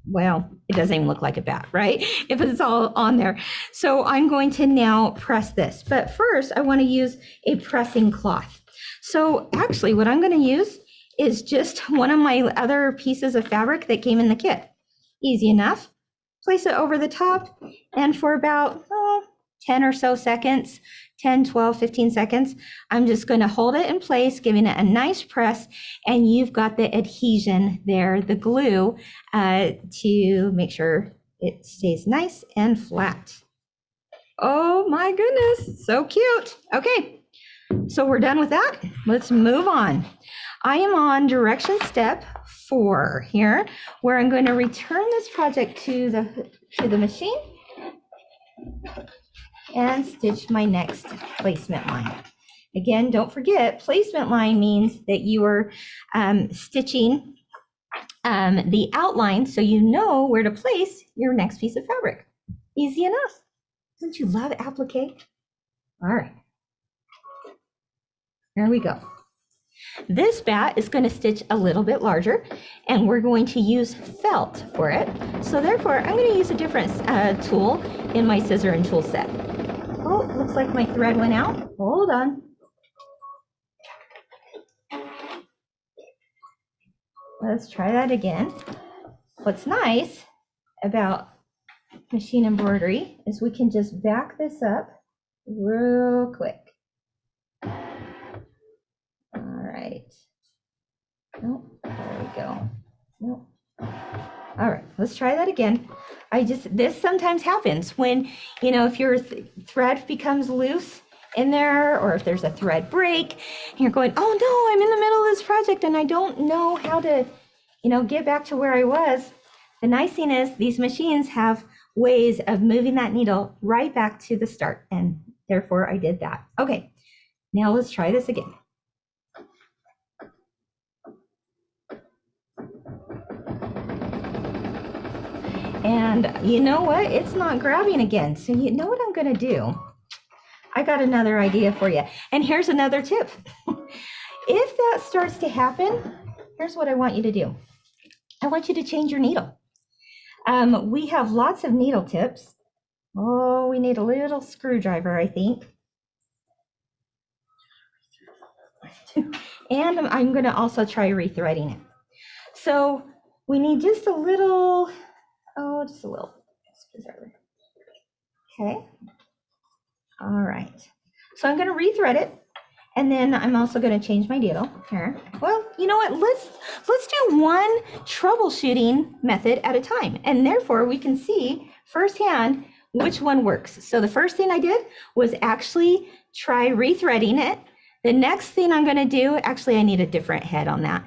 Well, it doesn't even look like a bat, right? If it's all on there. So I'm going to now press this. But first, I want to use a pressing cloth. So actually, what I'm going to use is just one of my other pieces of fabric that came in the kit. Easy enough. Place it over the top, and for about 10 or so seconds, 10, 12, 15 seconds, I'm just going to hold it in place, giving it a nice press, and you've got the adhesion there, the glue, to make sure it stays nice and flat. Oh my goodness, so cute. Okay, so we're done with that. Let's move on. I am on direction step 4 here, where I'm going to return this project to the machine and stitch my next placement line. Again, don't forget, placement line means that you are stitching the outline so you know where to place your next piece of fabric. Easy enough. Don't you love applique? All right. There we go. This bat is going to stitch a little bit larger, and we're going to use felt for it. So therefore, I'm going to use a different tool in my scissor and tool set. Oh, looks like my thread went out. Hold on. Let's try that again. What's nice about machine embroidery is we can just back this up real quick. All right. Oh, there we go. Nope. All right, let's try that again. This sometimes happens when, if your thread becomes loose in there, or if there's a thread break, and you're going, oh no, I'm in the middle of this project and I don't know how to, get back to where I was. The nice thing is these machines have ways of moving that needle right back to the start, and therefore I did that. Okay, now let's try this again. And you know what? It's not grabbing again. So you know what I'm going to do? I got another idea for you. And here's another tip. If that starts to happen, here's what I want you to do. I want you to change your needle. We have lots of needle tips. Oh, we need a little screwdriver, I think. And I'm going to also try rethreading it. So we need just a little. Oh, just a little. Okay. All right. So I'm going to rethread it. And then I'm also going to change my needle here. Well, you know what? Let's do one troubleshooting method at a time, and therefore we can see firsthand which one works. So the first thing I did was actually try rethreading it. The next thing I'm going to do, actually I need a different head on that,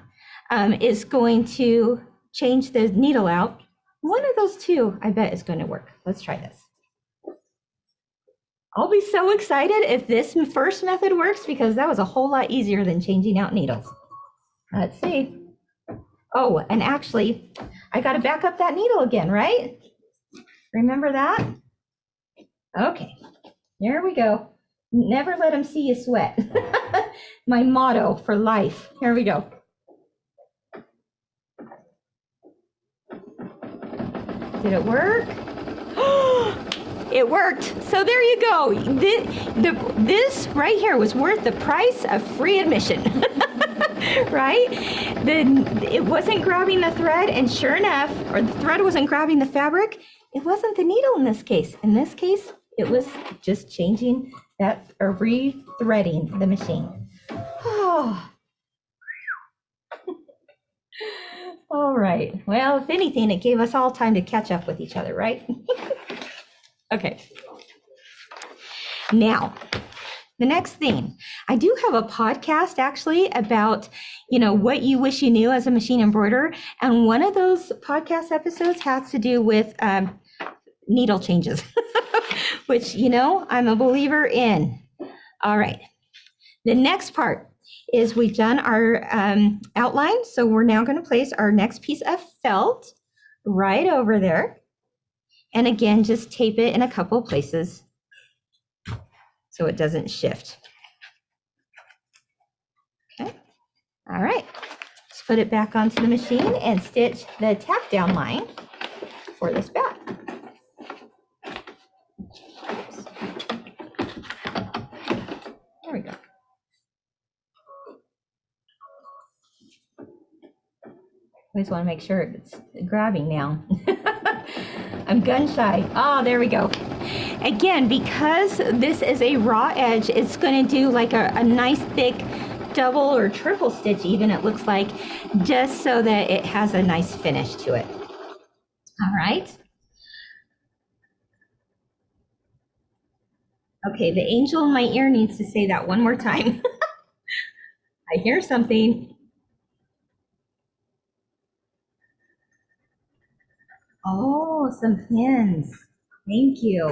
is going to change the needle out. One of those two, I bet, is going to work. Let's try this. I'll be so excited if this first method works, because that was a whole lot easier than changing out needles. Let's see. Oh, and actually, I got to back up that needle again, right? Remember that? Okay, there we go. Never let them see you sweat. My motto for life. Here we go. Did it work? It worked. So there you go. This right here was worth the price of free admission. Right? It wasn't grabbing the thread, and sure enough, or the thread wasn't grabbing the fabric. It wasn't the needle in this case. In this case, it was just changing that, or re-threading the machine. Oh. All right. Well, if anything, it gave us all time to catch up with each other, right? Okay. Now, the next thing, I do have a podcast actually about, what you wish you knew as a machine embroiderer. And one of those podcast episodes has to do with needle changes, which, I'm a believer in. All right. The next part is we've done our outline. So we're now going to place our next piece of felt right over there. And again, just tape it in a couple places so it doesn't shift. Okay. All right. Let's put it back onto the machine and stitch the tack down line for this bat. There we go. I just want to make sure it's grabbing now. I'm gun shy. Oh, there we go. Again, because this is a raw edge, it's going to do like a nice thick double or triple stitch even, it looks like, just so that it has a nice finish to it. All right. Okay, the angel in my ear needs to say that one more time. I hear something. Oh, some pins. Thank you.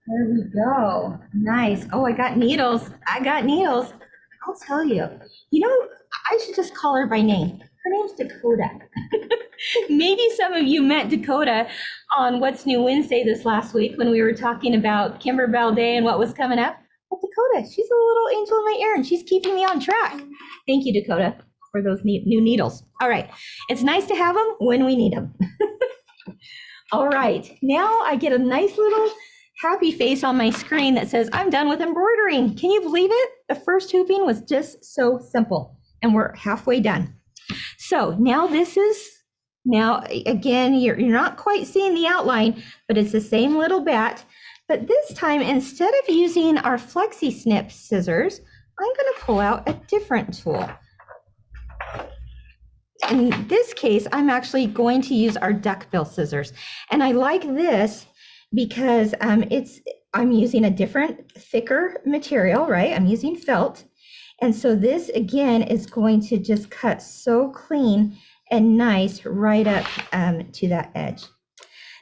There we go. Nice. Oh, I got needles. I'll tell you. I should just call her by name. Her name's Dakota. Maybe some of you met Dakota on What's New Wednesday this last week when we were talking about Kimberbell Day and what was coming up. Well, Dakota, she's a little angel in my ear and she's keeping me on track. Thank you, Dakota, for those new needles. All right. It's nice to have them when we need them. All right. Now I get a nice little happy face on my screen that says I'm done with embroidering. Can you believe it? The first hooping was just so simple and we're halfway done. So now again, you're not quite seeing the outline, but it's the same little bat. But this time, instead of using our Flexi Snip scissors, I'm going to pull out a different tool. In this case, I'm actually going to use our duckbill scissors. And I like this because I'm using a different, thicker material, right? I'm using felt. And so this, again, is going to just cut so clean and nice right up to that edge.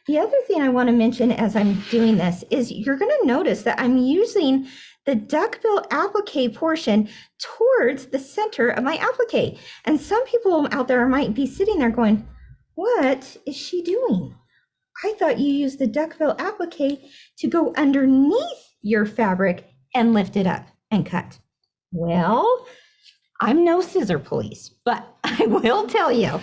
The other thing I want to mention as I'm doing this is you're going to notice that I'm using the duckbill applique portion towards the center of my applique. And some people out there might be sitting there going, what is she doing? I thought you used the duckbill applique to go underneath your fabric and lift it up and cut. Well, I'm no scissor police, but I will tell you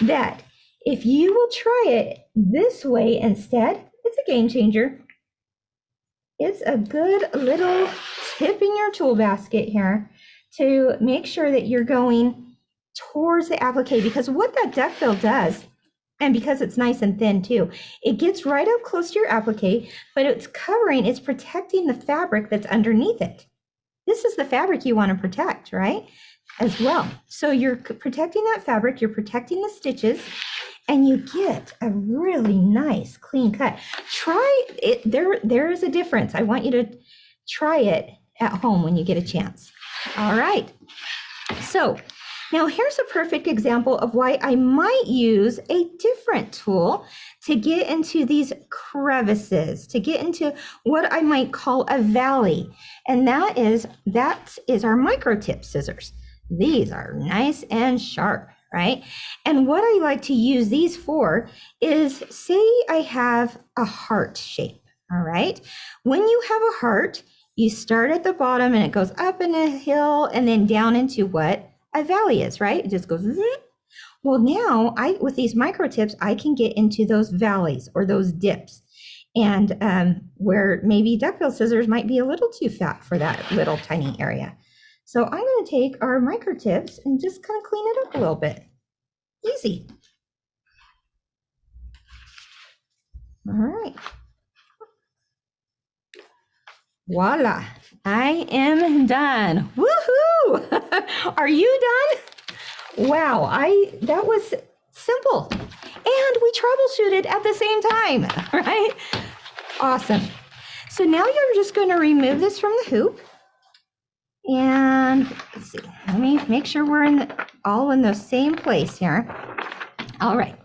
that if you will try it this way instead, it's a game changer. It's a good little tip in your tool basket here to make sure that you're going towards the applique, because what that duckbill does, and because it's nice and thin too, it gets right up close to your applique, but it's protecting the fabric that's underneath it. this is the fabric you want to protect, right? As well. So you're protecting that fabric, you're protecting the stitches, and you get a really nice clean cut. Try it. There is a difference. I want you to try it at home when you get a chance. All right. So now here's a perfect example of why I might use a different tool to get into these crevices, to get into what I might call a valley. And that is our micro tip scissors. These are nice and sharp, right? And what I like to use these for is, say I have a heart shape, all right? When you have a heart, you start at the bottom and it goes up in a hill and then down into what a valley is, right? It just goes. Well, now with these micro tips, I can get into those valleys or those dips, and where maybe duckbill scissors might be a little too fat for that little tiny area. So I'm going to take our micro tips and just kind of clean it up a little bit. Easy. All right. Voila, I am done. Woohoo! Are you done? Wow, that was simple. And we troubleshooted at the same time, right? Awesome. So now you're just going to remove this from the hoop. And let's see, let me make sure we're all in the same place here. All right.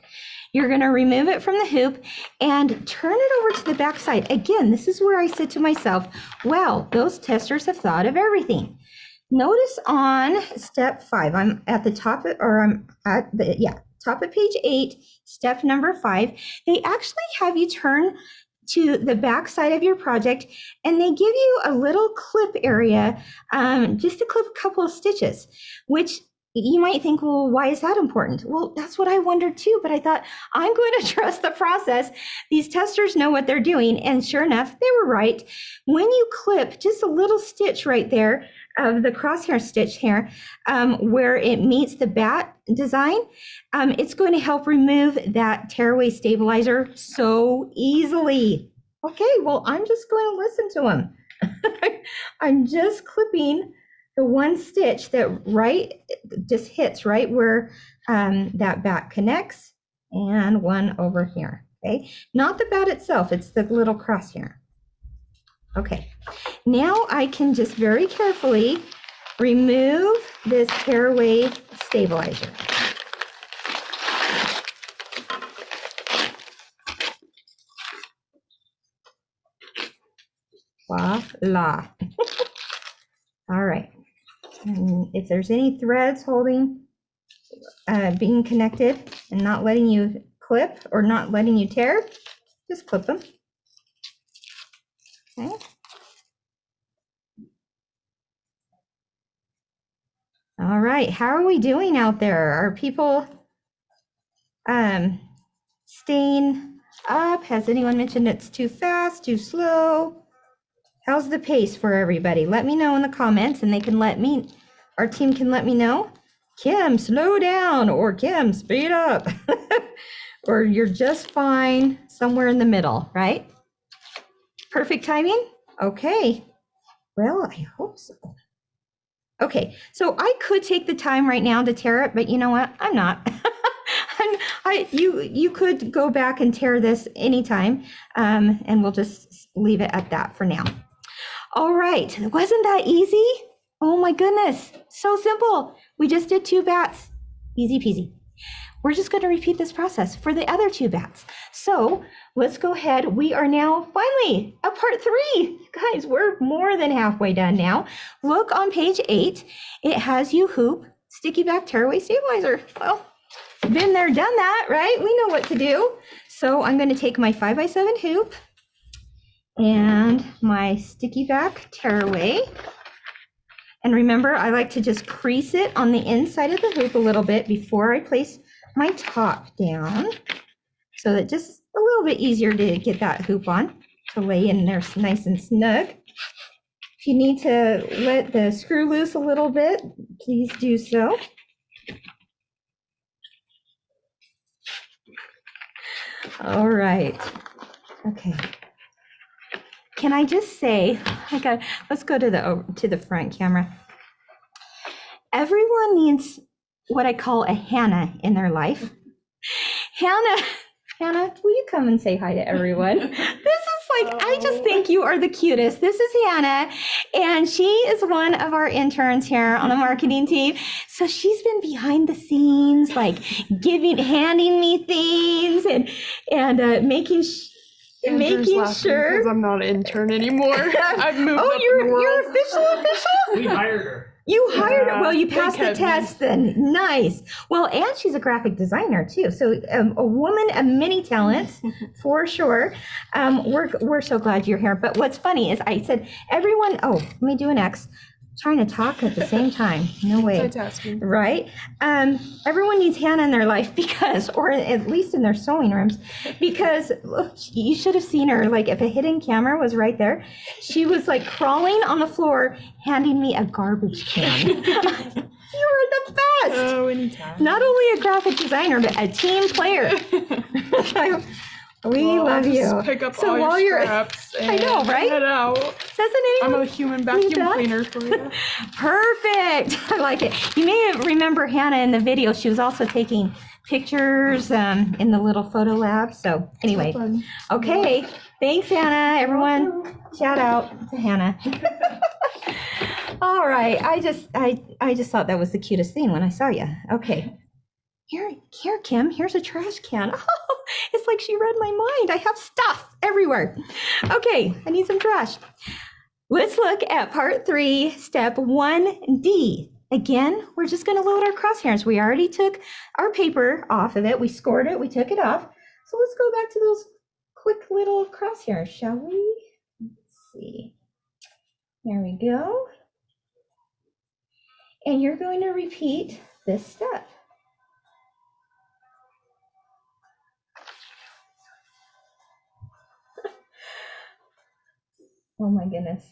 You're going to remove it from the hoop and turn it over to the back side. Again, this is where I said to myself, wow, those testers have thought of everything. Notice on step 5, I'm at the top of, or I'm at the, top of page 8, step number 5. They actually have you turn to the back side of your project and they give you a little clip area, just to clip a couple of stitches, which you might think, well, why is that important? Well, that's what I wondered too, but I thought, I'm going to trust the process. These testers know what they're doing. And sure enough, they were right. When you clip just a little stitch right there of the crosshair stitch here, where it meets the bat design, it's going to help remove that tearaway stabilizer so easily. Okay, well, I'm just going to listen to them. I'm just clipping the one stitch that just hits right where that bat connects, and one over here, okay? Not the bat itself, it's the little crosshair. Okay, now I can just very carefully remove this tearaway stabilizer. Voila. All right. And if there's any threads holding, being connected and not letting you clip or not letting you tear, just clip them. Okay. All right, how are we doing out there? Are people staying up? Has anyone mentioned it's too fast, too slow? How's the pace for everybody? Let me know in the comments, and our team can let me know. Kim, slow down, or Kim, speed up. Or you're just fine somewhere in the middle, right? Perfect timing? Okay. Well, I hope so. Okay, so I could take the time right now to tear it, but you know what? I'm not. You could go back and tear this anytime, and we'll just leave it at that for now. All right, wasn't that easy? Oh my goodness, so simple. We just did 2 bats, easy peasy. We're just going to repeat this process for the other 2 bats. So let's go ahead. We are now finally at part 3. Guys, we're more than halfway done now. Look on page 8. It has you hoop, sticky back tearaway stabilizer. Well, been there, done that, right? We know what to do. So I'm going to take my 5x7 hoop and my sticky back tearaway. And remember, I like to just crease it on the inside of the hoop a little bit before I place my top down, so that just a little bit easier to get that hoop on, to lay in there nice and snug. If you need to let the screw loose a little bit, please do so. All right, okay. can I just say, let's go to the front camera. Everyone needs what I call a Hannah in their life. Hannah, will you come and say hi to everyone? This is like, I just think you are the cutest. This is Hannah, and she is one of our interns here on the marketing team. So she's been behind the scenes, like handing me things and making sure. Because I'm not an intern anymore. I've moved up in the world. You're official? We hired her. You hired her. Yeah, Well, you they passed the kept me. test then. Nice. Well, and she's a graphic designer too. So a woman of many talents for sure. We're so glad you're here. But what's funny is I said, everyone, let me do an X. Trying to talk at the same time. No way. Multitasking. Right? Everyone needs Hannah in their life because, or at least in their sewing rooms, because look, you should have seen her. Like if a hidden camera was right there, she was like crawling on the floor, handing me a garbage can. You were the best. Oh, anytime. Not only a graphic designer, but a team player. We Well, love I'll you. just pick up So all your while you're, scraps I know, and right? head out. Doesn't anyone? I'm a human vacuum done? cleaner for you. Perfect. I like it. You may remember Hannah in the video. She was also taking pictures in the little photo lab. So anyway, okay. Thanks, Hannah. Everyone, shout out to Hannah. All right. I just thought that was the cutest thing when I saw you. Okay. Here, Kim. Here's a trash can. Oh, it's like she read my mind. I have stuff everywhere. Okay, I need some trash. Let's look at part 3, step 1D. Again, we're just going to load our crosshairs. We already took our paper off of it. We scored it. We took it off. So let's go back to those quick little crosshairs, shall we? Let's see. There we go. And you're going to repeat this step. Oh my goodness.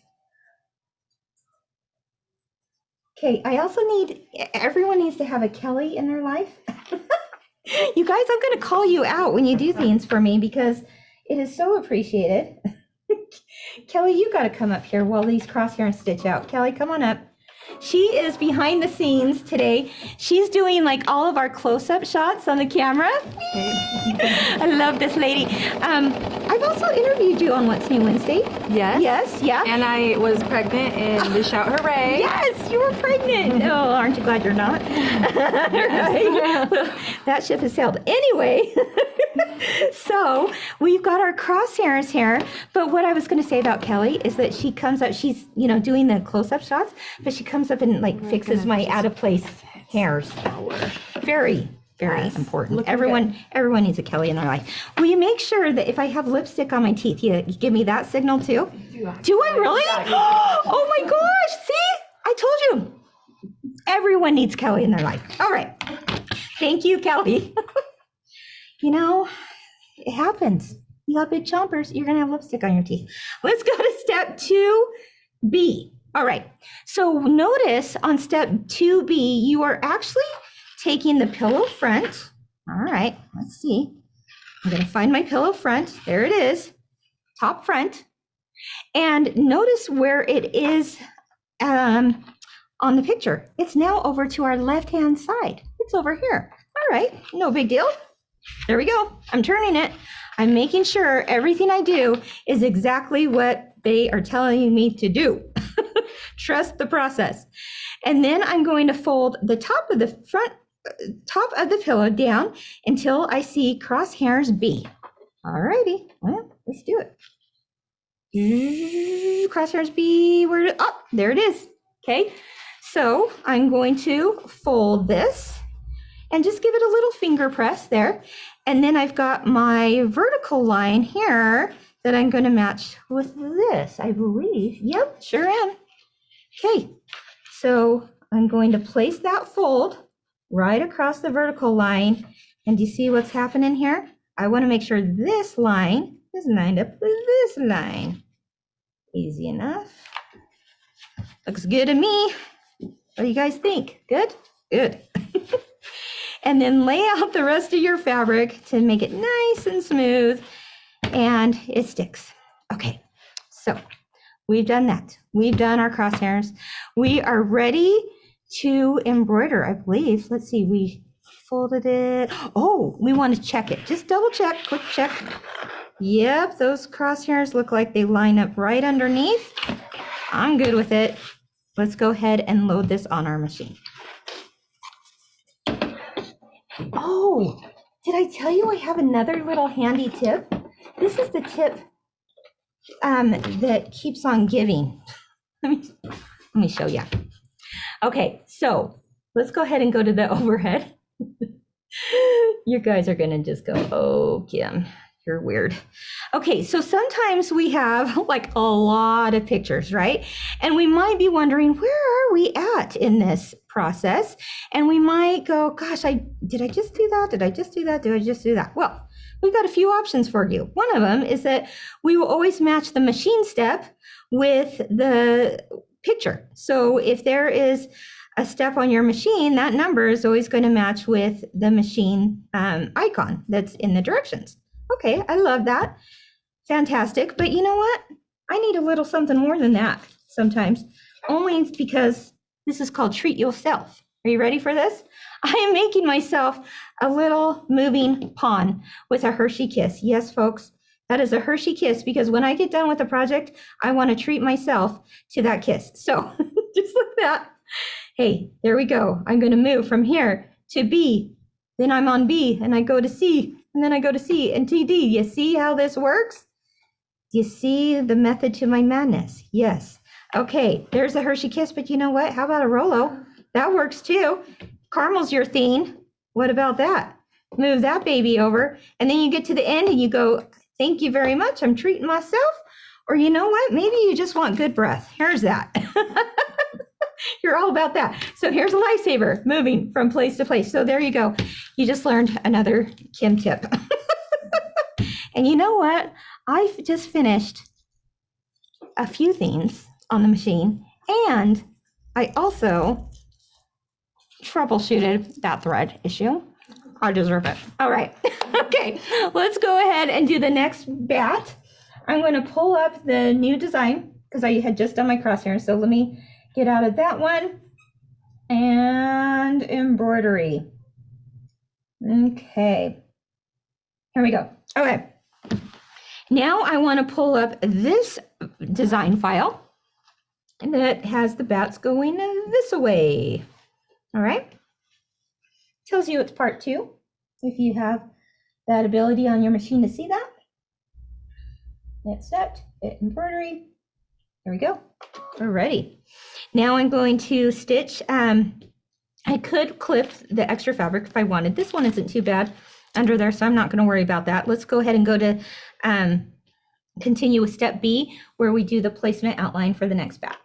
Okay, I also everyone needs to have a Kelly in their life. You guys, I'm going to call you out when you do things for me because it is so appreciated. Kelly, you got to come up here while these crosshairs stitch out. Kelly, come on up. She is behind the scenes today. She's doing like all of our close-up shots on the camera. I love this lady. I've also interviewed you on What's New Wednesday. Yes. Yes, yeah. And I was pregnant in the Shout Hooray. Yes, you were pregnant. Oh, aren't you glad you're not? Right? That ship has sailed. Anyway, so we've got our crosshairs here. But what I was going to say about Kelly is that she comes up, she's, doing the close-up shots, but she comes up and like fixes my out-of-place hairs. Very, very important. Everyone needs a Kelly in their life. Will you make sure that if I have lipstick on my teeth, you give me that signal too? Do I really? Oh my gosh, see? I told you. Everyone needs Kelly in their life. All right. Thank you, Kelly. It happens. You got big chompers, you're gonna have lipstick on your teeth. Let's go to step 2B. All right, so notice on step 2B, you are actually taking the pillow front. All right, let's see. I'm gonna find my pillow front. There it is, top front. And notice where it is on the picture. It's now over to our left-hand side. It's over here. All right, no big deal. There we go. I'm turning it. I'm making sure everything I do is exactly what they are telling me to do. Trust the process. And then I'm going to fold the top of the pillow down until I see crosshairs B. All righty, well, let's do it. Crosshairs B, there it is. Okay, so I'm going to fold this and just give it a little finger press there. And then I've got my vertical line here that I'm going to match with this, I believe. Yep, sure am. Okay, so I'm going to place that fold right across the vertical line. And do you see what's happening here? I want to make sure this line is lined up with this line. Easy enough. Looks good to me. What do you guys think? Good? Good. And then lay out the rest of your fabric to make it nice and smooth and it sticks. Okay, So we've done that. We've done our crosshairs. We are ready to embroider, I believe. Let's see, we folded it. Oh, we want to check it. Just double check, quick check. Yep, those crosshairs look like they line up right underneath. I'm good with it. Let's go ahead and load this on our machine. Oh, did I tell you I have another little handy tip? This is the tip that keeps on giving. Let me show you. Okay, so let's go ahead and go to the overhead. You guys are gonna just go, oh, Kim, you're weird. Okay, so sometimes we have like a lot of pictures, right? And we might be wondering, where are we at in this process? And we might go, gosh, did I just do that? Did I just do that? Did I just do that? Well, we've got a few options for you. One of them is that we will always match the machine step with the picture. So if there is a step on your machine, that number is always going to match with the machine icon that's in the directions. Okay, I love that. Fantastic. But you know what? I need a little something more than that sometimes, only because this is called treat yourself. Are you ready for this? I am making myself a little moving pawn with a Hershey kiss. Yes, folks, that is a Hershey kiss, because when I get done with the project, I want to treat myself to that kiss. So just like that. Hey, there we go. I'm going to move from here to B, then I'm on B, and I go to C, and then I go to C and to D. You see how this works? You see the method to my madness? Yes. Okay, there's a Hershey kiss, but you know what? How about a Rolo? That works too. Caramel's your theme. What about that? Move that baby over, and then you get to the end and you go, thank you very much, I'm treating myself. Or you know what? Maybe you just want good breath. Here's that. You're all about that. So here's a lifesaver, moving from place to place. So there you go. You just learned another Kim tip. And you know what? I've just finished a few things on the machine, and I also troubleshooted that thread issue. I deserve it. All right. Okay, let's go ahead and do the next bat. I'm going to pull up the new design because I had just done my crosshairs. So let me get out of that one and embroidery. Okay, here we go. Okay, now I want to pull up this design file that has the bats going this way. All right, tells you it's part 2 if you have that ability on your machine to see that. Hit set, hit embroidery. There we go. We're ready. Now I'm going to stitch. I could clip the extra fabric if I wanted. This one isn't too bad under there, so I'm not going to worry about that. Let's go ahead and go to continue with step B, where we do the placement outline for the next bat.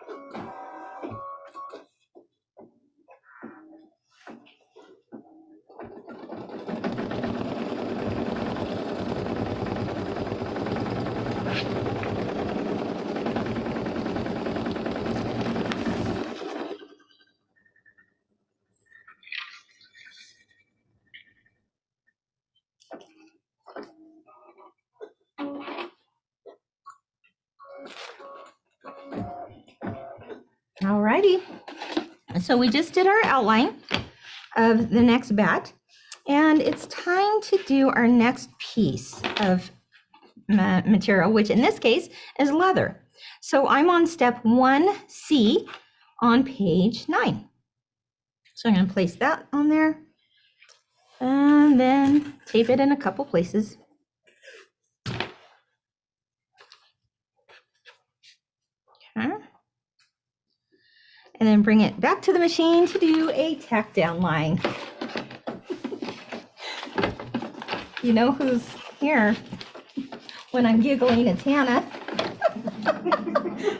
Alrighty, so we just did our outline of the next bat, and it's time to do our next piece of material, which in this case is leather. So I'm on step 1C on page 9. So I'm going to place that on there and then tape it in a couple places. Okay. And then bring it back to the machine to do a tack down line. You know who's here when I'm giggling? It's Hannah.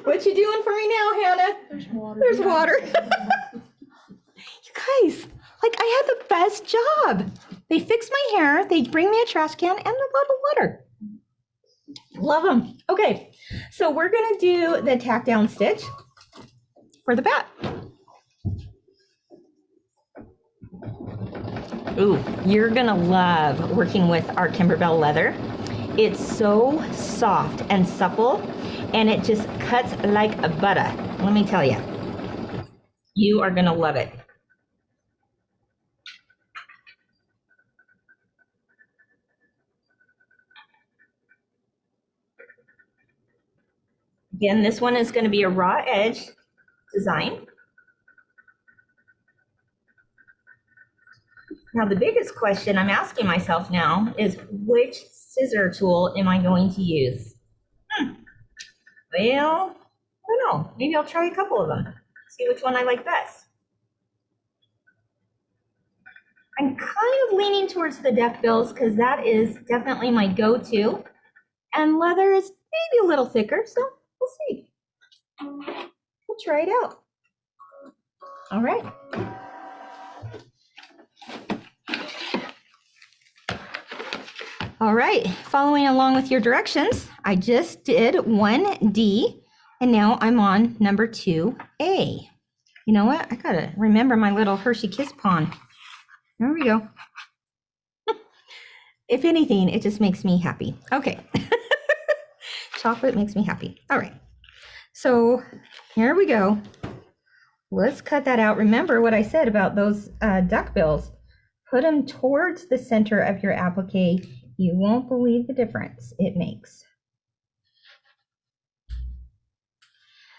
What you doing for me now, Hannah? There's water. There's water. You guys, like, I had the best job. They fix my hair, they bring me a trash can and a bottle of water. Love them. Okay, so we're gonna do the tack down stitch for the bat. Ooh, you're gonna love working with our Kimberbell leather. It's so soft and supple, and it just cuts like a butter. Let me tell you, you are gonna love it. Again, this one is going to be a raw edge design. Now, the biggest question I'm asking myself now is, which scissor tool am I going to use? Well, I don't know. Maybe I'll try a couple of them, see which one I like best. I'm kind of leaning towards the duckbills because that is definitely my go-to. And leather is maybe a little thicker, so we'll see. We'll try it out. All right. All right, following along with your directions, I just did 1D, and now I'm on number 2A. You know what? I gotta remember my little Hershey Kiss Pond. There we go. If anything, it just makes me happy. Okay. Chocolate makes me happy. All right. So here we go. Let's cut that out. Remember what I said about those duck bills. Put them towards the center of your applique. You won't believe the difference it makes.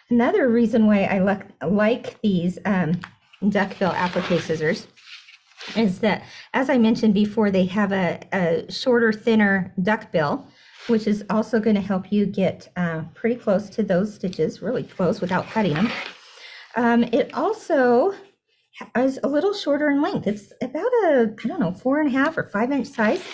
Another reason why I like these duckbill applique scissors is that, as I mentioned before, they have a shorter, thinner duckbill, which is also going to help you get pretty close to those stitches, really close without cutting them. It also is a little shorter in length. It's about a, I don't know, 4.5 or 5 inch size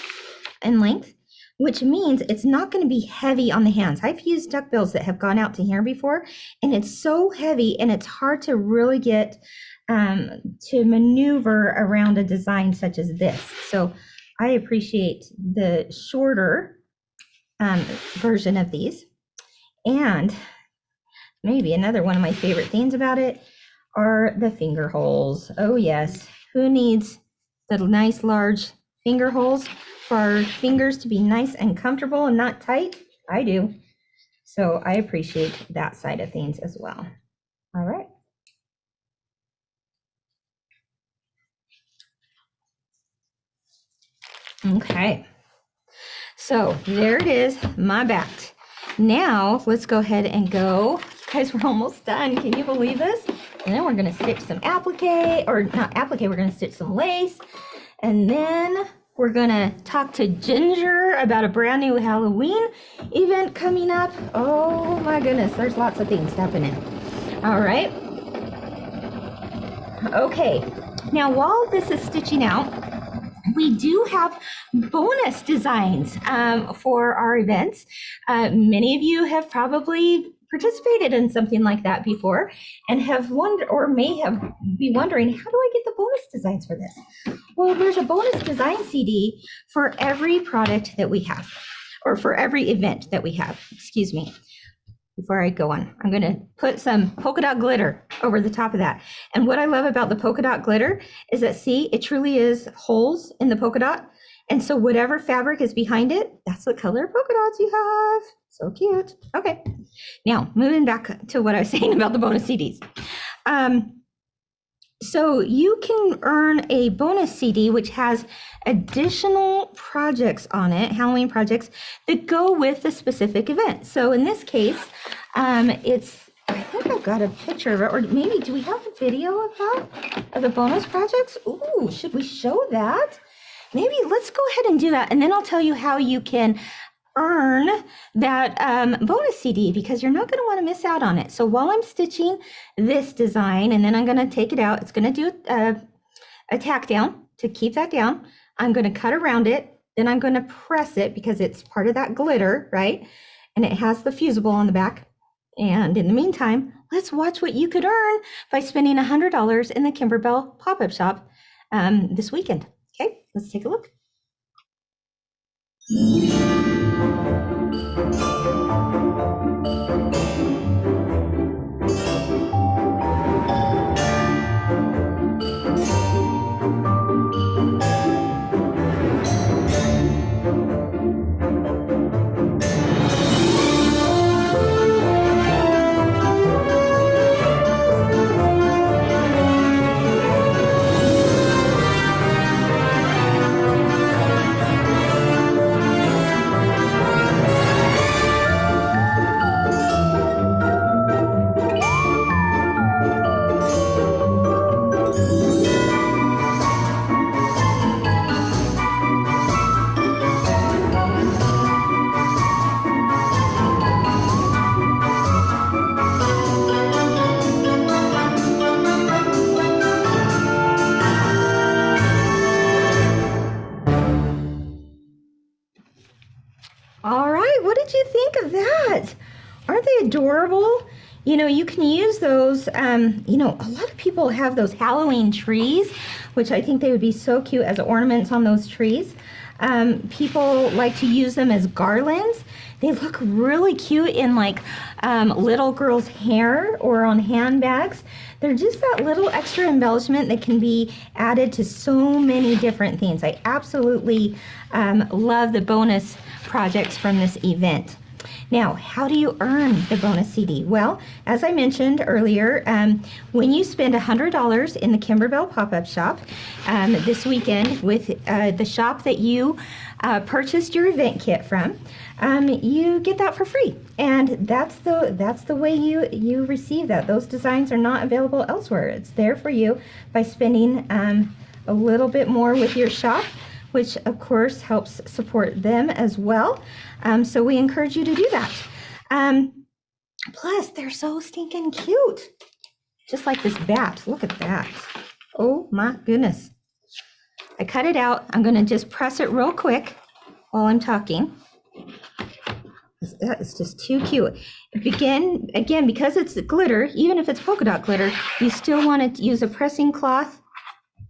in length, which means it's not going to be heavy on the hands. I've used duckbills that have gone out to here before, and it's so heavy and it's hard to really get to maneuver around a design such as this. So I appreciate the shorter version of these. And maybe another one of my favorite things about it are the finger holes. Oh yes, who needs the nice large finger holes for our fingers to be nice and comfortable and not tight? I do. So I appreciate that side of things as well. All right. Okay. So there it is, my bat. Now let's go ahead and go. Guys, we're almost done. Can you believe this? And then we're going to stitch some applique, or not applique, we're going to stitch some lace. And then we're going to talk to Ginger about a brand new Halloween event coming up. Oh my goodness, there's lots of things happening. All right. Okay. Now, while this is stitching out, we do have bonus designs for our events. Many of you have probably participated in something like that before and have wondered, or may have be wondering, how do I get the bonus designs for this? Well, there's a bonus design CD for every product that we have, or for every event that we have, excuse me. Before I go on, I'm going to put some polka dot glitter over the top of that. And what I love about the polka dot glitter is that, see, it truly is holes in the polka dot. And so whatever fabric is behind it, that's the color polka dots you have. So cute. Okay. Now, moving back to what I was saying about the bonus CDs. So you can earn a bonus CD, which has additional projects on it, Halloween projects, that go with the specific event. So in this case, it's, I think I've got a picture of it, or maybe, do we have a video of that, of the bonus projects? Ooh, should we show that? Maybe let's go ahead and do that, and then I'll tell you how you can earn that bonus CD, because you're not going to want to miss out on it. So while I'm stitching this design, and then I'm going to take it out, it's going to do a tack down to keep that down. I'm going to cut around it, then I'm going to press it because it's part of that glitter, right? And it has the fusible on the back. And in the meantime, let's watch what you could earn by spending $100 in the Kimberbell pop-up shop this weekend. Okay, let's take a look. Aren't they adorable? You know, you can use those, you know, a lot of people have those Halloween trees, which I think they would be so cute as ornaments on those trees. People like to use them as garlands. They look really cute in like little girls' hair or on handbags. They're just that little extra embellishment that can be added to so many different things. I absolutely love the bonus projects from this event. Now, how do you earn the bonus CD? Well, as I mentioned earlier, when you spend $100 in the Kimberbell pop-up shop this weekend with the shop that you purchased your event kit from, you get that for free. And that's the way you receive that. Those designs are not available elsewhere. It's there for you by spending a little bit more with your shop, which of course helps support them as well. So we encourage you to do that. Plus, they're so stinking cute. Just like this bat. Look at that. Oh my goodness. I cut it out. I'm going to just press it real quick while I'm talking. That is just too cute. Again, because it's glitter, even if it's polka dot glitter, you still want to use a pressing cloth,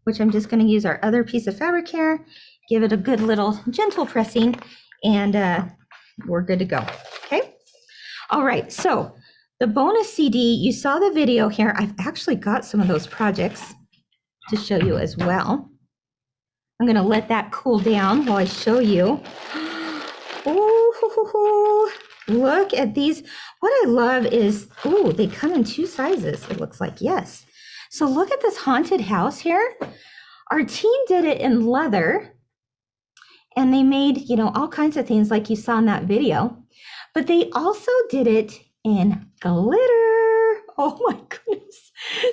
which I'm just going to use our other piece of fabric here. Give it a good little gentle pressing, and we're good to go. Okay. All right. So the bonus CD, you saw the video here. I've actually got some of those projects to show you as well. I'm going to let that cool down while I show you. Oh, look at these. What I love is, oh, they come in 2 sizes. It looks like, yes. So look at this haunted house here. Our team did it in leather. And they made, you know, all kinds of things like you saw in that video, but they also did it in glitter. Oh my goodness.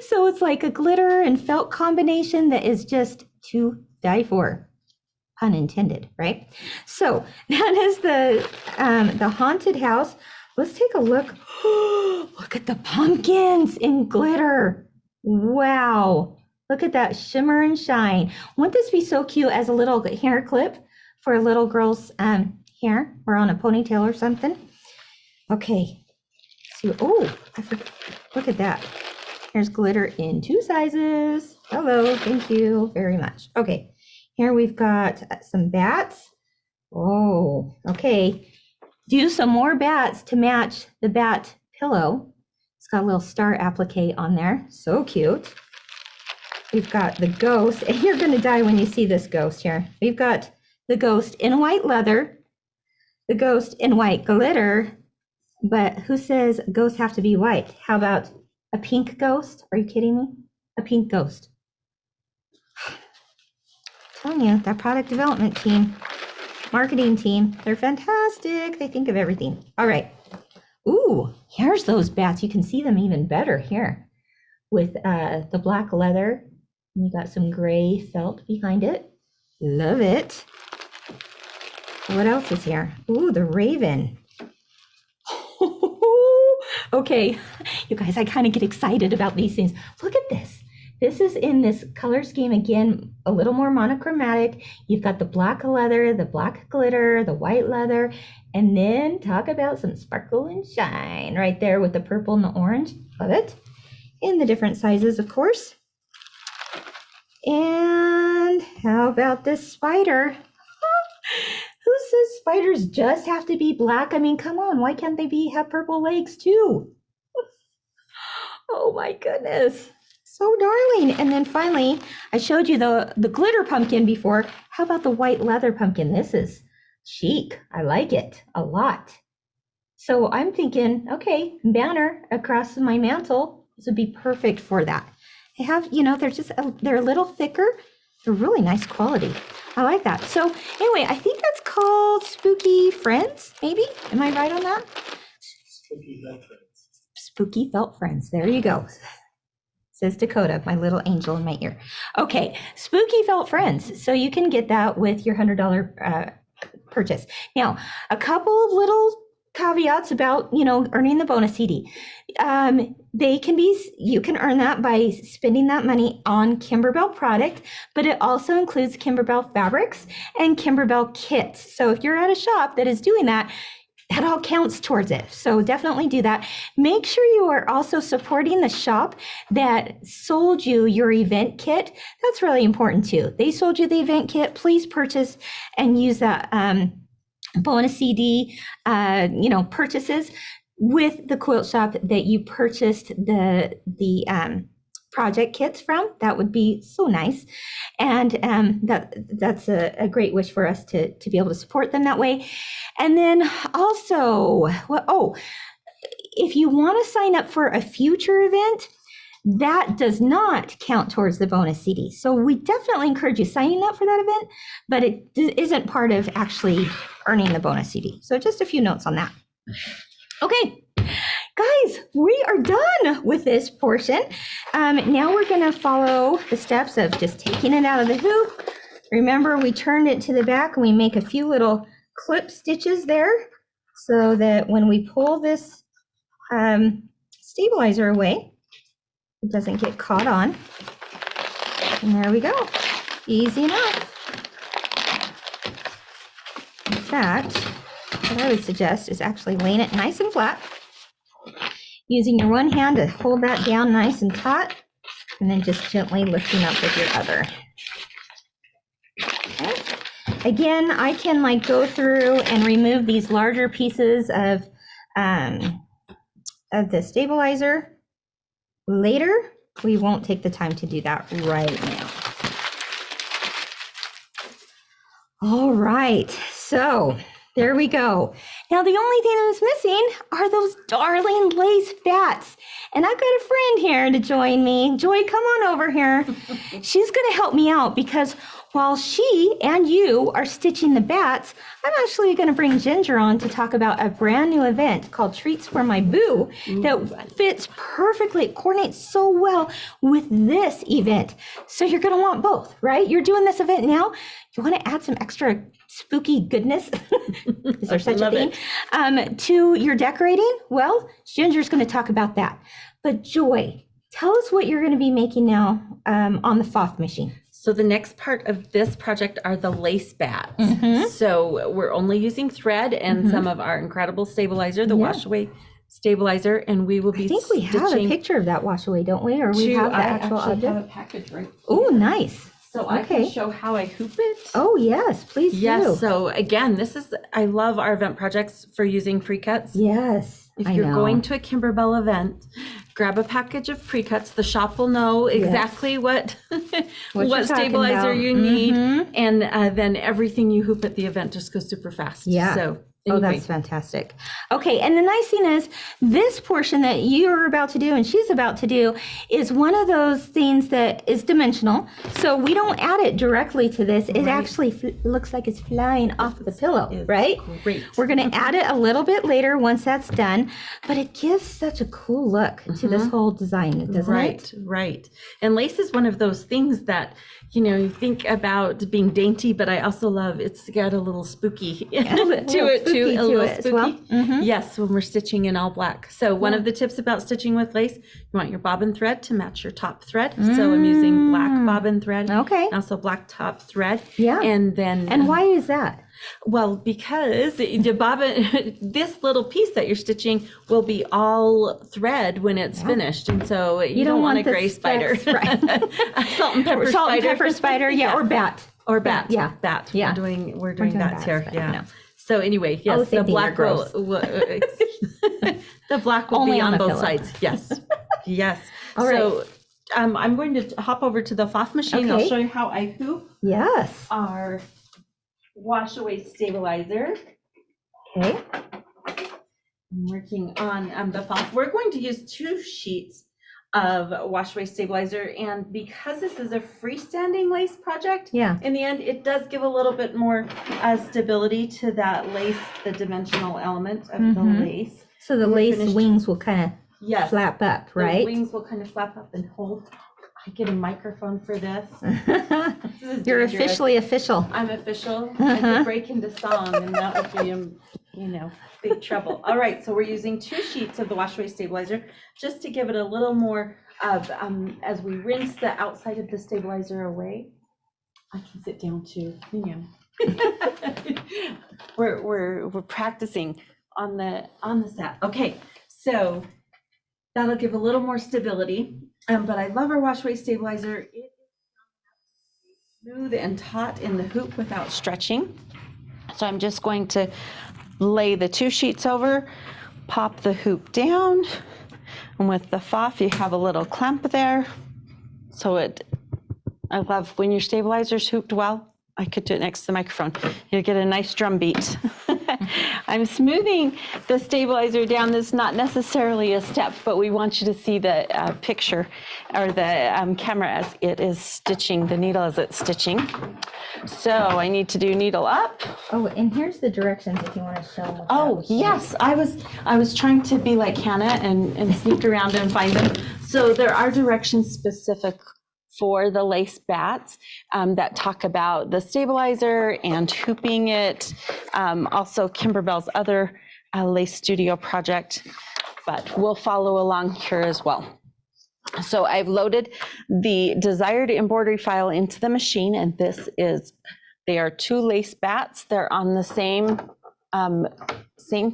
So it's like a glitter and felt combination that is just to die for, pun intended, right? So that is the haunted house. Let's take a look. Look at the pumpkins in glitter. Wow. Look at that shimmer and shine. Wouldn't this be so cute as a little hair clip for a little girl's hair or on a ponytail or something? Okay. So, oh, I forgot. Look at that. Here's glitter in 2 sizes. Hello, thank you very much. Okay, here we've got some bats. Oh, okay. Do some more bats to match the bat pillow. It's got a little star applique on there. So cute. We've got the ghost, and you're going to die when you see this ghost here. We've got the ghost in white leather, the ghost in white glitter, but who says ghosts have to be white? How about a pink ghost? Are you kidding me? A pink ghost. I'm telling you, that product development team, marketing team, they're fantastic. They think of everything. All right. Ooh, here's those bats. You can see them even better here with the black leather. You got some gray felt behind it. Love it. What else is here? Ooh, the raven. Okay, you guys, I kind of get excited about these things. Look at this. This is in this color scheme again, a little more monochromatic. You've got the black leather, the black glitter, the white leather, and then talk about some sparkle and shine right there with the purple and the orange. Love it. In the different sizes, of course. And how about this spider? Who says spiders just have to be black? I mean, come on, why can't they have purple legs too? Oh my goodness, so darling. And then finally, I showed you the glitter pumpkin before. How about the white leather pumpkin? This is chic. I like it a lot. So I'm thinking, okay, banner across my mantle. This would be perfect for that. They have, you know, they're a little thicker. They're really nice quality. I like that. So anyway, I think that's called Spooky Friends, maybe? Am I right on that? Spooky Felt Friends. There you go. Says Dakota, my little angel in my ear. Okay, Spooky Felt Friends. So you can get that with your $100 purchase. Now, a couple of little caveats about, you know, earning the bonus CD. You can earn that by spending that money on Kimberbell product, but it also includes Kimberbell fabrics and Kimberbell kits. So if you're at a shop that is doing that, that all counts towards it. So definitely do that. Make sure you are also supporting the shop that sold you your event kit. That's really important too. They sold you the event kit. Please purchase and use that bonus CD, purchases with the quilt shop that you purchased the project kits from. That would be so nice. And that's a great wish for us to be able to support them that way. And then also, if you want to sign up for a future event, that does not count towards the bonus CD. So we definitely encourage you signing up for that event, but it isn't part of actually earning the bonus CD. So just a few notes on that. Okay, guys, we are done with this portion. Now we're gonna follow the steps of just taking it out of the hoop. Remember, we turned it to the back and we make a few little clip stitches there so that when we pull this stabilizer away, it doesn't get caught on. And there we go. Easy enough. In fact, what I would suggest is actually laying it nice and flat, using your one hand to hold that down nice and taut, and then just gently lifting up with your other. Okay. Again, I can go through and remove these larger pieces of the stabilizer later. We won't take the time to do that right now. All right, so there we go. Now the only thing that's missing are those darling lace bats. And I've got a friend here to join me. Joy, come on over here. She's gonna help me out because while she and you are stitching the bats, I'm actually gonna bring Ginger on to talk about a brand new event called Treats for My Boo that fits perfectly, it coordinates so well with this event. So you're gonna want both, right? You're doing this event now. You wanna add some extra spooky goodness, is there such a thing, to your decorating? Well, Ginger's going to talk about that. But Joy, tell us what you're going to be making now on the FOF machine. So the next part of this project are the lace bats. So we're only using thread and some of our incredible stabilizer, the wash away stabilizer, and we will be I think we have a picture of that wash away, don't we? Or we have the actual object? I have a package right. Oh, nice. So I can show how I hoop it. Oh, yes, please do. Yes, so again, I love our event projects for using pre-cuts. Yes, If you're going to a Kimberbell event, grab a package of pre-cuts. The shop will know exactly what stabilizer you need. And then everything you hoop at the event just goes super fast. Yeah. So Oh, that's fantastic. Okay, and the nice thing is this portion that you're about to do and she's about to do is one of those things that is dimensional. So we don't add it directly to this. It actually looks like it's flying off the pillow, right? Great. We're going to add it a little bit later once that's done, but it gives such a cool look to this whole design, doesn't it? Right. And lace is one of those things that, you think about being dainty, but I also love it's got a little spooky to it too. A little spooky. Yes, when we're stitching in all black. So one of the tips about stitching with lace, you want your bobbin thread to match your top thread. So I'm using black bobbin thread. Okay. Also black top thread. Yeah. And then. And why is that? Well, because the bobbin, this little piece that you're stitching will be all thread when it's finished. And so you don't want a gray spider. Right. Salt and pepper Salt spider. and pepper spider, or bat. Or bat. Yeah. Bat. Yeah. We're doing bats here. Yeah. No. So anyway, yes, the black will the black will Only be on on the both pillow. sides. Yes. Yes. All right. So I'm going to hop over to the FOF machine. I'll Okay. show you how I hoop Yes. our wash away stabilizer. Okay. I'm working on the FOF. We're going to use 2 sheets of wash away stabilizer, and because this is a freestanding lace project, in the end it does give a little bit more stability to that lace, the dimensional element of the lace. So the lace wings will kind of flap up, right? The wings will kind of flap up and hold. I get a microphone for this. This is You're dangerous. officially official. I'm official. I could break into song, and that would be, big trouble. All right, so we're using 2 sheets of the wash away stabilizer just to give it a little more of, as we rinse the outside of the stabilizer away. I can sit down too, We're practicing on the set. Okay, so that'll give a little more stability. But I love our washaway stabilizer. It is smooth and taut in the hoop without stretching. So I'm just going to lay the 2 sheets over, pop the hoop down, and with the FOF you have a little clamp there. So I love when your stabilizer's hooped well. I could do it next to the microphone. You'll get a nice drum beat. I'm smoothing the stabilizer down. This is not necessarily a step, but we want you to see the picture or the camera as it is stitching, the needle as it's stitching. So I need to do needle up. Oh, and here's the directions if you want to show them. Oh, yes. I was trying to be like Hannah and sneak around and find them. So there are directions specific for the lace bats that talk about the stabilizer and hooping it. Also Kimberbell's other lace studio project, but we'll follow along here as well. So I've loaded the desired embroidery file into the machine, and they are 2 lace bats. They're on the same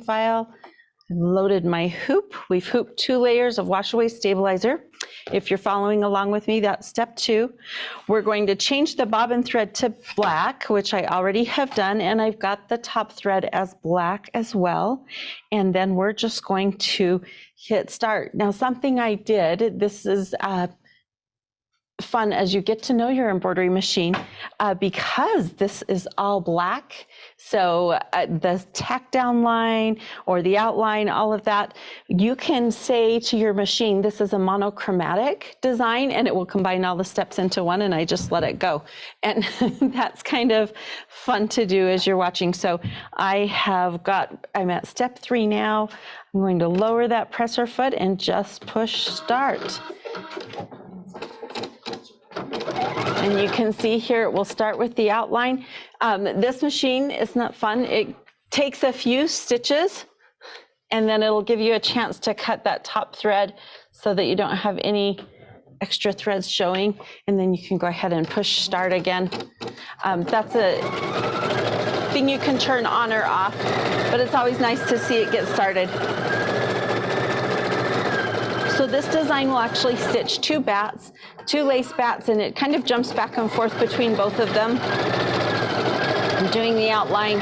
file. I've loaded my hoop. We've hooped 2 layers of washaway stabilizer. If you're following along with me, that's step 2. We're going to change the bobbin thread to black, which I already have done, and I've got the top thread as black as well. And then we're just going to hit start. Now, something I did, this is fun as you get to know your embroidery machine, because this is all black. So the tack down line or the outline, all of that, you can say to your machine, this is a monochromatic design, and it will combine all the steps into one, and I just let it go. And that's kind of fun to do as you're watching. So I'm at step 3 now. I'm going to lower that presser foot and just push start. And you can see here, it will start with the outline. This machine is not fun. It takes a few stitches, and then it'll give you a chance to cut that top thread so that you don't have any extra threads showing, and then you can go ahead and push start again. That's a thing you can turn on or off, but it's always nice to see it get started. So this design will actually stitch 2 bats, 2 lace bats, and it kind of jumps back and forth between both of them. I'm doing the outline.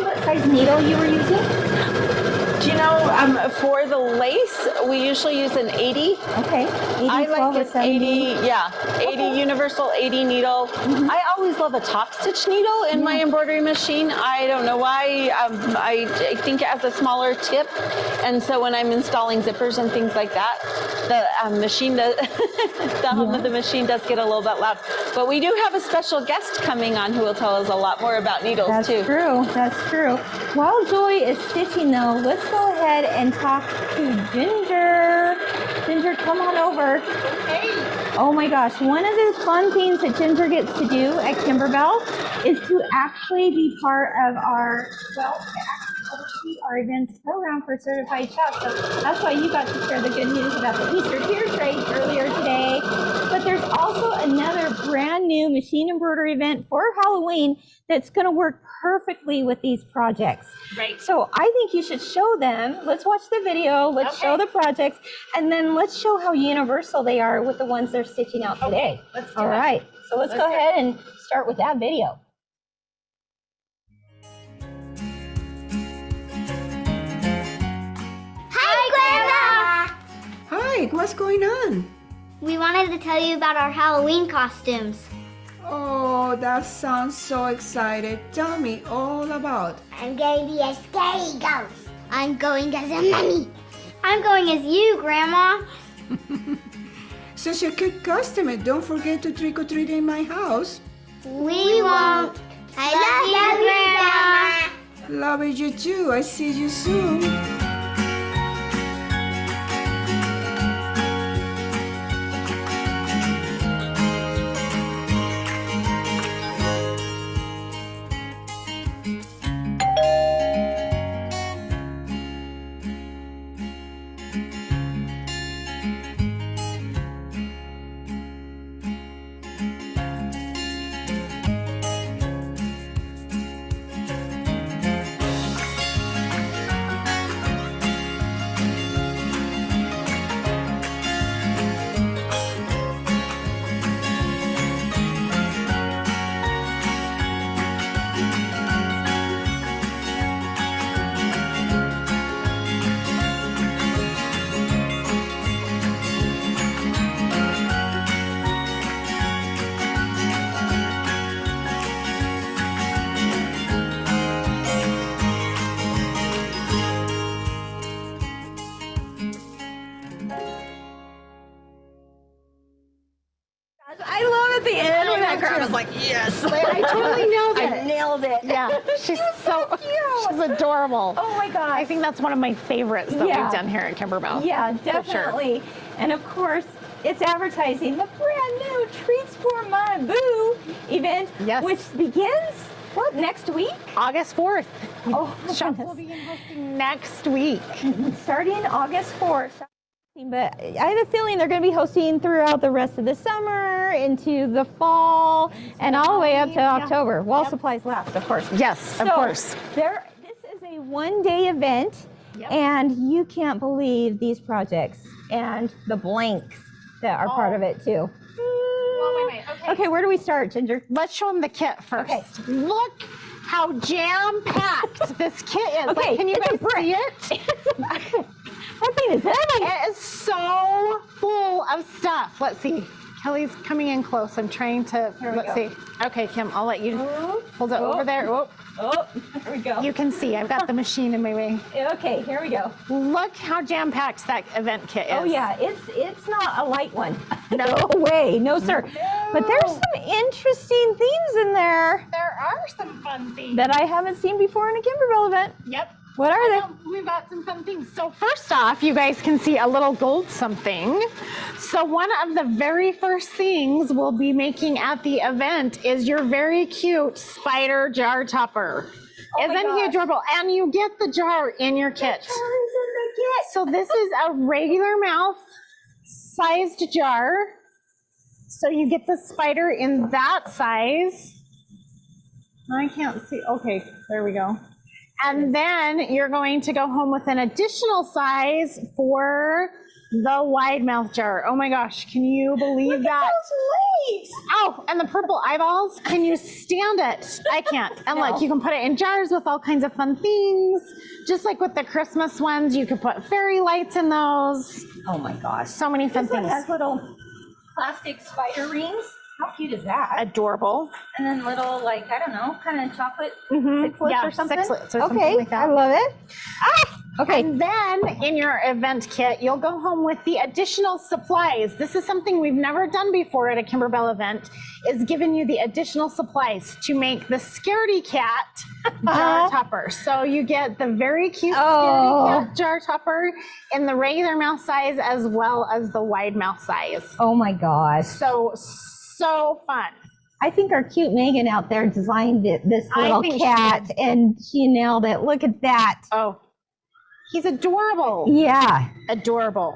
What size needle you were using? Do you know, for the lace, we usually use an 80. Okay. 80, I like an 80, yeah, 80 Okay. universal 80 needle. I always love a top stitch needle in my embroidery machine. I don't know why. I think it has a smaller tip, and so when I'm installing zippers and things like that, the machine does, the hum of the machine does get a little bit loud. But we do have a special guest coming on who will tell us a lot more about needles too. That's true. That's true. While Joy is stitching though, let's go ahead and talk to Ginger. Ginger, come on over. Hey. Oh my gosh, one of the fun things that Ginger gets to do at Kimberbell is to actually be part of our, oversee our events program for certified shops. So that's why you got to share the good news about the Easter tier trade earlier today. But there's also another brand new machine embroidery event for Halloween that's going to work perfectly with these projects. Right. So I think you should show them. Let's watch the video. Let's show the projects, and then let's show how universal they are with the ones they're stitching out today. Let's do All it. right. So let's go ahead and start with that video. Hi, Grandma! Hi, what's going on? We wanted to tell you about our Halloween costumes. Oh, that sounds so exciting. Tell me all about. I'm going to be a scary ghost. I'm going as a mummy. I'm going as you, Grandma. Such a cute costume. Don't forget to trick-or-treat in my house. We won't. I love you, Grandma. Love you too. I see you soon. Yes. I totally nailed it. I nailed it. Yeah, she's so cute. She's adorable. Oh my gosh. I think that's one of my favorites that Yeah. we've done here at Kimberbell. Yeah, for sure. definitely. And of course, it's advertising the brand new Treats for My Boo event, which begins, what, next week? August 4th. Oh, Shops will begin hosting next week. Starting August 4th. But I have a feeling they're going to be hosting throughout the rest of the summer, into the fall, and all the way up to October, while supplies last, of course. Yes, of course. This is a one-day event, and you can't believe these projects and the blanks that are part of it, too. Well, wait. Okay, where do we start, Ginger? Let's show them the kit first. Okay. Look how jam-packed this kit is. Okay, Like, can you it's guys see it? That thing is heavy. It is so full of stuff. Let's see. Kelly's coming in close. I'm trying to, let's see. Okay, Kim, I'll let you hold it over there. Oh, here we go. You can see, I've got the machine in my way. Okay, here we go. Look how jam-packed that event kit is. Oh yeah, it's not a light one. No way, no sir. But there's some interesting themes in there. There are some fun themes. That I haven't seen before in a Kimberbell event. Yep. What are they? We've got some fun things. So first off, you guys can see a little gold something. So one of the very first things we'll be making at the event is your very cute spider jar topper. Isn't he adorable? And you get the jar in your kit. So this is a regular mouth sized jar. So you get the spider in that size. I can't see. Okay, there we go. And then you're going to go home with an additional size for the wide mouth jar. Oh my gosh, can you believe that? Those legs. Oh, and the purple eyeballs, can you stand it? I can't. And look, you can put it in jars with all kinds of fun things. Just like with the Christmas ones, you could put fairy lights in those. Oh my gosh. So many fun This one things. has little plastic spider rings. How cute is that? Adorable. And then little, like, I don't know, kind of chocolate sixlets or something. Sixlets or something okay, like that. I love it. Ah, okay. And then in your event kit, you'll go home with the additional supplies. This is something we've never done before at a Kimberbell event, is giving you the additional supplies to make the Scaredy Cat jar topper. So you get the very cute Scaredy Cat jar topper in the regular mouth size as well as the wide mouth size. Oh my gosh. So fun. I think our cute Megan out there designed this little cat, and she nailed it. Look at that. Oh, he's adorable. Yeah. Adorable.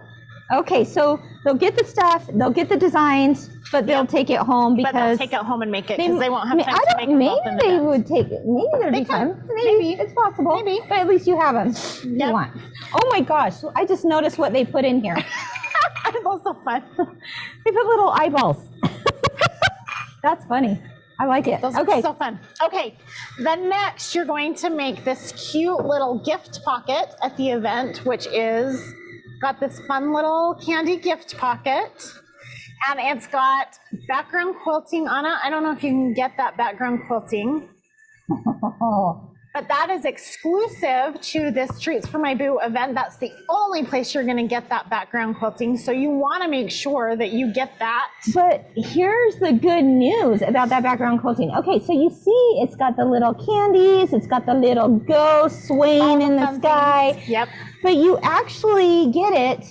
Okay, so they'll get the stuff, they'll get the designs, but they'll take it home because... But they'll take it home and make it because they won't have time to make it. Maybe they would take it. Maybe there'd be time. Maybe. It's possible. Maybe. But at least you have them. You want. Oh my gosh, I just noticed what they put in here. That's so fun. They put little eyeballs. That's funny. I like it. Those are so fun. Okay, then next you're going to make this cute little gift pocket at the event, which is got this fun little candy gift pocket. And it's got background quilting on it. I don't know if you can get that background quilting. But that is exclusive to this Treats for My Boo event. That's the only place you're gonna get that background quilting. So you wanna make sure that you get that. But here's the good news about that background quilting. Okay, so you see it's got the little candies, it's got the little ghost swaying in the sky. Yep. But you actually get it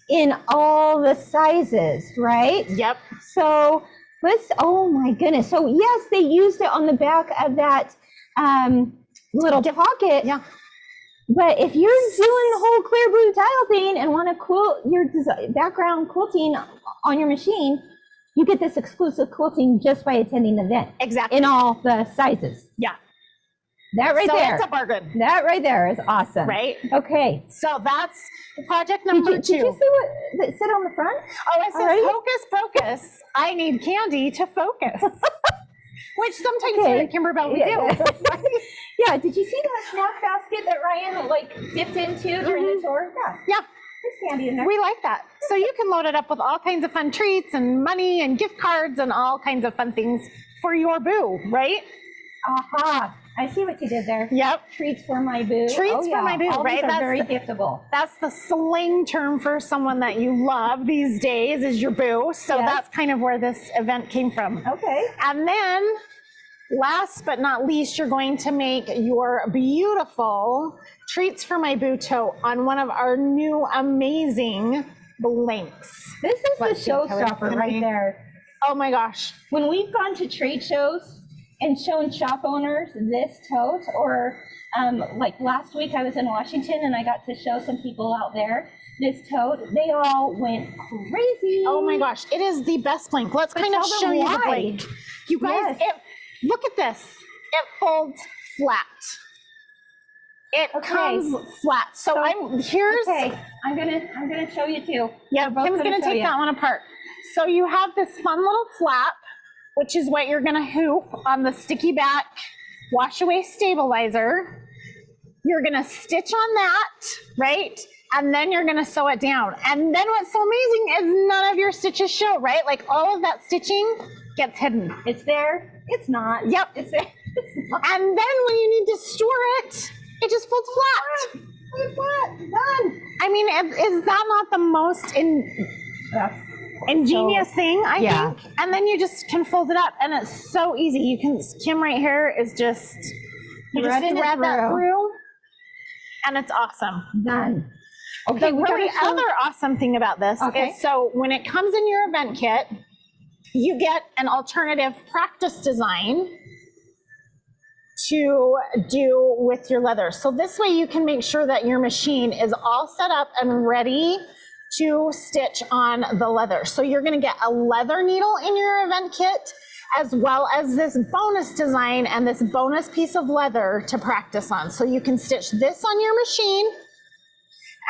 in all the sizes, right? Yep. So let's, oh my goodness. So yes, they used it on the back of that little pocket. Yeah. But if you're doing the whole clear blue tile thing and want to quilt your background quilting on your machine, you get this exclusive quilting just by attending the event. Exactly. In all the sizes. Yeah. That right so there. It's a bargain. That right there is awesome. Right? Okay. So that's project number 2. Did you see what it said on the front? Oh, it says hocus pocus. I need candy to focus. Which sometimes here at Kimberbell we do. Yeah, did you see that snack basket that Ryan like dipped into during the tour? Yeah. There's candy in there. We like that. So you can load it up with all kinds of fun treats and money and gift cards and all kinds of fun things for your boo, right? Aha. I see what you did there. Yep. Treats for my boo. Treats for my boo, All right? These are That's very the- giftable. That's the slang term for someone that you love these days is your boo. So Yes. that's kind of where this event came from. Okay. And then last but not least, you're going to make your beautiful Treats for My Boo tote on one of our new amazing blanks. This is Let's see, the Kelly, showstopper can right I- there. Oh my gosh. When we've gone to trade shows and shown shop owners this tote, or like last week I was in Washington and I got to show some people out there this tote, they all went crazy. Oh my gosh, it is the best blank. Let's But kind of tell them show you the why. blank. You guys, Yes. look at this. It folds flat. It comes flat. So here's. Okay, I'm gonna show you too. Yeah, Kim's gonna take that one apart. So you have this fun little flap, which is what you're gonna hoop on the sticky back wash away stabilizer. You're gonna stitch on that, right? And then you're gonna sew it down. And then what's so amazing is none of your stitches show, right? Like all of that stitching gets hidden. It's there, it's not. Yep. It's there, it's not. And then when you need to store it, it just folds flat. Flat, done. I mean, is that not the most ingenious thing, I think? And then you just can fold it up and it's so easy. You can, Kim right here is just, you just Threading it thread that through. through and it's awesome. Done. Okay, we the gotta really show- other awesome thing about this is, so when it comes in your event kit, you get an alternative practice design to do with your leather. So this way you can make sure that your machine is all set up and ready to stitch on the leather. So you're gonna get a leather needle in your event kit, as well as this bonus design and this bonus piece of leather to practice on. So you can stitch this on your machine,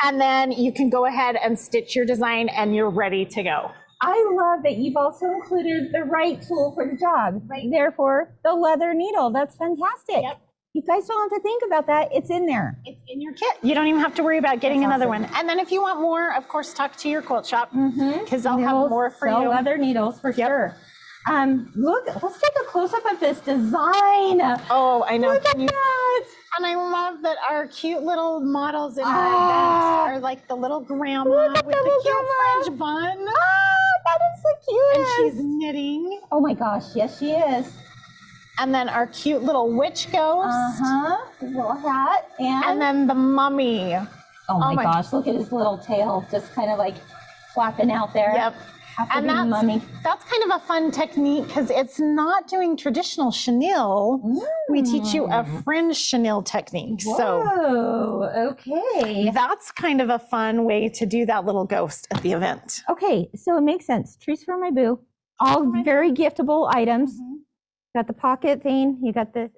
and then you can go ahead and stitch your design and you're ready to go. I love that you've also included the right tool for the job, right there for the leather needle. That's fantastic. Yep. You guys don't have to think about that. It's in there. It's in your kit. You don't even have to worry about getting another one. And then if you want more, of course, talk to your quilt shop because they'll have more for sell you. leather needles for sure. Look, let's take a close up of this design. Oh, I know. Look at Can you- that. And I love that our cute little models in our event are like the little grandma with the cute French bun. That is so cute. And she's knitting. Oh my gosh, yes she is. And then our cute little witch ghost. His little hat. And then the mummy. Oh my gosh, look at his little tail just kind of like flapping out there. Yep. And that's kind of a fun technique because it's not doing traditional chenille. We teach you a fringe chenille technique. Whoa, okay. That's kind of a fun way to do that little ghost at the event. Okay, so it makes sense. Treats for my boo. All very giftable items. Got the pocket thing. You got this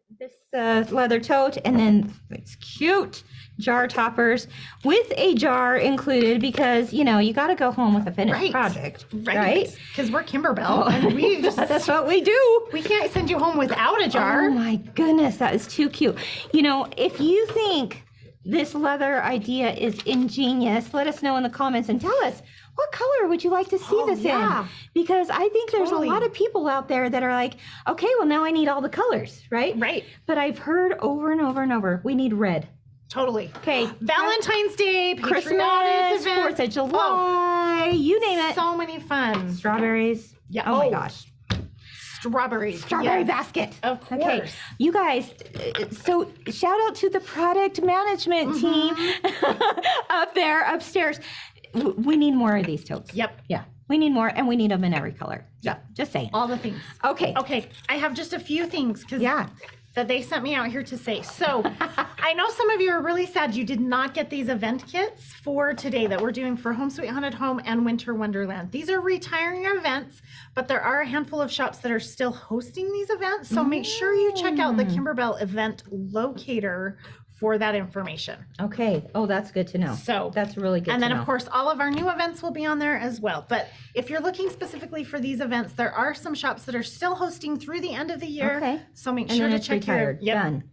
leather tote, and then it's cute jar toppers with a jar included because you know you got to go home with a finished project, right? Because we're Kimberbell, and we just that's what we do. We can't send you home without a jar. Oh my goodness, that is too cute. You know, if you think this leather idea is ingenious, let us know in the comments and tell us. What color would you like to see this in? Because I think there's a lot of people out there that are like, okay, well now I need all the colors, right? Right. But I've heard over and over and over, we need red. Totally. Okay. Valentine's Day, Christmas, patriotic events. 4th of July, you name it. So many fun. Strawberries. Yeah. Oh my gosh. Strawberries. Strawberry Yes. basket. Of course. Okay, you guys, so shout out to the product management team up there upstairs. We need more of these totes. Yep. Yeah, we need more, and we need them in every color. Yeah, just saying. All the things. Okay. Okay, I have just a few things because that they sent me out here to say. So I know some of you are really sad you did not get these event kits for today that we're doing for Home Sweet Haunted Home and Winter Wonderland. These are retiring events, but there are a handful of shops that are still hosting these events. So make sure you check out the Kimberbell event locator for that information. Okay. Oh, that's good to know. So that's really good. And then to know. of course, all of our new events will be on there as well. But if you're looking specifically for these events, there are some shops that are still hosting through the end of the year. Okay. So make And sure then to it's check retired. your Done.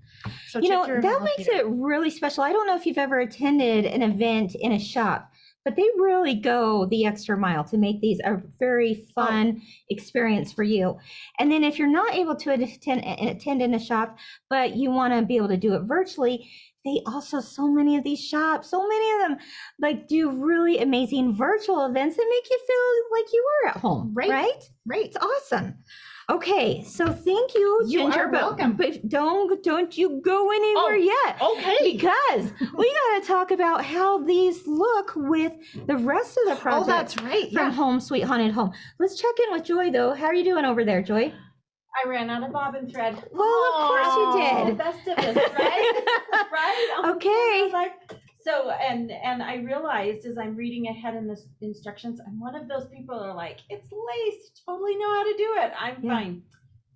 So you check know, your that event makes locator. it really special. I don't know if you've ever attended an event in a shop, but they really go the extra mile to make these a very fun experience for you. And then if you're not able to attend in a shop, but you want to be able to do it virtually, they also, so many of these shops, so many of them like do really amazing virtual events that make you feel like you are at home, right? It's awesome. Okay, so thank you, Ginger. You are welcome. But don't you go anywhere yet. Okay. Because we got to talk about how these look with the rest of the project. Oh, that's right. From Home Sweet Haunted Home. Let's check in with Joy, though. How are you doing over there, Joy? I ran out of bobbin thread. Well, of course you did. Festivus, right? Right? Okay. So, and I realized as I'm reading ahead in the instructions, I'm one of those people that are like, it's lace, totally know how to do it. I'm fine.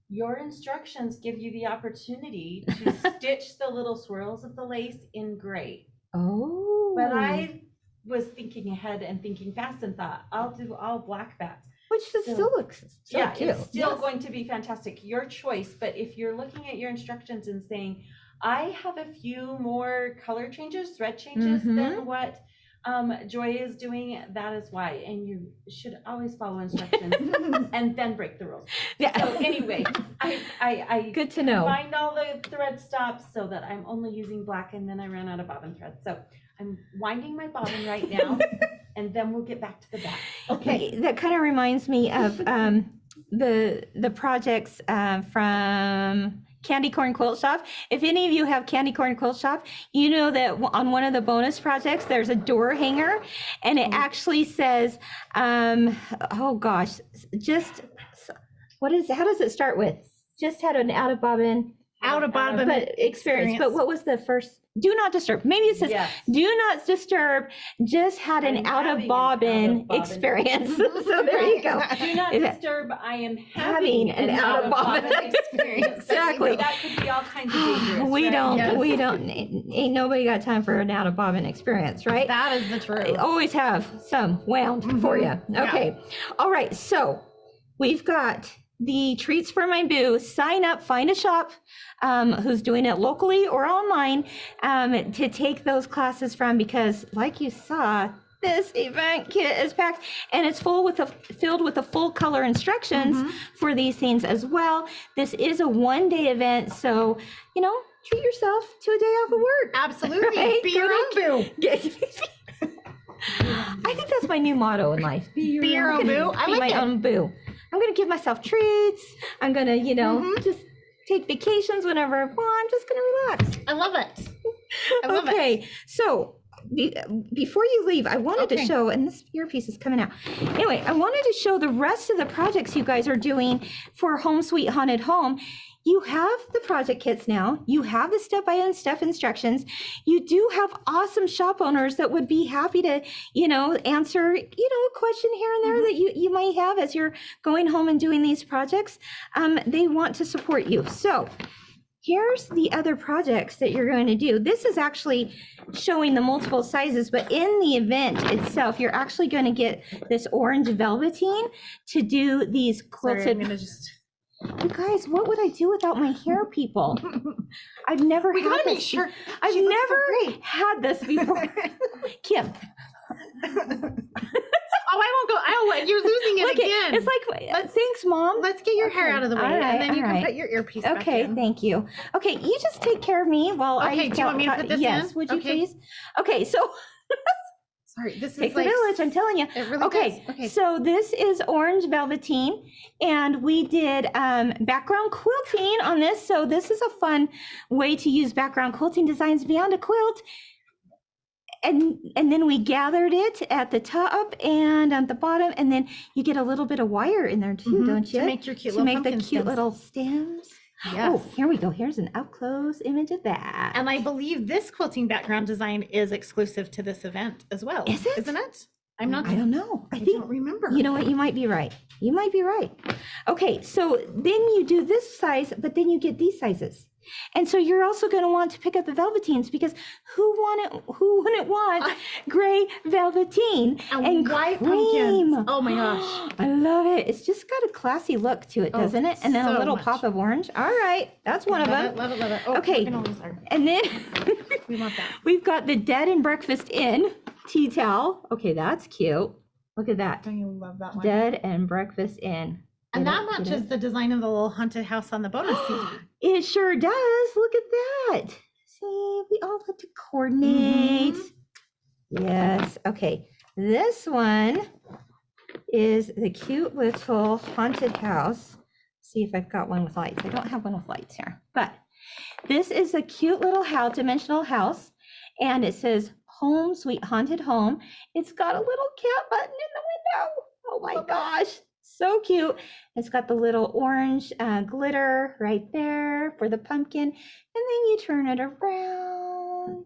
Your instructions give you the opportunity to stitch the little swirls of the lace in gray. Oh. But I was thinking ahead and thinking fast and thought, I'll do all black bats. Which still looks so cute. It's still going to be fantastic. Your choice. But if you're looking at your instructions and saying, I have a few more color changes, thread changes than what Joy is doing, that is why. And you should always follow instructions and then break the rules. Yeah. So anyway, I good to know. Find all the thread stops so that I'm only using black, and then I ran out of bobbin thread. So I'm winding my bobbin right now, and then we'll get back to the back. Okay, that kind of reminds me of the projects from Candy Corn Quilt Shop. If any of you have Candy Corn Quilt Shop, you know that on one of the bonus projects, there's a door hanger, and it actually says, oh gosh, just, how does it start with? Just had an out of bobbin experience. But what was the first? Do not disturb. Maybe it says, do not disturb, just had an out of bobbin experience. So there you go. Do not disturb, I am having an out of bobbin experience. Exactly. That could be all kinds of dangerous. We don't, ain't nobody got time for an out of bobbin experience, right? That is the truth. I always have some wound for you. Okay. All right. So we've got the treats for my boo. Sign up, find a shop who's doing it locally or online to take those classes from, because like you saw, this event kit is packed and it's filled with the full color instructions for these things as well. This is a one-day event, so treat yourself to a day off of work. Absolutely. Right? Be your own boo. I think that's my new motto in life. Be your own boo. I Be like my it. own boo. I'm gonna give myself treats. I'm gonna, just take vacations whenever I want. I'm just gonna relax. I love it. I love it. Okay, so before you leave, I wanted to show, and this earpiece is coming out. Anyway, I wanted to show the rest of the projects you guys are doing for Home Sweet Haunted Home. You have the project kits now. You have the step-by-step instructions. You do have awesome shop owners that would be happy to, answer, a question here and there that you might have as you're going home and doing these projects. They want to support you. So here's the other projects that you're going to do. This is actually showing the multiple sizes, but in the event itself, you're actually going to get this orange velveteen to do these quilted. Sorry, I'm gonna just... You guys, what would I do without my hair, people? I've never had gotta this. make sure I've she looks so never great. had this before. Kim. I won't go. You're losing it Look, again. It's like, thanks, Mom. Let's get your hair out of the way, All right, and then you all can right. put your earpiece back Okay, in. thank you. Okay, you just take care of me while I. Okay, do you want me to put this in? Yes, would you Okay. please? Okay, so. Sorry, this is Take like... the village, I'm telling you. It really Okay, does. Okay. so this is orange velveteen, and we did background quilting on this. So this is a fun way to use background quilting designs beyond a quilt. And then we gathered it at the top and at the bottom, and then you get a little bit of wire in there too, don't you? To make your cute to little make the pumpkin cute stems. little stems. Yes. Oh, here we go. Here's an up close image of that. And I believe this quilting background design is exclusive to this event as well. Is it? Isn't it? I'm not. I don't know. I don't remember. You know what? You might be right. You might be right. Okay, so then you do this size, but then you get these sizes. And so you're also going to want to pick up the velveteens, because who wouldn't want gray velveteen and white cream? pumpkins. Oh my gosh. I love it. It's just got a classy look to it, doesn't it? And then a so little much. pop of orange. All right, that's one of them. Love it. Oh, Okay, we're gonna lose our... and then We want that. we've got the Dead and Breakfast Inn tea towel. Okay, that's cute. Look at that. Don't you love that one? Bed and breakfast in. And Get that it? Get matches it? the design of the little haunted house on the bonus CD. It sure does. Look at that. See, we all have to coordinate. Yes. Okay. This one is the cute little haunted house. See if I've got one with lights. I don't have one with lights here, but this is a cute little house, dimensional house, and it says "Home, Sweet Haunted Home." It's got a little cat button in the window. Oh my gosh, so cute. It's got the little orange glitter right there for the pumpkin, and then you turn it around.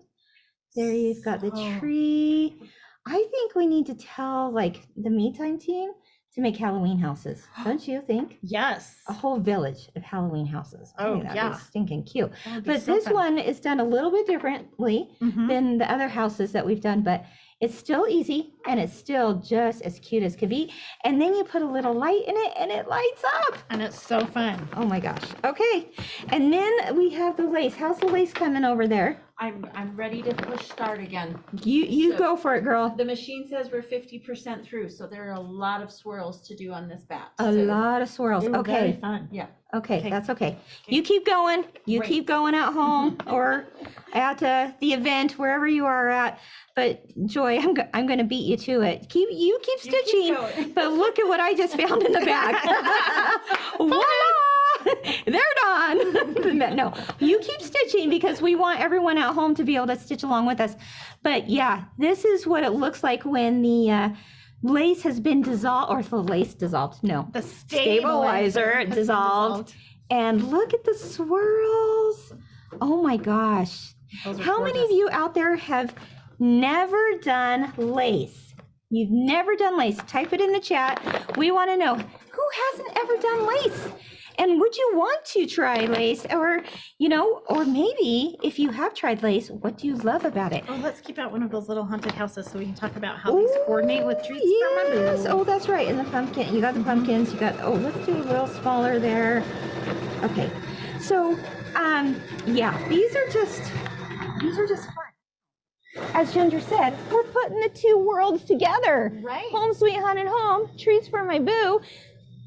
There you've got the tree. I think we need to tell like the Me Time team to make Halloween houses. Don't you think? Yes. A whole village of Halloween houses. I think that'd be stinking cute. That'd be But so this fun. one is done a little bit differently than the other houses that we've done, but it's still easy and it's still just as cute as could be. And then you put a little light in it and it lights up. And it's so fun. Oh my gosh. Okay. And then we have the lace. How's the lace coming over there? I'm ready to push start again. You So, go for it, girl. The machine says we're 50% through, so there are a lot of swirls to do on this batch. A lot of swirls. Ooh, Okay. very fun. Yeah. Okay, that's okay. You keep going. You Great. keep going at home or at the event, wherever you are at. But Joy, I'm going to beat you to it. You keep stitching, but look at what I just found in the bag. Voila! They're done. No, you keep stitching because we want everyone at home to be able to stitch along with us. But yeah, this is what it looks like when the lace has been dissolved, or the lace dissolved. No, the stabilizer has been dissolved. And look at the swirls. Oh my gosh. Those are How many of gorgeous. you out there have never done lace? You've never done lace. Type it in the chat. We want to know who hasn't ever done lace. And would you want to try lace? Or, or maybe if you have tried lace, what do you love about it? Oh, let's keep out one of those little haunted houses so we can talk about how these coordinate with treats for my Yes. boo. Oh, that's right. And the pumpkin. You got the pumpkins. You got, let's do a little smaller there. Okay. So, yeah, these are just fun. As Ginger said, we're putting the two worlds together. Right. Home Sweet Haunted Home, treats for my boo.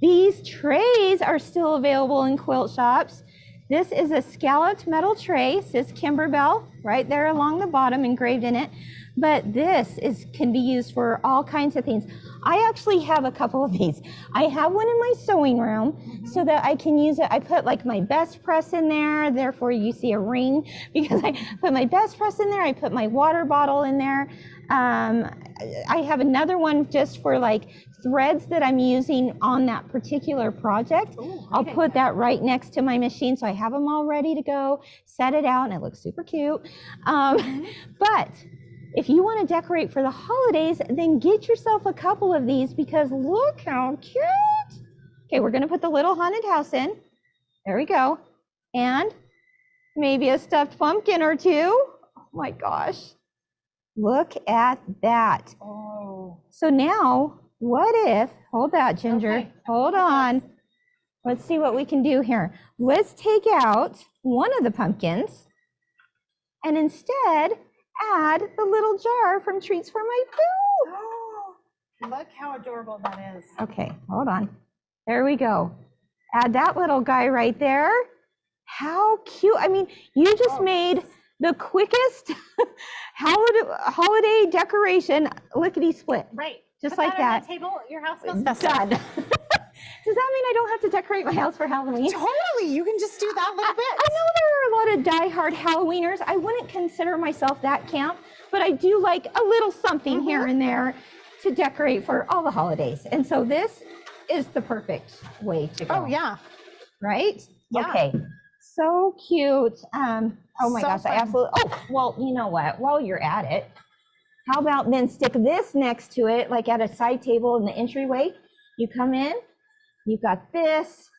These trays are still available in quilt shops. This is a scalloped metal tray, says Kimberbell right there along the bottom, engraved in it. But this can be used for all kinds of things. I actually have a couple of these. I have one in my sewing room so that I can use it. I put like my best press in there, therefore you see a ring because I put my best press in there. I put my water bottle in there. I have another one just for like threads that I'm using on that particular project. I'll put that right next to my machine so I have them all ready to go, set it out, and it looks super cute. But if you want to decorate for the holidays, then get yourself a couple of these because look how cute. Okay, we're going to put the little haunted house in. There we go. And maybe a stuffed pumpkin or two. Oh my gosh. Look at that. Oh. So now, what if, hold that, Ginger. Hold on. Let's see what we can do here. Let's take out one of the pumpkins and instead add the little jar from Treats for My Boo. Oh, look how adorable that is. Okay, hold on. There we go. Add that little guy right there. How cute. I mean, you just made the quickest holiday decoration lickety split. Right. Just Put like that. On that. the table, your house goes Done. festive. Does that mean I don't have to decorate my house for Halloween? Totally. You can just do that little bit. I know there are a lot of diehard Halloweeners. I wouldn't consider myself that camp, but I do like a little something here and there to decorate for all the holidays. And so this is the perfect way to go. Oh, yeah. Right? Yeah. Okay. So cute. Oh my So gosh, I fun. absolutely. Oh, well, you know what? While you're at it, how about then stick this next to it, like at a side table in the entryway? You come in, you've got this,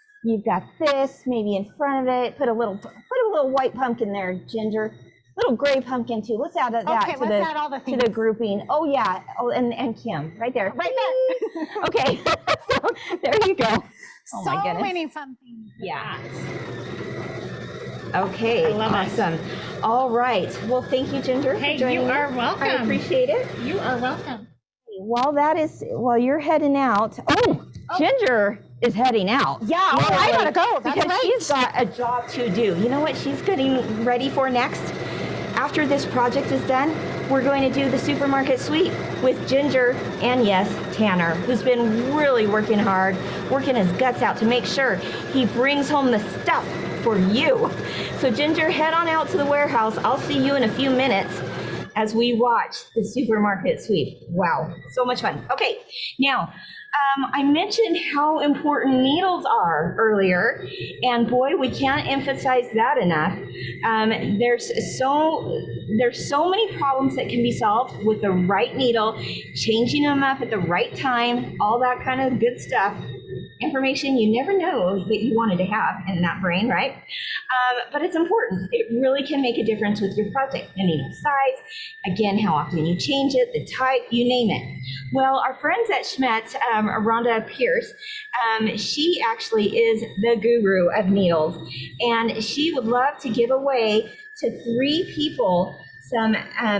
maybe in front of it. Put a little white pumpkin there, Ginger. Little gray pumpkin too. Let's add that Okay, to let's add all the to things. the grouping. Oh yeah. Oh, and Kim right there. Right there. Okay. So there you go. Oh so my goodness. many fun things. Yeah. Okay, I love it. awesome. All right. Well, thank you, Ginger, Hey, for joining you me. are welcome. I appreciate it. You are welcome. While you're heading out, Ginger is heading out. Yeah, I gotta go. That's because right. she's got a job to do. You know what she's getting ready for next? After this project is done, we're going to do the supermarket sweep with Ginger and, yes, Tanner, who's been really working hard, working his guts out to make sure he brings home the stuff for you. So Ginger, head on out to the warehouse. I'll see you in a few minutes as we watch the supermarket sweep. Wow, so much fun. Okay, now, I mentioned how important needles are earlier, and boy, we can't emphasize that enough. There's so many problems that can be solved with the right needle, changing them up at the right time, all that kind of good stuff. Information you never know that you wanted to have in that brain, right? But it's important. It really can make a difference with your project. The needle size, again, how often you change it, the type, you name it. Well, our friends at Schmetz, Rhonda Pierce, she actually is the guru of needles, and she would love to give away to 3 people some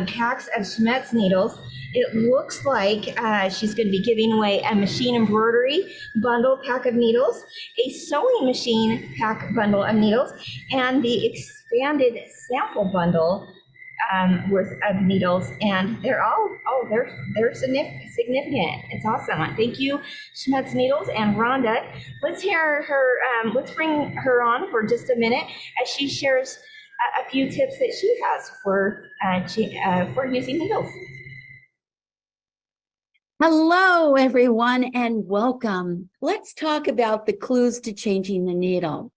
packs of Schmetz needles. It looks like she's going to be giving away a machine embroidery bundle pack of needles, a sewing machine pack bundle of needles, and the expanded sample bundle worth of needles. And they're all, they're significant. It's awesome. Thank you, Schmetz Needles and Rhonda. Let's hear her, let's bring her on for just a minute as she shares a few tips that she has for using needles. Hello, everyone, and welcome. Let's talk about the clues to changing the needle.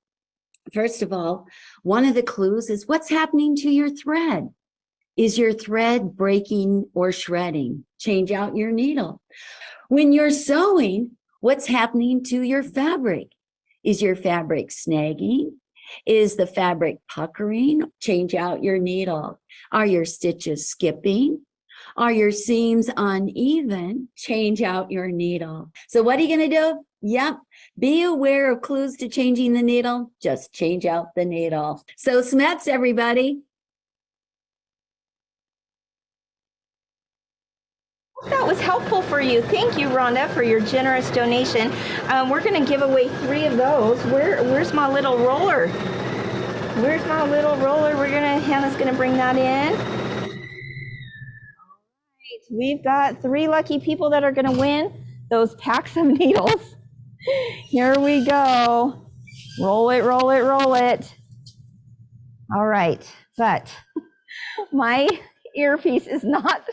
First of all, one of the clues is what's happening to your thread. Is your thread breaking or shredding? Change out your needle. When you're sewing, what's happening to your fabric? Is your fabric snagging? Is the fabric puckering? Change out your needle. Are your stitches skipping? Are your seams uneven? Change out your needle. So what are you going to do? Yep. Be aware of clues to changing the needle. Just change out the needle. So Schmetz, everybody. That was helpful for you. Thank you, Rhonda, for your generous donation. We're going to give away 3 of those. Where's my little roller? Where's my little roller? Hannah's going to bring that in. We've got 3 lucky people that are going to win those packs of needles. Here we go. Roll it, roll it, roll it. All right, but my earpiece is not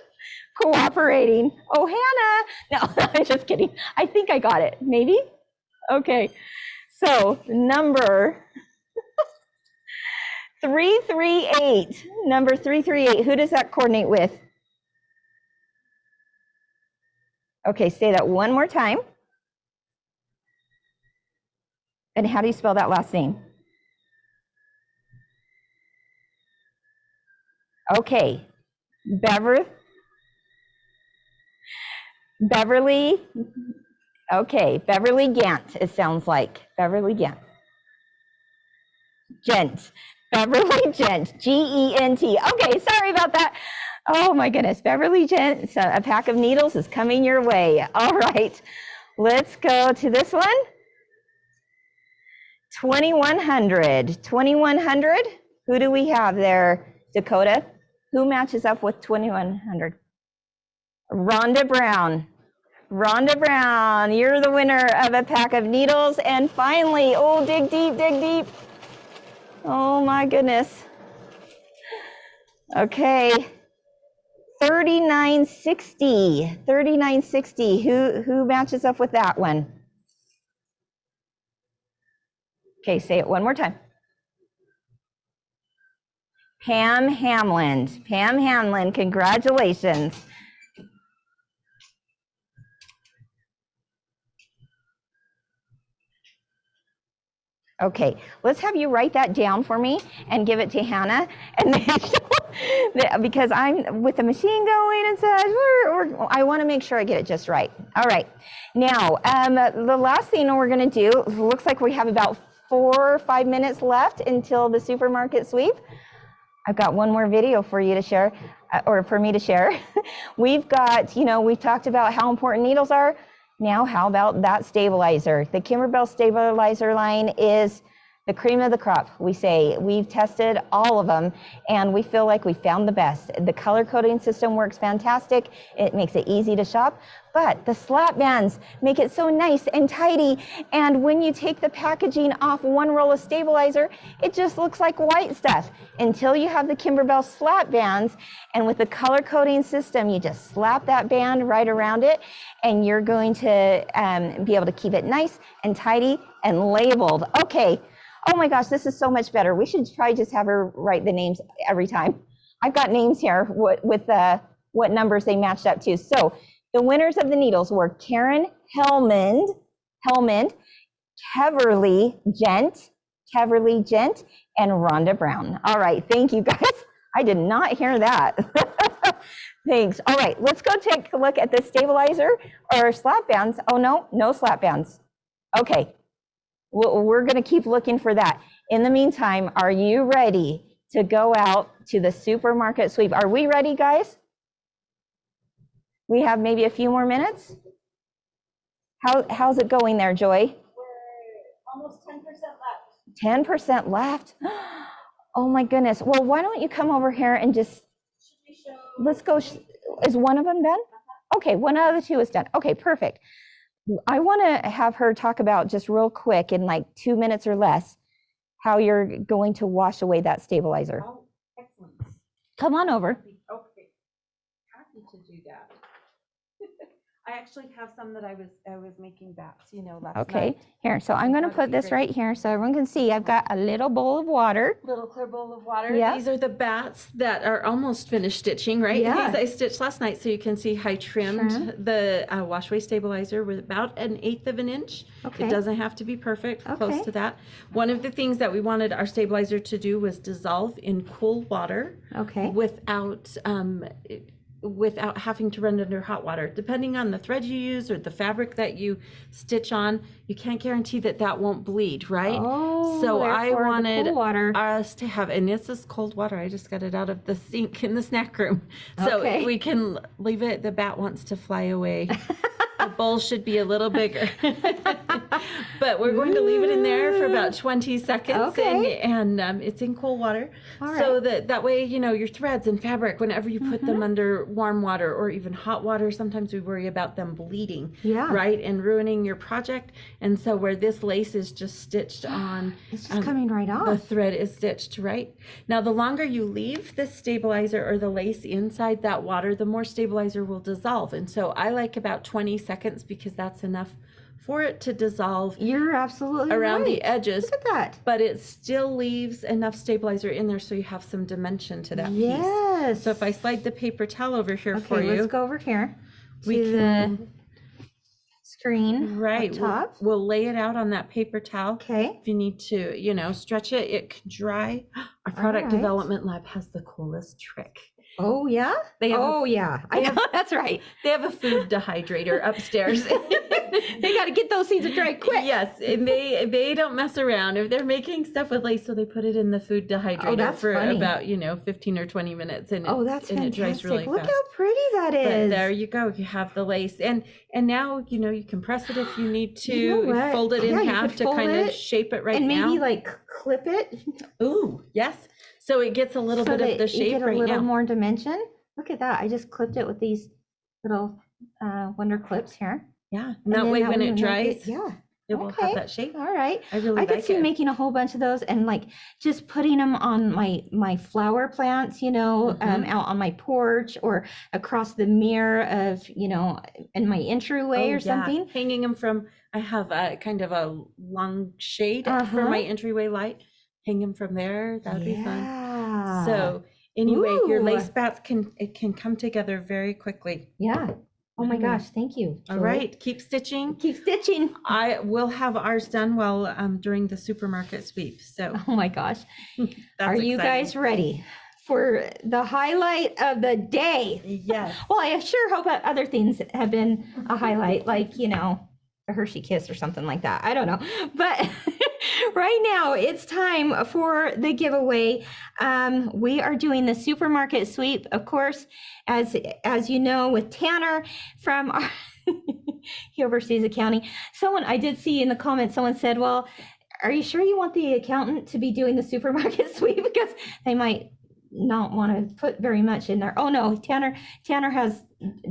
cooperating. Oh, Hannah. No, I'm just kidding. I think I got it. Maybe? Okay. So number 338. Number 338. Who does that coordinate with? Okay, say that one more time. And how do you spell that last name? Okay, Beverly, okay, Beverly Gant, it sounds like. Beverly Gant. Gent, Beverly Gent, G-E-N-T. Okay, sorry about that. Oh my goodness, Beverly Gent, so a pack of needles is coming your way. All right, let's go to this one. 2100, 2100, who do we have there, Dakota? Who matches up with 2100? Rhonda Brown. Rhonda Brown, you're the winner of a pack of needles. And finally, oh, dig deep, dig deep. Oh my goodness. Okay, 3960, 3960, who matches up with that one? Okay, say it one more time. Pam Hamlin. Pam Hamlin, congratulations. Okay, let's have you write that down for me and give it to Hannah. And then because I'm with the machine going and such, I want to make sure I get it just right. All right. Now, the last thing we're going to do, looks like we have about 4 or 5 minutes left until the supermarket sweep. I've got one more video for you to share, or for me to share. We've got, we've talked about how important needles are. Now, how about that stabilizer? The Kimberbell stabilizer line is the cream of the crop, we say. We've tested all of them, and we feel like we found the best. The color coding system works fantastic. It makes it easy to shop, but the slat bands make it so nice and tidy. And when you take the packaging off one roll of stabilizer, it just looks like white stuff until you have the Kimberbell slat bands. And with the color coding system, you just slap that band right around it, and you're going to be able to keep it nice and tidy and labeled. Okay. Oh my gosh, this is so much better. We should probably just have her write the names every time. I've got names here with what numbers they matched up to. So the winners of the needles were Karen Hellmond, Keverly Gent, and Rhonda Brown. All right, thank you guys. I did not hear that. Thanks. All right, let's go take a look at the stabilizer or slap bands. Oh no slap bands. Okay. We're going to keep looking for that. In the meantime, are you ready to go out to the supermarket sweep? Are we ready, guys? We have maybe a few more minutes. How's it going there, Joy? We're almost 10% left. 10% left? Oh my goodness. Well, why don't you come over here and just, let's go. Is one of them done? Okay, one out of the two is done. Okay, perfect. I want to have her talk about just real quick in like 2 minutes or less, how you're going to wash away that stabilizer. Oh, excellent. Come on over. Okay, happy to do that. I actually have some that I was making bats, last Okay, night. here. So I'm going to put this right here so everyone can see. I've got a little bowl of water. Little clear bowl of water. Yeah. These are the bats that are almost finished stitching, right? Yeah. These I stitched last night, so you can see I trimmed the washaway stabilizer with about 1/8 of an inch. Okay. It doesn't have to be perfect, Okay. close to that. One of the things that we wanted our stabilizer to do was dissolve in cool water. Okay. Without having to run under hot water. Depending on the thread you use or the fabric that you stitch on, you can't guarantee that won't bleed, right? Oh, so I therefore the wanted cool water. us to have, and this is cold water. I just got it out of the sink in the snack room. So Okay. we can leave it, the bat wants to fly away. The bowl should be a little bigger. But we're going to leave it in there for about 20 seconds. Okay. And it's in cool water. All So that way, your threads and fabric, whenever you put them under warm water or even hot water, sometimes we worry about them bleeding, Yeah. right? And ruining your project. And so where this lace is just stitched on. It's just coming right off. The thread is stitched, right? Now, the longer you leave the stabilizer or the lace inside that water, the more stabilizer will dissolve. And so I like about 20 seconds because that's enough for it to dissolve. You're absolutely around right. the edges. Look at that. But it still leaves enough stabilizer in there so you have some dimension to that piece. Yes. So if I slide the paper towel over here for you. Let's go over here we to can, the screen. right. Up top. We'll lay it out on that paper towel. Okay. If you need to, stretch it, it can dry. Our product right. development lab has the coolest trick. Oh yeah. They have I know. That's right. They have a food dehydrator upstairs. They got to get those seeds dried quick. Yes, and they don't mess around. If they're making stuff with lace, so they put it in the food dehydrator for funny. about 15 or 20 minutes, and That's and it dries fantastic. really Look fast. how pretty that But is. there you go. You have the lace, and now you can press it if you need to. You know what? Fold it Yeah, in you half could to fold kind of it shape it right and now. maybe like clip it. Ooh, yes. So it gets a little so bit of that the shape you get a right little now. more dimension. Look at that. I just clipped it with these little Wonder clips here. Yeah, and that way when it dries, yeah, it will have that shape. All right. I really I could like see it. making a whole bunch of those and like just putting them on my flower plants, out on my porch or across the mirror of, in my entryway or something. Hanging them from, I have a kind of a long shade for my entryway light. Hang them from there. That would be fun. So anyway, your lace bats can come together very quickly. Yeah. Oh my gosh, thank you. All Joy. right, keep stitching. Keep stitching. I will have ours done during the supermarket sweep. So oh my gosh. Are you exciting. guys ready for the highlight of the day? Yes. Well, I sure hope that other things have been a highlight, like, a Hershey kiss or something like that. I don't know. But right now it's time for the giveaway. We are doing the supermarket sweep, of course, as you know, with Tanner from our he oversees accounting. I did see in the comments, someone said, well, are you sure you want the accountant to be doing the supermarket sweep? Because they might not want to put very much in there. Oh no, Tanner has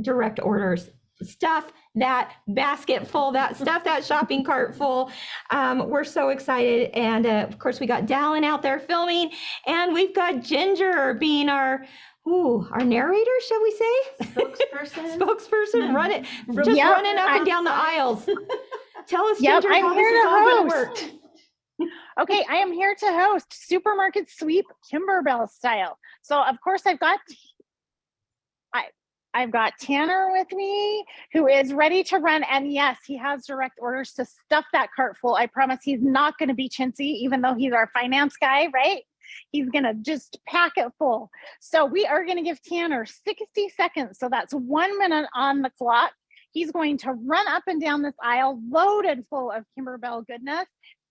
direct orders. Stuff that basket full, that shopping cart full. We're so excited. And of course we got Dallin out there filming, and we've got Ginger being our narrator, shall we say? Spokesperson, running up and down the aisles. Tell us, Ginger, how this is all going to work. Okay, I am here to host Supermarket Sweep Kimberbell style. So of course I've got Tanner with me, who is ready to run. And yes, he has direct orders to stuff that cart full. I promise he's not going to be chintzy, even though he's our finance guy, right? He's going to just pack it full. So we are going to give Tanner 60 seconds. So that's 1 minute on the clock. He's going to run up and down this aisle loaded full of Kimberbell goodness.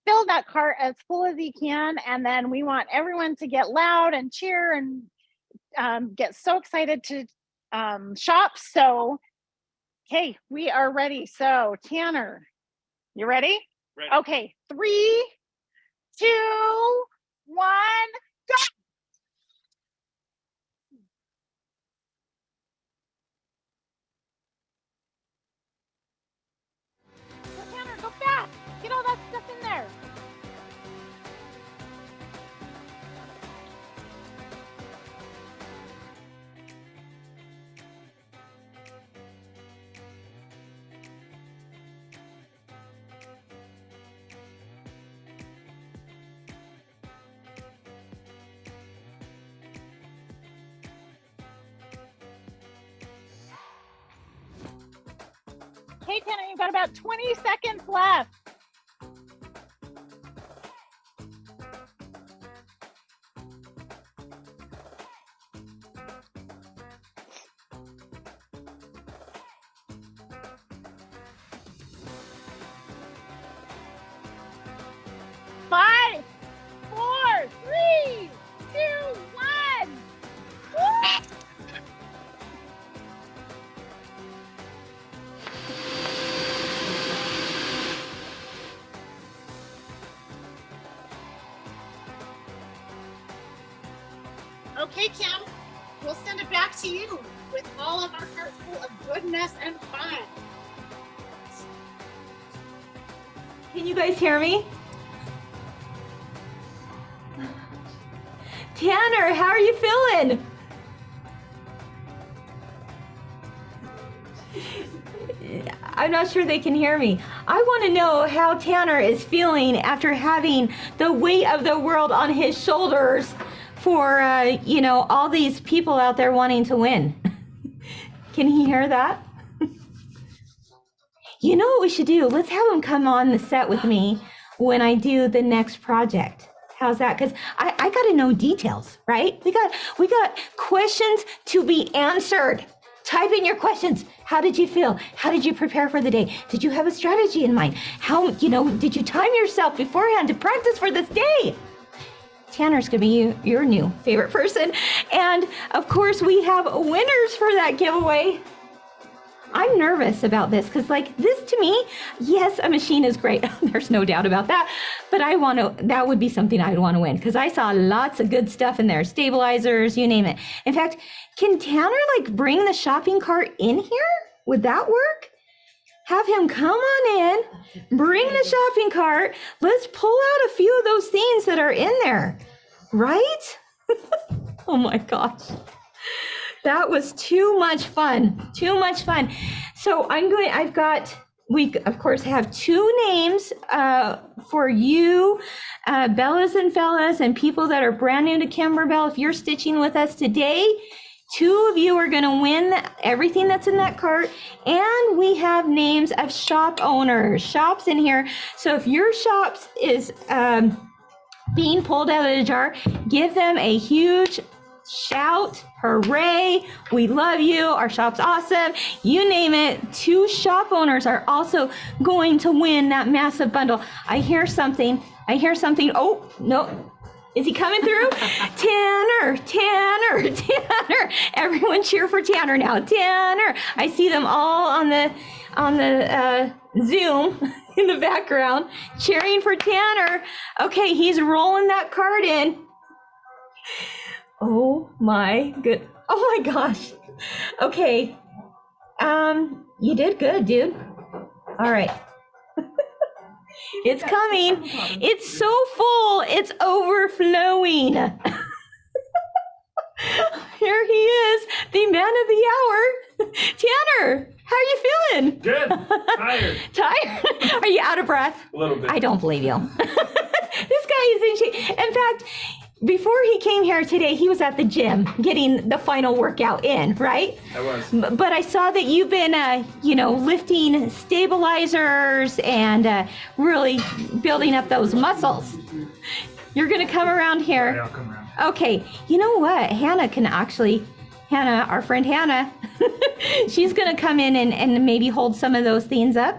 Fill that cart as full as he can. And then we want everyone to get loud and cheer and get so excited to shop. So, okay, we are ready. So Tanner, you ready? Ready. Okay, 3, 2, 1, go. So Tanner, go fast. Get all that stuff in there. Okay, Tanner, you've got about 20 seconds left. Five, 4, 3, 2, 1. Okay, Kim, we'll send it back to you with all of our carts full of goodness and fun. Can you guys hear me? Tanner, how are you feeling? I'm not sure they can hear me. I want to know how Tanner is feeling after having the weight of the world on his shoulders for, all these people out there wanting to win. Can he hear that? You know what we should do? Let's have him come on the set with me when I do the next project. How's that? Because I got to know details, right? We got questions to be answered. Type in your questions. How did you feel? How did you prepare for the day? Did you have a strategy in mind? How, did you time yourself beforehand to practice for this day? Tanner's gonna be your new favorite person. And of course we have winners for that giveaway. I'm nervous about this because this to me, yes, a machine is great. There's no doubt about that. But that would be something I'd want to win because I saw lots of good stuff in there. Stabilizers, you name it. In fact, can Tanner bring the shopping cart in here? Would that work? Have him come on in, bring the shopping cart. Let's pull out a few of those things that are in there, right? Oh my gosh. That was too much fun, too much fun. So we of course have 2 names for you, Bellas and Fellas and people that are brand new to Kimberbell. If you're stitching with us today, 2 of you are gonna win everything that's in that cart. And we have names of shop owners, shops in here. So if your shops is being pulled out of the jar, give them a huge shout, hooray, we love you, our shop's awesome, you name it. 2 shop owners are also going to win that massive bundle. I hear something. I hear something. Oh, no. Is he coming through? Tanner, Tanner, Tanner. Everyone cheer for Tanner now. Tanner. I see them all on the Zoom in the background cheering for Tanner. Okay, he's rolling that card in. Oh my gosh. Okay. You did good, dude. All right. It's coming. It's so full. It's overflowing. Here he is, the man of the hour. Tanner, how are you feeling? Good. Tired. Tired? Are you out of breath? A little bit. I don't believe you. This guy is in shape. In fact, before he came here today, he was at the gym getting the final workout in, right? I was. But I saw that you've been, lifting stabilizers and really building up those muscles. You're going to come around here. Yeah, I'll come around. Okay. You know what? Hannah, our friend Hannah, she's going to come in and maybe hold some of those things up.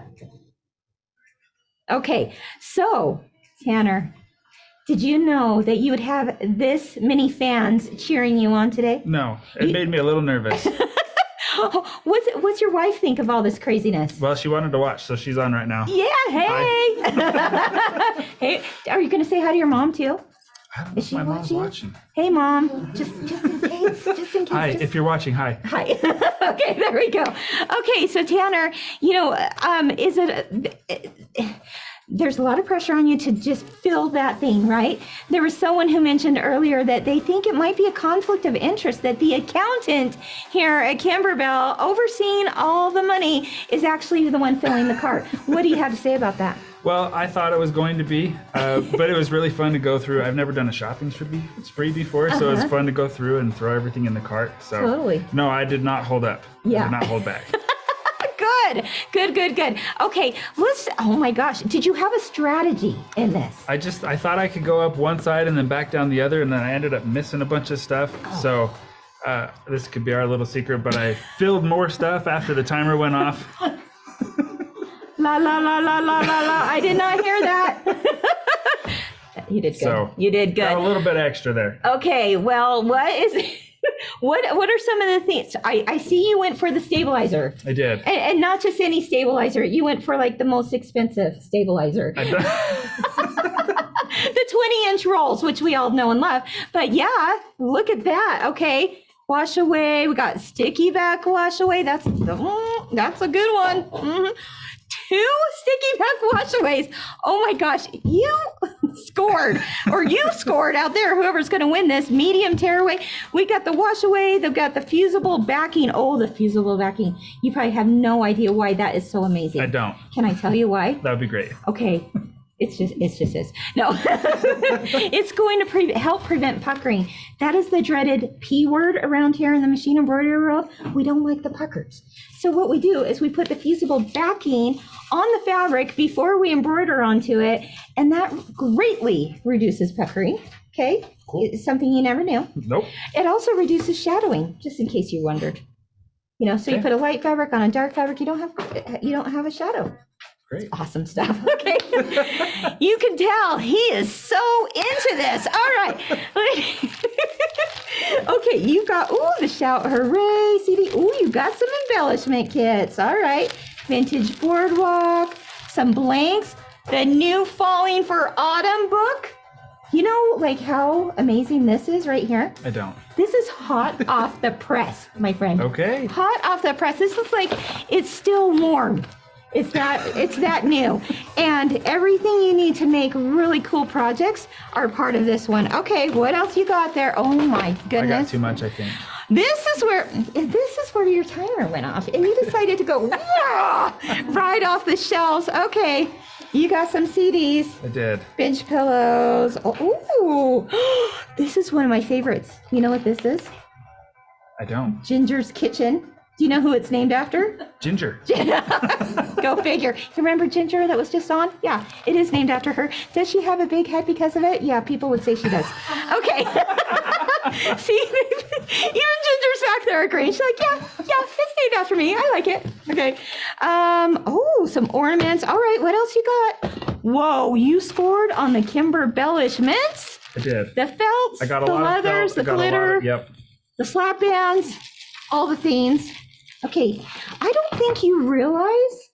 Okay. So, Tanner, did you know that you would have this many fans cheering you on today? No, it made me a little nervous. What's your wife think of all this craziness? Well, she wanted to watch, so she's on right now. Yeah, hey. Hey, are you going to say hi to your mom too? Is she My mom's watching. Hey, Mom. Just in case. Just in case. Hi, if you're watching, hi. Hi. Okay, there we go. Okay, so Tanner, there's a lot of pressure on you to just fill that thing, right? There was someone who mentioned earlier that they think it might be a conflict of interest, that the accountant here at Kimberbell overseeing all the money is actually the one filling the cart. What do you have to say about that? Well, I thought it was going to be, but it was really fun to go through. I've never done a shopping spree before, so it was fun to go through and throw everything in the cart. So Totally. No, I did not hold up. Yeah. I did not hold back. Good. Okay, oh my gosh, did you have a strategy in this? I thought I could go up one side and then back down the other, and then I ended up missing a bunch of stuff. Oh. So this could be our little secret, but I filled more stuff after the timer went off. La la la la la la la. I did not hear that. You did good. So, you did good. Got a little bit extra there. Okay, well, what are some of the things? I see you went for the stabilizer. I did. And not just any stabilizer. You went for like the most expensive stabilizer. The 20-inch rolls, which we all know and love. But yeah, look at that. Okay. Wash away. We got sticky back wash away. That's a good one. Mm-hmm. 2 sticky back washaways. Oh my gosh, you scored out there, whoever's going to win this medium tearaway. We got the wash away. They've got the fusible backing. Oh, the fusible backing. You probably have no idea why that is so amazing. I don't. Can I tell you why? That would be great. Okay. It's just is. No, it's going to help prevent puckering. That is the dreaded P word around here in the machine embroidery world. We don't like the puckers. So what we do is we put the fusible backing on the fabric before we embroider onto it, and that greatly reduces puckering. Okay, cool. It's something you never knew. Nope. It also reduces shadowing, just in case you wondered. So you put a light fabric on a dark fabric, you don't have a shadow. Great. Awesome stuff. Okay. You can tell he is so into this. All right. Okay, you got, the shout hooray CD. You got some embellishment kits. All right. Vintage boardwalk, some blanks, the new Falling for Autumn book. You know, like how amazing this is right here? I don't. This is hot off the press, my friend. Okay. Hot off the press. This is like, it's still warm. It's that new. And everything you need to make really cool projects are part of this one. Okay, what else you got there? Oh my goodness. I got too much, I think. This is where your timer went off and you decided to go right off the shelves. Okay, you got some CDs. I did. Bench pillows. Oh, this is one of my favorites. You know what this is? I don't. Ginger's Kitchen. Do you know who it's named after? Ginger. Go figure. You remember Ginger that was just on? Yeah, it is named after her. Does she have a big head because of it? Yeah, people would say she does. Okay. See, even Ginger's back there agreeing. She's like, yeah, it's named after me. I like it. Okay. Some ornaments. All right, what else you got? Whoa, you scored on the Kimberbellishments? I did. The felts, I got a the lot leathers, of felt. the glitter, Yep. the slap bands, all the things. Okay, I don't think you realize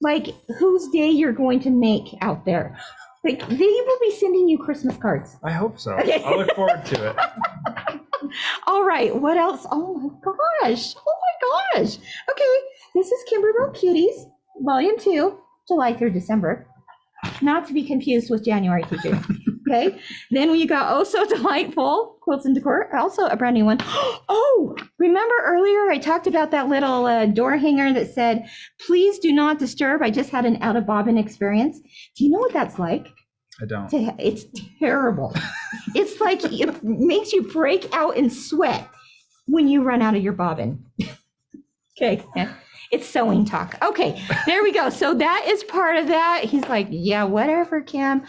like whose day you're going to make out there. Like they will be sending you Christmas cards. I hope so. Okay. I'll look forward to it. All right, what else? Oh my gosh. Oh my gosh. Okay, this is Kimberbell Cuties, Volume 2, July through December. Not to be confused with January through June. Okay, then we got Oh So Delightful Quilts and Decor, also a brand new one. Oh, remember earlier I talked about that little door hanger that said, please do not disturb. I just had an out of bobbin experience. Do you know what that's like? I don't. It's terrible. It's like it makes you break out in sweat when you run out of your bobbin. Okay. It's sewing talk. Okay, there we go. So that is part of that. He's like, yeah, whatever, Kim.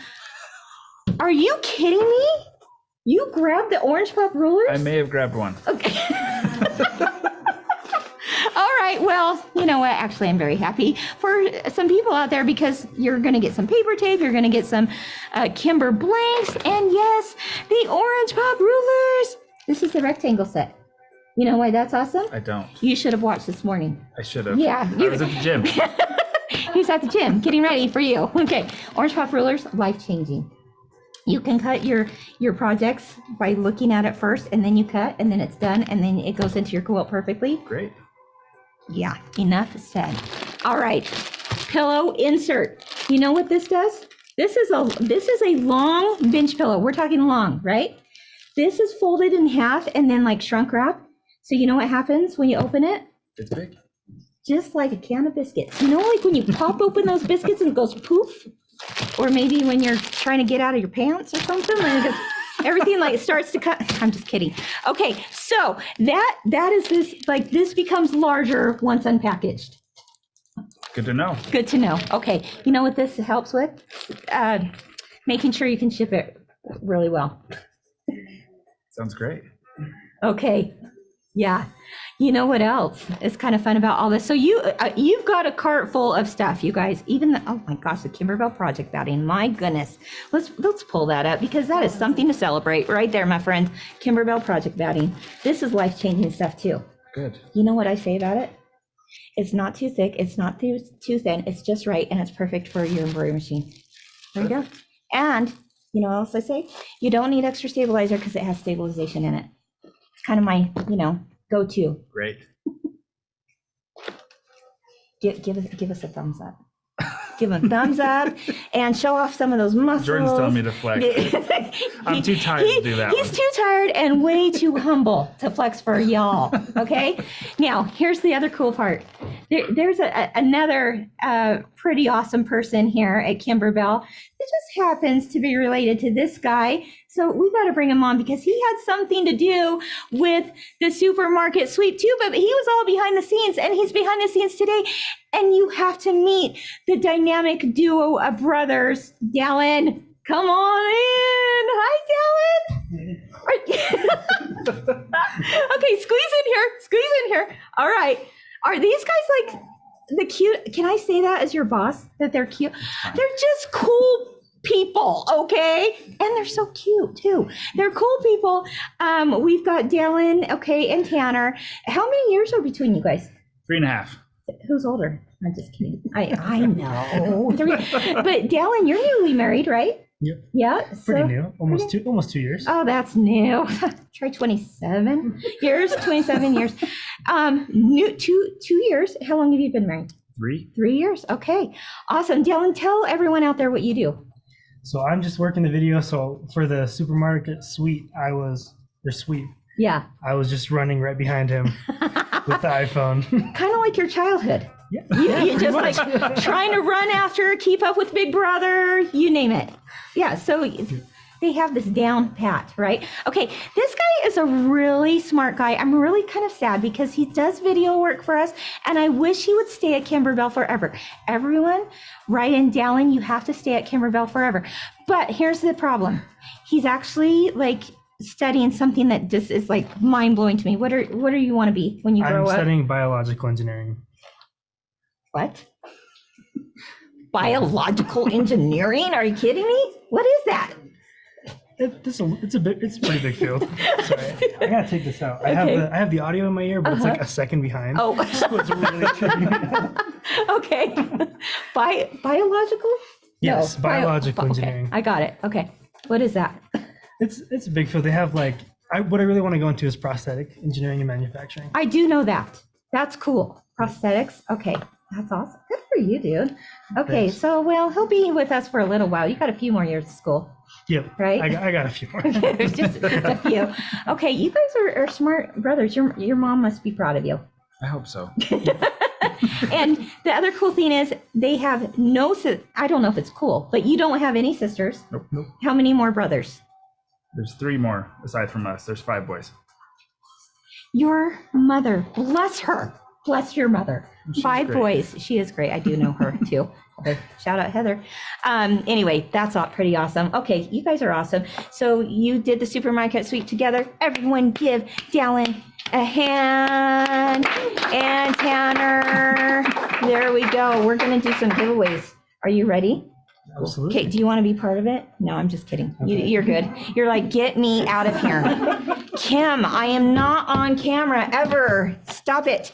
Are you kidding me? You grabbed the orange pop rulers? I may have grabbed one. Okay. All right, well, you know what? Actually, I'm very happy for some people out there because you're going to get some paper tape, you're going to get some Kimber blanks, and yes, the orange pop rulers. This is the rectangle set. You know why that's awesome? I don't. You should have watched this morning. I should have. Yeah. I was at the gym. He's at the gym getting ready for you. Okay, orange pop rulers, life-changing. You can cut your projects by looking at it first, and then you cut, and then it's done, and then it goes into your quilt perfectly. Great. Yeah, enough said. All right, pillow insert. You know what this does? This is a long bench pillow. We're talking long, right? This is folded in half and then like shrunk wrap. So you know what happens when you open it? It's big. Just like a can of biscuits. You know, like when you pop open those biscuits and it goes poof? Or maybe when you're trying to get out of your pants or something, and it goes, everything like starts to cut. I'm just kidding. Okay, so that is this, like this becomes larger once unpackaged. Good to know. Good to know. Okay, you know what this helps with? Making sure you can ship it really well. Sounds great. Okay, yeah. You know what else is kind of fun about all this? So you've got a cart full of stuff, you guys. Even the, oh my gosh, the Kimberbell project batting. My goodness, let's pull that up because that is something to celebrate right there, my friends. Kimberbell project batting. This is life-changing stuff too. Good. You know what I say about it? It's not too thick. It's not too thin. It's just right, and it's perfect for your embroidery machine. There you go. And you know what else I say? You don't need extra stabilizer because it has stabilization in it. It's kind of my, go-to. Great. Give us a thumbs up. Give a thumbs up and show off some of those muscles. Jordan's telling me to flex. I'm too tired to do that. He's too tired and way too humble to flex for y'all. Okay. Now here's the other cool part. There's another pretty awesome person here at Kimberbell. It just happens to be related to this guy. So we got to bring him on because he had something to do with the supermarket sweep too, but he was all behind the scenes, and he's behind the scenes today. And you have to meet the dynamic duo of brothers. Dallin, come on in. Hi, Dallin. Okay, squeeze in here. All right. Are these guys like the cute? Can I say that as your boss, that they're cute? They're just cool people, okay? And they're so cute too. They're cool people. We've got Dallin, okay, and Tanner. How many years are between you guys? 3.5. Who's older? I'm just kidding. I know. But Dallin, you're newly married, right? Yep. Yeah. Pretty new. Almost 2 years. Oh, that's new. Try 27 years. 27 years. New 2 years. How long have you been married? 3. 3 years. Okay. Awesome. Dallin, tell everyone out there what you do. So I'm just working the video. So for the supermarket sweep, Yeah. I was just running right behind him with the iPhone. Kind of like your childhood. Yeah. You just like trying to run after, keep up with Big Brother, you name it. Yeah, so they have this down pat, right? Okay, this guy is a really smart guy. I'm really kind of sad because he does video work for us, and I wish he would stay at Kimberbell forever. Everyone, write in Dallin, you have to stay at Kimberbell forever. But here's the problem. He's actually like studying something that just is like mind-blowing to me. What do you want to be when you grow up? I'm studying biological engineering. What? Biological engineering? Are you kidding me? What is that? It's a pretty big field. Sorry, I gotta take this out. I have the audio in my ear, but it's like a second behind. Oh, so it's really tricky. Okay. Biological? Yes, No, biological okay, engineering. I got it. Okay. What is that? It's a big field. They have what I really want to go into is prosthetic engineering and manufacturing. I do know that. That's cool. Prosthetics. Okay. That's awesome. Good for you, dude. Okay. Thanks. So, well, he'll be with us for a little while. You got a few more years of school. Yep. Right? I got a few more. just a few. Okay. You guys are smart brothers. Your mom must be proud of you. I hope so. And the other cool thing is they have I don't know if it's cool, but you don't have any sisters. Nope. How many more brothers? There's 3 more aside from us. There's 5 boys. Your mother, bless her. Bless your mother. She's 5 great. boys. She is great. I do know her too. Okay. Shout out Heather. Anyway, that's all pretty awesome. Okay, you guys are awesome. So you did the supermarket sweep together. Everyone give Dallin a hand. And Tanner. There we go. We're going to do some giveaways. Are you ready? Absolutely. Okay, do you want to be part of it? No, I'm just kidding. You're good. You're like, get me out of here. Kim, I am not on camera ever. Stop it.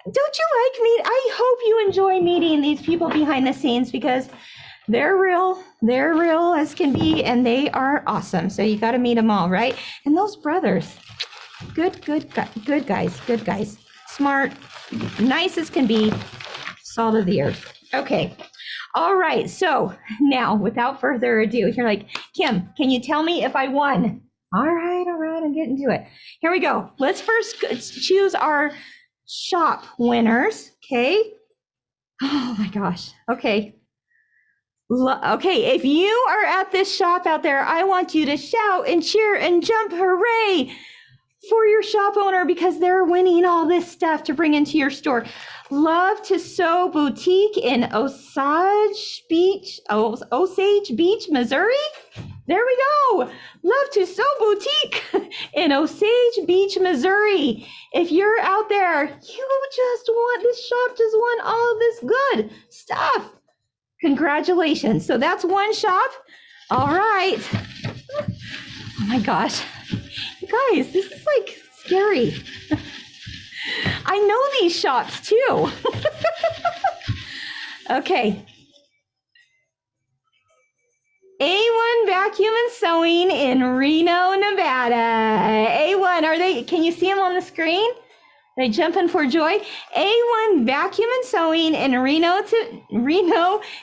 Don't you like me? I hope you enjoy meeting these people behind the scenes because they're real as can be, and they are awesome. So you got to meet them all, right? And those brothers, good guys, smart, nice as can be, salt of the earth. Okay. All right. So now, without further ado, you're like, Kim, can you tell me if I won? All right. I'm getting to it. Here we go. Let's first choose our shop winners. Okay. Oh my gosh. Okay. Okay. If you are at this shop out there, I want you to shout and cheer and jump hooray for your shop owner because they're winning all this stuff to bring into your store. Love to Sew Boutique in Osage Beach, Missouri. There we go. Love to Sew Boutique in Osage Beach, Missouri. If you're out there, this shop just won all of this good stuff. Congratulations. So that's one shop. All right. Oh my gosh. You guys, this is like scary. I know these shops too. Okay. A1 Vacuum and Sewing in Reno, Nevada. A1, can you see them on the screen? Are they jumping for joy? A1 Vacuum and Sewing in Reno,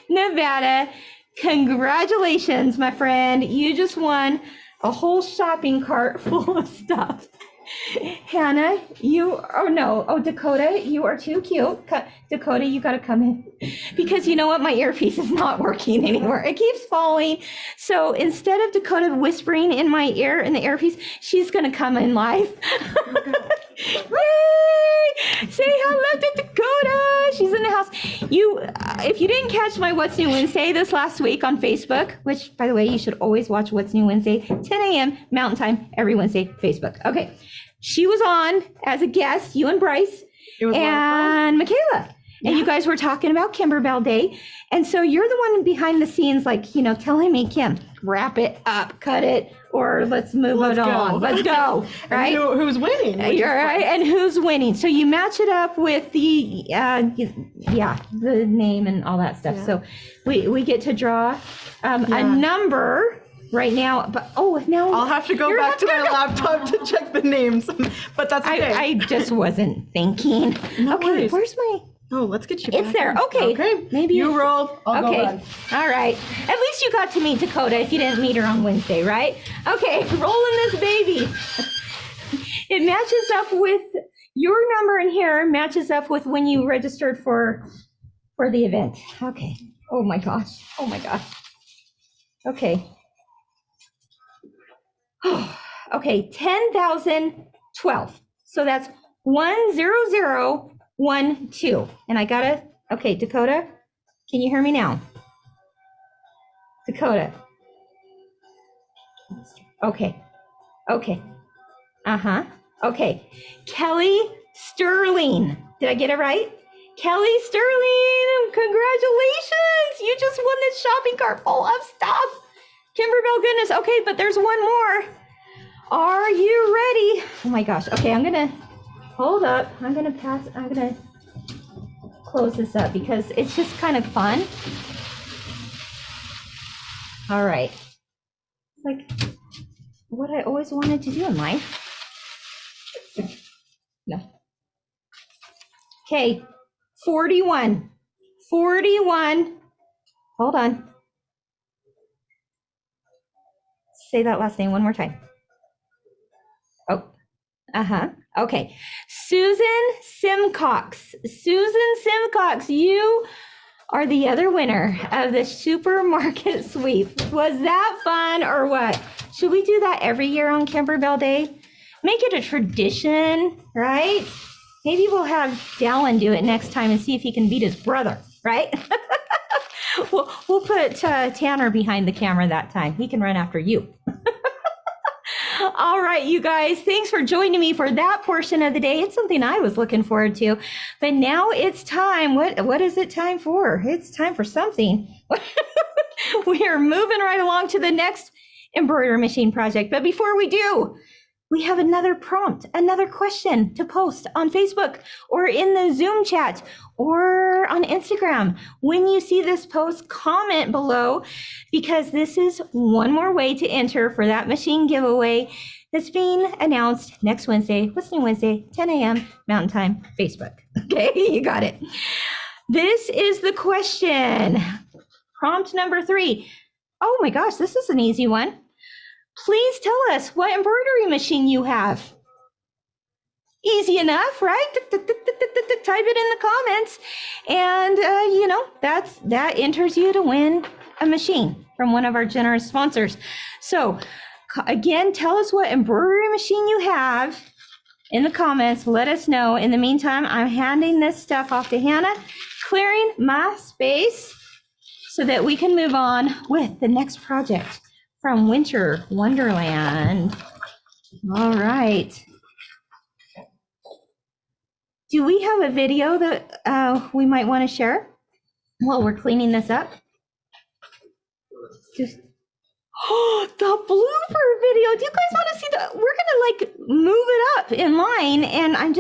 Nevada. Congratulations, my friend. You just won a whole shopping cart full of stuff. Hannah, Dakota, you are too cute. Dakota, you got to come in because you know what? My earpiece is not working anymore. It keeps falling. So instead of Dakota whispering in my ear in the earpiece, she's going to come in live. Yay! Say hello to Dakota. She's in the house. If you didn't catch my What's New Wednesday this last week on Facebook, which by the way, you should always watch What's New Wednesday, 10 a.m. Mountain Time, every Wednesday, Facebook. Okay. She was on as a guest, you and Bryce and Michaela. And you guys were talking about Kimberbell Day. And so you're the one behind the scenes, telling me, Kim, wrap it up, cut it, or let's move it on. Let's go. Right? And who's winning? You're right. And who's winning? So you match it up with the name and all that stuff. Yeah. So we get to draw a number right now, but now I'll have to go back to my laptop to check the names, but that's okay. I just wasn't thinking. No okay, worries. Where's my? Oh, let's get you. It's back there. in. Okay. Maybe you roll. I'll go run. All right. At least you got to meet Dakota if you didn't meet her on Wednesday, right? Okay. Rolling this baby. It matches up with your number in here. Matches up with when you registered for the event. Okay. Oh my gosh. Okay. Okay, 10,012. So that's 10012. And I gotta, okay, Dakota, can you hear me now? Dakota. Okay. Okay. Kelly Sterling. Did I get it right? Kelly Sterling, congratulations. You just won this shopping cart full of stuff. Kimberbell goodness. Okay, but there's one more. Are you ready? Oh my gosh. Okay, I'm gonna hold up. I'm gonna close this up because it's just kind of fun. All right. It's like what I always wanted to do in life. No. Okay, 41. 41. Hold on. Say that last name one more time. Oh, okay. Susan Simcox. Susan Simcox, you are the other winner of the supermarket sweep. Was that fun or what? Should we do that every year on Kimberbell Day? Make it a tradition, right? Maybe we'll have Dallin do it next time and see if he can beat his brother, right? We'll put Tanner behind the camera that time. He can run after you. All right, you guys, thanks for joining me for that portion of the day. It's something I was looking forward to. But now it's time. What is it time for? It's time for something. We are moving right along to the next embroidery machine project. But before we do, we have another prompt, another question to post on Facebook or in the Zoom chat or on Instagram. When you see this post, comment below because this is one more way to enter for that machine giveaway that's being announced next Wednesday, Listening Wednesday, 10 a.m. Mountain Time, Facebook. Okay, you got it. This is the question. Prompt number 3. Oh my gosh, this is an easy one. Please tell us what embroidery machine you have. Easy enough, right? Type it in the comments. And, that enters you to win a machine from one of our generous sponsors. So, again, tell us what embroidery machine you have in the comments. Let us know. In the meantime, I'm handing this stuff off to Hannah, clearing my space so that we can move on with the next project from Winter Wonderland. All right. Do we have a video that we might want to share while we're cleaning this up? Just the blooper video. Do you guys want to see that? We're gonna move it up in line, and I'm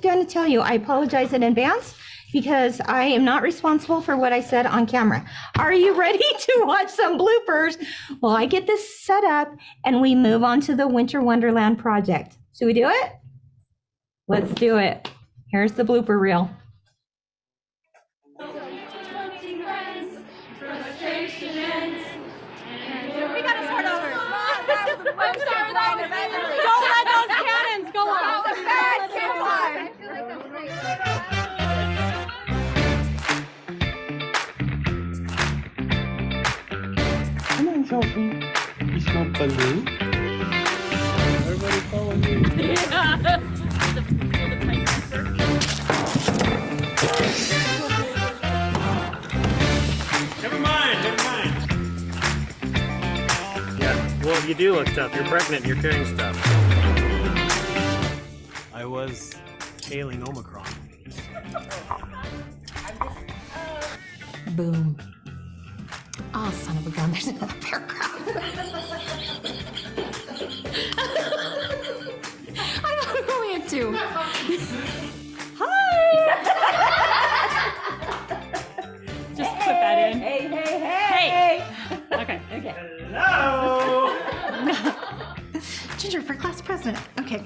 gonna tell you, I apologize in advance because I am not responsible for what I said on camera. Are you ready to watch some bloopers? Well, I get this set up and we move on to the Winter Wonderland project. Should we do it? Let's do it. Here's the blooper reel. We gotta start over. I'm sorry, don't let those cannons go off. Come on, Sophie. It's not balloon. Everybody follow me. Yeah. Never mind. Yeah, well, you do look tough. You're pregnant. You're carrying stuff. I was ailing Omicron. Boom. Oh, son of a gun, there's another paragraph. I only had 2. Hi! Just put that in. Hey. Okay. Hello! Ginger for class president. Okay.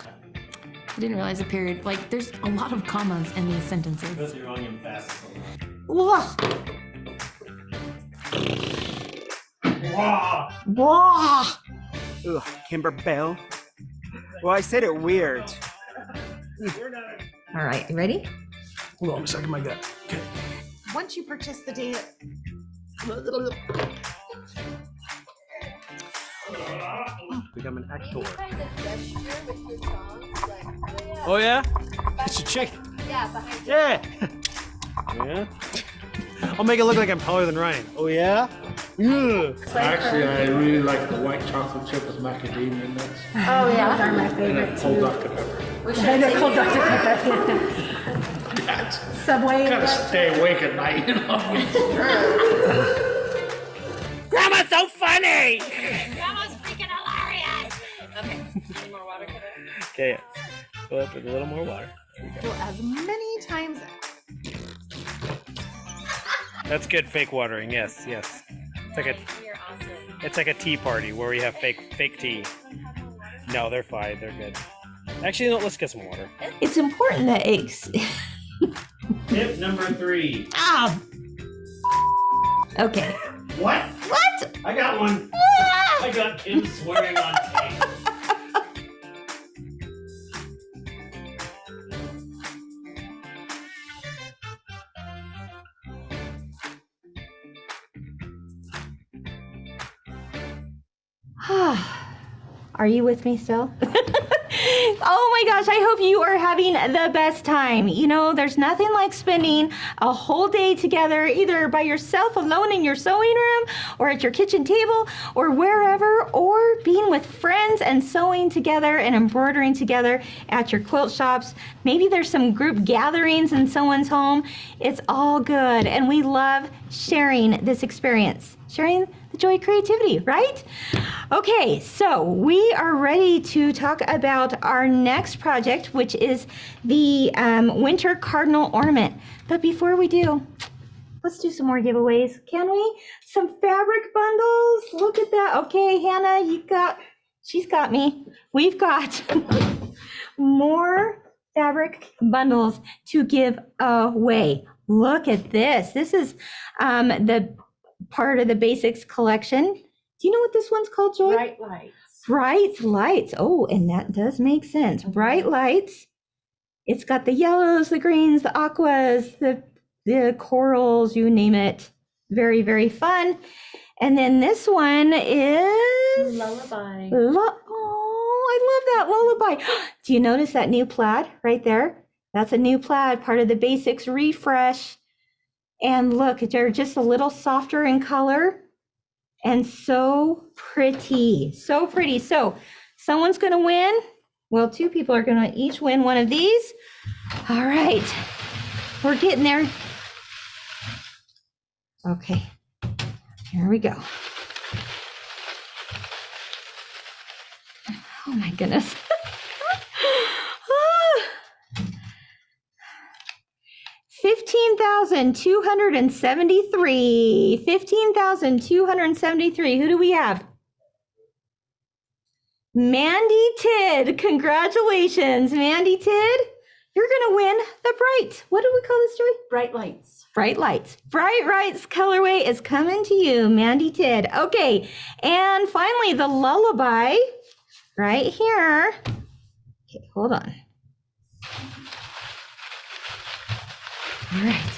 I didn't realize a period. There's a lot of commas in these sentences. Because you're wrong and fast. Wah! Wah! Ugh, Kimberbell. Well, I said it weird. All right, you ready? Hold on a second, my gut. Okay. Once you purchase the data. Become an actor. Oh yeah? It's a chick. Yeah, behind you. Yeah. Yeah. I'll make it look like I'm taller than Ryan. Oh yeah? Yeah. Actually, I really like the white chocolate chip with macadamia nuts. Oh yeah, those are my favorite And cold too. Dr. Pepper. We should say cold Dr. Pepper. Subway. Gotta stay awake at night, you know. Grandma's so funny! Grandma's freaking hilarious. Okay, any more water? Okay, fill up with a little more water. Well, as many times. That's good fake watering. Yes, yes. It's like a You're awesome. it's like a tea party where we have fake tea. No, they're fine. They're good. Actually, no, let's get some water. It's important that eggs. Tip number 3. Ah. Okay. What? What? I got one. I got Kim swearing on tape. Are you with me still? Oh my gosh, I hope you are having the best time. You know, there's nothing like spending a whole day together, either by yourself alone in your sewing room or at your kitchen table or wherever, or being with friends and sewing together and embroidering together at your quilt shops. Maybe there's some group gatherings in someone's home. It's all good, and we love sharing this experience, sharing the joy of creativity, right? Okay, so we are ready to talk about our next project, which is the winter cardinal ornament. But before we do, let's do some more giveaways, can we? Some fabric bundles, look at that. Okay, Hannah, she's got me. We've got more fabric bundles to give away. Look at this. This is the part of the basics collection. Do you know what this one's called, Joy? Bright lights. Bright lights. Oh, and that does make sense. Bright lights. It's got the yellows, the greens, the aquas, the corals, you name it. Very, very fun. And then this one is Lullaby. Oh, I love that lullaby. Do you notice that new plaid right there? That's a new plaid, part of the basics refresh. And look, they're just a little softer in color and so pretty, so pretty. So someone's gonna win. Well, 2 people are gonna each win one of these. All right, we're getting there. Okay, here we go. Oh my goodness. 15,273. 15,273. Who do we have? Mandy Tid. Congratulations, Mandy Tid. You're going to win the bright. What do we call this, Joy? Bright lights. Bright lights. Bright lights colorway is coming to you, Mandy Tid. Okay, and finally the lullaby right here. Okay, hold on. All right.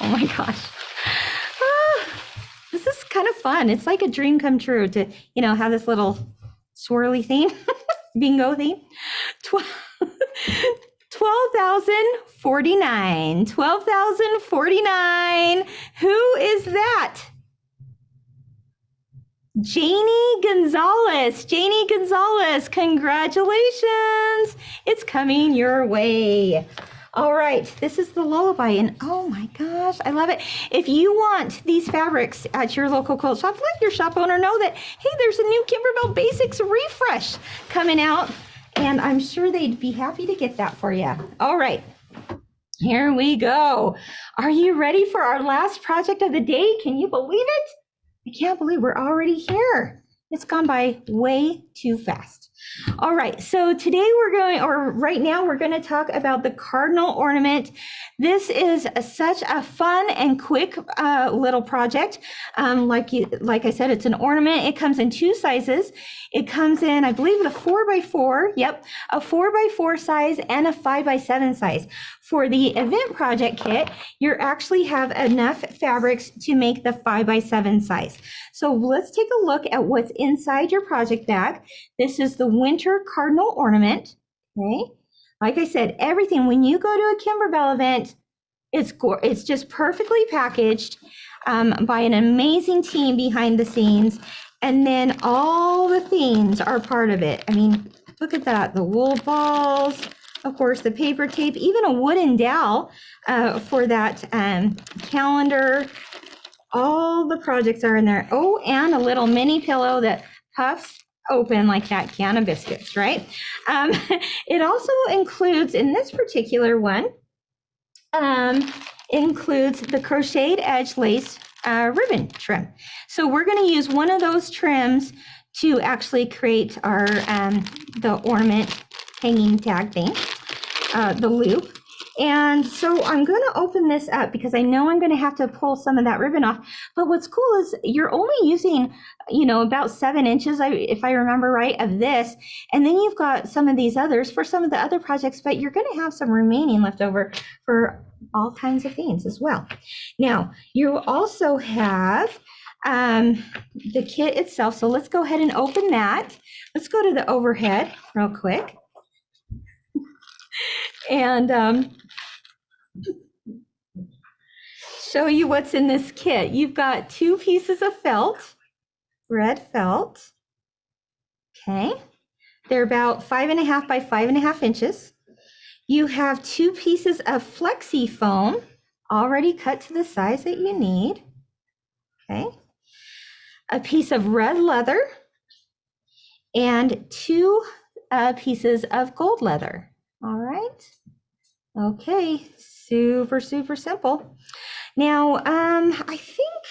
Oh my gosh. This is kind of fun. It's like a dream come true to, you know, have this little swirly theme, bingo theme. 12,049. 12,049. Who is that? Janie Gonzalez. Janie Gonzalez, congratulations. It's coming your way. All right, this is the lullaby, and oh my gosh, I love it. If you want these fabrics at your local quilt shop, let your shop owner know that, hey, there's a new Kimberbell Basics refresh coming out, and I'm sure they'd be happy to get that for you. All right, here we go. Are you ready for our last project of the day? Can you believe it? I can't believe we're already here. It's gone by way too fast. All right, so today right now we're going to talk about the Cardinal ornament. This is such a fun and quick little project. Like I said, it's an ornament. It comes in 2 sizes. It comes in, I believe, a 4x4. Yep, a 4x4 size and a 5x7 size. For the event project kit, you actually have enough fabrics to make the 5x7 size. So let's take a look at what's inside your project bag. This is the winter cardinal ornament. Okay, like I said, everything, when you go to a Kimberbell event, it's just perfectly packaged by an amazing team behind the scenes. And then all the themes are part of it. I mean, look at that, the wool balls. of course, the paper tape, even a wooden dowel for that calendar. All the projects are in there. Oh, and a little mini pillow that puffs open like that can of biscuits, right? It also includes, in this particular one, includes the crocheted edge lace ribbon trim. So we're going to use one of those trims to actually create our the ornament hanging tag thing, the loop. And so I'm going to open this up because I know I'm going to have to pull some of that ribbon off. But what's cool is you're only using, you know, about 7 inches, if I remember right, of this. And then you've got some of these others for some of the other projects, but you're going to have some remaining left over for all kinds of things as well. Now, you also have the kit itself. So let's go ahead and open that. Let's go to the overhead real quick. And show you what's in this kit. You've got 2 pieces of felt, red felt. Okay. They're about 5.5 by 5.5 inches. You have 2 pieces of flexi foam already cut to the size that you need. Okay. A piece of red leather and 2 pieces of gold leather. All right. Okay. Super, super simple. Now, I think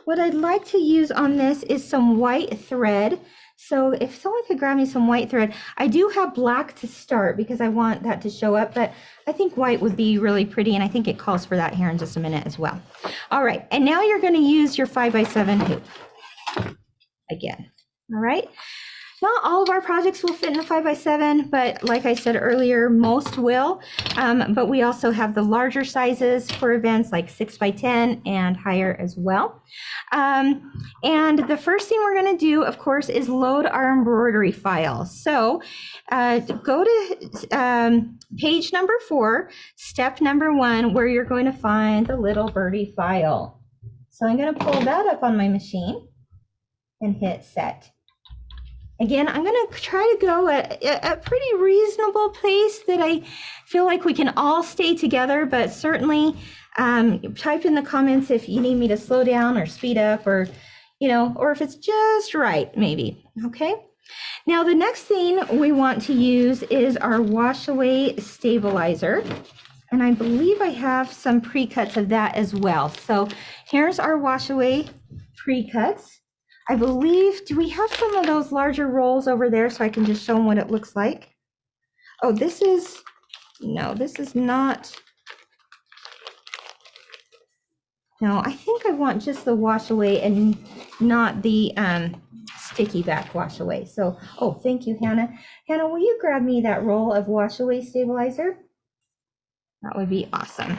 what I'd like to use on this is some white thread. So if someone could grab me some white thread, I do have black to start because I want that to show up, but I think white would be really pretty, and I think it calls for that here in just a minute as well. All right, and now you're going to use your 5x7 hoop again. All right. Not all of our projects will fit in the 5x7, but like I said earlier, most will. But we also have the larger sizes for events like 6x10 and higher as well. And the first thing we're going to do, of course, is load our embroidery file. So go to page number 4, step number 1, where you're going to find the little birdie file. So I'm going to pull that up on my machine and hit set. Again, I'm going to try to go at a pretty reasonable pace that I feel like we can all stay together, but certainly type in the comments if you need me to slow down or speed up, or, you know, or if it's just right, maybe. Okay. Now, the next thing we want to use is our wash away stabilizer. And I believe I have some pre-cuts of that as well. So here's our wash away pre-cuts. I believe, do we have some of those larger rolls over there so I can just show them what it looks like? Oh, this is, no, this is not. No, I think I want just the wash away and not the sticky back wash away. So, oh, thank you, Hannah. Hannah, will you grab me that roll of wash away stabilizer? That would be awesome.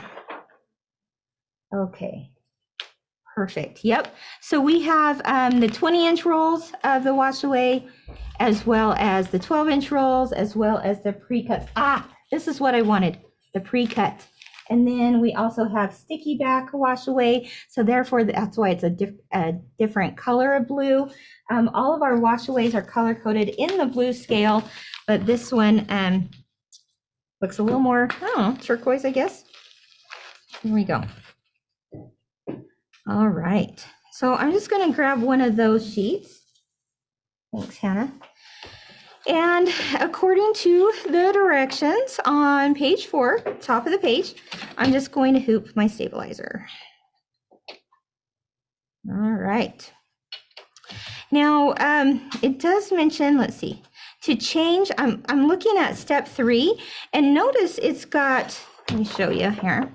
Okay. Perfect. Yep. So we have the 20-inch rolls of the wash away, as well as the 12-inch rolls, as well as the pre-cuts. Ah, this is what I wanted, the pre-cut. And then we also have sticky back wash away. So therefore, that's why it's a different color of blue. All of our wash aways are color coded in the blue scale, but this one looks a little more, I don't know, turquoise, I guess. Here we go. All right, so I'm just going to grab one of those sheets. Thanks, Hannah. And according to the directions on page 4, top of the page, I'm just going to hoop my stabilizer. All right. Now, it does mention, let's see, to change, I'm looking at step 3, and notice it's got, let me show you here.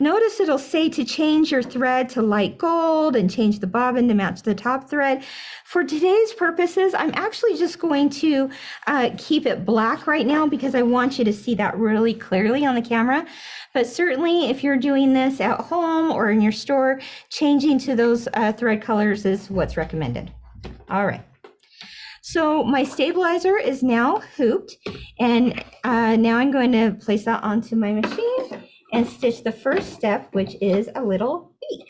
Notice it'll say to change your thread to light gold and change the bobbin to match the top thread. For today's purposes, I'm actually just going to keep it black right now because I want you to see that really clearly on the camera. But certainly if you're doing this at home or in your store, changing to those thread colors is what's recommended. All right. So my stabilizer is now hooped, and now I'm going to place that onto my machine and stitch the first step, which is a little beak.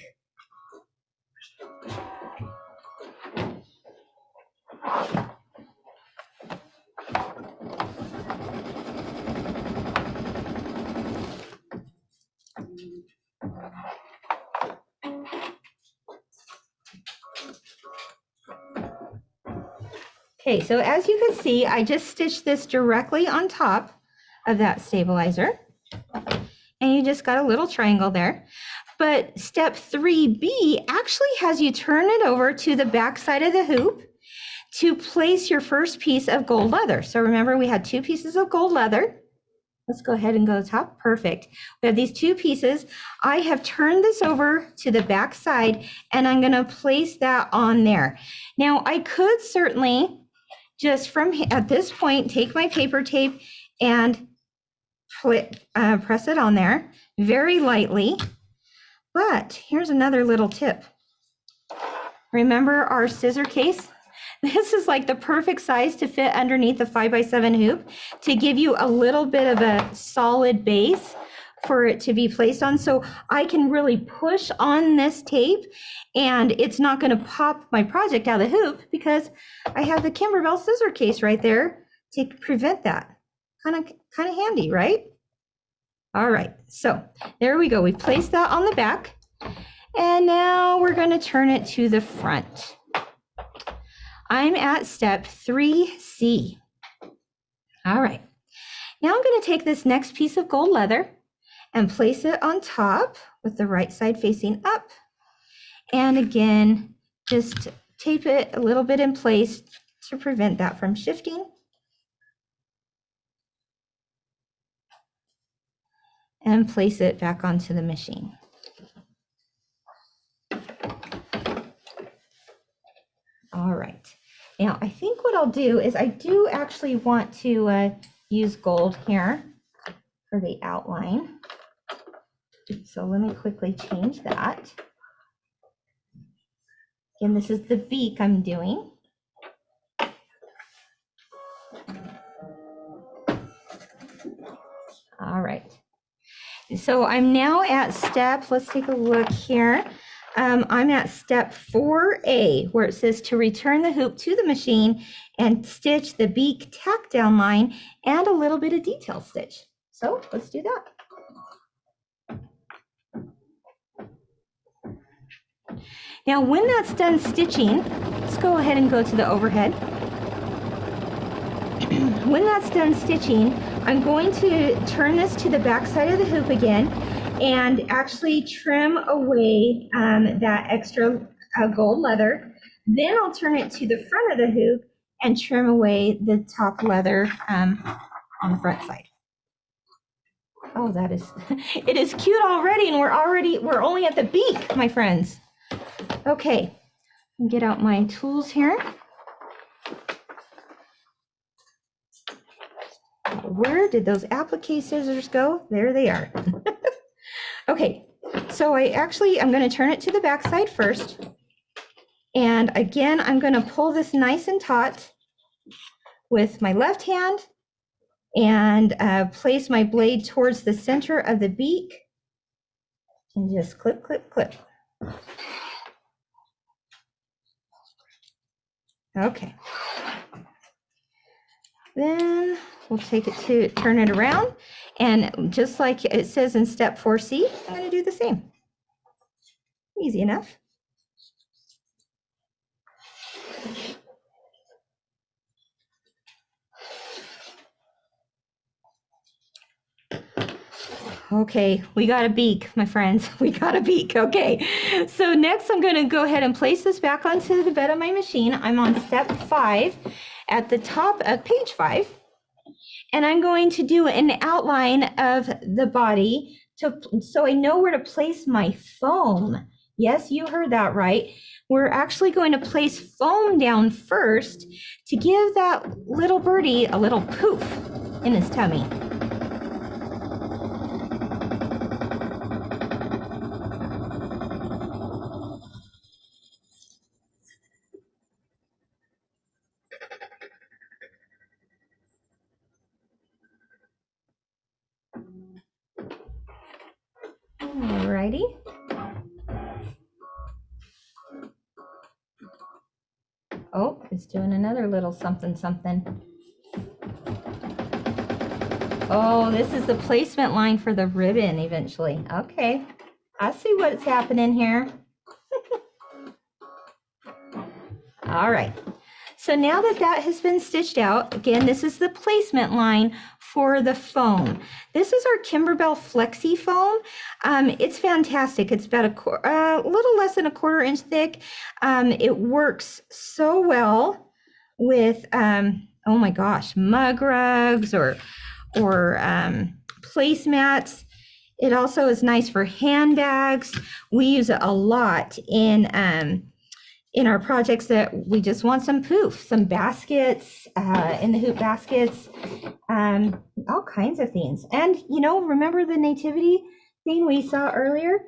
Okay, so as you can see, I just stitched this directly on top of that stabilizer. And you just got a little triangle there. But step 3B actually has you turn it over to the back side of the hoop to place your first piece of gold leather. So remember, we had 2 pieces of gold leather. Let's go ahead and go to the top. Perfect. We have these 2 pieces. I have turned this over to the back side, and I'm going to place that on there. Now, I could certainly just at this point, take my paper tape and press it on there very lightly. But here's another little tip. Remember our scissor case? This is like the perfect size to fit underneath the 5x7 hoop to give you a little bit of a solid base for it to be placed on. So I can really push on this tape and it's not going to pop my project out of the hoop because I have the Kimberbell scissor case right there to prevent that. Kind of handy, right? All right, so there we go. We placed that on the back and now we're going to turn it to the front. I'm at step 3C. All right, now I'm going to take this next piece of gold leather and place it on top with the right side facing up. And again, just tape it a little bit in place to prevent that from shifting. And place it back onto the machine. All right. Now, I think what I'll do is I do actually want to use gold here for the outline. So let me quickly change that. And this is the beak I'm doing. All right. So I'm now at step, let's take a look here. I'm at step 4A, where it says to return the hoop to the machine and stitch the beak tack down line and a little bit of detail stitch. So let's do that. Now, when that's done stitching, let's go ahead and go to the overhead. When that's done stitching, I'm going to turn this to the back side of the hoop again and actually trim away that extra gold leather. Then I'll turn it to the front of the hoop and trim away the top leather on the front side. Oh, that is, it is cute already, and we're only at the beak, my friends. Okay, get out my tools here. Where did those applique scissors go? There they are. Okay, so I'm going to turn it to the back side first. And again, I'm going to pull this nice and taut with my left hand and place my blade towards the center of the beak and just clip, clip, clip. Okay. Then we'll take it to turn it around, and just like it says in step 4C, I'm going to do the same. Easy enough. Okay, we got a beak, my friends. We got a beak. Okay, so next I'm going to go ahead and place this back onto the bed of my machine. I'm on step 5 at the top of page 5. And I'm going to do an outline of the body so I know where to place my foam. Yes, you heard that right. We're actually going to place foam down first to give that little birdie a little poof in his tummy. Alrighty. Oh, it's doing another little something something. Oh, this is the placement line for the ribbon eventually. Okay, I see what's happening here. All right, So now that that has been stitched out, again, this is the placement line for the foam. This is our Kimberbell Flexi foam. It's fantastic. It's about a little less than a 1/4 inch thick. It works so well with, oh my gosh, mug rugs or placemats. It also is nice for handbags. We use it a lot in our projects that we just want some poof, some baskets, in the hoop baskets, all kinds of things. And you know, remember the nativity thing we saw earlier?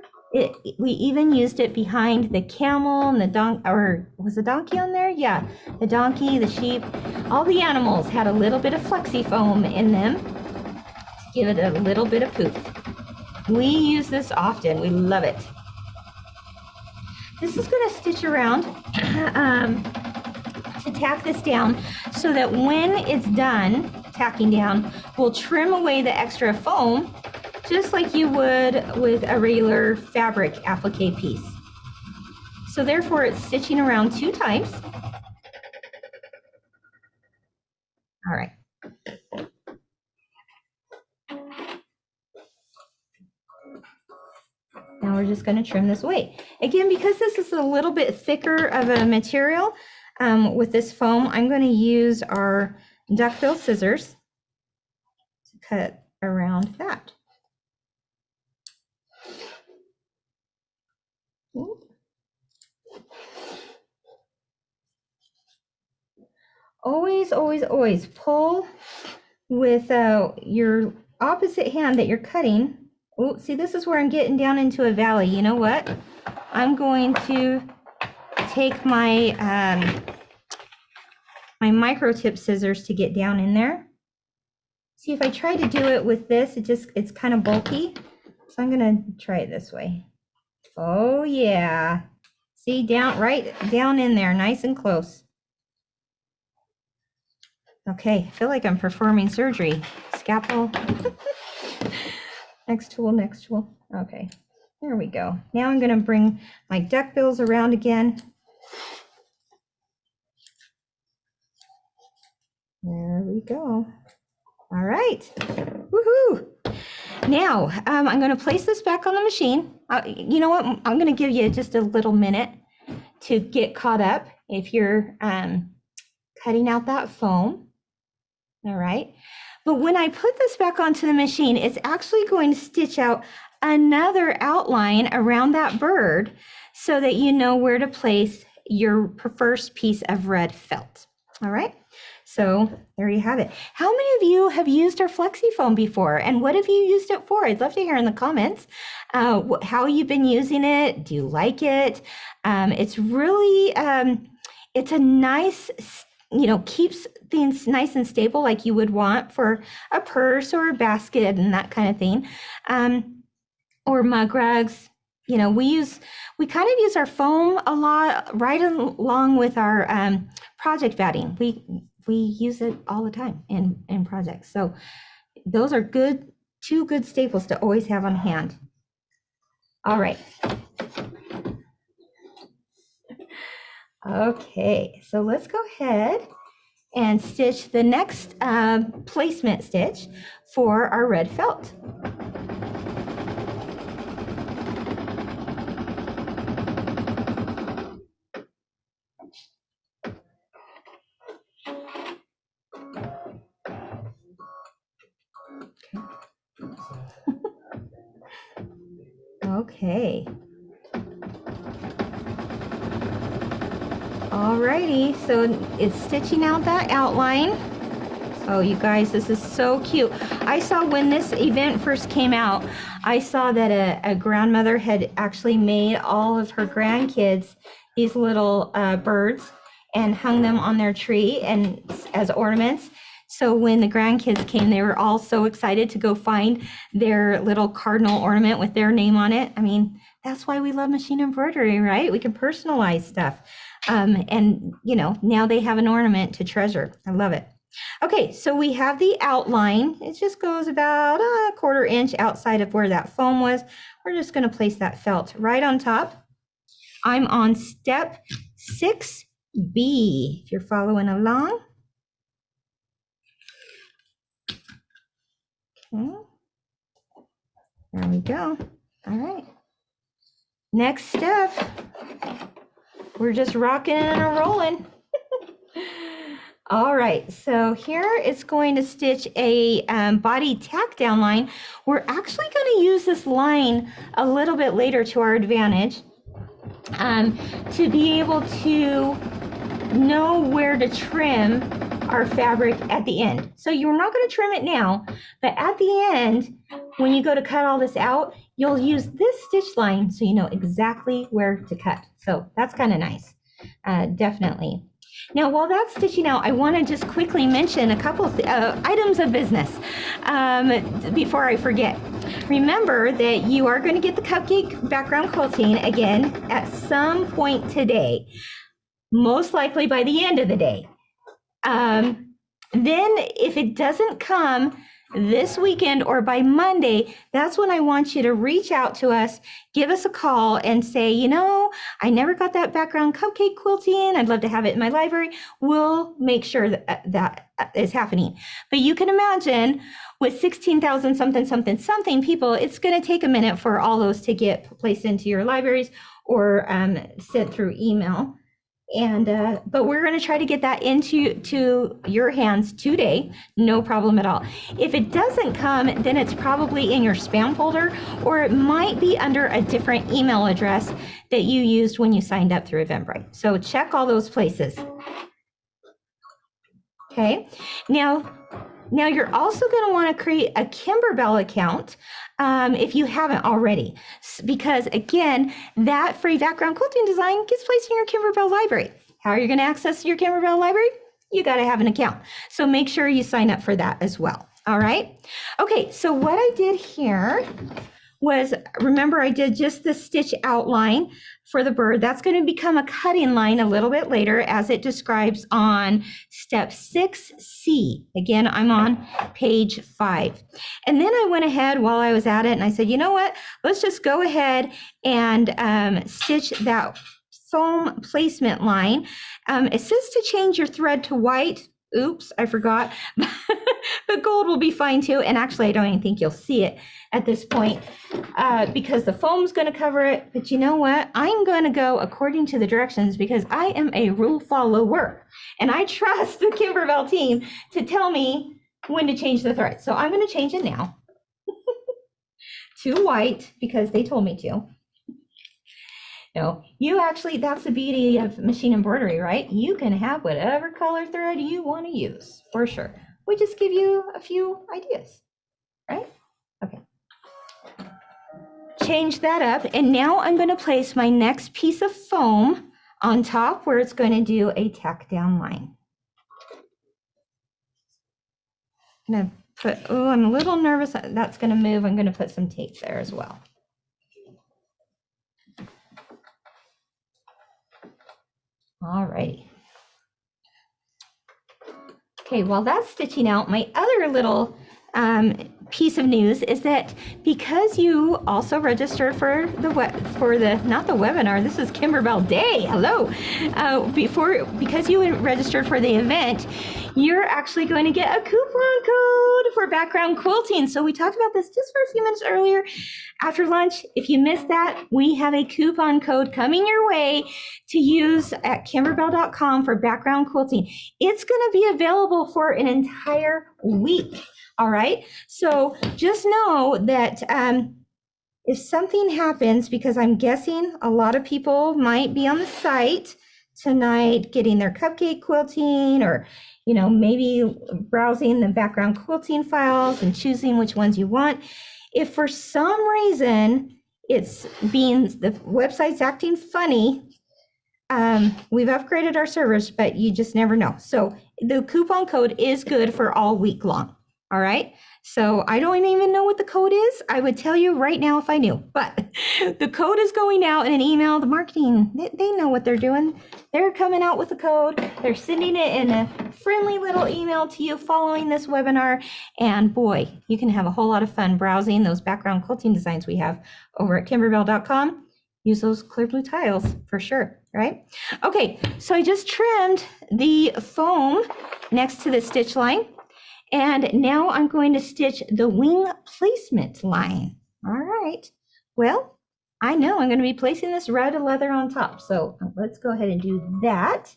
We even used it behind the camel and the donkey, or was the donkey on there? Yeah, the donkey, the sheep, all the animals had a little bit of flexi foam in them to give it a little bit of poof. We use this often. We love it. This is going to stitch around to tack this down so that when it's done tacking down, we'll trim away the extra foam just like you would with a regular fabric applique piece. So therefore it's stitching around 2 times. All right. Now we're just going to trim this away. Again, because this is a little bit thicker of a material with this foam, I'm going to use our duckbill scissors to cut around that. Always, always, always pull with your opposite hand that you're cutting. Oh, see, this is where I'm getting down into a valley. You know what? I'm going to take my my micro tip scissors to get down in there. See, if I try to do it with this, it's kind of bulky. So I'm gonna try it this way. Oh yeah. See, right down in there, nice and close. Okay, I feel like I'm performing surgery. Scalpel. Next tool, next tool. Okay, there we go. Now I'm going to bring my duckbills around again. There we go. All right. Woohoo! Now I'm going to place this back on the machine. You know what? I'm going to give you just a little minute to get caught up if you're cutting out that foam. All right. But when I put this back onto the machine, it's actually going to stitch out another outline around that bird so that you know where to place your first piece of red felt. All right. So there you have it. How many of you have used our flexi foam before, and what have you used it for? I'd love to hear in the comments how you've been using it. Do you like it? It's really, it's a nice, you know, keeps things nice and stable like you would want for a purse or a basket and that kind of thing, or mug rugs. You know, we kind of use our foam a lot right along with our project batting. We use it all the time in projects. So those are two good staples to always have on hand. All right. Okay, so let's go ahead and stitch the next placement stitch for our red felt. Okay. Alrighty, so it's stitching out that outline. Oh, you guys, this is so cute. I saw when this event first came out, I saw that a grandmother had actually made all of her grandkids these little birds and hung them on their tree and as ornaments. So when the grandkids came, they were all so excited to go find their little cardinal ornament with their name on it. I mean, that's why we love machine embroidery, right? We can personalize stuff. And, you know, now they have an ornament to treasure. I love it. Okay, so we have the outline. It just goes about a 1/4 inch outside of where that foam was. We're just going to place that felt right on top. I'm on step 6 B, if you're following along. Okay. There we go. All right. Next step, we're just rocking and rolling. All right, so here it's going to stitch a body tack down line. We're actually going to use this line a little bit later to our advantage to be able to know where to trim our fabric at the end. So you're not going to trim it now, but at the end, when you go to cut all this out, you'll use this stitch line so you know exactly where to cut. So that's kind of nice, definitely. Now, while that's stitching out, I want to just quickly mention a couple items of business before I forget. Remember that you are going to get the cupcake background quilting again at some point today, most likely by the end of the day. Then if it doesn't come this weekend or by Monday, that's when I want you to reach out to us, give us a call and say, you know, I never got that background cupcake quilting. I'd love to have it in my library. We'll make sure that that is happening. But you can imagine with 16,000 something people, it's going to take a minute for all those to get placed into your libraries or sent through email. And but we're going to try to get that into your hands today, no problem at all. If it doesn't come, then it's probably in your spam folder, or it might be under a different email address that you used when you signed up through Eventbrite. So check all those places. Okay, now you're also going to want to create a Kimberbell account if you haven't already, because again, that free background quilting design gets placed in your Kimberbell library. How are you going to access your Kimberbell library? You got to have an account. So make sure you sign up for that as well. All right. Okay, so what I did here was, remember I did just the stitch outline for the bird. That's going to become a cutting line a little bit later, as it describes on step 6C. Again, I'm on page 5. And then I went ahead while I was at it and I said, you know what, let's just go ahead and stitch that foam placement line. It says to change your thread to white. Oops, I forgot. But gold will be fine too. And actually, I don't even think you'll see it at this point because the foam's going to cover it. But you know what? I'm going to go according to the directions because I am a rule follower. And I trust the Kimberbell team to tell me when to change the thread. So I'm going to change it now to white because they told me to. No, you actually, that's the beauty of machine embroidery, right? You can have whatever color thread you want to use, for sure. We just give you a few ideas, right? Okay. Change that up, and now I'm going to place my next piece of foam on top where it's going to do a tack down line. I'm going to put, oh, I'm a little nervous that's going to move. I'm going to put some tape there as well. All right. Okay, while that's stitching out, my other little piece of news is that because you also registered for the not the webinar, this is Kimberbell Day. Hello. Because you registered for the event, you're actually going to get a coupon code for background quilting. So we talked about this just for a few minutes earlier after lunch. If you missed that, we have a coupon code coming your way to use at kimberbell.com for background quilting. It's going to be available for an entire week. All right. So just know that if something happens, because I'm guessing a lot of people might be on the site tonight getting their cupcake quilting, or, you know, maybe browsing the background quilting files and choosing which ones you want. If for some reason the website's acting funny, we've upgraded our servers, but you just never know. So the coupon code is good for all week long. All right. So I don't even know what the code is. I would tell you right now if I knew, but the code is going out in an email. The marketing, they know what they're doing. They're coming out with the code. They're sending it in a friendly little email to you following this webinar. And boy, you can have a whole lot of fun browsing those background quilting designs we have over at kimberbell.com. Use those clear blue tiles for sure. right? Okay, so I just trimmed the foam next to the stitch line. And now I'm going to stitch the wing placement line. All right. Well, I know I'm going to be placing this red leather on top. So let's go ahead and do that.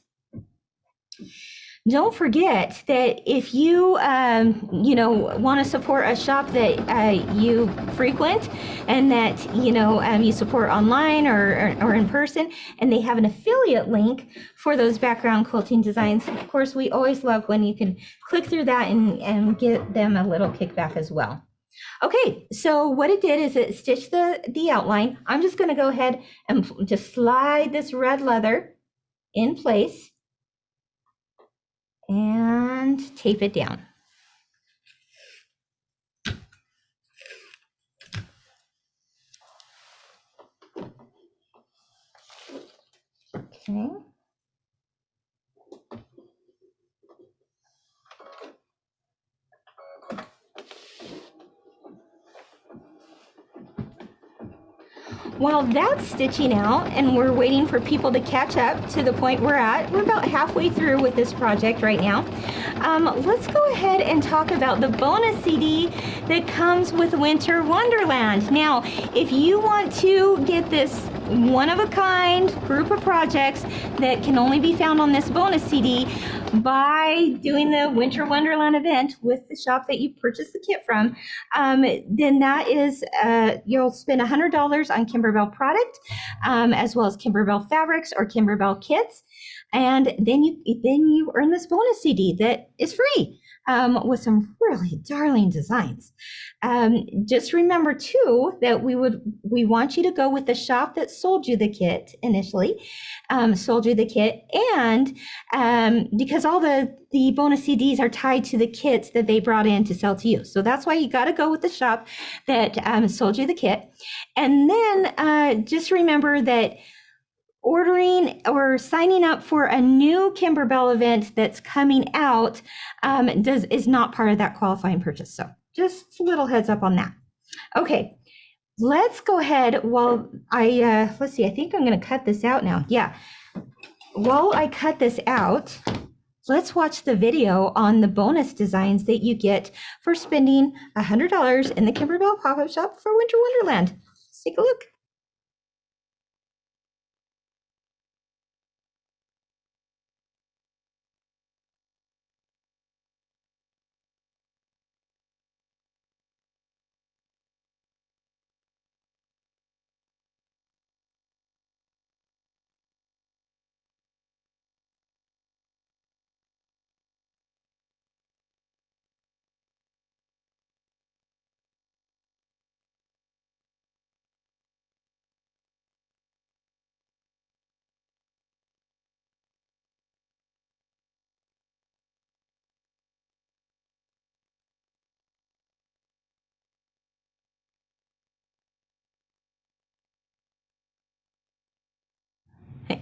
Don't forget that if you, want to support a shop that you frequent and that, you support online or in person, and they have an affiliate link for those background quilting designs, of course, we always love when you can click through that and get them a little kickback as well. Okay, so what it did is it stitched the outline. I'm just going to go ahead and just slide this red leather in place and tape it down. Okay. While that's stitching out and we're waiting for people to catch up to the point we're at, we're about halfway through with this project right now. Let's go ahead and talk about the bonus CD that comes with Winter Wonderland. Now, if you want to get this one-of-a-kind group of projects that can only be found on this bonus CD by doing the Winter Wonderland event with the shop that you purchased the kit from, then that is, you'll spend $100 on Kimberbell product, as well as Kimberbell fabrics or Kimberbell kits. And then you earn this bonus CD that is free, with some really darling designs. Just remember too that we want you to go with the shop that sold you the kit initially, sold you the kit, and because all the bonus CDs are tied to the kits that they brought in to sell to you. So that's why you got to go with the shop that sold you the kit. And then just remember that ordering or signing up for a new Kimberbell event that's coming out is not part of that qualifying purchase. So just a little heads up on that. Okay, let's go ahead while let's see, I think I'm going to cut this out now. Yeah, while I cut this out, let's watch the video on the bonus designs that you get for spending $100 in the Kimberbell pop-up shop for Winter Wonderland. Let's take a look.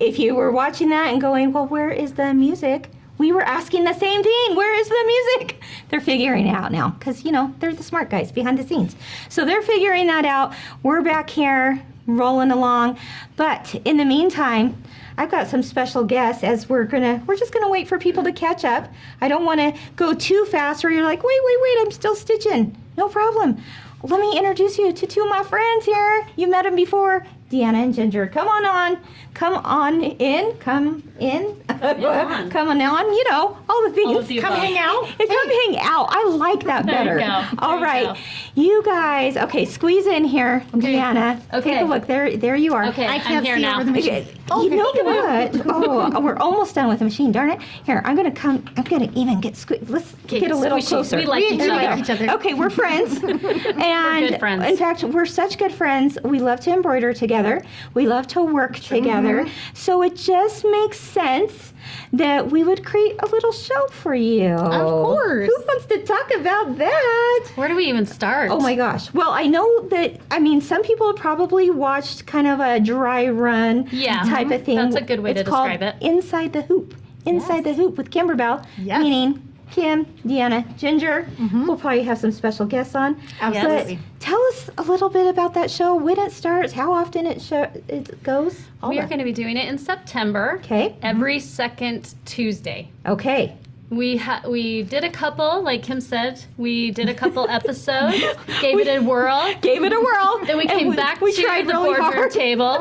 If you were watching that and going, well, where is the music? We were asking the same thing. Where is the music? They're figuring it out now because, they're the smart guys behind the scenes. So they're figuring that out. We're back here rolling along. But in the meantime, I've got some special guests as we're just gonna wait for people to catch up. I don't want to go too fast where you're like, wait, I'm still stitching. No problem. Let me introduce you to two of my friends here. You met them before. Deanna and Ginger, come on in, come on, all the things. Come hang out. Come hang out. I like that better. All right, you guys. Okay, squeeze in here, Deanna. Okay. Take a look. There you are. Okay, I can't see now. over the machine. You know what? Oh, we're almost done with the machine. Darn it! Here, I'm gonna even get squeezed. Let's get a little closer. We like each other. Okay, we're friends, and good friends. in fact, we're such good friends. We love to embroider together. We love to work together. So it just makes sense that we would create a little show for you. Of course. Who wants to talk about that? Where do we even start? Oh my gosh. Well, I know that, some people have probably watched kind of a dry run type of thing. That's a good way to describe it. Inside the Hoop. Inside the Hoop with Kimberbell, meaning Kim, Deanna, Ginger. We'll probably have some special guests on. Absolutely. But tell us a little bit about that show, when it starts, how often it goes. We are going to be doing it in September. Okay. Every second Tuesday. Okay. We did a couple, like Kim said, we did a couple episodes, gave it a whirl. Then we came back to the boardroom table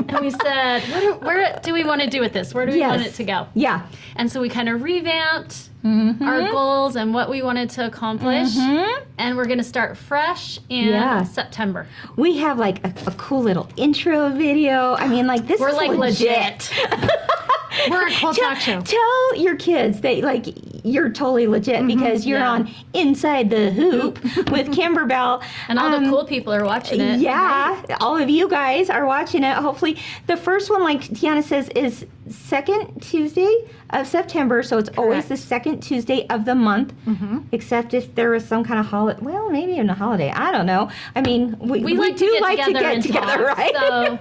and we said, where do we want to do with this? Where do we want it to go? Yeah. And so we kind of revamped our goals and what we wanted to accomplish. And we're going to start fresh in September. We have like a cool little intro video. I mean, like this We're is like legit. We're a cool talk show. Tell your kids that like you're totally legit because you're on Inside the Hoop with Kimberbell. And all the cool people are watching it. Yeah, all of you guys are watching it. Hopefully, the first one, like Deanna says, is second Tuesday of September. So it's always the second Tuesday of the month, except if there was some kind of holiday. Well, maybe even a holiday. I don't know. I mean, we do like to get together, right? So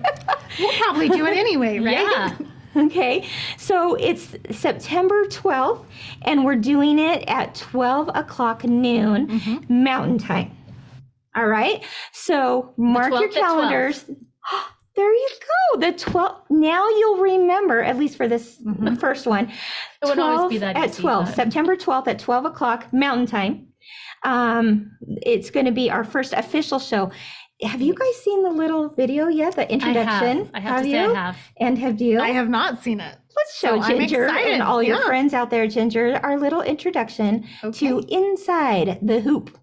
we'll probably do it anyway, right? Yeah. Okay, so it's September 12th, and we're doing it at 12 o'clock noon Mountain Time. All right, so mark your calendars. There you go, the 12th. Now you'll remember, at least for this first one, it would always be that at easy, 12, but... September 12th at 12 o'clock Mountain Time. It's going to be our first official show. Have you guys seen the little video yet? The introduction? I have to say I have. And have you? I have not seen it. Let's show Ginger and all your friends out there, Ginger, our little introduction to Inside the Hoop.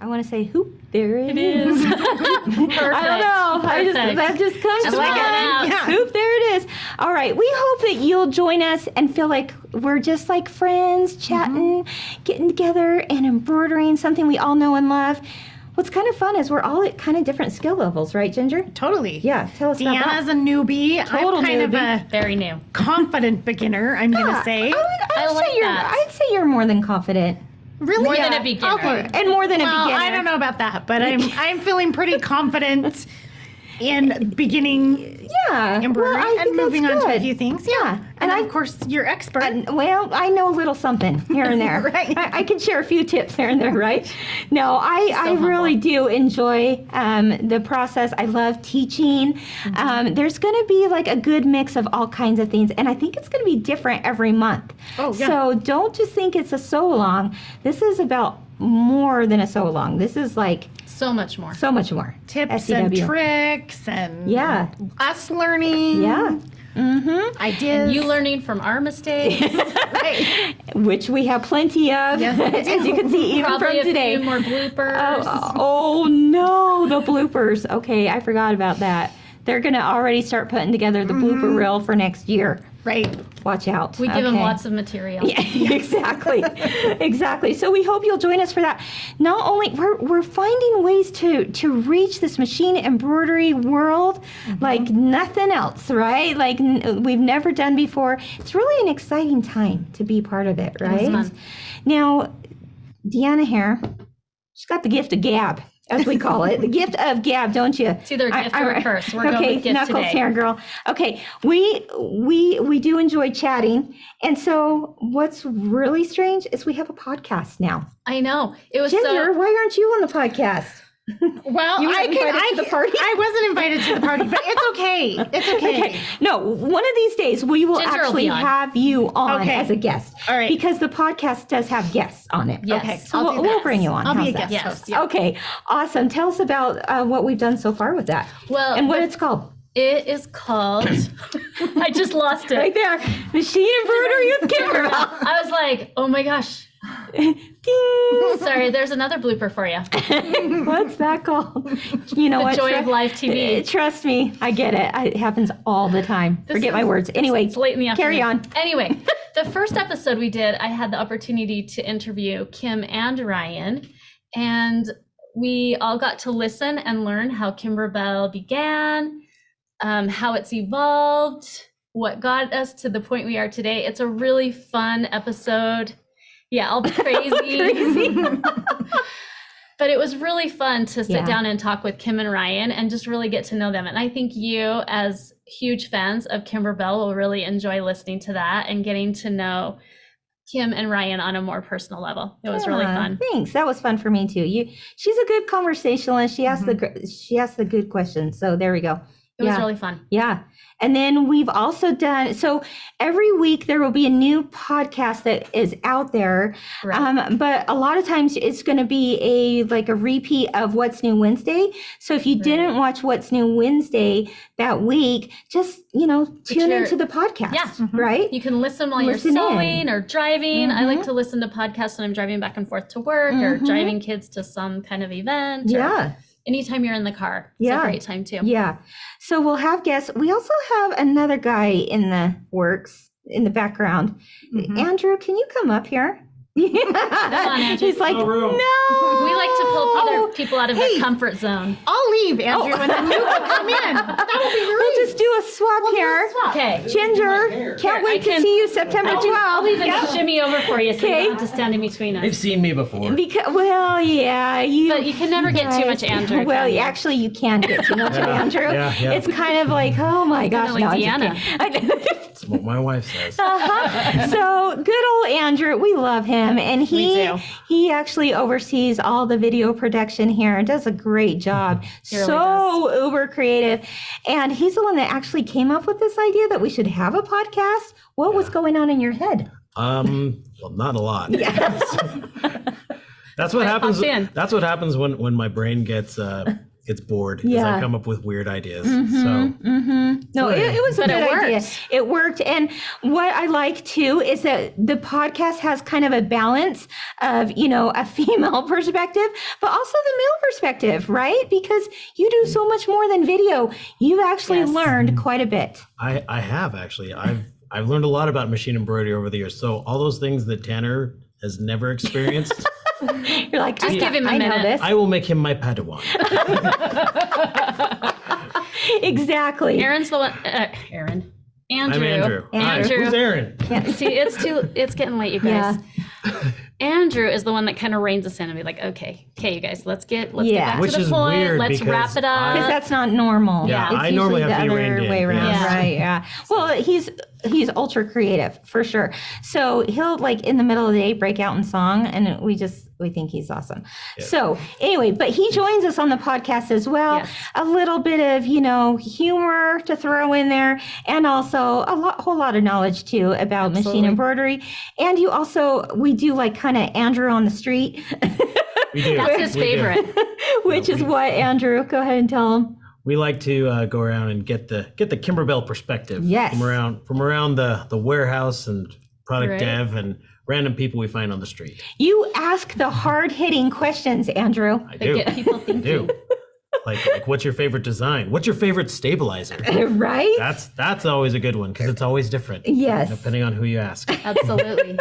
I want to say hoop. There it is. Perfect. I don't know. That just comes to mind. Hoop. There it is. All right. We hope that you'll join us and feel like we're just like friends, chatting, getting together, and embroidering something we all know and love. What's kind of fun is we're all at kind of different skill levels, right, Ginger? Totally. Yeah. Tell us about that. Deanna's a newbie. I'm kind of a very new, confident beginner. I'm gonna say. I'd say you're more than confident. Really? More than a beginner. Okay. And more than a beginner. I don't know about that, but I'm feeling pretty confident in beginning embroidery and moving on to a few things. Yeah. And of course, you're expert. Well, I know a little something here and there. Right. I can share a few tips here and there, right? No, I really do enjoy the process. I love teaching. There's going to be like a good mix of all kinds of things, and I think it's going to be different every month. Oh, yeah. So don't just think it's a sew-along. This is about more than a sew-along. This is like so much more. So much more. Tips and tricks and us learning. Yeah. Ideas. And you learning from our mistakes. Right. Which we have plenty of, as you can see, even Probably from today. a few more bloopers. Oh no, the bloopers. Okay, I forgot about that. They're going to already start putting together the blooper reel for next year. Right. Watch out. We give them lots of material. Yeah, exactly. Exactly. So we hope you'll join us for that. Not only we're finding ways to reach this machine embroidery world like nothing else, right? Like we've never done before. It's really an exciting time to be part of it, right? It's fun. Now, Deanna here, she's got the gift of gab, as we call it. The gift of gab, don't you? It's either a gift or a curse. We're going with gift knuckles today. here, girl. Okay, we do enjoy chatting, and so what's really strange is we have a podcast now. I know. It was Ginger, why aren't you on the podcast? Well, You weren't invited to the party? I wasn't invited to the party, but it's okay. It's okay. No, one of these days we will Ginger will actually be on. have you on Okay. as a guest. All right. Because the podcast does have guests on it. Yes. Okay, So I'll do we'll that. bring you on. I'll be How's a that? guest Yes. host. Yeah. Okay, awesome. Tell us about what we've done so far with that. Well, and what it's called. It is called. I just lost it. Right there. Machine embroidery with Kimberbell. I was like, oh my gosh. Ding. Sorry, there's another blooper for you. What's that called? You know The what? joy of live TV. Trust me, I get it. It happens all the time. Forget my words. Anyway, It's late in the afternoon. carry on. Anyway, the first episode we did, I had the opportunity to interview Kim and Ryan, and we all got to listen and learn how Kimberbell began, how it's evolved, what got us to the point we are today. It's a really fun episode. Yeah, I'll be crazy. But it was really fun to sit down and talk with Kim and Ryan and just really get to know them. And I think you, as huge fans of Kimberbell, will really enjoy listening to that and getting to know Kim and Ryan on a more personal level. It was really fun. Thanks. That was fun for me too. She's a good conversationalist. She asks the good questions. So there we go. It was really fun. Yeah. And then we've also done, so every week there will be a new podcast that is out there. Right. But a lot of times it's going to be a repeat of What's New Wednesday. So if you didn't watch What's New Wednesday that week, just, tune into the podcast. Yeah. Right. You can listen while you're sewing or driving. I like to listen to podcasts when I'm driving back and forth to work or driving kids to some kind of event. Yeah. Anytime you're in the car, it's a great time too. Yeah. So we'll have guests. We also have another guy in the works, in the background. Andrew, can you come up here? Come on, Andrew. He's like, no. We like to pull other people out of their comfort zone. I'll leave, Andrew, and then you can come in. That'll be great. We'll just do a swap here. Okay. Ginger, can't wait to see you September 12th. I'll leave and shimmy over for you so you don't have to stand in between us. They've seen me before. But you can never get too much Andrew. Well, actually, you can get too much of Andrew. Yeah. It's kind of like, oh my gosh, like Deanna. That's what my wife says. So good old Andrew, we love him, and he actually oversees all the video production here and does a great job. So uber creative, and he's the one that actually came up with this idea that we should have a podcast. What was going on in your head? Well, not a lot. Yes. That's what happens. That's what happens when my brain gets bored. Is I come up with weird ideas. No, it was a good idea. It worked. And what I like too is that the podcast has kind of a balance of, a female perspective, but also the male perspective, right? Because you do so much more than video. You've actually learned quite a bit. I have actually. I've learned a lot about machine embroidery over the years. So all those things that Tanner has never experienced. You're like, just give him a minute. I will make him my Padawan. Exactly. Aaron's the one. Aaron. Andrew. I'm Andrew. Hi, who's Aaron? See, it's getting late, you guys. Yeah. Andrew is the one that kind of reins us in and be like, okay, you guys, let's get back Which to the is point. Weird Let's wrap it up. Because that's not normal. Yeah, it's I normally have to be reined in. Way around. Yes. Right, yeah. Well, he's ultra creative for sure. So he'll in the middle of the day break out in song, and we think he's awesome. Yeah. So anyway, but he joins us on the podcast as well. Yes. A little bit of, humor to throw in there, and also a whole lot of knowledge too about machine embroidery. And we do kind of Andrew on the street. We do. That's his favorite. Which is what, Andrew? Go ahead and tell him. We like to go around and get the Kimberbell perspective. Yes. From around the warehouse and product dev and random people we find on the street. You ask the hard-hitting questions, Andrew. I do. Get people thinking. Like what's your favorite design? What's your favorite stabilizer? Right? That's always a good one because it's always different. Yes. Depending on who you ask. Absolutely.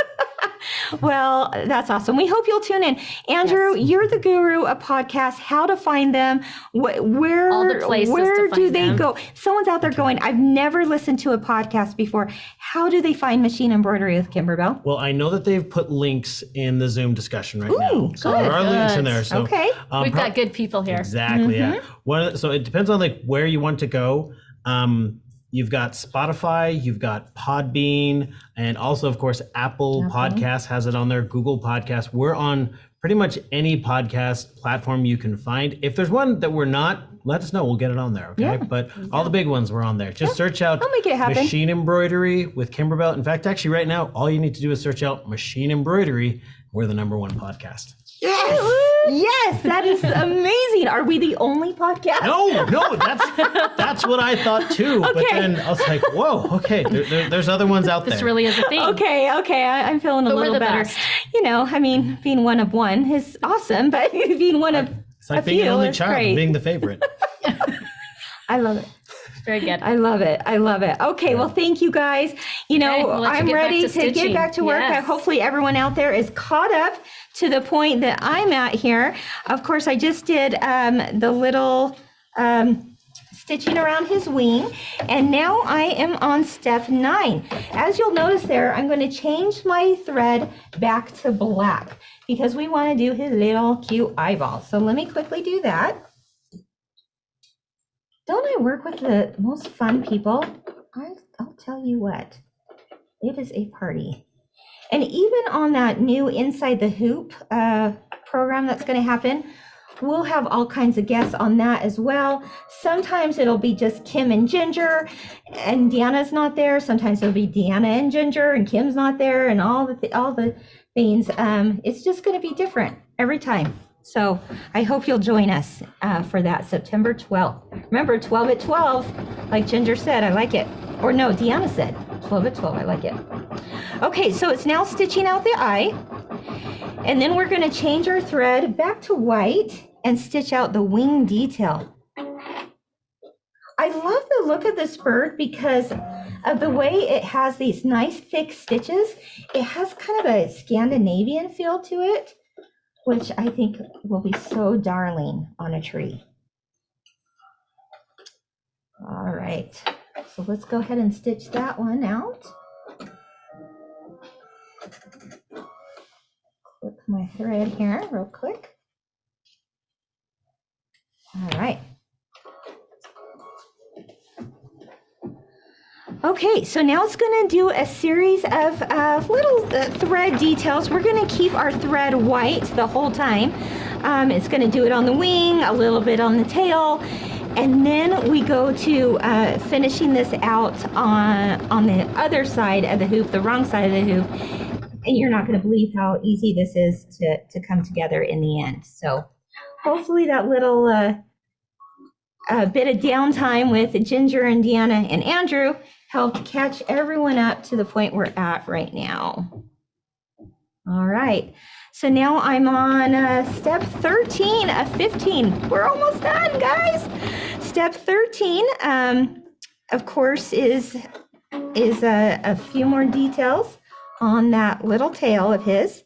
Well, that's awesome. We hope you'll tune in. Andrew, you're the guru of podcasts, how to find them, where do they go? Someone's out there going, I've never listened to a podcast before. How do they find machine embroidery with Kimberbell? Well, I know that they've put links in the Zoom discussion right now. So there are links in there. So okay. We've got good people here. Exactly, yeah. So it depends on where you want to go. You've got Spotify, you've got Podbean, and also, of course, Apple Podcasts has it on there, Google Podcasts. We're on pretty much any podcast platform you can find. If there's one that we're not, let us know. We'll get it on there, okay? Yeah. But all the big ones were on there. Just search out I'll make it happen. Machine Embroidery with Kimberbell. In fact, actually right now, all you need to do is search out Machine Embroidery. We're the #1 podcast. Yes, that is amazing. Are we the only podcast? No, that's what I thought too. Okay. But then I was like, whoa, okay, there's other ones out there. This really is a thing. Okay, I'm feeling a little better. Best. Being one of one is awesome, but being one of it's like being an only child, great. Being the favorite. I love it. Very good. I love it. Okay, well, thank you guys. I'm ready to get back to work. Yes. Hopefully everyone out there is caught up to the point that I'm at here. Of course, I just did the little stitching around his wing. And now I am on step 9. As you'll notice there, I'm going to change my thread back to black because we want to do his little cute eyeball. So let me quickly do that. Don't I work with the most fun people? I'll tell you what, it is a party. And even on that new Inside the Hoop program that's going to happen, we'll have all kinds of guests on that as well. Sometimes it'll be just Kim and Ginger, and Deanna's not there. Sometimes it'll be Deanna and Ginger, and Kim's not there, and all the things. It's just going to be different every time. So I hope you'll join us for that September 12th. Remember, 12 at 12, like Ginger said, I like it. Or no, Deanna said 12 at 12, I like it. Okay, so it's now stitching out the eye. And then we're going to change our thread back to white and stitch out the wing detail. I love the look of this bird because of the way it has these nice thick stitches. It has kind of a Scandinavian feel to it, which I think will be so darling on a tree. All right, so let's go ahead and stitch that one out. Flip my thread here real quick. All right. Okay, so now it's going to do a series of little thread details. We're going to keep our thread white the whole time. It's going to do it on the wing, a little bit on the tail, and then we go to finishing this out on the other side of the hoop, the wrong side of the hoop. And you're not going to believe how easy this is to come together in the end. So hopefully that little bit of downtime with Ginger and Deanna and Andrew helped catch everyone up to the point we're at right now. All right, so now I'm on step 13 of 15. We're almost done, guys. Step 13, of course, is a few more details on that little tail of his.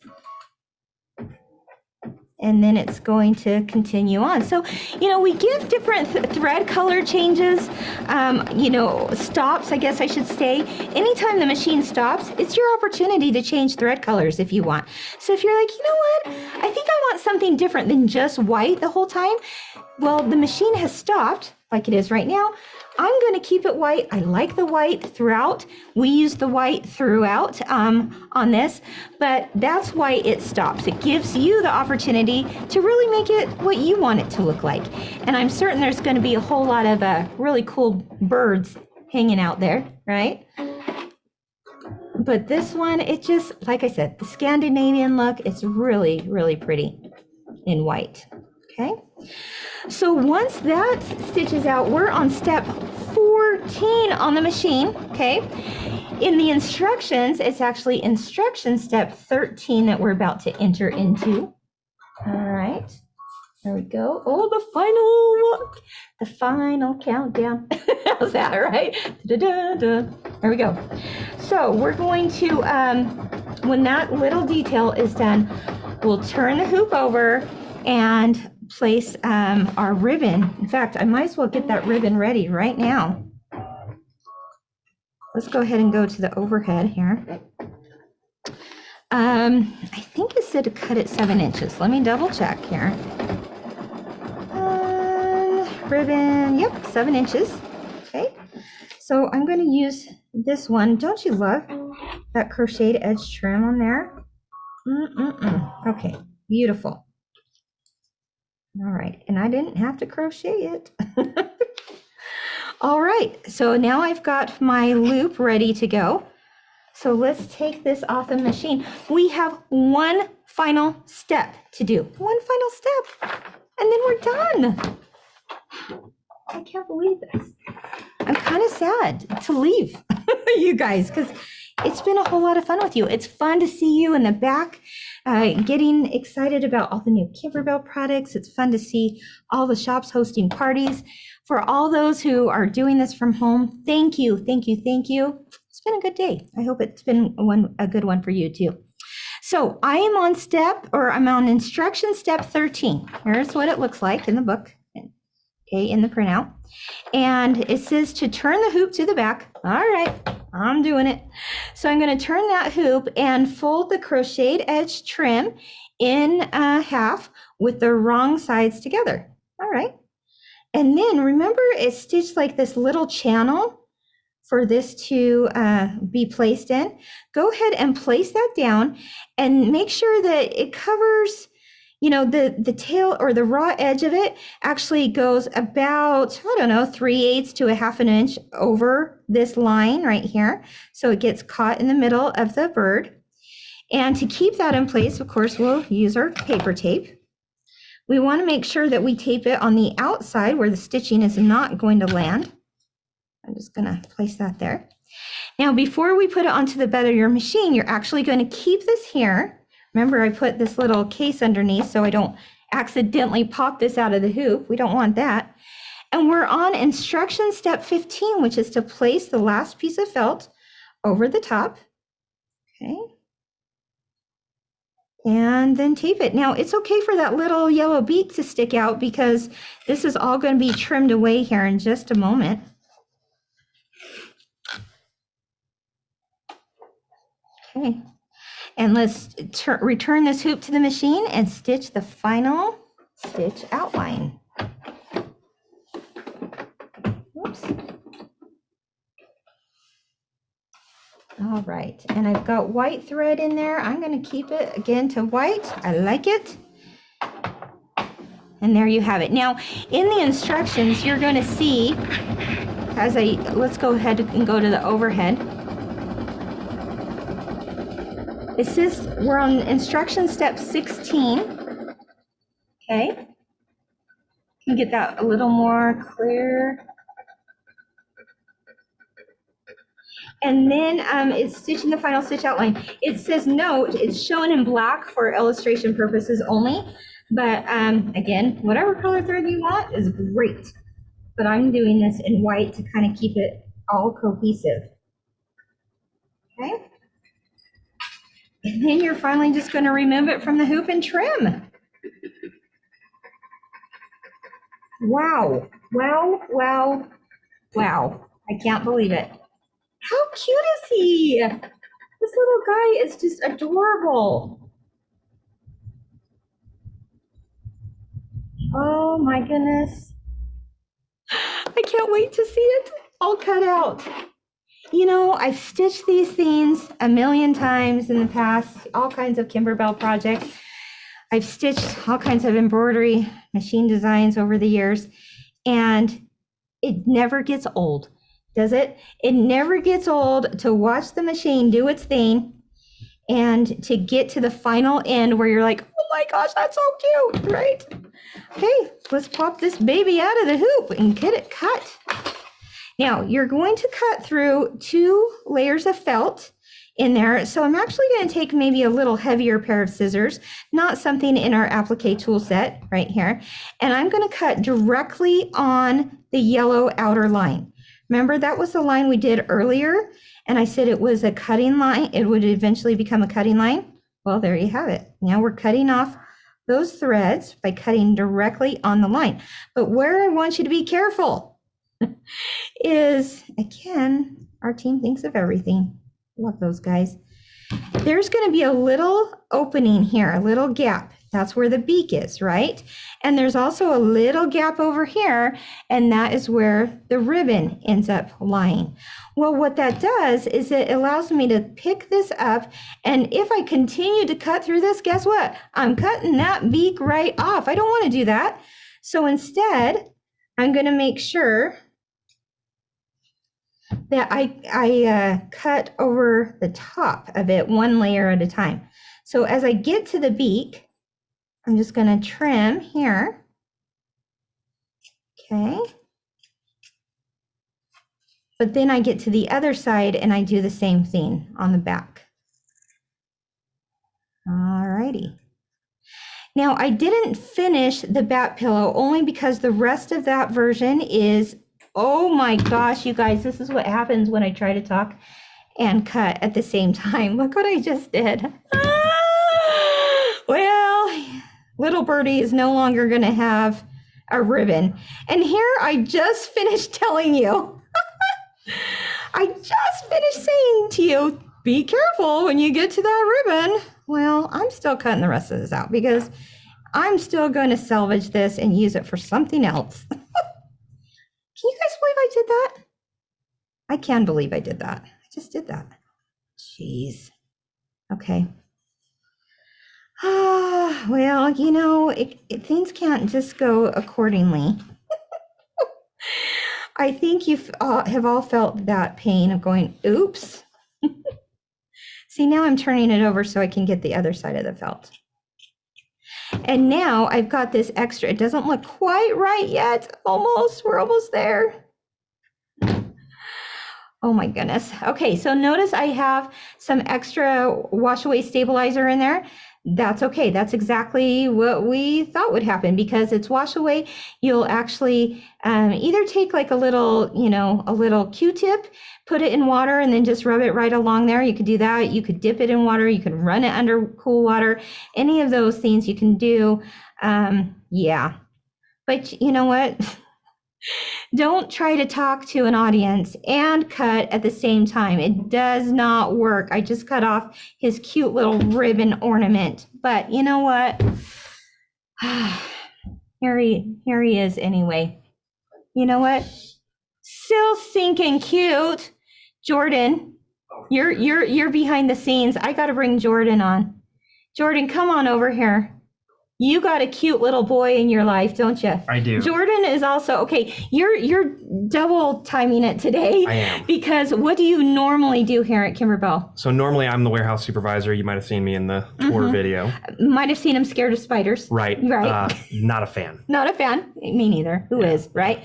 And then it's going to continue on. So, we give different thread color changes, stops, I guess I should say. Anytime the machine stops, it's your opportunity to change thread colors if you want. So if you're like, you know what, I think I want something different than just white the whole time. Well, the machine has stopped, like it is right now. I'm going to keep it white. I like the white throughout. We use the white throughout on this, but that's why it stops. It gives you the opportunity to really make it what you want it to look like. And I'm certain there's going to be a whole lot of really cool birds hanging out there, right? But this one, it just, like I said, the Scandinavian look, it's really, really pretty in white, okay? So once that stitches out, we're on step 14 on the machine, okay? In the instructions, it's actually instruction step 13 that we're about to enter into. All right, there we go. Oh, the final countdown. How's that, right? Da-da-da-da. There we go. So we're going to, when that little detail is done, we'll turn the hoop over and place our ribbon. In fact, I might as well get that ribbon ready right now. Let's go ahead and go to the overhead here. I think it said to cut it 7 inches. Let me double check here. Ribbon, yep, 7 inches. Okay, so I'm going to use this one. Don't you love that crocheted edge trim on there? Okay, beautiful. All right, and I didn't have to crochet it. All right, so now I've got my loop ready to go. So let's take this off the machine. We have one final step to do. One final step, and then we're done. I can't believe this. I'm kind of sad to leave you guys because it's been a whole lot of fun with you. It's fun to see you in the back getting excited about all the new Kimberbell products. It's fun to see all the shops hosting parties. For all those who are doing this from home, thank you, thank you, thank you. It's been a good day. I hope it's been a good one for you too. So I am on instruction step 13. Here's what it looks like in the book. okay, in the printout. And it says to turn the hoop to the back. All right, I'm doing it. So I'm going to turn that hoop and fold the crocheted edge trim in half with the wrong sides together. All right. And then remember, it stitched like this little channel for this to be placed in. Go ahead and place that down and make sure that it covers, you know, the tail or the raw edge of it actually goes about, I don't know, 3/8 to 1/2 inch over this line right here. So it gets caught in the middle of the bird. And to keep that in place, of course, we'll use our paper tape. We want to make sure that we tape it on the outside where the stitching is not going to land. I'm just going to place that there. Now, before we put it onto the bed of your machine, you're actually going to keep this here. Remember, I put this little case underneath so I don't accidentally pop this out of the hoop. We don't want that. And we're on instruction step 15, which is to place the last piece of felt over the top. Okay. And then tape it. Now, it's okay for that little yellow beak to stick out because this is all going to be trimmed away here in just a moment. Okay. And let's return this hoop to the machine and stitch the final stitch outline. Oops. All right, and I've got white thread in there. I'm going to keep it again to white. I like it. And there you have it. Now, in the instructions, you're going to see, let's go ahead and go to the overhead. It says we're on instruction step 16. Okay. Can you get that a little more clear? And then it's stitching the final stitch outline. It says note, it's shown in black for illustration purposes only. But again, whatever color thread you want is great. But I'm doing this in white to kind of keep it all cohesive. Okay. And then you're finally just going to remove it from the hoop and trim. Wow. Wow, wow, wow. I can't believe it. How cute is he? This little guy is just adorable. Oh my goodness. I can't wait to see it all cut out. You know, I've stitched these things a million times in the past, all kinds of Kimberbell projects. I've stitched all kinds of embroidery machine designs over the years, and it never gets old, does it? It never gets old to watch the machine do its thing and to get to the final end where you're like, oh my gosh, that's so cute, right? Okay, let's pop this baby out of the hoop and get it cut. Now, you're going to cut through 2 layers of felt in there. So I'm actually going to take maybe a little heavier pair of scissors, not something in our applique tool set right here. And I'm going to cut directly on the yellow outer line. Remember, that was the line we did earlier. And I said it was a cutting line. It would eventually become a cutting line. Well, there you have it. Now we're cutting off those threads by cutting directly on the line. But where I want you to be careful is, again, our team thinks of everything. Love those guys. There's going to be a little opening here, a little gap. That's where the beak is, right? And there's also a little gap over here, and that is where the ribbon ends up lying. Well, what that does is it allows me to pick this up, and if I continue to cut through this, guess what? I'm cutting that beak right off. I don't want to do that. So instead, I'm going to make sure that I cut over the top of it 1 layer at a time. So as I get to the beak, I'm just going to trim here. Okay. But then I get to the other side and I do the same thing on the back. All righty. Now, I didn't finish the bat pillow only because the rest of that version is, oh my gosh, you guys, this is what happens when I try to talk and cut at the same time. Look what I just did. Well, little birdie is no longer going to have a ribbon. And here I just finished telling you, I just finished saying to you, be careful when you get to that ribbon. Well, I'm still cutting the rest of this out because I'm still going to salvage this and use it for something else. Can you guys believe I did that? I can believe I did that. I just did that. Jeez. Okay. Well, you know, things can't just go accordingly. I think you have all felt that pain of going, oops. See, now I'm turning it over so I can get the other side of the felt. And now I've got this extra. It doesn't look quite right yet. Almost. We're almost there. Oh my goodness. Okay, so notice I have some extra wash away stabilizer in there. That's okay. That's exactly what we thought would happen because it's wash away. You'll actually either take like a little, you know, a little Q-tip, put it in water and then just rub it right along there. You could do that. You could dip it in water. You could run it under cool water. Any of those things you can do. Yeah. But you know what? Don't try to talk to an audience and cut at the same time. It does not work. I just cut off his cute little ribbon ornament. But you know what? Here he is anyway. You know what? Still stinking cute. Jordan, you're behind the scenes. I got to bring Jordan on. Jordan, come on over here. You got a cute little boy in your life, don't you? I do. Jordan is also, okay, you're double timing it today. I am. Because what do you normally do here at Kimberbell? So normally I'm the warehouse supervisor. You might have seen me in the tour video. Might have seen him scared of spiders. Right. Right. Not a fan. Not a fan. Me neither. Who is, right?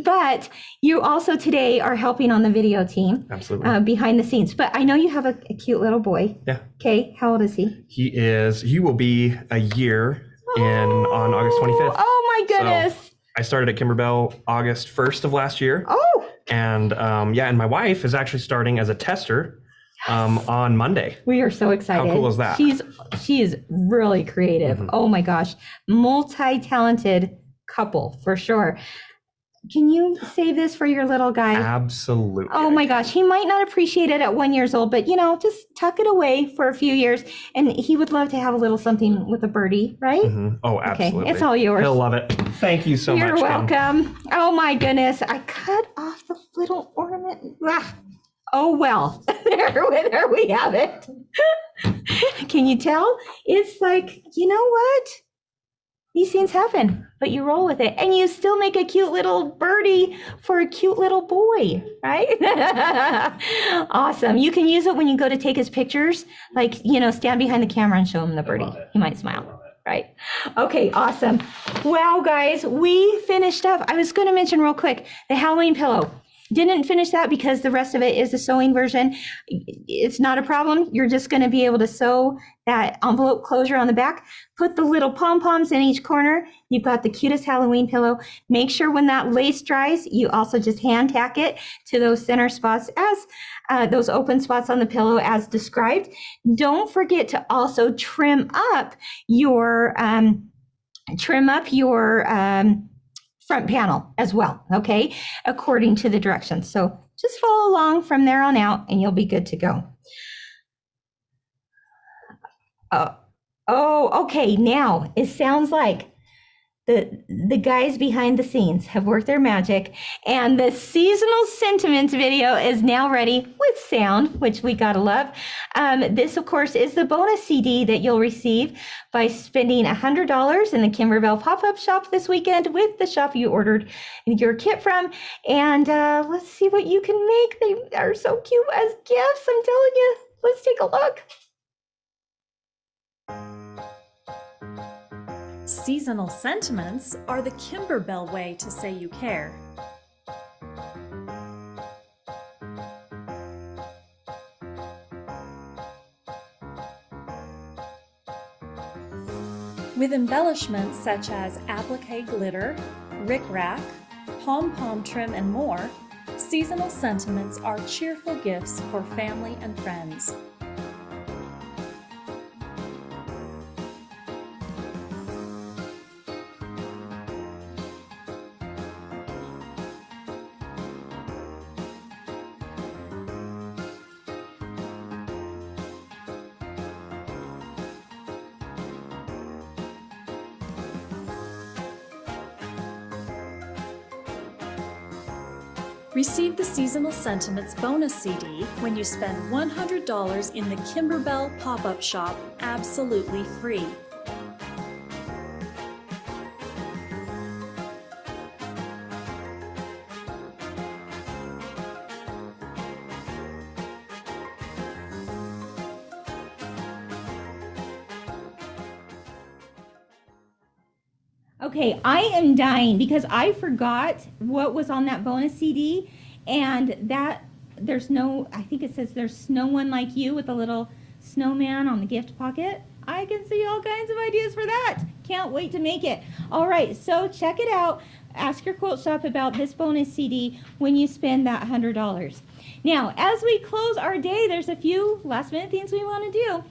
But you also today are helping on the video team. Absolutely. Behind the scenes. But I know you have a cute little boy. Yeah. Okay. How old is he? He will be a year on August 25th. Oh my goodness. So I started at Kimberbell August 1st of last year. Oh. And and my wife is actually starting as a tester on Monday. We are so excited. How cool is that? She is really creative. Mm-hmm. Oh my gosh. Multi-talented couple for sure. Can you save this for your little guy? Absolutely. Oh my gosh. He might not appreciate it at 1 year old, but you know, just tuck it away for a few years. And he would love to have a little something with a birdie, right? Mm-hmm. Oh, absolutely. Okay, it's all yours. He'll love it. Thank you so much. You're welcome. Oh my goodness. I cut off the little ornament. Ah. Oh, well, there we have it. Can you tell? It's like, you know what? These things happen, but you roll with it and you still make a cute little birdie for a cute little boy, right? Awesome. You can use it when you go to take his pictures, like, you know, stand behind the camera and show him the birdie. He might smile, right? Okay, awesome. Wow, guys, we finished up. I was going to mention real quick, the Halloween pillow. Didn't finish that because the rest of it is the sewing version. It's not a problem. You're just going to be able to sew that envelope closure on the back. Put the little pom-poms in each corner. You've got the cutest Halloween pillow. Make sure when that lace dries, you also just hand tack it to those center spots as those open spots on the pillow as described. Don't forget to also trim up your front panel as well, okay, according to the directions. So just follow along from there on out and you'll be good to go. Oh, okay, now it sounds like the guys behind the scenes have worked their magic and the seasonal sentiments video is now ready with sound, which we gotta love. This of course is the bonus CD that you'll receive by spending $100 in the Kimberbell pop-up shop this weekend with the shop you ordered your kit from. And let's see what you can make. They are so cute as gifts, I'm telling you. Let's take a look. Seasonal sentiments are the Kimberbell way to say you care. With embellishments such as applique glitter, rickrack, pom-pom trim, and more, seasonal sentiments are cheerful gifts for family and friends. Receive the Seasonal Sentiments bonus CD when you spend $100 in the Kimberbell pop-up shop absolutely free. Okay, I am dying because I forgot what was on that bonus CD, and that there's no, I think it says there's no one like you with a little snowman on the gift pocket. I can see all kinds of ideas for that. Can't wait to make it. All right, so check it out. Ask your quilt shop about this bonus CD when you spend that $100. Now, as we close our day, there's a few last minute things we want to do.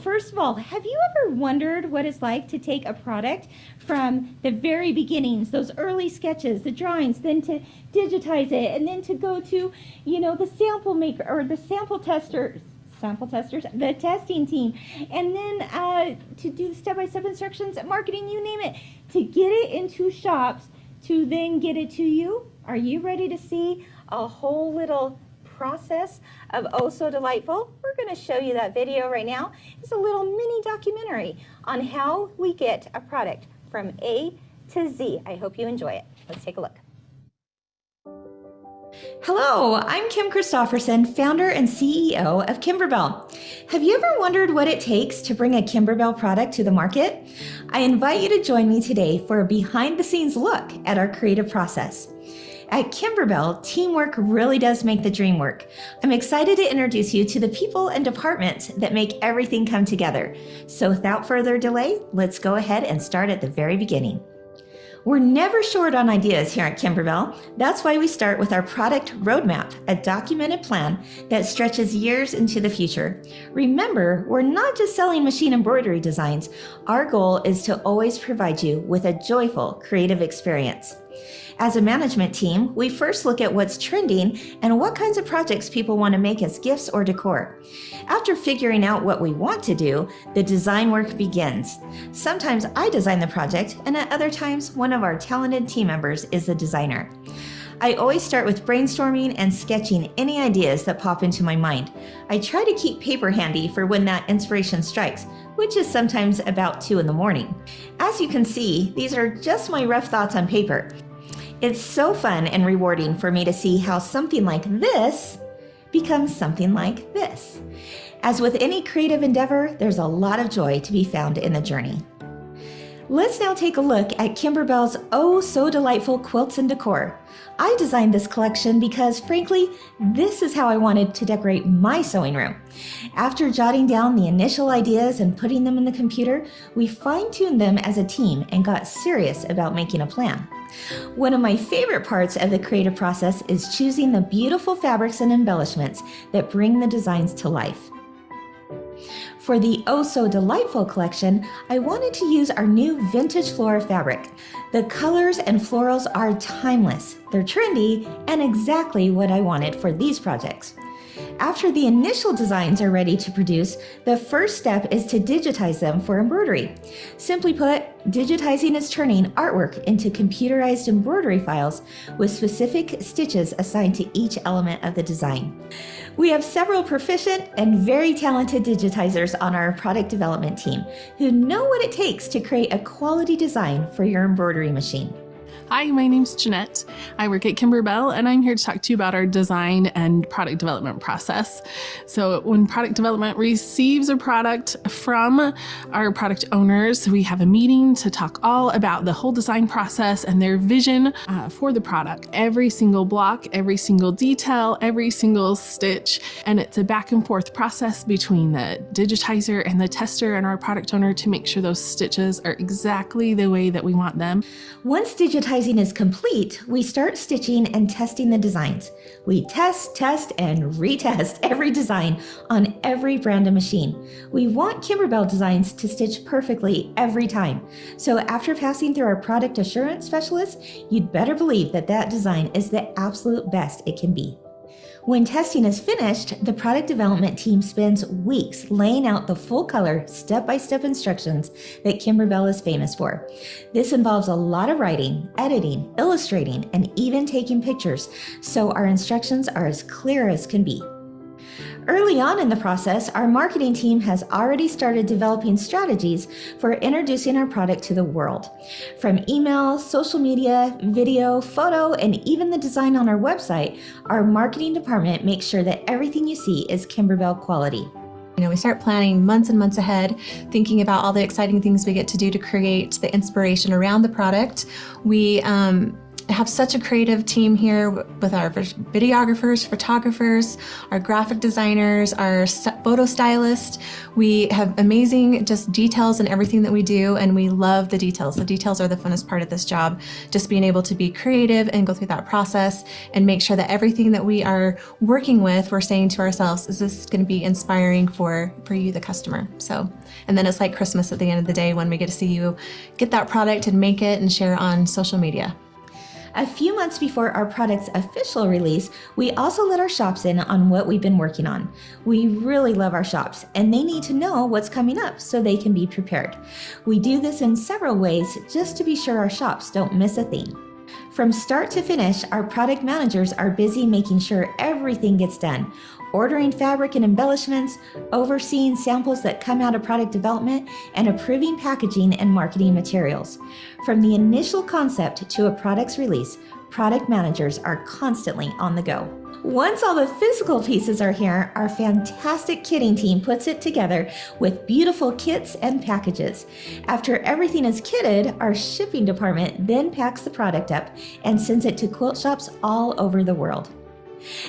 First of all, have you ever wondered what it's like to take a product from the very beginnings, those early sketches, the drawings, then to digitize it, and then to go to, you know, the sample maker or the sample testers, the testing team, and then to do the step-by-step instructions, marketing, you name it, to get it into shops, to then get it to you? Are you ready to see a whole little process of Oh So Delightful? We're going to show you that video right now. It's a little mini documentary on how we get a product from A to Z. I hope you enjoy it. Let's take a look. Hello, I'm Kim Christofferson, founder and CEO of Kimberbell. Have you ever wondered what it takes to bring a Kimberbell product to the market? I invite you to join me today for a behind-the-scenes look at our creative process. At Kimberbell, teamwork really does make the dream work. I'm excited to introduce you to the people and departments that make everything come together. So without further delay, let's go ahead and start at the very beginning. We're never short on ideas here at Kimberbell. That's why we start with our product roadmap, a documented plan that stretches years into the future. Remember, we're not just selling machine embroidery designs. Our goal is to always provide you with a joyful, creative experience. As a management team, we first look at what's trending and what kinds of projects people want to make as gifts or decor. After figuring out what we want to do, the design work begins. Sometimes I design the project, and at other times, one of our talented team members is the designer. I always start with brainstorming and sketching any ideas that pop into my mind. I try to keep paper handy for when that inspiration strikes, which is sometimes about 2 in the morning. As you can see, these are just my rough thoughts on paper. It's so fun and rewarding for me to see how something like this becomes something like this. As with any creative endeavor, there's a lot of joy to be found in the journey. Let's now take a look at Kimberbell's Oh So Delightful Quilts and Decor. I designed this collection because, frankly, this is how I wanted to decorate my sewing room. After jotting down the initial ideas and putting them in the computer, we fine-tuned them as a team and got serious about making a plan. One of my favorite parts of the creative process is choosing the beautiful fabrics and embellishments that bring the designs to life. For the Oh So Delightful collection, I wanted to use our new vintage flora fabric. The colors and florals are timeless, they're trendy, and exactly what I wanted for these projects. After the initial designs are ready to produce, the first step is to digitize them for embroidery. Simply put, digitizing is turning artwork into computerized embroidery files with specific stitches assigned to each element of the design. We have several proficient and very talented digitizers on our product development team who know what it takes to create a quality design for your embroidery machine. Hi, my name's Jeanette. I work at Kimberbell, and I'm here to talk to you about our design and product development process. So when product development receives a product from our product owners, we have a meeting to talk all about the whole design process and their vision for the product. Every single block, every single detail, every single stitch, and it's a back and forth process between the digitizer and the tester and our product owner to make sure those stitches are exactly the way that we want them. Once digitizing is complete, we start stitching and testing the designs. We test, and retest every design on every brand of machine. We want Kimberbell designs to stitch perfectly every time. So after passing through our product assurance specialist, you'd better believe that that design is the absolute best it can be. When testing is finished, the product development team spends weeks laying out the full color, step-by-step instructions that Kimberbell is famous for. This involves a lot of writing, editing, illustrating, and even taking pictures, so our instructions are as clear as can be. Early on in the process, our marketing team has already started developing strategies for introducing our product to the world. From email, social media, video, photo, and even the design on our website, our marketing department makes sure that everything you see is Kimberbell quality. You know, we start planning months and months ahead, thinking about all the exciting things we get to do to create the inspiration around the product. We have such a creative team here with our videographers, photographers, our graphic designers, our photo stylist. We have amazing just details in everything that we do, and we love the details. The details are the funnest part of this job, just being able to be creative and go through that process and make sure that everything that we are working with, we're saying to ourselves, is this going to be inspiring for you, the customer? So, and then it's like Christmas at the end of the day when we get to see you get that product and make it and share on social media. A few months before our product's official release, we also let our shops in on what we've been working on. We really love our shops, and they need to know what's coming up so they can be prepared. We do this in several ways just to be sure our shops don't miss a thing. From start to finish, our product managers are busy making sure everything gets done, ordering fabric and embellishments, overseeing samples that come out of product development, and approving packaging and marketing materials. From the initial concept to a product's release, product managers are constantly on the go. Once all the physical pieces are here, our fantastic kitting team puts it together with beautiful kits and packages. After everything is kitted, our shipping department then packs the product up and sends it to quilt shops all over the world.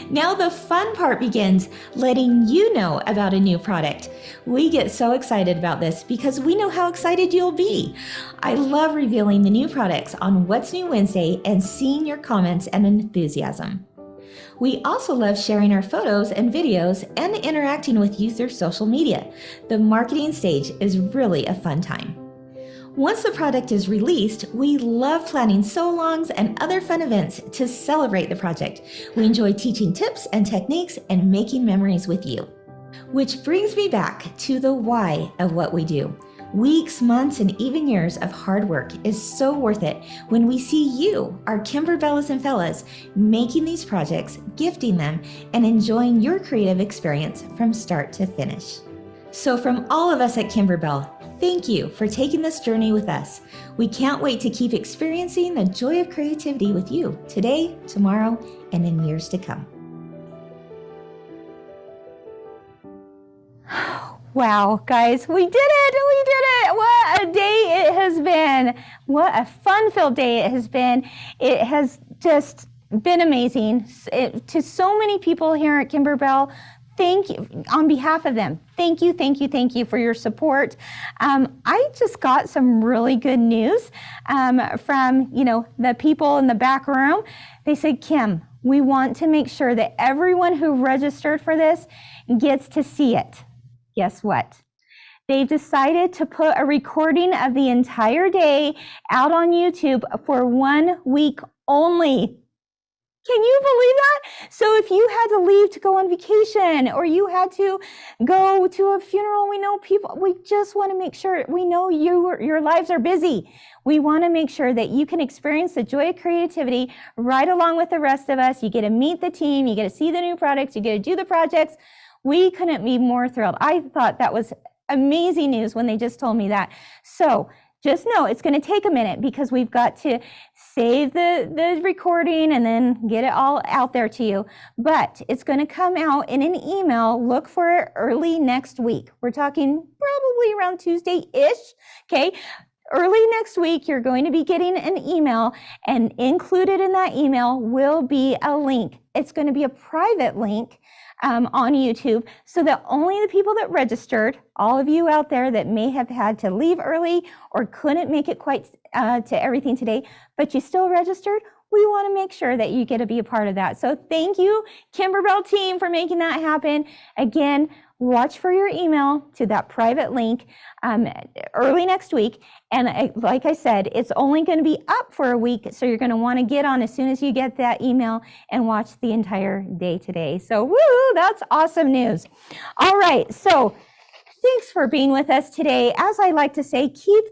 Now the fun part begins, letting you know about a new product. We get so excited about this because we know how excited you'll be. I love revealing the new products on What's New Wednesday and seeing your comments and enthusiasm. We also love sharing our photos and videos and interacting with you through social media. The marketing stage is really a fun time. Once the product is released, we love planning sew-alongs and other fun events to celebrate the project. We enjoy teaching tips and techniques and making memories with you. Which brings me back to the why of what we do. Weeks, months, and even years of hard work is so worth it when we see you, our Kimberbellas and fellas, making these projects, gifting them, and enjoying your creative experience from start to finish. So from all of us at Kimberbell, thank you for taking this journey with us. We can't wait to keep experiencing the joy of creativity with you today, tomorrow, and in years to come. Wow, guys, we did it! We did it! What a day it has been. What a fun-filled day it has been. It has just been amazing. To so many people here at Kimberbell, thank you on behalf of them. Thank you, thank you, thank you for your support. I just got some really good news from the people in the back room. They said, Kim, we want to make sure that everyone who registered for this gets to see it. Guess what? They've decided to put a recording of the entire day out on YouTube for 1 week only. Can you believe that? So if you had to leave to go on vacation or you had to go to a funeral, we know people, we just want to make sure, we know your lives are busy. We want to make sure that you can experience the joy of creativity right along with the rest of us. You get to meet the team, you get to see the new products, you get to do the projects. We couldn't be more thrilled. I thought that was amazing news when they just told me that. So just know it's going to take a minute because we've got to save the recording and then get it all out there to you. But it's going to come out in an email. Look for it early next week. We're talking probably around Tuesday-ish, okay? Early next week, you're going to be getting an email, and included in that email will be a link. It's going to be a private link on YouTube so that only the people that registered, all of you out there that may have had to leave early or couldn't make it quite to everything today, but you still registered, we want to make sure that you get to be a part of that. So thank you, Kimberbell team, for making that happen. Again, watch for your email to that private link early next week. And like I said, it's only going to be up for a week, so you're going to want to get on as soon as you get that email and watch the entire day today. So woo, that's awesome news. All right, so thanks for being with us today. As I like to say, keep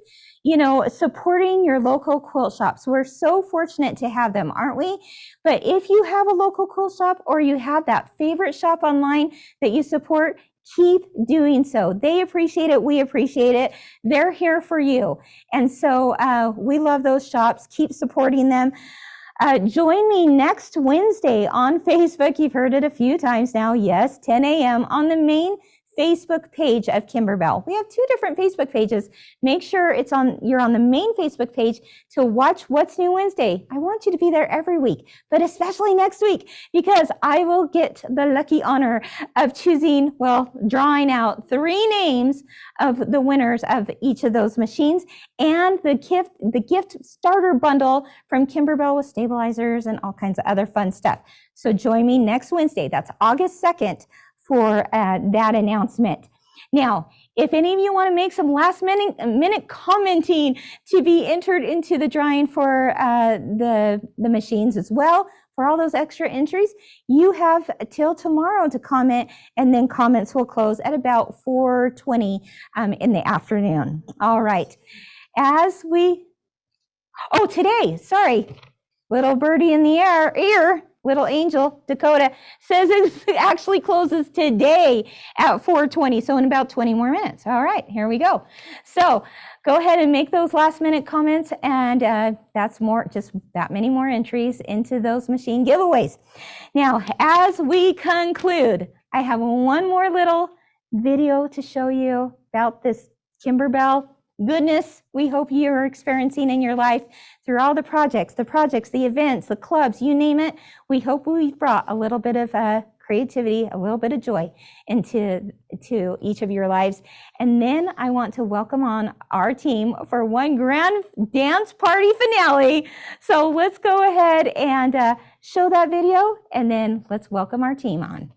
supporting your local quilt shops. We're so fortunate to have them, aren't we? But if you have a local quilt shop or you have that favorite shop online that you support, keep doing so. They appreciate it. We appreciate it. They're here for you. And so we love those shops. Keep supporting them. Join me next Wednesday on Facebook. You've heard it a few times now. Yes, 10 a.m. on the main Facebook page of Kimberbell. We have 2 different Facebook pages. Make sure you're on the main Facebook page to watch What's New Wednesday. I want you to be there every week, but especially next week, because I will get the lucky honor of drawing out 3 names of the winners of each of those machines and the gift starter bundle from Kimberbell with stabilizers and all kinds of other fun stuff. So join me next Wednesday. That's August 2nd. For that announcement. Now, if any of you want to make some last minute commenting to be entered into the drawing for the machines as well, for all those extra entries, you have till tomorrow to comment, and then comments will close at about 4:20 in the afternoon. All right. Today, sorry, little birdie in the ear, little angel, Dakota, says it actually closes today at 4:20, so in about 20 more minutes. All right, here we go. So go ahead and make those last minute comments, and that's just that many more entries into those machine giveaways. Now, as we conclude, I have one more little video to show you about this Kimberbell goodness we hope you're experiencing in your life through all the projects, the events, the clubs, you name it. We hope we've brought a little bit of creativity, a little bit of joy into each of your lives. And then I want to welcome on our team for one grand dance party finale. So let's go ahead and show that video, and then let's welcome our team on.